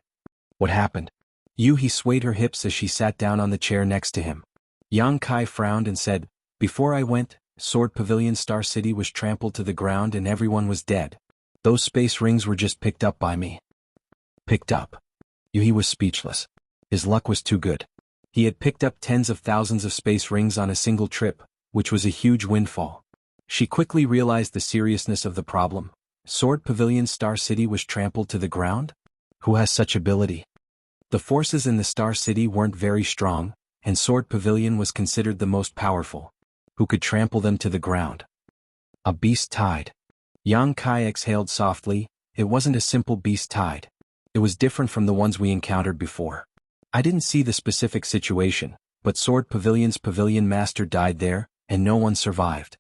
What happened? Yuhi swayed her hips as she sat down on the chair next to him. Yang Kai frowned and said, Before I went, Sword Pavilion Star City was trampled to the ground and everyone was dead. Those space rings were just picked up by me. Picked up? Yuhi was speechless. His luck was too good. He had picked up tens of thousands of space rings on a single trip, which was a huge windfall. She quickly realized the seriousness of the problem. Sword Pavilion Star City was trampled to the ground? Who has such ability? The forces in the Star City weren't very strong, and Sword Pavilion was considered the most powerful. Who could trample them to the ground? A beast tide. Yang Kai exhaled softly. It wasn't a simple beast tide. It was different from the ones we encountered before. I didn't see the specific situation, but Sword Pavilion's pavilion master died there, and no one survived.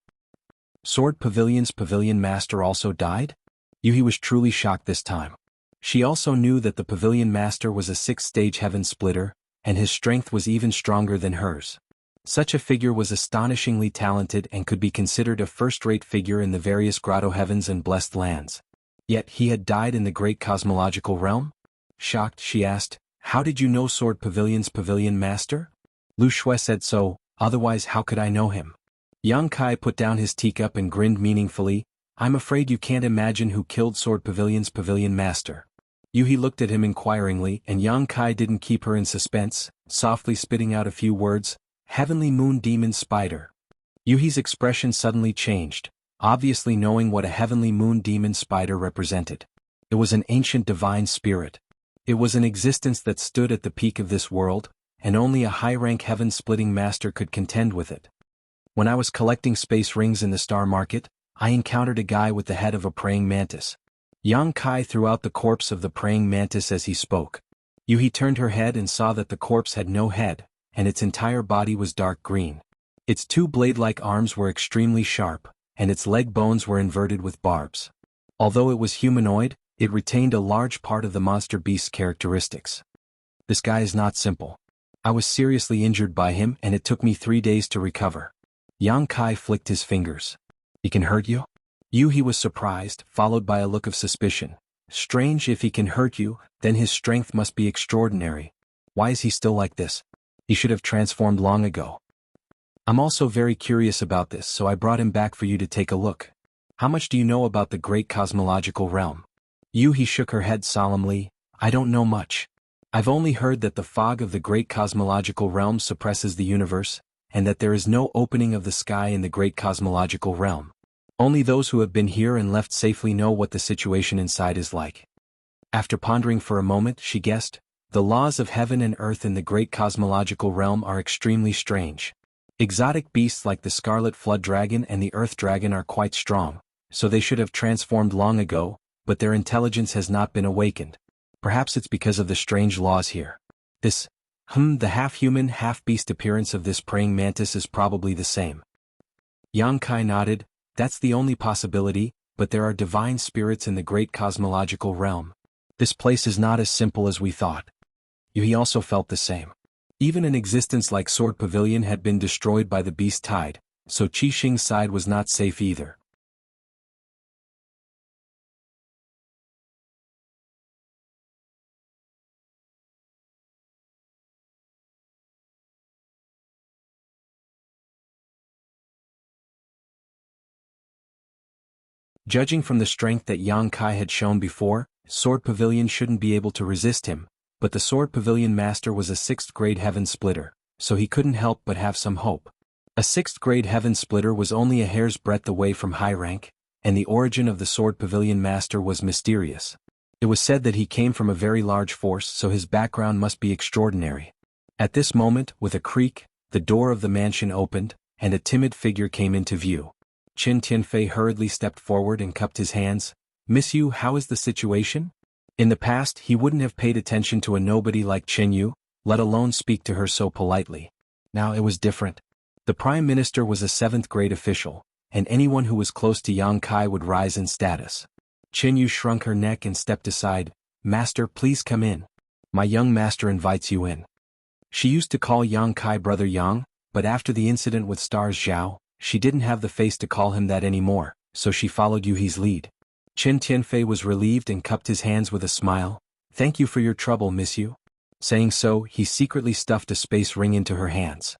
Sword Pavilion's pavilion master also died? Yuhi was truly shocked this time. She also knew that the pavilion master was a 6th-stage heaven splitter, and his strength was even stronger than hers. Such a figure was astonishingly talented and could be considered a first-rate figure in the various grotto heavens and blessed lands. Yet he had died in the great cosmological realm? Shocked, she asked, How did you know Sword Pavilion's pavilion master? Lu Shui said so, otherwise how could I know him? Yang Kai put down his teacup and grinned meaningfully. I'm afraid you can't imagine who killed Sword Pavilion's pavilion master. Yuhi looked at him inquiringly, and Yang Kai didn't keep her in suspense, softly spitting out a few words, Heavenly Moon Demon Spider. Yuhi's expression suddenly changed, obviously knowing what a Heavenly Moon Demon Spider represented. It was an ancient divine spirit. It was an existence that stood at the peak of this world, and only a high-rank heaven-splitting master could contend with it. When I was collecting space rings in the star market, I encountered a guy with the head of a praying mantis. Yang Kai threw out the corpse of the praying mantis as he spoke. Yuhi turned her head and saw that the corpse had no head, and its entire body was dark green. Its two blade-like arms were extremely sharp, and its leg bones were inverted with barbs. Although it was humanoid, it retained a large part of the monster beast's characteristics. This guy is not simple. I was seriously injured by him and it took me 3 days to recover. Yang Kai flicked his fingers. He can hurt you? Yuhi was surprised, followed by a look of suspicion. Strange, if he can hurt you, then his strength must be extraordinary. Why is he still like this? He should have transformed long ago. I'm also very curious about this, so I brought him back for you to take a look. How much do you know about the great cosmological realm? Yuhi shook her head solemnly. I don't know much. I've only heard that the fog of the great cosmological realm suppresses the universe, and that there is no opening of the sky in the great cosmological realm. Only those who have been here and left safely know what the situation inside is like. After pondering for a moment, she guessed, the laws of heaven and earth in the great cosmological realm are extremely strange. Exotic beasts like the scarlet flood dragon and the earth dragon are quite strong, so they should have transformed long ago, but their intelligence has not been awakened. Perhaps it's because of the strange laws here. The half-human, half-beast appearance of this praying mantis is probably the same. Yang Kai nodded. That's the only possibility, but there are divine spirits in the great cosmological realm. This place is not as simple as we thought. Yuhi also felt the same. Even an existence like Sword Pavilion had been destroyed by the beast tide, so Qi Xing's side was not safe either. Judging from the strength that Yang Kai had shown before, Sword Pavilion shouldn't be able to resist him, but the Sword Pavilion master was a 6th-grade heaven splitter, so he couldn't help but have some hope. A 6th-grade heaven splitter was only a hair's breadth away from high rank, and the origin of the Sword Pavilion master was mysterious. It was said that he came from a very large force, so his background must be extraordinary. At this moment, with a creak, the door of the mansion opened, and a timid figure came into view. Qin Tianfei hurriedly stepped forward and cupped his hands. Miss Yu, how is the situation? In the past, he wouldn't have paid attention to a nobody like Qin Yu, let alone speak to her so politely. Now it was different. The Prime Minister was a 7th-grade official, and anyone who was close to Yang Kai would rise in status. Qin Yu shrunk her neck and stepped aside. Master, please come in. My young master invites you in. She used to call Yang Kai Brother Yang, but after the incident with Stars Zhao, she didn't have the face to call him that anymore, so she followed Yuhi's lead. Qin Tianfei was relieved and cupped his hands with a smile. Thank you for your trouble, Miss Yu. Saying so, he secretly stuffed a space ring into her hands.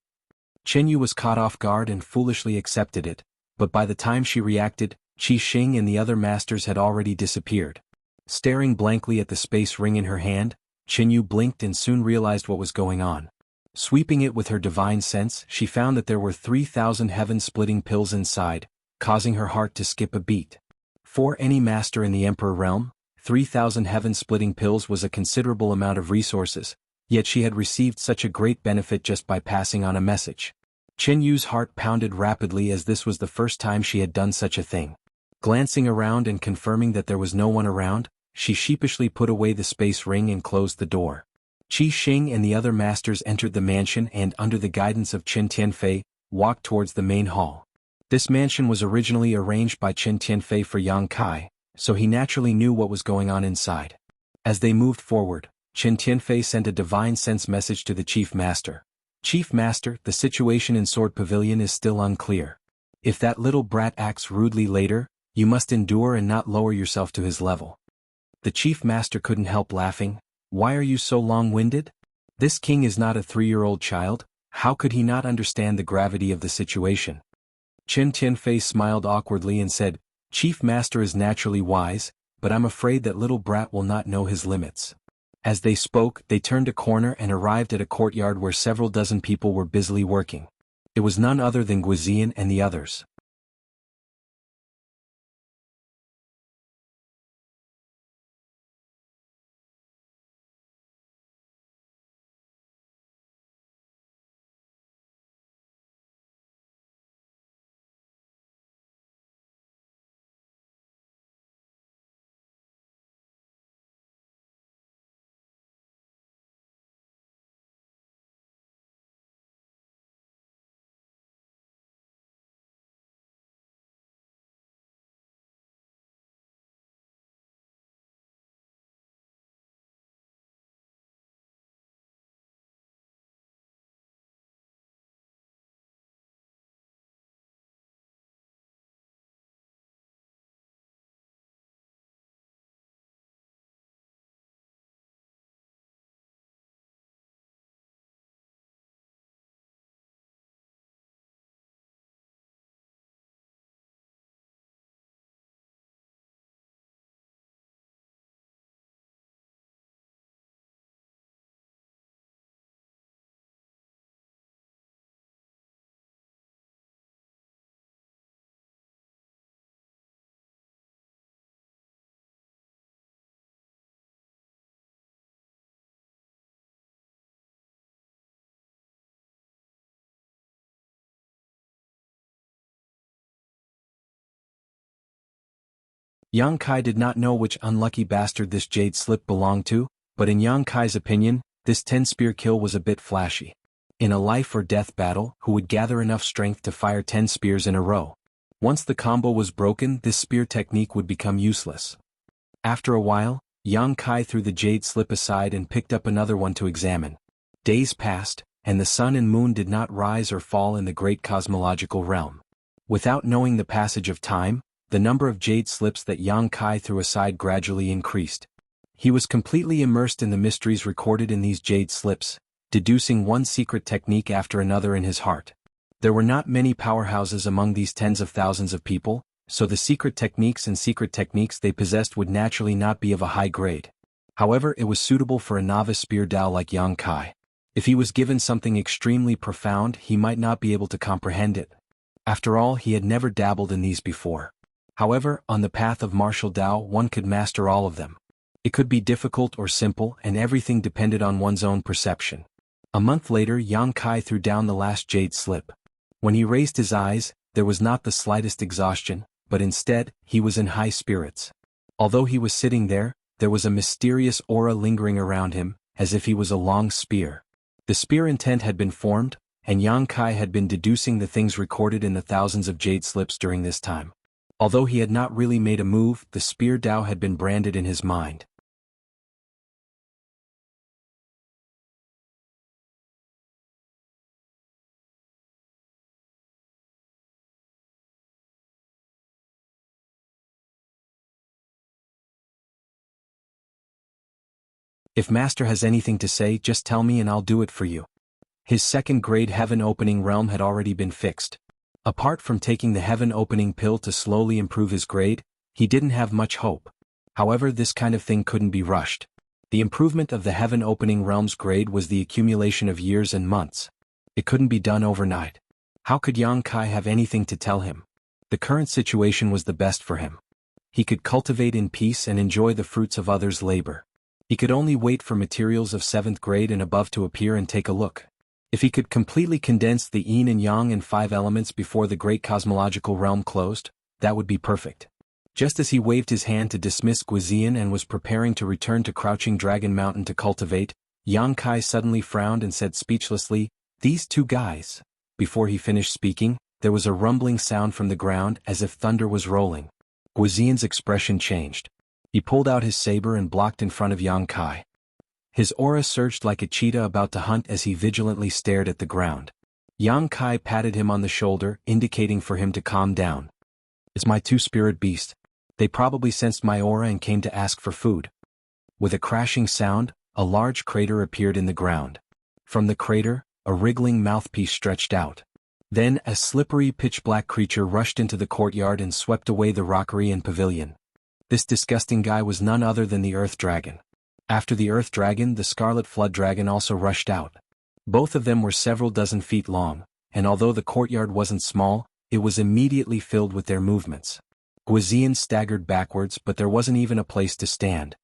Qin Yu was caught off guard and foolishly accepted it, but by the time she reacted, Qi Xing and the other masters had already disappeared. Staring blankly at the space ring in her hand, Qin Yu blinked and soon realized what was going on. Sweeping it with her divine sense, she found that there were 3,000 heaven-splitting pills inside, causing her heart to skip a beat. For any master in the Emperor realm, 3,000 heaven-splitting pills was a considerable amount of resources, yet she had received such a great benefit just by passing on a message. Qin Yu's heart pounded rapidly as this was the first time she had done such a thing. Glancing around and confirming that there was no one around, she sheepishly put away the space ring and closed the door. Qi Xing and the other masters entered the mansion and, under the guidance of Qin Tianfei, walked towards the main hall. This mansion was originally arranged by Qin Tianfei for Yang Kai, so he naturally knew what was going on inside. As they moved forward, Qin Tianfei sent a divine sense message to the Chief Master. Chief Master, the situation in Sword Pavilion is still unclear. If that little brat acts rudely later, you must endure and not lower yourself to his level. The Chief Master couldn't help laughing. Why are you so long-winded? This king is not a 3-year-old child, how could he not understand the gravity of the situation? Chen Tianfei smiled awkwardly and said, Chief Master is naturally wise, but I'm afraid that little brat will not know his limits. As they spoke, they turned a corner and arrived at a courtyard where several dozen people were busily working. It was none other than Guizian and the others. Yang Kai did not know which unlucky bastard this jade slip belonged to, but in Yang Kai's opinion, this 10-spear kill was a bit flashy. In a life-or-death battle, who would gather enough strength to fire 10 spears in a row? Once the combo was broken, this spear technique would become useless. After a while, Yang Kai threw the jade slip aside and picked up another one to examine. Days passed, and the sun and moon did not rise or fall in the great cosmological realm. Without knowing the passage of time, the number of jade slips that Yang Kai threw aside gradually increased. He was completely immersed in the mysteries recorded in these jade slips, deducing one secret technique after another in his heart. There were not many powerhouses among these tens of thousands of people, so the secret techniques they possessed would naturally not be of a high grade. However, it was suitable for a novice spear Dao like Yang Kai. If he was given something extremely profound, he might not be able to comprehend it. After all, he had never dabbled in these before. However, on the path of martial Dao, one could master all of them. It could be difficult or simple, and everything depended on one's own perception. A month later, Yang Kai threw down the last jade slip. When he raised his eyes, there was not the slightest exhaustion, but instead, he was in high spirits. Although he was sitting there was a mysterious aura lingering around him, as if he was a long spear. The spear intent had been formed, and Yang Kai had been deducing the things recorded in the thousands of jade slips during this time. Although he had not really made a move, the spear Dao had been branded in his mind. If Master has anything to say, just tell me and I'll do it for you. His second-grade heaven-opening realm had already been fixed. Apart from taking the heaven-opening pill to slowly improve his grade, he didn't have much hope. However, this kind of thing couldn't be rushed. The improvement of the heaven-opening realm's grade was the accumulation of years and months. It couldn't be done overnight. How could Yang Kai have anything to tell him? The current situation was the best for him. He could cultivate in peace and enjoy the fruits of others' labor. He could only wait for materials of 7th grade and above to appear and take a look. If he could completely condense the yin and yang and 5 elements before the great cosmological realm closed, that would be perfect. Just as he waved his hand to dismiss Guizian and was preparing to return to Crouching Dragon Mountain to cultivate, Yang Kai suddenly frowned and said speechlessly, "These two guys." Before he finished speaking, there was a rumbling sound from the ground as if thunder was rolling. Guizian's expression changed. He pulled out his saber and blocked in front of Yang Kai. His aura surged like a cheetah about to hunt as he vigilantly stared at the ground. Yang Kai patted him on the shoulder, indicating for him to calm down. "It's my two-spirit beast. They probably sensed my aura and came to ask for food." With a crashing sound, a large crater appeared in the ground. From the crater, a wriggling mouthpiece stretched out. Then a slippery pitch-black creature rushed into the courtyard and swept away the rockery and pavilion. This disgusting guy was none other than the Earth Dragon. After the Earth Dragon, the Scarlet Flood Dragon also rushed out. Both of them were several dozen feet long, and although the courtyard wasn't small, it was immediately filled with their movements. Guizian staggered backwards, but there wasn't even a place to stand.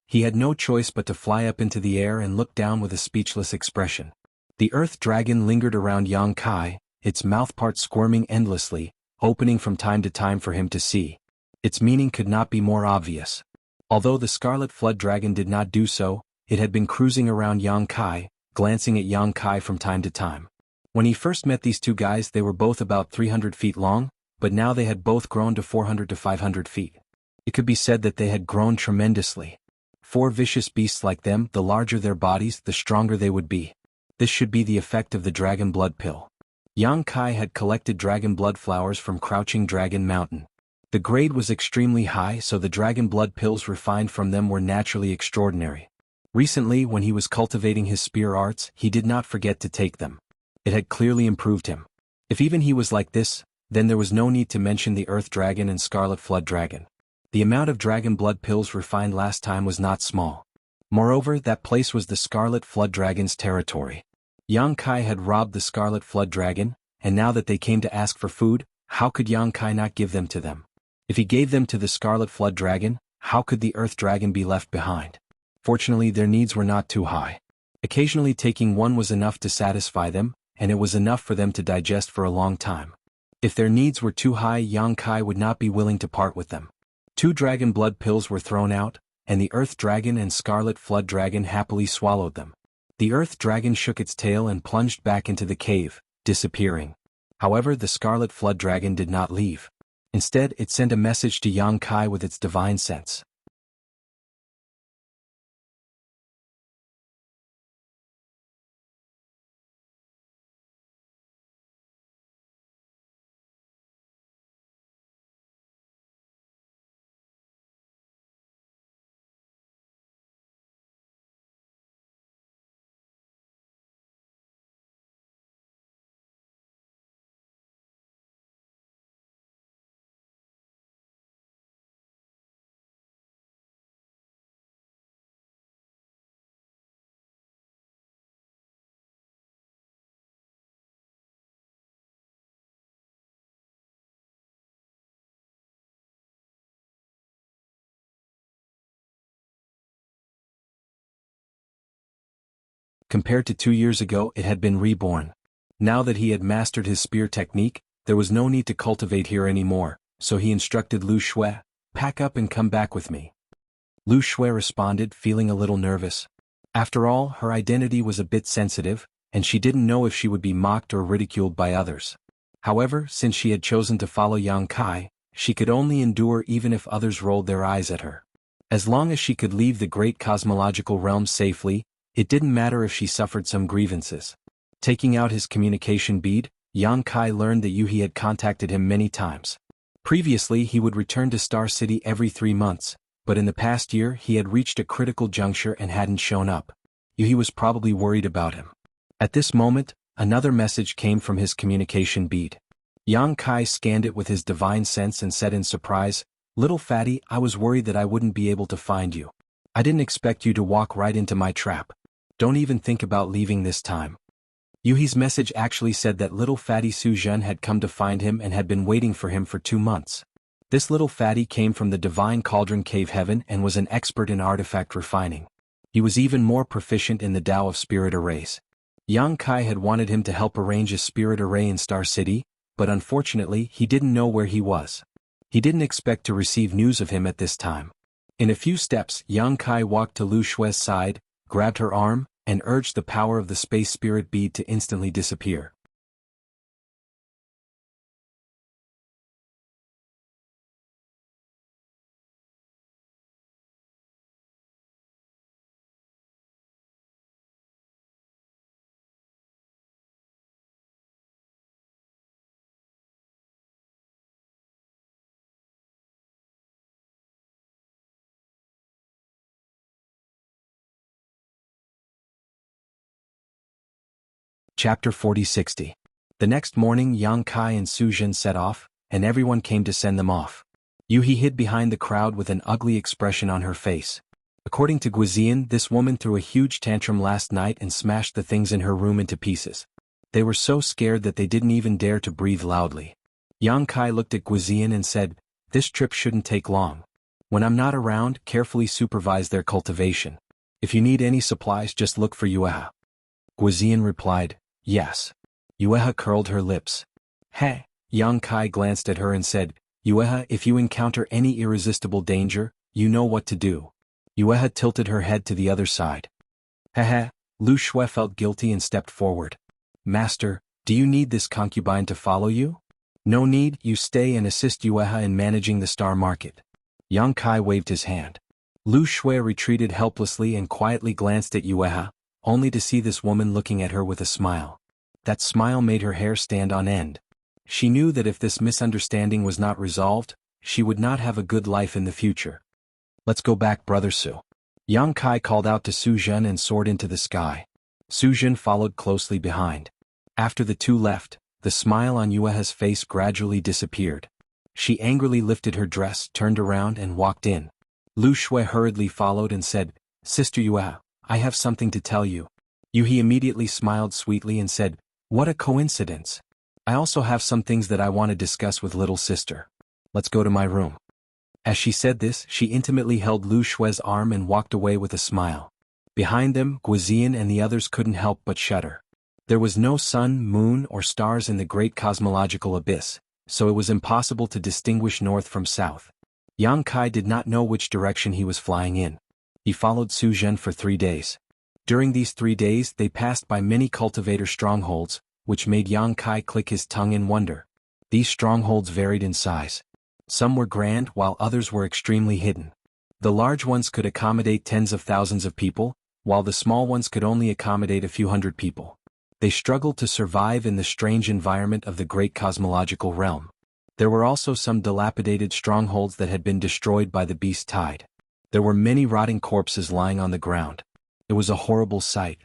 He had no choice but to fly up into the air and look down with a speechless expression. The Earth Dragon lingered around Yang Kai, its mouthpart squirming endlessly, opening from time to time for him to see. Its meaning could not be more obvious. Although the Scarlet Flood Dragon did not do so, it had been cruising around Yang Kai, glancing at Yang Kai from time to time. When he first met these two guys, they were both about 300 feet long, but now they had both grown to 400 to 500 feet. It could be said that they had grown tremendously. 4 vicious beasts like them, the larger their bodies, the stronger they would be. This should be the effect of the dragon blood pill. Yang Kai had collected dragon blood flowers from Crouching Dragon Mountain. The grade was extremely high, so the dragon blood pills refined from them were naturally extraordinary. Recently, when he was cultivating his spear arts, he did not forget to take them. It had clearly improved him. If even he was like this, then there was no need to mention the Earth Dragon and Scarlet Flood Dragon. The amount of dragon blood pills refined last time was not small. Moreover, that place was the Scarlet Flood Dragon's territory. Yang Kai had robbed the Scarlet Flood Dragon, and now that they came to ask for food, how could Yang Kai not give them to them? If he gave them to the Scarlet Flood Dragon, how could the Earth Dragon be left behind? Fortunately, their needs were not too high. Occasionally taking one was enough to satisfy them, and it was enough for them to digest for a long time. If their needs were too high, Yang Kai would not be willing to part with them. 2 dragon blood pills were thrown out, and the Earth Dragon and Scarlet Flood Dragon happily swallowed them. The Earth Dragon shook its tail and plunged back into the cave, disappearing. However, the Scarlet Flood Dragon did not leave. Instead, it sent a message to Yang Kai with its divine sense. Compared to 2 years ago, it had been reborn. Now that he had mastered his spear technique, there was no need to cultivate here anymore, so he instructed Lu Shui, "Pack up and come back with me." Lu Shui responded, feeling a little nervous. After all, her identity was a bit sensitive, and she didn't know if she would be mocked or ridiculed by others. However, since she had chosen to follow Yang Kai, she could only endure even if others rolled their eyes at her. As long as she could leave the great cosmological realm safely, it didn't matter if she suffered some grievances. Taking out his communication bead, Yang Kai learned that Yuhi had contacted him many times. Previously, he would return to Star City every 3 months, but in the past year he had reached a critical juncture and hadn't shown up. Yuhi was probably worried about him. At this moment, another message came from his communication bead. Yang Kai scanned it with his divine sense and said in surprise, "Little fatty, I was worried that I wouldn't be able to find you. I didn't expect you to walk right into my trap. Don't even think about leaving this time." Yuhi's message actually said that little fatty Su Zhen had come to find him and had been waiting for him for 2 months. This little fatty came from the Divine Cauldron Cave Heaven and was an expert in artifact refining. He was even more proficient in the Tao of Spirit Arrays. Yang Kai had wanted him to help arrange a spirit array in Star City, but unfortunately he didn't know where he was. He didn't expect to receive news of him at this time. In a few steps, Yang Kai walked to Lu Shui's side, grabbed her arm, and urged the power of the space spirit bead to instantly disappear. Chapter 40-60. The next morning Yang Kai and Su Jin set off, and everyone came to send them off. Yuhi hid behind the crowd with an ugly expression on her face. According to Guizian, this woman threw a huge tantrum last night and smashed the things in her room into pieces. They were so scared that they didn't even dare to breathe loudly. Yang Kai looked at Guizian and said, "This trip shouldn't take long. When I'm not around, carefully supervise their cultivation. If you need any supplies, just look for Yueha." Guizian replied, "Yes." Yueha curled her lips. "Hey." Yang Kai glanced at her and said, "Yueha, if you encounter any irresistible danger, you know what to do." Yueha tilted her head to the other side. "Heh." Lu Shui felt guilty and stepped forward. "Master, do you need this concubine to follow you?" "No need, you stay and assist Yueha in managing the star market." Yang Kai waved his hand. Lu Shui retreated helplessly and quietly glanced at Yueha, only to see this woman looking at her with a smile. That smile made her hair stand on end. She knew that if this misunderstanding was not resolved, she would not have a good life in the future. "Let's go back, Brother Su." Yang Kai called out to Su Jin and soared into the sky. Su Jin followed closely behind. After the two left, the smile on Yueha's face gradually disappeared. She angrily lifted her dress, turned around and walked in. Lu Shui hurriedly followed and said, "Sister Yueha, I have something to tell you." Yuhi immediately smiled sweetly and said, "What a coincidence. I also have some things that I want to discuss with little sister. Let's go to my room." As she said this, she intimately held Lu Shui's arm and walked away with a smile. Behind them, Guizian and the others couldn't help but shudder. There was no sun, moon, or stars in the great cosmological abyss, so it was impossible to distinguish north from south. Yang Kai did not know which direction he was flying in. He followed Su Jin for 3 days. During these 3 days they passed by many cultivator strongholds, which made Yang Kai click his tongue in wonder. These strongholds varied in size. Some were grand while others were extremely hidden. The large ones could accommodate tens of thousands of people, while the small ones could only accommodate a few hundred people. They struggled to survive in the strange environment of the great cosmological realm. There were also some dilapidated strongholds that had been destroyed by the beast tide. There were many rotting corpses lying on the ground. It was a horrible sight.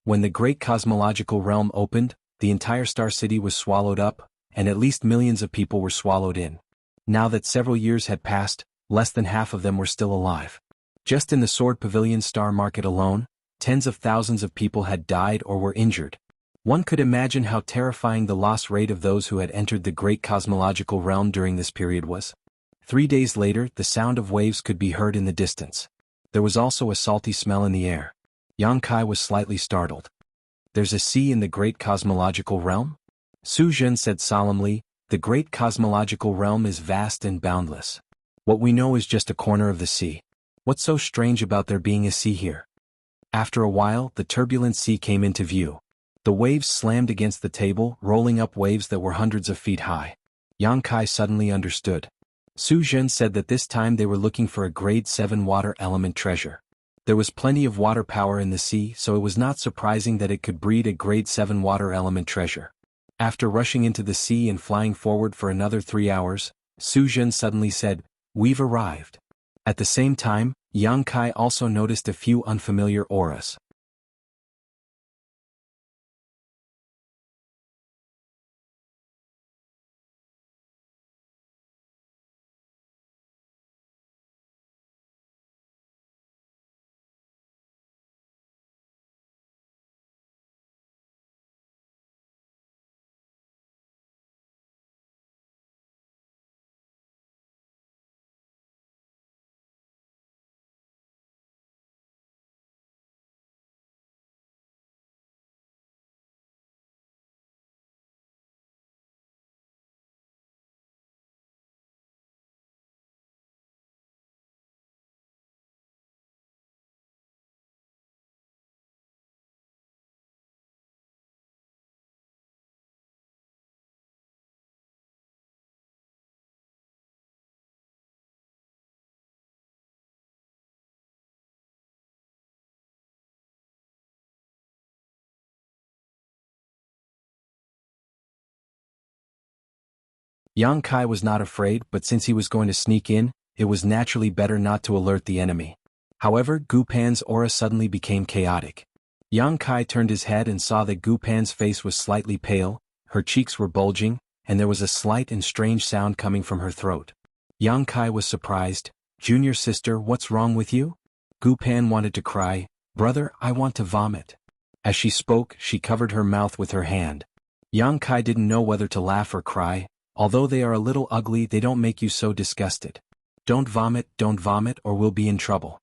When the great cosmological realm opened, the entire star city was swallowed up, and at least millions of people were swallowed in. Now that several years had passed, less than half of them were still alive. Just in the Sword Pavilion star market alone, tens of thousands of people had died or were injured. One could imagine how terrifying the loss rate of those who had entered the great cosmological realm during this period was. 3 days later, the sound of waves could be heard in the distance. There was also a salty smell in the air. Yang Kai was slightly startled. "There's a sea in the great cosmological realm?" Su Jin said solemnly, "The great cosmological realm is vast and boundless. What we know is just a corner of the sea. What's so strange about there being a sea here?" After a while, the turbulent sea came into view. The waves slammed against the table, rolling up waves that were hundreds of feet high. Yang Kai suddenly understood. Su Jin said that this time they were looking for a grade 7 water element treasure. There was plenty of water power in the sea, so it was not surprising that it could breed a grade 7 water element treasure. After rushing into the sea and flying forward for another 3 hours, Su Jin suddenly said, "We've arrived." At the same time, Yang Kai also noticed a few unfamiliar auras. Yang Kai was not afraid, but since he was going to sneak in, it was naturally better not to alert the enemy. However, Gu Pan's aura suddenly became chaotic. Yang Kai turned his head and saw that Gu Pan's face was slightly pale, her cheeks were bulging, and there was a slight and strange sound coming from her throat. Yang Kai was surprised. "Junior sister, what's wrong with you?" Gu Pan wanted to cry. "Brother, I want to vomit." As she spoke, she covered her mouth with her hand. Yang Kai didn't know whether to laugh or cry. "Although they are a little ugly, they don't make you so disgusted. Don't vomit, or we'll be in trouble."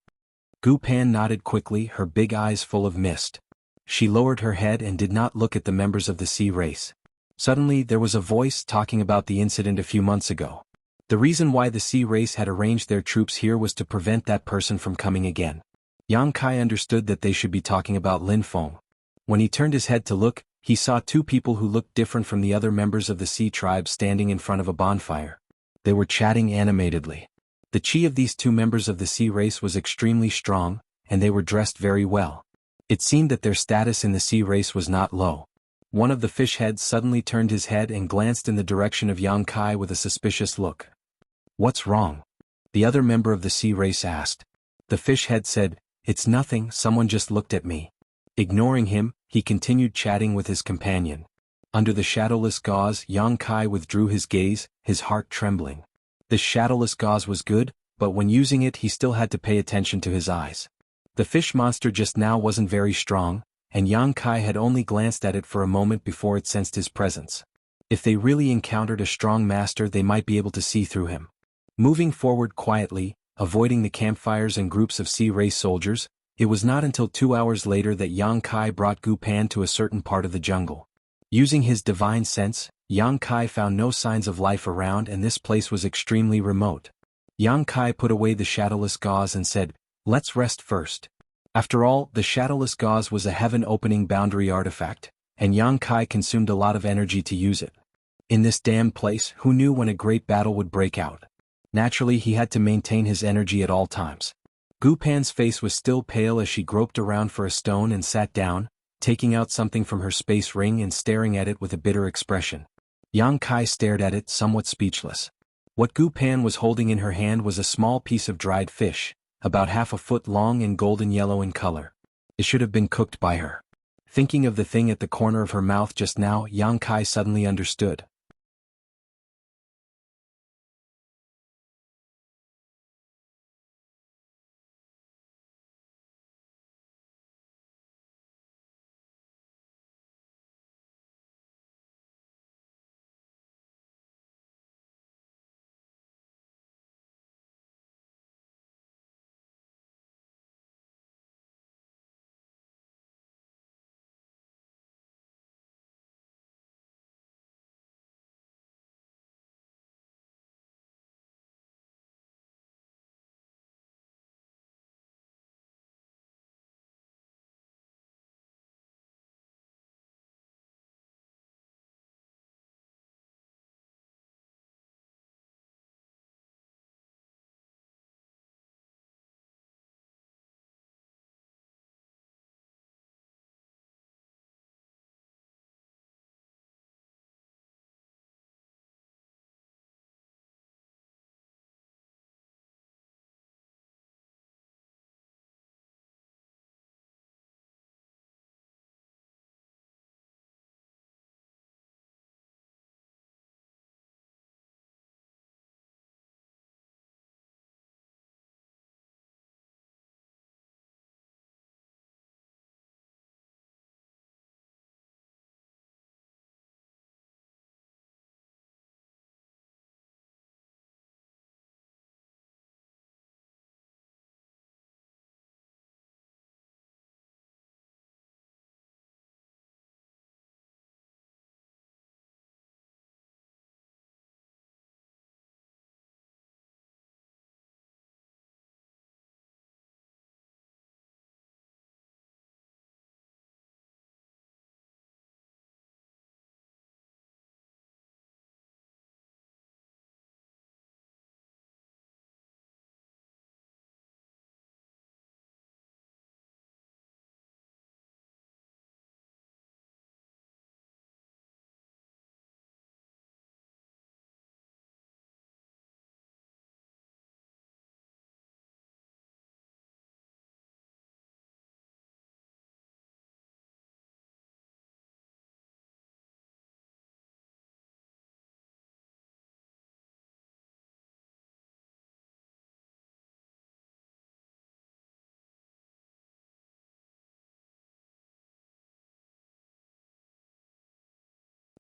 Gu Pan nodded quickly, her big eyes full of mist. She lowered her head and did not look at the members of the sea race. Suddenly there was a voice talking about the incident a few months ago. The reason why the sea race had arranged their troops here was to prevent that person from coming again. Yang Kai understood that they should be talking about Lin Feng. When he turned his head to look, he saw two people who looked different from the other members of the sea tribe standing in front of a bonfire. They were chatting animatedly. The chi of these two members of the sea race was extremely strong, and they were dressed very well. It seemed that their status in the sea race was not low. One of the fish heads suddenly turned his head and glanced in the direction of Yang Kai with a suspicious look. "What's wrong?" the other member of the sea race asked. The fish head said, "It's nothing, someone just looked at me." Ignoring him, he continued chatting with his companion. Under the shadowless gauze, Yang Kai withdrew his gaze, his heart trembling. This shadowless gauze was good, but when using it he still had to pay attention to his eyes. The fish monster just now wasn't very strong, and Yang Kai had only glanced at it for a moment before it sensed his presence. If they really encountered a strong master, they might be able to see through him. Moving forward quietly, avoiding the campfires and groups of sea race soldiers, it was not until 2 hours later that Yang Kai brought Gu Pan to a certain part of the jungle. Using his divine sense, Yang Kai found no signs of life around, and this place was extremely remote. Yang Kai put away the shadowless gauze and said, "Let's rest first." After all, the shadowless gauze was a heaven-opening boundary artifact, and Yang Kai consumed a lot of energy to use it. In this damned place, who knew when a great battle would break out? Naturally, he had to maintain his energy at all times. Gu Pan's face was still pale as she groped around for a stone and sat down, taking out something from her space ring and staring at it with a bitter expression. Yang Kai stared at it, somewhat speechless. What Gu Pan was holding in her hand was a small piece of dried fish, about half a foot long and golden yellow in color. It should have been cooked by her. Thinking of the thing at the corner of her mouth just now, Yang Kai suddenly understood.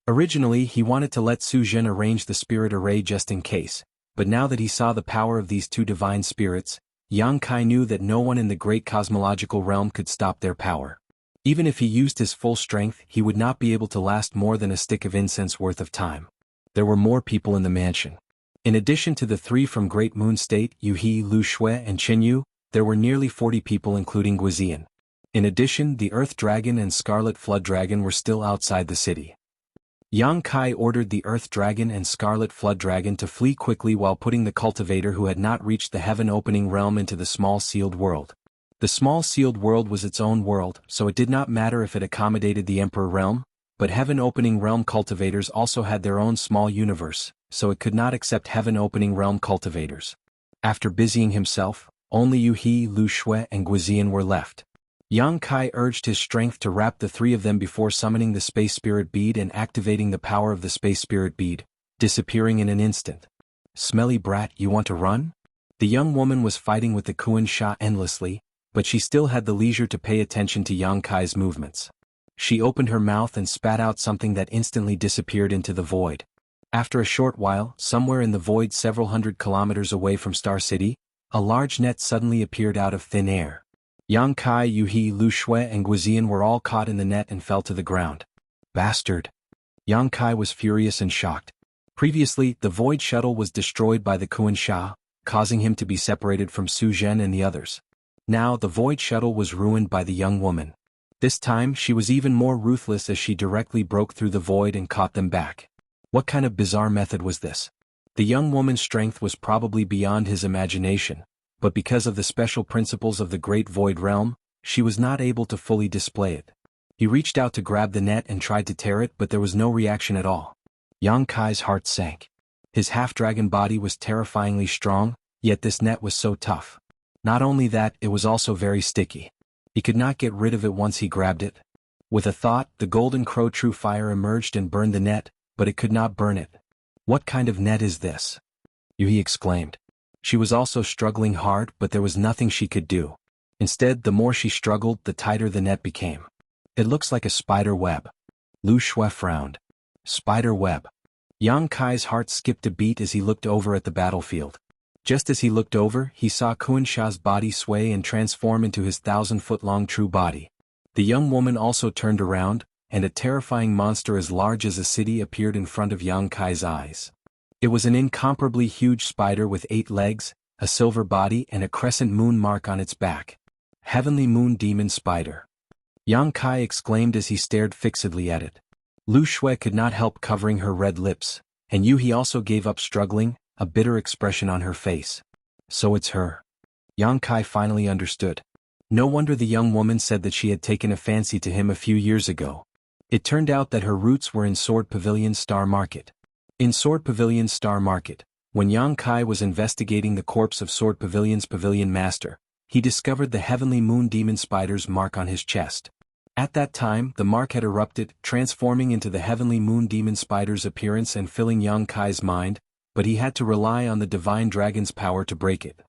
Originally he wanted to let Su Zhen arrange the spirit array just in case, but now that he saw the power of these two divine spirits, Yang Kai knew that no one in the great cosmological realm could stop their power. Even if he used his full strength, he would not be able to last more than a stick of incense worth of time. There were more people in the mansion. In addition to the three from Great Moon State, Yu He, Lu Shui and Chen Yu, there were nearly 40 people including Guizian. In addition, the Earth Dragon and Scarlet Flood Dragon were still outside the city. Yang Kai ordered the Earth Dragon and Scarlet Flood Dragon to flee quickly while putting the cultivator who had not reached the heaven-opening realm into the small sealed world. The small sealed world was its own world, so it did not matter if it accommodated the Emperor realm, but heaven-opening realm cultivators also had their own small universe, so it could not accept heaven-opening realm cultivators. After busying himself, only Yu He, Lu Shui and Guizian were left. Yang Kai urged his strength to wrap the three of them before summoning the Space Spirit Bead and activating the power of the Space Spirit Bead, disappearing in an instant. "Smelly brat, you want to run?" The young woman was fighting with the Kuan Sha endlessly, but she still had the leisure to pay attention to Yang Kai's movements. She opened her mouth and spat out something that instantly disappeared into the void. After a short while, somewhere in the void several hundred kilometers away from Star City, a large net suddenly appeared out of thin air. Yang Kai, Yu He, Lu Shui and Guizian were all caught in the net and fell to the ground. "Bastard!" Yang Kai was furious and shocked. Previously, the void shuttle was destroyed by the Kuan Sha, causing him to be separated from Su Zhen and the others. Now the void shuttle was ruined by the young woman. This time she was even more ruthless as she directly broke through the void and caught them back. What kind of bizarre method was this? The young woman's strength was probably beyond his imagination, but because of the special principles of the Great Void Realm, she was not able to fully display it. He reached out to grab the net and tried to tear it, but there was no reaction at all. Yang Kai's heart sank. His half-dragon body was terrifyingly strong, yet this net was so tough. Not only that, it was also very sticky. He could not get rid of it once he grabbed it. With a thought, the golden crow true fire emerged and burned the net, but it could not burn it. "What kind of net is this?" Yu exclaimed. She was also struggling hard, but there was nothing she could do. Instead, the more she struggled, the tighter the net became. "It looks like a spider web." Lu Shui frowned. "Spider web." Yang Kai's heart skipped a beat as he looked over at the battlefield. Just as he looked over, he saw Kuan Sha's body sway and transform into his 1,000-foot-long true body. The young woman also turned around, and a terrifying monster as large as a city appeared in front of Yang Kai's eyes. It was an incomparably huge spider with 8 legs, a silver body and a crescent moon mark on its back. "Heavenly Moon Demon Spider." Yang Kai exclaimed as he stared fixedly at it. Lu Shui could not help covering her red lips, and Yu He also gave up struggling, a bitter expression on her face. "So it's her." Yang Kai finally understood. No wonder the young woman said that she had taken a fancy to him a few years ago. It turned out that her roots were in Sword Pavilion's Star Market. In Sword Pavilion's Star Market, when Yang Kai was investigating the corpse of Sword Pavilion's Pavilion Master, he discovered the Heavenly Moon Demon Spider's mark on his chest. At that time, the mark had erupted, transforming into the Heavenly Moon Demon Spider's appearance and filling Yang Kai's mind, but he had to rely on the Divine Dragon's power to break it.